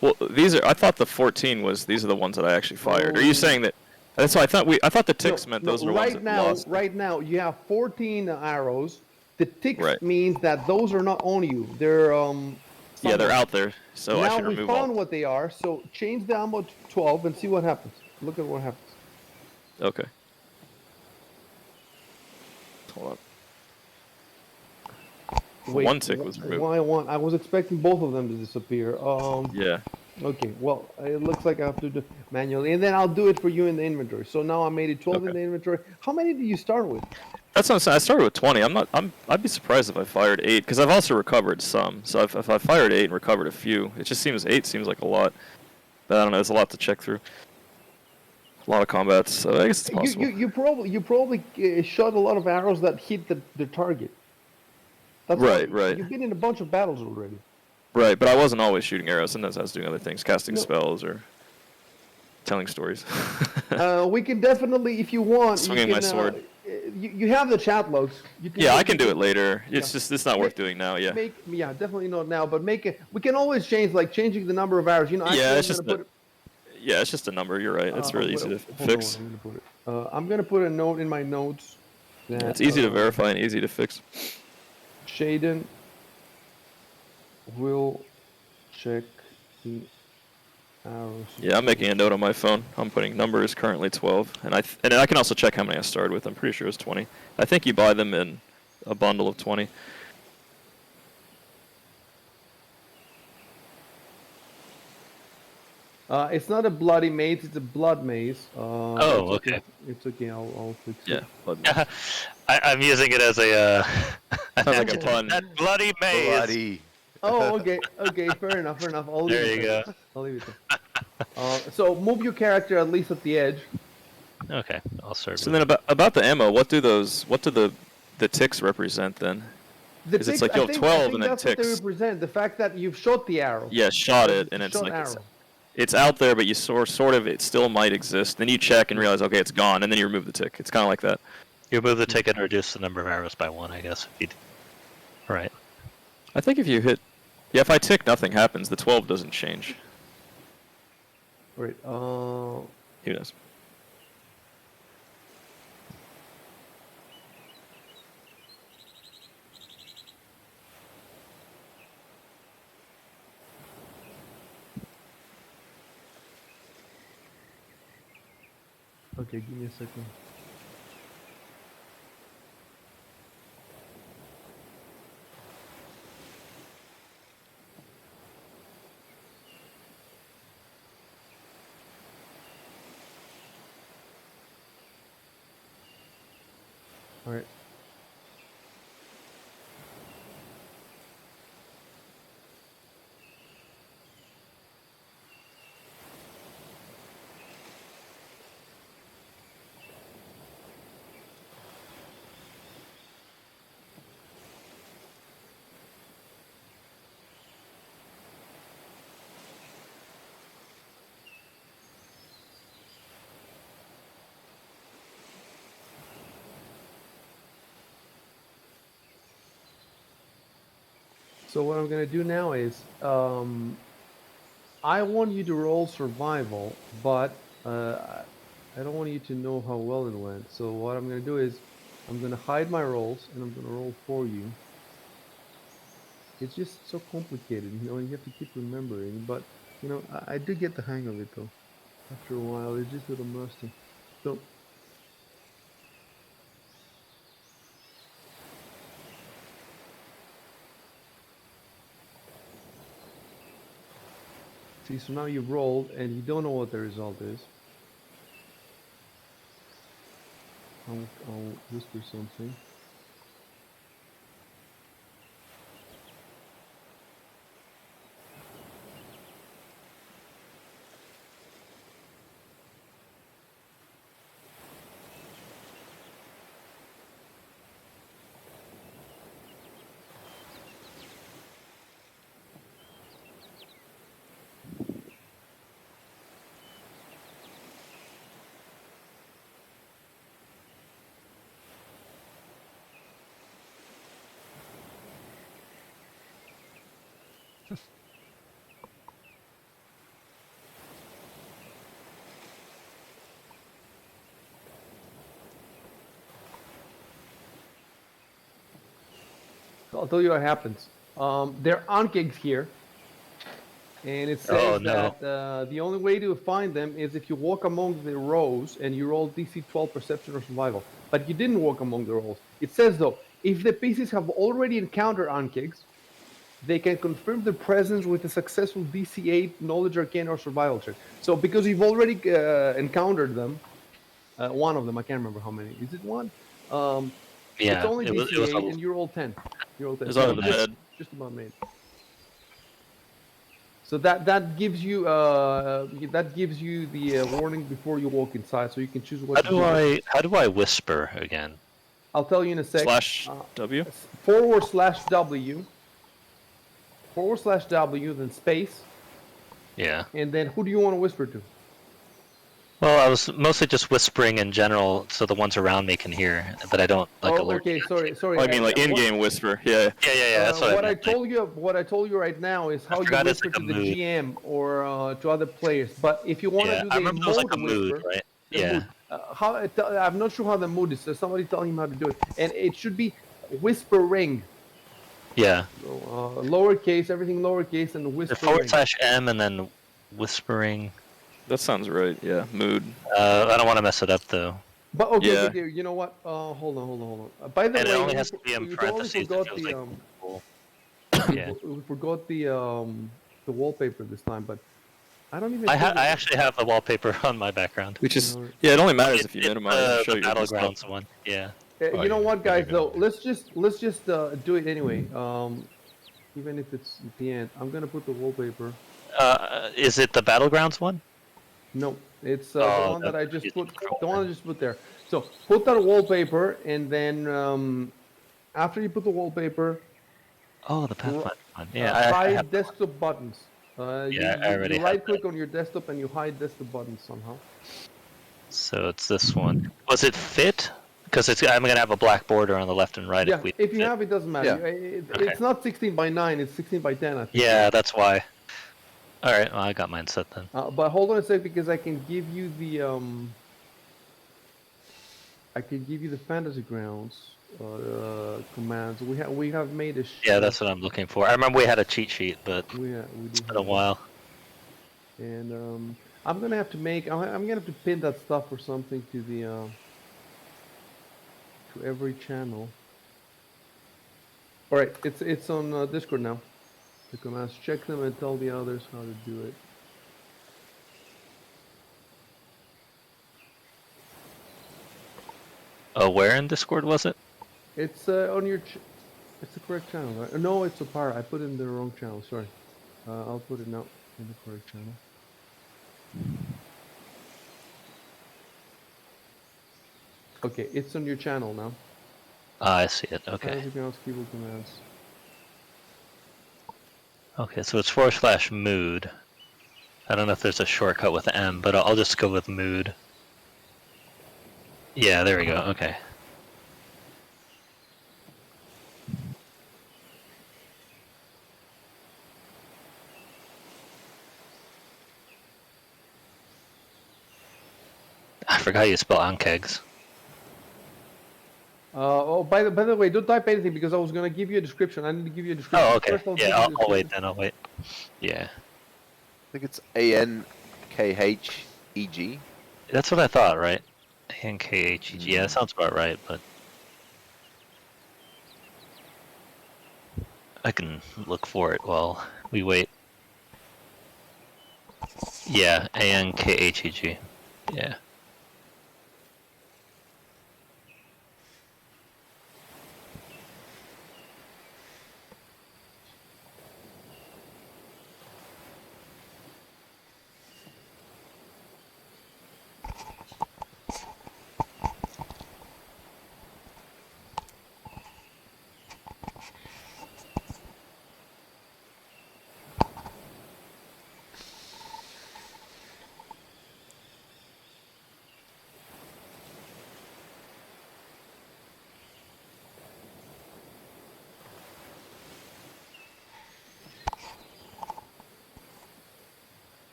[SPEAKER 2] Well, I thought the 14 these are the ones that I actually fired. Are
[SPEAKER 3] Oh.
[SPEAKER 2] you saying that? That's why I thought the ticks meant those were ones
[SPEAKER 3] right
[SPEAKER 2] that
[SPEAKER 3] now,
[SPEAKER 2] lost.
[SPEAKER 3] right now you have 14 arrows. The ticks
[SPEAKER 2] Right.
[SPEAKER 3] means that those are not on you. They're
[SPEAKER 2] Yeah, they're
[SPEAKER 3] somewhere.
[SPEAKER 2] out there. So I
[SPEAKER 3] Now
[SPEAKER 2] should
[SPEAKER 3] we
[SPEAKER 2] remove
[SPEAKER 3] found
[SPEAKER 2] all.
[SPEAKER 3] what they are. So change the ammo to 12 and see what happens. Look at what happens.
[SPEAKER 2] Okay. Hold on. One tick was removed.
[SPEAKER 3] Why one? I was expecting both of them to disappear.
[SPEAKER 2] Yeah.
[SPEAKER 3] Okay, well, it looks like I have to do manually, and then I'll do it for you in the inventory. So now I made it 12 in
[SPEAKER 2] Okay.
[SPEAKER 3] the inventory. How many did you start with?
[SPEAKER 2] That's what I'm saying. I started with 20. I'd be surprised if I fired 8 because I've also recovered some. So if I fired 8 and recovered a few, it just seems 8 seems like a lot. But I don't know. There's a lot to check through. a lot of combats, so I guess it's possible.
[SPEAKER 3] You probably shot a lot of arrows that hit the target. That's
[SPEAKER 2] Right,
[SPEAKER 3] why
[SPEAKER 2] right.
[SPEAKER 3] You've been in a bunch of battles already.
[SPEAKER 2] Right, but I wasn't always shooting arrows. Sometimes I was doing other things, casting
[SPEAKER 3] No.
[SPEAKER 2] spells or telling stories.
[SPEAKER 3] We can definitely, if you want,
[SPEAKER 2] Swinging
[SPEAKER 3] you
[SPEAKER 2] my
[SPEAKER 3] can.
[SPEAKER 2] sword.
[SPEAKER 3] You have the chat logs. You can,
[SPEAKER 2] Yeah, I
[SPEAKER 3] you
[SPEAKER 2] can do it later. It's just it's not worth doing now. Yeah.
[SPEAKER 3] Definitely not now, but make it. We can always change, like changing the number of arrows. Actually,
[SPEAKER 2] Yeah,
[SPEAKER 3] I'm
[SPEAKER 2] it's
[SPEAKER 3] gonna
[SPEAKER 2] just
[SPEAKER 3] put it.
[SPEAKER 2] yeah, it's just a number. You're right. It's really easy to
[SPEAKER 3] Hold on,
[SPEAKER 2] fix.
[SPEAKER 3] I'm gonna put it. I'm gonna put a note in my notes that
[SPEAKER 2] It's easy to verify and easy to fix.
[SPEAKER 3] Shaden will check the arrows.
[SPEAKER 2] Yeah, I'm making a note on my phone. I'm putting number is currently 12, and I can also check how many I started with. I'm pretty sure it's 20. I think you buy them in a bundle of 20.
[SPEAKER 3] It's not a bloody maze; it's a blood maze.
[SPEAKER 1] Oh,
[SPEAKER 3] it's
[SPEAKER 1] okay.
[SPEAKER 3] It's okay. I'll fix
[SPEAKER 2] Yeah,
[SPEAKER 3] it.
[SPEAKER 2] blood.
[SPEAKER 1] I'm using it as a.
[SPEAKER 2] Sounds like a pun.
[SPEAKER 1] That bloody maze.
[SPEAKER 4] Bloody.
[SPEAKER 3] Oh, okay. Fair enough. I'll leave
[SPEAKER 1] There
[SPEAKER 3] it
[SPEAKER 1] you
[SPEAKER 3] there.
[SPEAKER 1] go.
[SPEAKER 3] I'll leave it there. So move your character at least at the edge.
[SPEAKER 1] Okay, I'll serve.
[SPEAKER 2] So then about the ammo, what do the ticks represent then?
[SPEAKER 3] The
[SPEAKER 2] Is it's
[SPEAKER 3] ticks,
[SPEAKER 2] like you
[SPEAKER 3] I
[SPEAKER 2] have
[SPEAKER 3] think,
[SPEAKER 2] 12
[SPEAKER 3] I think
[SPEAKER 2] and then
[SPEAKER 3] that's what they
[SPEAKER 2] ticks.
[SPEAKER 3] represent. The fact that you've shot the arrow.
[SPEAKER 2] Yeah, shot it, and it's
[SPEAKER 3] shot
[SPEAKER 2] like
[SPEAKER 3] arrow.
[SPEAKER 2] it's out there, but you sort of it still might exist. Then you check and realize, okay, it's gone, and then you remove the tick. It's kind of like that.
[SPEAKER 1] You move the tick and reduce the number of arrows by 1, I guess. Right.
[SPEAKER 2] I think if you hit, yeah, if I tick, nothing happens. The 12 doesn't change.
[SPEAKER 3] Wait.
[SPEAKER 2] Who knows?
[SPEAKER 3] Okay, give me a second. All right. So what I'm gonna do now is, I want you to roll survival, but I don't want you to know how well it went. So what I'm gonna do is, I'm gonna hide my rolls and I'm gonna roll for you. It's just so complicated, you have to keep remembering. But I did get the hang of it though. After a while, it's just a little musty. So. See, so now you've rolled and you don't know what the result is. I'll whisper something. I'll tell you what happens. There are ankegs here, and it says that the only way to find them is if you walk among the rows and you roll DC 12 Perception or Survival. But you didn't walk among the rows. It says though, if the PCs have already encountered ankegs, they can confirm their presence with a successful DC 8 Knowledge Arcane or Survival check. So because you've already encountered them, one of them, I can't remember how many. Is it one?
[SPEAKER 1] Yeah,
[SPEAKER 3] it's only DC 8
[SPEAKER 1] a,
[SPEAKER 3] and you roll 10. You roll 10.
[SPEAKER 2] It's under the bed.
[SPEAKER 3] Just about made. So that gives you the warning before you walk inside, so you can choose what to do.
[SPEAKER 1] How do I whisper again?
[SPEAKER 3] I'll tell you in a sec.
[SPEAKER 2] /W.
[SPEAKER 3] /W. /W, then space,
[SPEAKER 1] Yeah.
[SPEAKER 3] and then who do you want to whisper to?
[SPEAKER 1] Well, I was mostly just whispering in general, so the ones around me can hear, but I don't like alert.
[SPEAKER 3] Okay, sorry.
[SPEAKER 2] Oh, I mean, like in-game whisper. Yeah.
[SPEAKER 1] Yeah. That's what I meant.
[SPEAKER 3] What I told you right now is how you
[SPEAKER 1] forgot it's
[SPEAKER 3] whisper
[SPEAKER 1] like
[SPEAKER 3] to
[SPEAKER 1] a
[SPEAKER 3] the
[SPEAKER 1] mood.
[SPEAKER 3] GM or to other players. But if you want to do
[SPEAKER 1] I
[SPEAKER 3] the
[SPEAKER 1] remember it was like
[SPEAKER 3] mode
[SPEAKER 1] a mood,
[SPEAKER 3] whisper,
[SPEAKER 1] right?
[SPEAKER 3] the
[SPEAKER 1] Yeah.
[SPEAKER 3] mood, I'm not sure how the mood is. So somebody tell him how to do it, and it should be whispering.
[SPEAKER 1] Yeah.
[SPEAKER 3] So, lowercase, everything lowercase, and
[SPEAKER 1] The
[SPEAKER 3] whispering.
[SPEAKER 1] /M and then whispering.
[SPEAKER 2] That sounds right. Yeah. Mood.
[SPEAKER 1] I don't want to mess it up though.
[SPEAKER 3] But okay,
[SPEAKER 2] Yeah.
[SPEAKER 3] okay, you know what? Hold on. By the
[SPEAKER 1] And
[SPEAKER 3] way,
[SPEAKER 1] it only has to be in
[SPEAKER 3] we totally
[SPEAKER 1] parentheses. It
[SPEAKER 3] forgot
[SPEAKER 1] feels
[SPEAKER 3] the
[SPEAKER 1] like cool. Yeah.
[SPEAKER 3] we forgot the wallpaper this time, but I don't even.
[SPEAKER 1] I
[SPEAKER 3] think
[SPEAKER 1] actually have the wallpaper on my background.
[SPEAKER 2] Which is
[SPEAKER 3] No.
[SPEAKER 2] it only matters if you
[SPEAKER 1] It's
[SPEAKER 2] minimize and show
[SPEAKER 1] the
[SPEAKER 2] your
[SPEAKER 1] Battlegrounds one. Yeah.
[SPEAKER 5] Oh,
[SPEAKER 3] You know
[SPEAKER 5] yeah,
[SPEAKER 3] what,
[SPEAKER 5] I
[SPEAKER 3] guys?
[SPEAKER 5] leave it
[SPEAKER 3] Though
[SPEAKER 5] on.
[SPEAKER 3] let's just do it anyway. Even if it's at the end, I'm gonna put the wallpaper.
[SPEAKER 1] Is it the Battlegrounds one?
[SPEAKER 3] No, it's the
[SPEAKER 1] Oh,
[SPEAKER 3] one that I just
[SPEAKER 1] using
[SPEAKER 3] put.
[SPEAKER 1] different
[SPEAKER 3] The one
[SPEAKER 1] one.
[SPEAKER 3] I just put there. So put that wallpaper, and then after you put the wallpaper,
[SPEAKER 1] Oh, the Pathfinder one. Yeah, I
[SPEAKER 3] hide
[SPEAKER 1] have.
[SPEAKER 3] desktop buttons.
[SPEAKER 1] Yeah, I already
[SPEAKER 3] you
[SPEAKER 1] have
[SPEAKER 3] right click on your desktop and you hide desktop buttons somehow.
[SPEAKER 1] So it's this one. Was it fit? Because I'm gonna have a black border on the left and right
[SPEAKER 3] Yeah,
[SPEAKER 1] if we.
[SPEAKER 3] if you
[SPEAKER 1] fit.
[SPEAKER 3] have it, doesn't matter. It's not 16 by 9. It's 16 by 10. I think.
[SPEAKER 1] Yeah, that's why. All right, well, I got mine set then.
[SPEAKER 3] But hold on a sec, because I can give you the Fantasy Grounds commands. We have made a.
[SPEAKER 1] Yeah, that's what I'm looking for. I remember we had a cheat sheet, but
[SPEAKER 3] we do
[SPEAKER 1] it's been
[SPEAKER 3] have
[SPEAKER 1] a while.
[SPEAKER 3] And I'm gonna have to make. I'm gonna have to pin that stuff or something to the to every channel. All right, it's on Discord now. The commands, check them and tell the others how to do it.
[SPEAKER 1] Oh, where in Discord was it?
[SPEAKER 3] It's on your. It's the correct channel, right? No, it's a par. I put it in the wrong channel. Sorry. I'll put it now in the correct channel. Okay, it's on your channel now.
[SPEAKER 1] Ah, I see it. Okay.
[SPEAKER 3] Fantasy Grounds keyboard commands.
[SPEAKER 1] Okay, so it's /mood. I don't know if there's a shortcut with M, but I'll just go with mood. Yeah, there we go. Okay. I forgot you spell ankegs.
[SPEAKER 3] By the way, don't type anything because I was gonna give you a description. I need to give you a description.
[SPEAKER 1] Oh, okay.
[SPEAKER 3] First, give
[SPEAKER 1] Yeah,
[SPEAKER 3] you
[SPEAKER 1] I'll
[SPEAKER 3] the
[SPEAKER 1] wait
[SPEAKER 3] description.
[SPEAKER 1] then. I'll wait. Yeah.
[SPEAKER 4] I think it's ANKHEG.
[SPEAKER 1] That's what I thought, right? ANKHEG. Yeah, that sounds about right, but I can look for it while we wait. Yeah, ANKHEG. Yeah.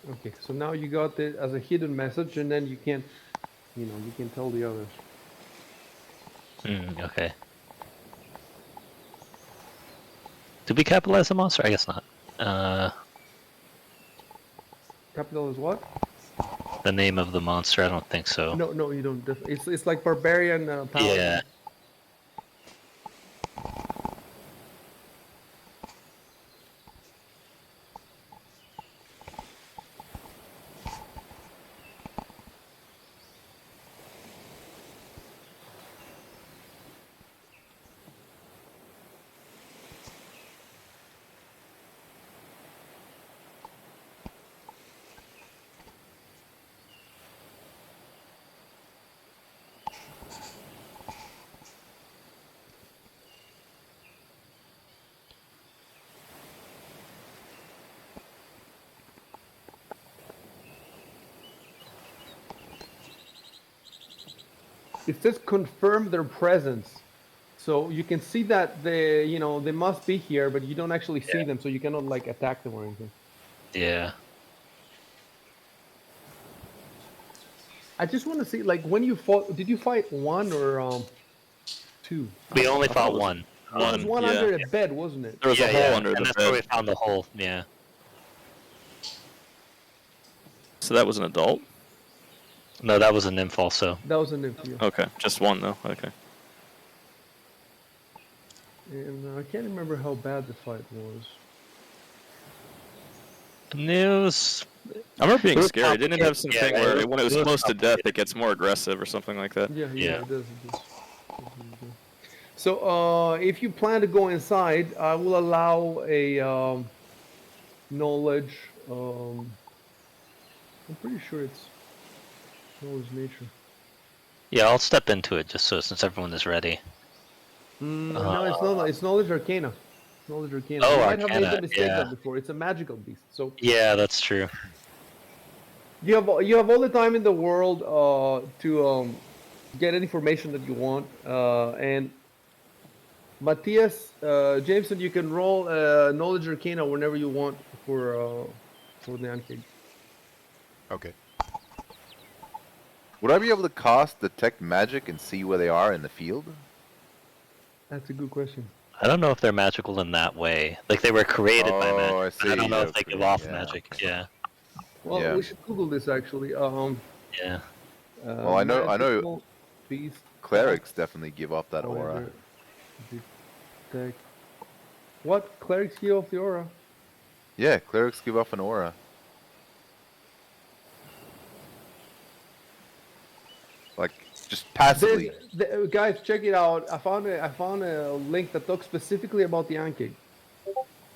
[SPEAKER 3] Okay, so now you got it as a hidden message, and then you can, you can tell the others.
[SPEAKER 1] Okay. Did we capitalize the monster? I guess not.
[SPEAKER 3] Capital is what?
[SPEAKER 1] The name of the monster? I don't think so.
[SPEAKER 3] No, you don't. It's like barbarian paladin.
[SPEAKER 1] Yeah.
[SPEAKER 3] It says confirm their presence. So you can see that they must be here, but you don't actually see them, so you cannot like attack them or anything.
[SPEAKER 1] Yeah.
[SPEAKER 3] I just want to see, like, when you fought, did you fight one or two?
[SPEAKER 1] We only
[SPEAKER 2] I thought
[SPEAKER 1] fought
[SPEAKER 2] it was
[SPEAKER 1] one.
[SPEAKER 3] There was one
[SPEAKER 2] yeah.
[SPEAKER 3] under the bed, wasn't it?
[SPEAKER 2] There was a
[SPEAKER 1] Yeah,
[SPEAKER 2] hole
[SPEAKER 1] yeah.
[SPEAKER 2] under
[SPEAKER 1] And
[SPEAKER 2] the
[SPEAKER 1] that's where we
[SPEAKER 2] bed.
[SPEAKER 1] found the hole. Yeah.
[SPEAKER 2] So that was an adult?
[SPEAKER 1] No, that was a nymph also.
[SPEAKER 3] That was a nymph, yeah.
[SPEAKER 2] Okay, just one though. Okay.
[SPEAKER 3] And I can't remember how bad the fight was.
[SPEAKER 1] News.
[SPEAKER 2] I remember being
[SPEAKER 1] It was
[SPEAKER 2] scared. Didn't it have
[SPEAKER 1] complicated.
[SPEAKER 2] something
[SPEAKER 1] Yeah,
[SPEAKER 2] where when it was close to death,
[SPEAKER 1] complicated.
[SPEAKER 2] it gets more aggressive or something like that?
[SPEAKER 3] Yeah,
[SPEAKER 1] Yeah.
[SPEAKER 3] it does. So, if you plan to go inside, I will allow a knowledge. I'm pretty sure it's knowledge nature.
[SPEAKER 1] Yeah, I'll step into it just so since everyone is ready.
[SPEAKER 3] No, it's not. It's knowledge arcana. Knowledge arcana.
[SPEAKER 1] Oh,
[SPEAKER 3] You might have made
[SPEAKER 1] arcana,
[SPEAKER 3] the mistake
[SPEAKER 1] yeah.
[SPEAKER 3] that before. It's a magical beast. So
[SPEAKER 1] Yeah, that's true.
[SPEAKER 3] you have all the time in the world to get any information that you want. And Matthias, Jameson, you can roll knowledge arcana whenever you want for the Ankig.
[SPEAKER 5] Okay.
[SPEAKER 4] Would I be able to cast detect magic and see where they are in the field?
[SPEAKER 3] That's a good question.
[SPEAKER 1] I don't know if they're magical in that way. Like they were created by magic.
[SPEAKER 4] Oh, I
[SPEAKER 1] But
[SPEAKER 4] see.
[SPEAKER 1] I don't know if they
[SPEAKER 4] Okay,
[SPEAKER 1] give off
[SPEAKER 4] yeah.
[SPEAKER 1] magic. Yeah.
[SPEAKER 3] Well,
[SPEAKER 4] Yeah.
[SPEAKER 3] we should Google this actually.
[SPEAKER 1] Yeah.
[SPEAKER 4] Well, I know
[SPEAKER 3] magical beast
[SPEAKER 4] Clerics definitely give off that aura.
[SPEAKER 3] however, detect. What? Clerics give off the aura?
[SPEAKER 4] Yeah, clerics give off an aura. Like, just passively.
[SPEAKER 3] Guys, check it out. I found a link that talks specifically about the Ankig.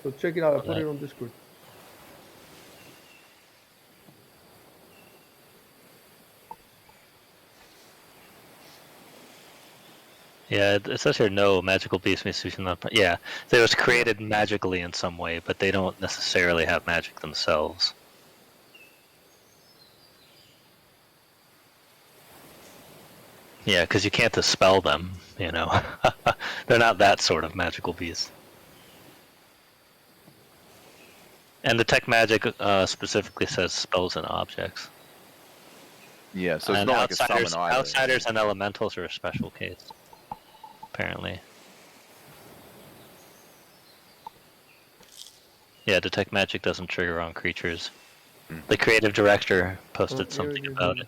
[SPEAKER 3] So check it out. I put it on Discord.
[SPEAKER 1] Yeah, it says here no magical beast may speak not. Yeah, they was created magically in some way, but they don't necessarily have magic themselves. Yeah, because you can't dispel them, you know. They're not that sort of magical beast. And detect magic specifically says spells and objects.
[SPEAKER 4] Yeah, so it's
[SPEAKER 1] And
[SPEAKER 4] not like a summon either.
[SPEAKER 1] outsiders and elementals are a special case, apparently. Yeah, detect magic doesn't trigger on creatures. The creative director posted something about it.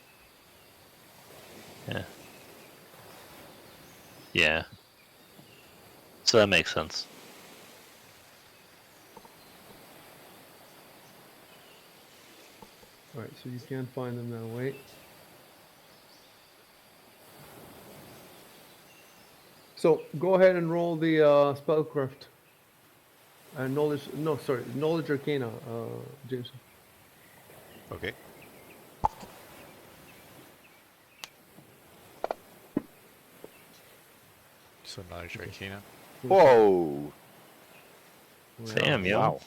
[SPEAKER 1] Yeah. Yeah. So that makes sense.
[SPEAKER 3] Alright, so you can't find them that way. So go ahead and roll the spellcraft. Knowledge arcana, Jameson.
[SPEAKER 5] Okay. So knowledge arcana.
[SPEAKER 4] Whoa!
[SPEAKER 1] Damn, yo.
[SPEAKER 4] Wow.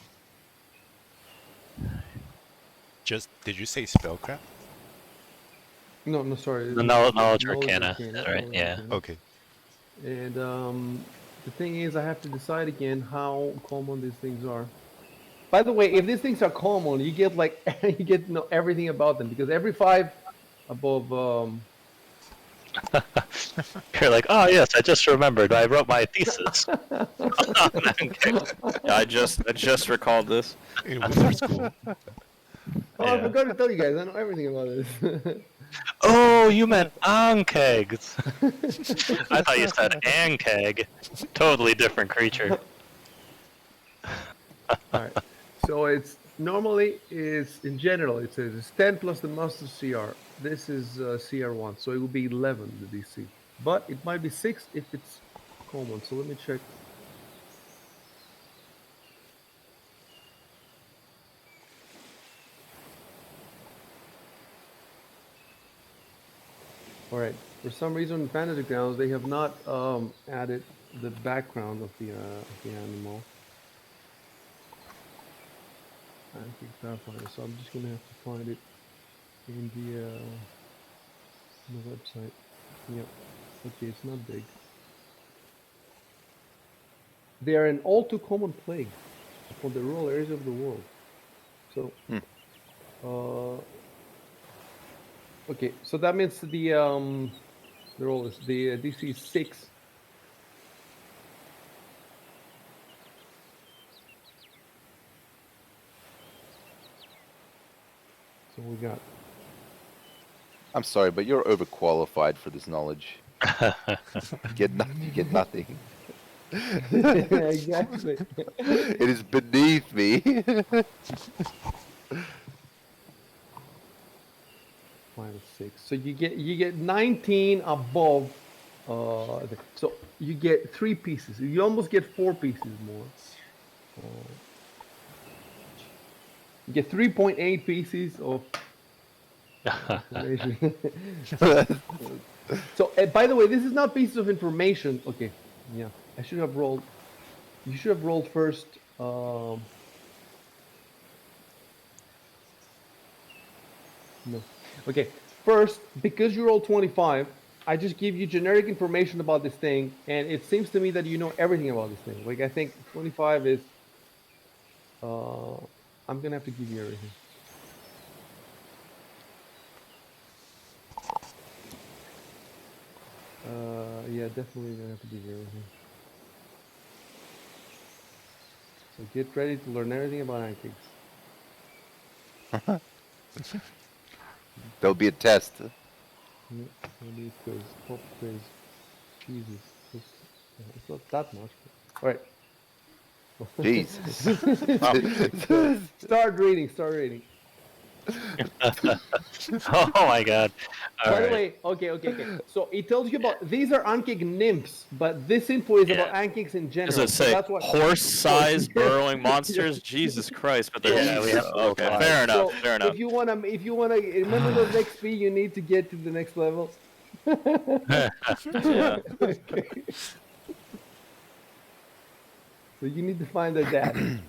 [SPEAKER 5] Just did you say spellcraft?
[SPEAKER 3] No, sorry.
[SPEAKER 1] The knowledge arcana, right?
[SPEAKER 3] knowledge
[SPEAKER 1] Yeah.
[SPEAKER 3] arcana.
[SPEAKER 5] Okay.
[SPEAKER 3] And the thing is, I have to decide again how common these things are. By the way, if these things are common, you get like you get to know everything about them because every 5 above.
[SPEAKER 1] You're like, oh yes, I just remembered. I wrote my thesis.
[SPEAKER 2] Yeah, I just recalled this.
[SPEAKER 5] In wizard school.
[SPEAKER 3] Oh, I forgot to tell you guys. I know everything about this.
[SPEAKER 1] Oh, you meant ankegs. I thought you said ankeg. Totally different creature.
[SPEAKER 3] Alright. So it's normally in general it says it's 10 plus the master CR. This is CR1, so it will be 11 the DC. But it might be 6 if it's common. So let me check. Alright. For some reason in Fantasy Grounds they have not added the background of the animal. Pathfinder, so I'm just gonna have to find it in the website. Yep. Okay, it's not big. They are an all too common plague upon the rural areas of the world. So, okay, so that means the roll is the DC is 6. So we got.
[SPEAKER 4] I'm sorry, but you're overqualified for this knowledge. You get nothing. You get nothing.
[SPEAKER 3] Exactly.
[SPEAKER 4] It is beneath me.
[SPEAKER 3] Minus 6. So you get 19 above. So you get 3 pieces. You almost get 4 pieces more. You get 3.8 pieces of information. So, by the way, this is not pieces of information. Okay, yeah, I should have rolled. You should have rolled first. No. Okay, first, because you rolled 25, I just give you generic information about this thing, and it seems to me that you know everything about this thing. Like, I think 25 is. I'm gonna have to give you everything. Yeah, definitely gonna have to give you everything. So get ready to learn everything about pancakes.
[SPEAKER 4] There'll be a test.
[SPEAKER 3] Yeah, maybe a quiz, pop quiz. Jesus, it's not that much. All right.
[SPEAKER 4] Jesus.
[SPEAKER 3] Start reading. Start reading.
[SPEAKER 1] Oh my god. All
[SPEAKER 3] By the
[SPEAKER 1] right.
[SPEAKER 3] way, okay. So it tells you about these are Ankig nymphs, but this info is about Ankigs in general.
[SPEAKER 2] Does it
[SPEAKER 3] So
[SPEAKER 2] say
[SPEAKER 3] that's what
[SPEAKER 2] horse-sized burrowing monsters? Jesus Christ! But they're
[SPEAKER 1] Yeah, we have to
[SPEAKER 2] okay.
[SPEAKER 1] apply.
[SPEAKER 2] Fair enough.
[SPEAKER 3] So
[SPEAKER 2] Fair enough.
[SPEAKER 3] if you wanna remember those XP, you need to get to the next level.
[SPEAKER 2] Yeah.
[SPEAKER 3] Okay. So you need to find their dad.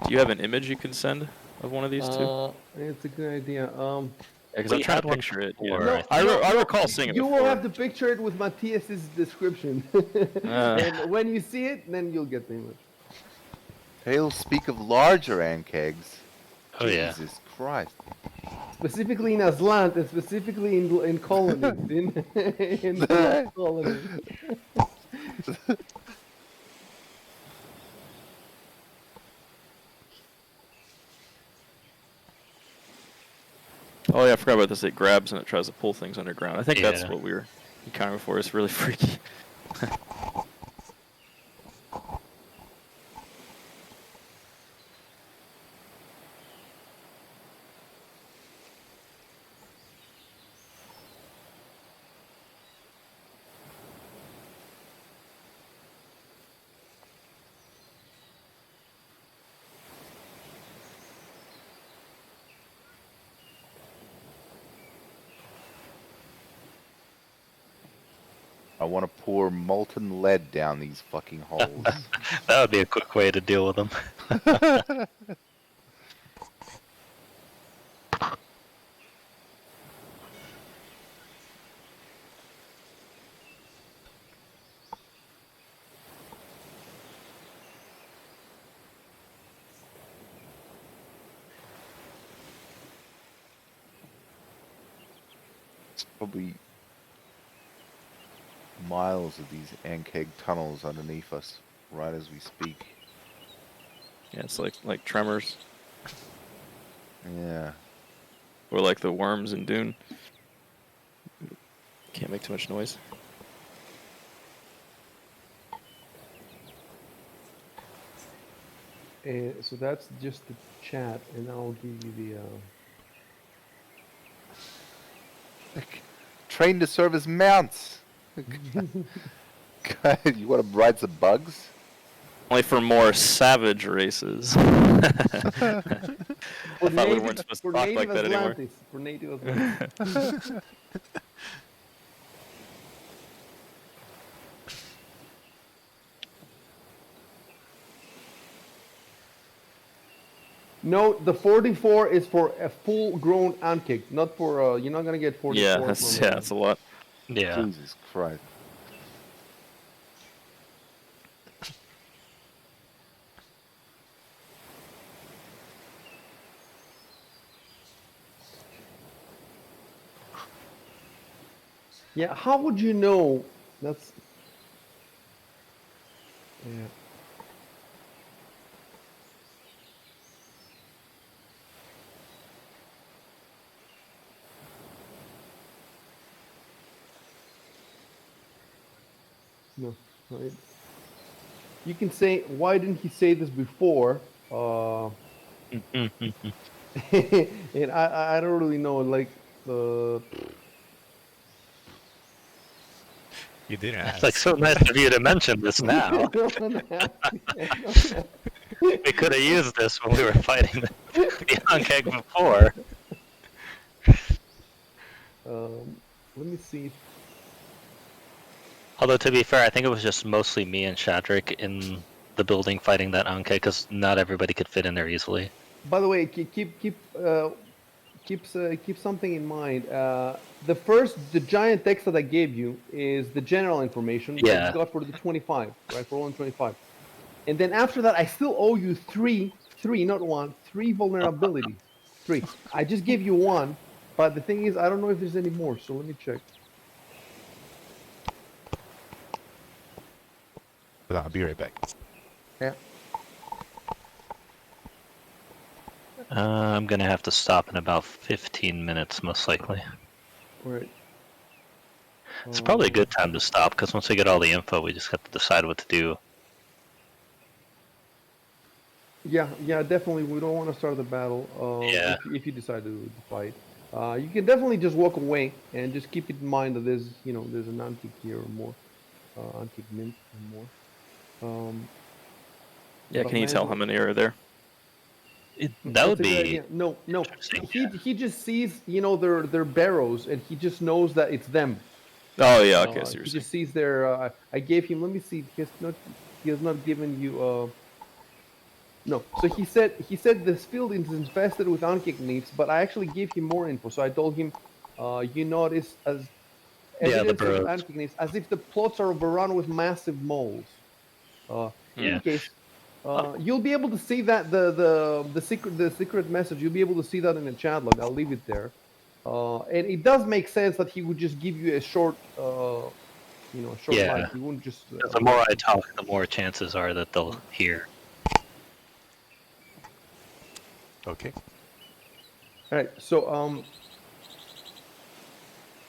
[SPEAKER 2] Do you have an image you can send of one of these two?
[SPEAKER 3] It's a good idea.
[SPEAKER 2] Because
[SPEAKER 1] we
[SPEAKER 2] I'm trying
[SPEAKER 1] had
[SPEAKER 2] to
[SPEAKER 1] one
[SPEAKER 2] picture it.
[SPEAKER 1] before,
[SPEAKER 2] Yeah.
[SPEAKER 1] I
[SPEAKER 2] I recall seeing it
[SPEAKER 3] You
[SPEAKER 2] before.
[SPEAKER 3] will have to picture it with Matthias's description, and when you see it, then you'll get the image.
[SPEAKER 4] They'll speak of larger ankegs.
[SPEAKER 1] Oh yeah.
[SPEAKER 4] Jesus Christ.
[SPEAKER 3] Specifically in Azlant, and specifically in colonies, in the colonies.
[SPEAKER 2] Oh yeah, I forgot about this. It grabs and it tries to pull things underground. I think that's
[SPEAKER 1] Yeah.
[SPEAKER 2] what we were encountering before. It's really freaky.
[SPEAKER 4] I want to pour molten lead down these fucking holes.
[SPEAKER 1] That would be a quick way to deal with them.
[SPEAKER 4] Probably miles of these ankeg tunnels underneath us right as we speak.
[SPEAKER 2] Yeah, it's like tremors
[SPEAKER 4] Yeah.
[SPEAKER 2] or like the worms in Dune. Can't make too much noise.
[SPEAKER 3] So that's just the chat, and I'll give you the.
[SPEAKER 4] Trained to serve as mounts. God, you want to ride some bugs?
[SPEAKER 2] Only for more savage races.
[SPEAKER 3] For
[SPEAKER 2] I thought we
[SPEAKER 3] native,
[SPEAKER 2] weren't supposed
[SPEAKER 3] for
[SPEAKER 2] to talk
[SPEAKER 3] native
[SPEAKER 2] like that anymore.
[SPEAKER 3] Atlantis. For native Atlantis. No, the 44 is for a full-grown Ankick, not for you're not gonna get 44
[SPEAKER 2] Yeah,
[SPEAKER 3] from
[SPEAKER 2] that's a lot.
[SPEAKER 1] Yeah.
[SPEAKER 4] Jesus Christ.
[SPEAKER 3] Yeah, how would you know? That's yeah. No, right. You can say, why didn't he say this before? And I don't really know. Like the
[SPEAKER 5] You didn't
[SPEAKER 1] It's like
[SPEAKER 5] ask.
[SPEAKER 1] so nice of you to mention this now.
[SPEAKER 3] No one asked me.
[SPEAKER 1] We could have used this when we were fighting the Ankeg before.
[SPEAKER 3] Let me see.
[SPEAKER 1] Although to be fair, I think it was just mostly me and Shadrick in the building fighting that Ankeg because not everybody could fit in there easily.
[SPEAKER 3] By the way, keep something in mind. The giant text that I gave you is the general information that
[SPEAKER 1] Yeah.
[SPEAKER 3] you got for the 25, right? For all 25. And then after that, I still owe you three, not one, three vulnerabilities. Three. I just gave you one, but the thing is, I don't know if there's any more. So let me check.
[SPEAKER 5] Hold on, I'll be right back.
[SPEAKER 3] Yeah.
[SPEAKER 1] I'm gonna have to stop in about 15 minutes, most likely.
[SPEAKER 3] All right.
[SPEAKER 1] It's probably a good time to stop because once we get all the info, we just have to decide what to do.
[SPEAKER 3] Yeah, definitely. We don't want to start the battle.
[SPEAKER 1] Yeah.
[SPEAKER 3] If you decide to fight, you can definitely just walk away and just keep in mind that there's an antique here or more, antique mint or more.
[SPEAKER 2] Yeah,
[SPEAKER 3] but
[SPEAKER 2] can you tell how many are there?
[SPEAKER 1] That
[SPEAKER 3] That's
[SPEAKER 1] would
[SPEAKER 3] a good
[SPEAKER 1] be
[SPEAKER 3] idea. No.
[SPEAKER 1] interesting,
[SPEAKER 3] He just sees their barrows and he just knows that it's them.
[SPEAKER 2] Oh yeah, okay, so
[SPEAKER 3] He
[SPEAKER 2] you're saying.
[SPEAKER 3] just sees their. I gave him. Let me see. He has not given you. No. So he said this field is infested with ankic natives, but I actually gave him more info. So I told him, you notice as
[SPEAKER 1] yeah, the
[SPEAKER 3] evidence of
[SPEAKER 1] burrows.
[SPEAKER 3] ankic natives, as if the plots are overrun with massive moles. In
[SPEAKER 1] Yeah.
[SPEAKER 3] any case, you'll be able to see that the secret message. You'll be able to see that in the chat log. I'll leave it there. And it does make sense that he would just give you a short, a short
[SPEAKER 1] Yeah.
[SPEAKER 3] line. He wouldn't just.
[SPEAKER 1] 'Cause the more I talk, the more chances are that they'll hear.
[SPEAKER 5] Okay.
[SPEAKER 3] All right.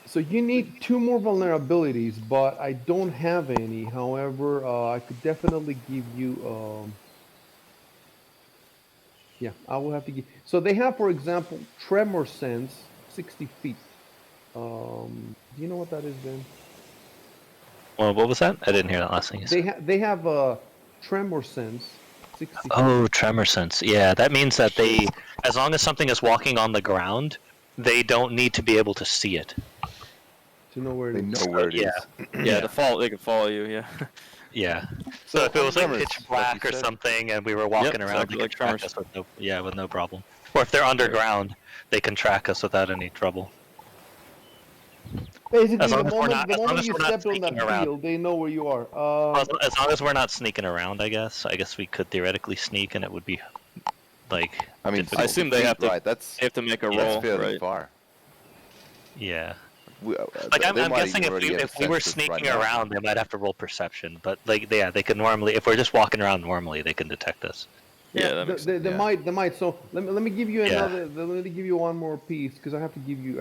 [SPEAKER 3] So you need two more vulnerabilities, but I don't have any. However, I could definitely give you. Yeah, I will have to give. So they have, for example, tremor sense, 60 feet. Do you know what that is, Ben?
[SPEAKER 1] Well, what was that? I didn't hear that last thing you said.
[SPEAKER 3] They have a tremor sense, 60 feet.
[SPEAKER 1] Oh, tremor sense. Yeah, that means that as long as something is walking on the ground, they don't need to be able to see it.
[SPEAKER 3] To know where it
[SPEAKER 4] They
[SPEAKER 3] is.
[SPEAKER 4] know where it is.
[SPEAKER 1] Yeah.
[SPEAKER 2] Yeah, they can follow you. Yeah.
[SPEAKER 1] Yeah. So if it
[SPEAKER 4] on
[SPEAKER 1] was like
[SPEAKER 4] tremors,
[SPEAKER 1] pitch
[SPEAKER 4] like
[SPEAKER 1] black
[SPEAKER 4] you
[SPEAKER 1] or
[SPEAKER 4] said-
[SPEAKER 1] something, and we were walking around,
[SPEAKER 2] exactly
[SPEAKER 1] they
[SPEAKER 2] like
[SPEAKER 1] could track
[SPEAKER 2] tremors.
[SPEAKER 1] us with no problem. Or if they're underground, they can track us without any trouble.
[SPEAKER 3] Basically,
[SPEAKER 1] As long
[SPEAKER 3] the
[SPEAKER 1] as we're
[SPEAKER 3] moment
[SPEAKER 1] not, as long as
[SPEAKER 3] you
[SPEAKER 1] we're not
[SPEAKER 3] step on
[SPEAKER 1] sneaking
[SPEAKER 3] that
[SPEAKER 1] around.
[SPEAKER 3] field, they know where you are.
[SPEAKER 1] As long as we're not sneaking around, I guess. I guess we could theoretically sneak, and it would be like.
[SPEAKER 4] I mean,
[SPEAKER 1] difficult.
[SPEAKER 2] I assume they have to.
[SPEAKER 4] right? That's
[SPEAKER 2] They have to make a
[SPEAKER 1] Yeah,
[SPEAKER 2] roll,
[SPEAKER 4] that's fairly
[SPEAKER 2] right?
[SPEAKER 4] far.
[SPEAKER 1] Yeah.
[SPEAKER 4] We,
[SPEAKER 1] Like I'm
[SPEAKER 4] they might
[SPEAKER 1] guessing
[SPEAKER 4] even already have
[SPEAKER 1] if we were
[SPEAKER 4] sensed us
[SPEAKER 1] sneaking
[SPEAKER 4] right now.
[SPEAKER 1] around, they might have to roll perception. But like, yeah, they could normally. If we're just walking around normally, they can detect us.
[SPEAKER 2] Yeah, that makes sense.
[SPEAKER 3] They
[SPEAKER 4] Yeah.
[SPEAKER 3] might. So let me give you
[SPEAKER 1] Yeah.
[SPEAKER 3] another. Let me give you one more piece because I have to give you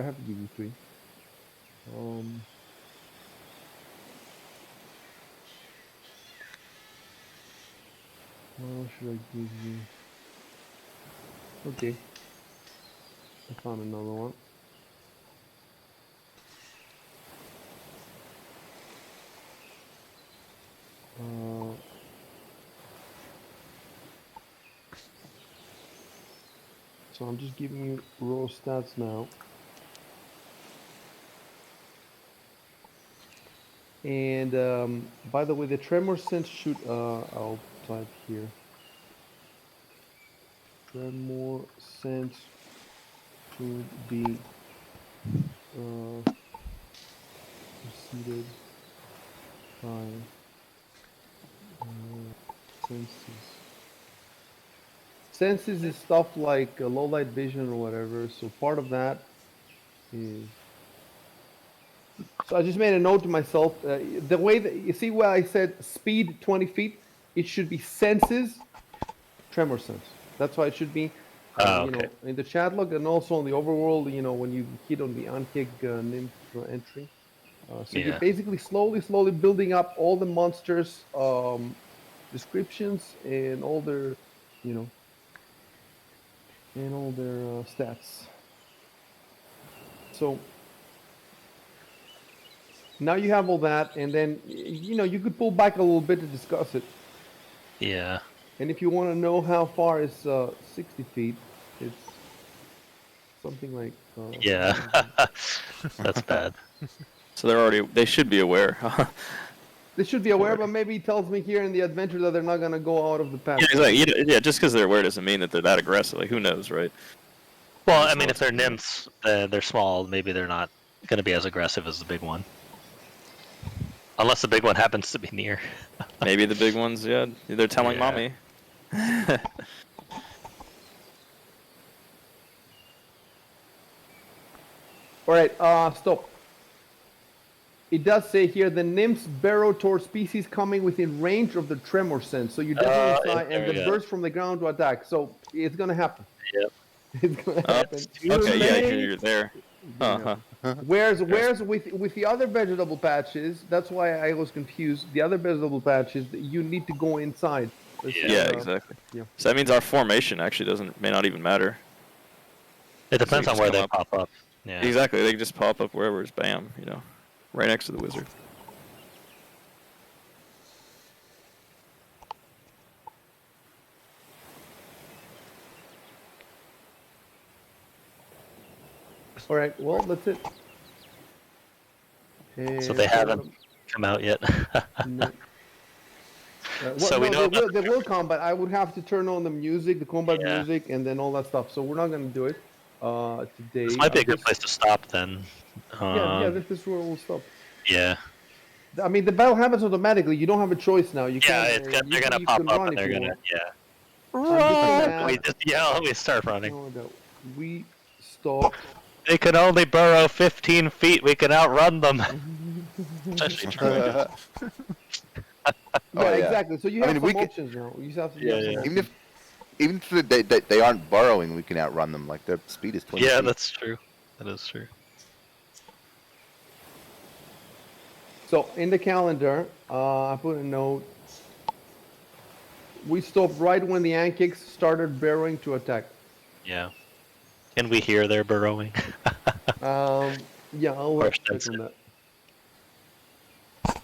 [SPEAKER 3] three. What should I give you? Okay, I found another one. So I'm just giving you raw stats now. And by the way, the tremor sense should I'll type here. tremor sense should be preceded by senses. Senses is stuff like low light vision or whatever. So part of that is. So I just made a note to myself. The way that you see where I said speed 20 feet, it should be senses, tremor sense. That's why it should be.
[SPEAKER 1] Oh,
[SPEAKER 3] You
[SPEAKER 1] okay.
[SPEAKER 3] know, in the chat log and also on the overworld, you know, when you hit on the Ankig nymph entry. So you're
[SPEAKER 1] Yeah.
[SPEAKER 3] basically slowly building up all the monsters' descriptions and all their, you know, and all their stats. So now you have all that, and then you know you could pull back a little bit to discuss it.
[SPEAKER 1] Yeah.
[SPEAKER 3] And if you want to know how far is 60 feet, it's something like.
[SPEAKER 1] Yeah. That's bad.
[SPEAKER 2] So they should be aware.
[SPEAKER 3] They should be aware,
[SPEAKER 2] Already.
[SPEAKER 3] but maybe it tells me here in the adventure that they're not gonna go out of the path.
[SPEAKER 2] Yeah, exactly. Yeah, just because they're aware doesn't mean that they're that aggressive. Like, who knows, right?
[SPEAKER 1] Well,
[SPEAKER 2] just
[SPEAKER 1] I
[SPEAKER 2] know
[SPEAKER 1] mean, if
[SPEAKER 2] it's
[SPEAKER 1] they're
[SPEAKER 2] coming up.
[SPEAKER 1] nymphs, they're small. Maybe they're not going to be as aggressive as the big one, unless the big one happens to be near.
[SPEAKER 2] Maybe the big ones, yeah, they're telling
[SPEAKER 1] Yeah.
[SPEAKER 2] mommy.
[SPEAKER 3] All right, stop. It does say here the nymphs burrow towards species coming within range of the tremor sense. So you're definitely inside, and
[SPEAKER 1] there we
[SPEAKER 3] the
[SPEAKER 1] go.
[SPEAKER 3] burst from the ground to attack. So it's gonna happen.
[SPEAKER 1] Yep.
[SPEAKER 3] It's gonna happen.
[SPEAKER 2] Okay, yeah,
[SPEAKER 3] May-
[SPEAKER 2] you're there.
[SPEAKER 3] It's gonna
[SPEAKER 2] Uh-huh.
[SPEAKER 3] happen. Whereas with the other vegetable patches, that's why I was confused. The other vegetable patches, you need to go inside. This is,
[SPEAKER 2] Yeah, exactly.
[SPEAKER 3] yeah.
[SPEAKER 2] So that means our formation actually may not even matter.
[SPEAKER 1] It depends
[SPEAKER 2] you
[SPEAKER 1] on
[SPEAKER 2] just
[SPEAKER 1] where
[SPEAKER 2] come
[SPEAKER 1] they
[SPEAKER 2] up.
[SPEAKER 1] pop up. Yeah.
[SPEAKER 2] Exactly, they can just pop up wherever it's bam, right next to the wizard.
[SPEAKER 3] All right. Well, that's it.
[SPEAKER 1] So they
[SPEAKER 3] And,
[SPEAKER 1] haven't come out yet.
[SPEAKER 3] No. Well,
[SPEAKER 1] So we
[SPEAKER 3] no,
[SPEAKER 1] know about
[SPEAKER 3] they will come, but I would have to turn on the music, the combat
[SPEAKER 1] Yeah.
[SPEAKER 3] music, and then all that stuff. So we're not going to do it today.
[SPEAKER 1] This might be a
[SPEAKER 3] I'll
[SPEAKER 1] good
[SPEAKER 3] just-
[SPEAKER 1] place to stop then.
[SPEAKER 3] Yeah, this is where we'll stop.
[SPEAKER 1] Yeah.
[SPEAKER 3] I mean, the battle happens automatically. You don't have a choice now. You
[SPEAKER 1] Yeah,
[SPEAKER 3] can't.
[SPEAKER 1] they're gonna
[SPEAKER 3] you
[SPEAKER 1] pop
[SPEAKER 3] can
[SPEAKER 1] up
[SPEAKER 3] run
[SPEAKER 1] and
[SPEAKER 3] if
[SPEAKER 1] they're
[SPEAKER 3] you
[SPEAKER 1] gonna
[SPEAKER 3] want.
[SPEAKER 1] yeah.
[SPEAKER 3] I'm just gonna add-
[SPEAKER 1] We just yell. We start running.
[SPEAKER 3] no. We stop.
[SPEAKER 1] They can only burrow 15 feet. We can outrun them. Especially Troy.
[SPEAKER 3] Yeah,
[SPEAKER 4] yeah.
[SPEAKER 3] exactly. So you
[SPEAKER 4] I
[SPEAKER 3] have
[SPEAKER 4] mean,
[SPEAKER 3] some
[SPEAKER 4] we could-
[SPEAKER 3] options now. You have, you
[SPEAKER 1] Yeah,
[SPEAKER 3] have some
[SPEAKER 1] yeah.
[SPEAKER 3] options.
[SPEAKER 4] Even if they aren't burrowing, we can outrun them. Like their speed is 20
[SPEAKER 1] Yeah,
[SPEAKER 4] feet.
[SPEAKER 1] that's true. That is true.
[SPEAKER 3] So in the calendar, I put a note. We stopped right when the Ankiks started burrowing to attack.
[SPEAKER 1] Yeah. Can we hear their burrowing?
[SPEAKER 3] Yeah, I'll
[SPEAKER 1] Or
[SPEAKER 3] have to check
[SPEAKER 1] sense
[SPEAKER 3] on
[SPEAKER 1] it.
[SPEAKER 3] that.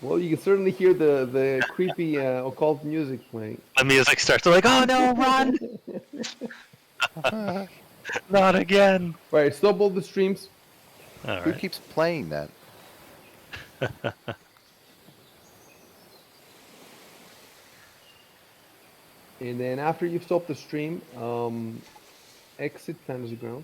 [SPEAKER 3] Well, you can certainly hear the creepy occult music playing.
[SPEAKER 1] The music starts. They're like, oh no, run! Not again.
[SPEAKER 3] All right, stop all the streams.
[SPEAKER 1] All
[SPEAKER 4] Who
[SPEAKER 1] right.
[SPEAKER 4] keeps playing that?
[SPEAKER 3] And then after you've stopped the stream, exit Fantasy Ground.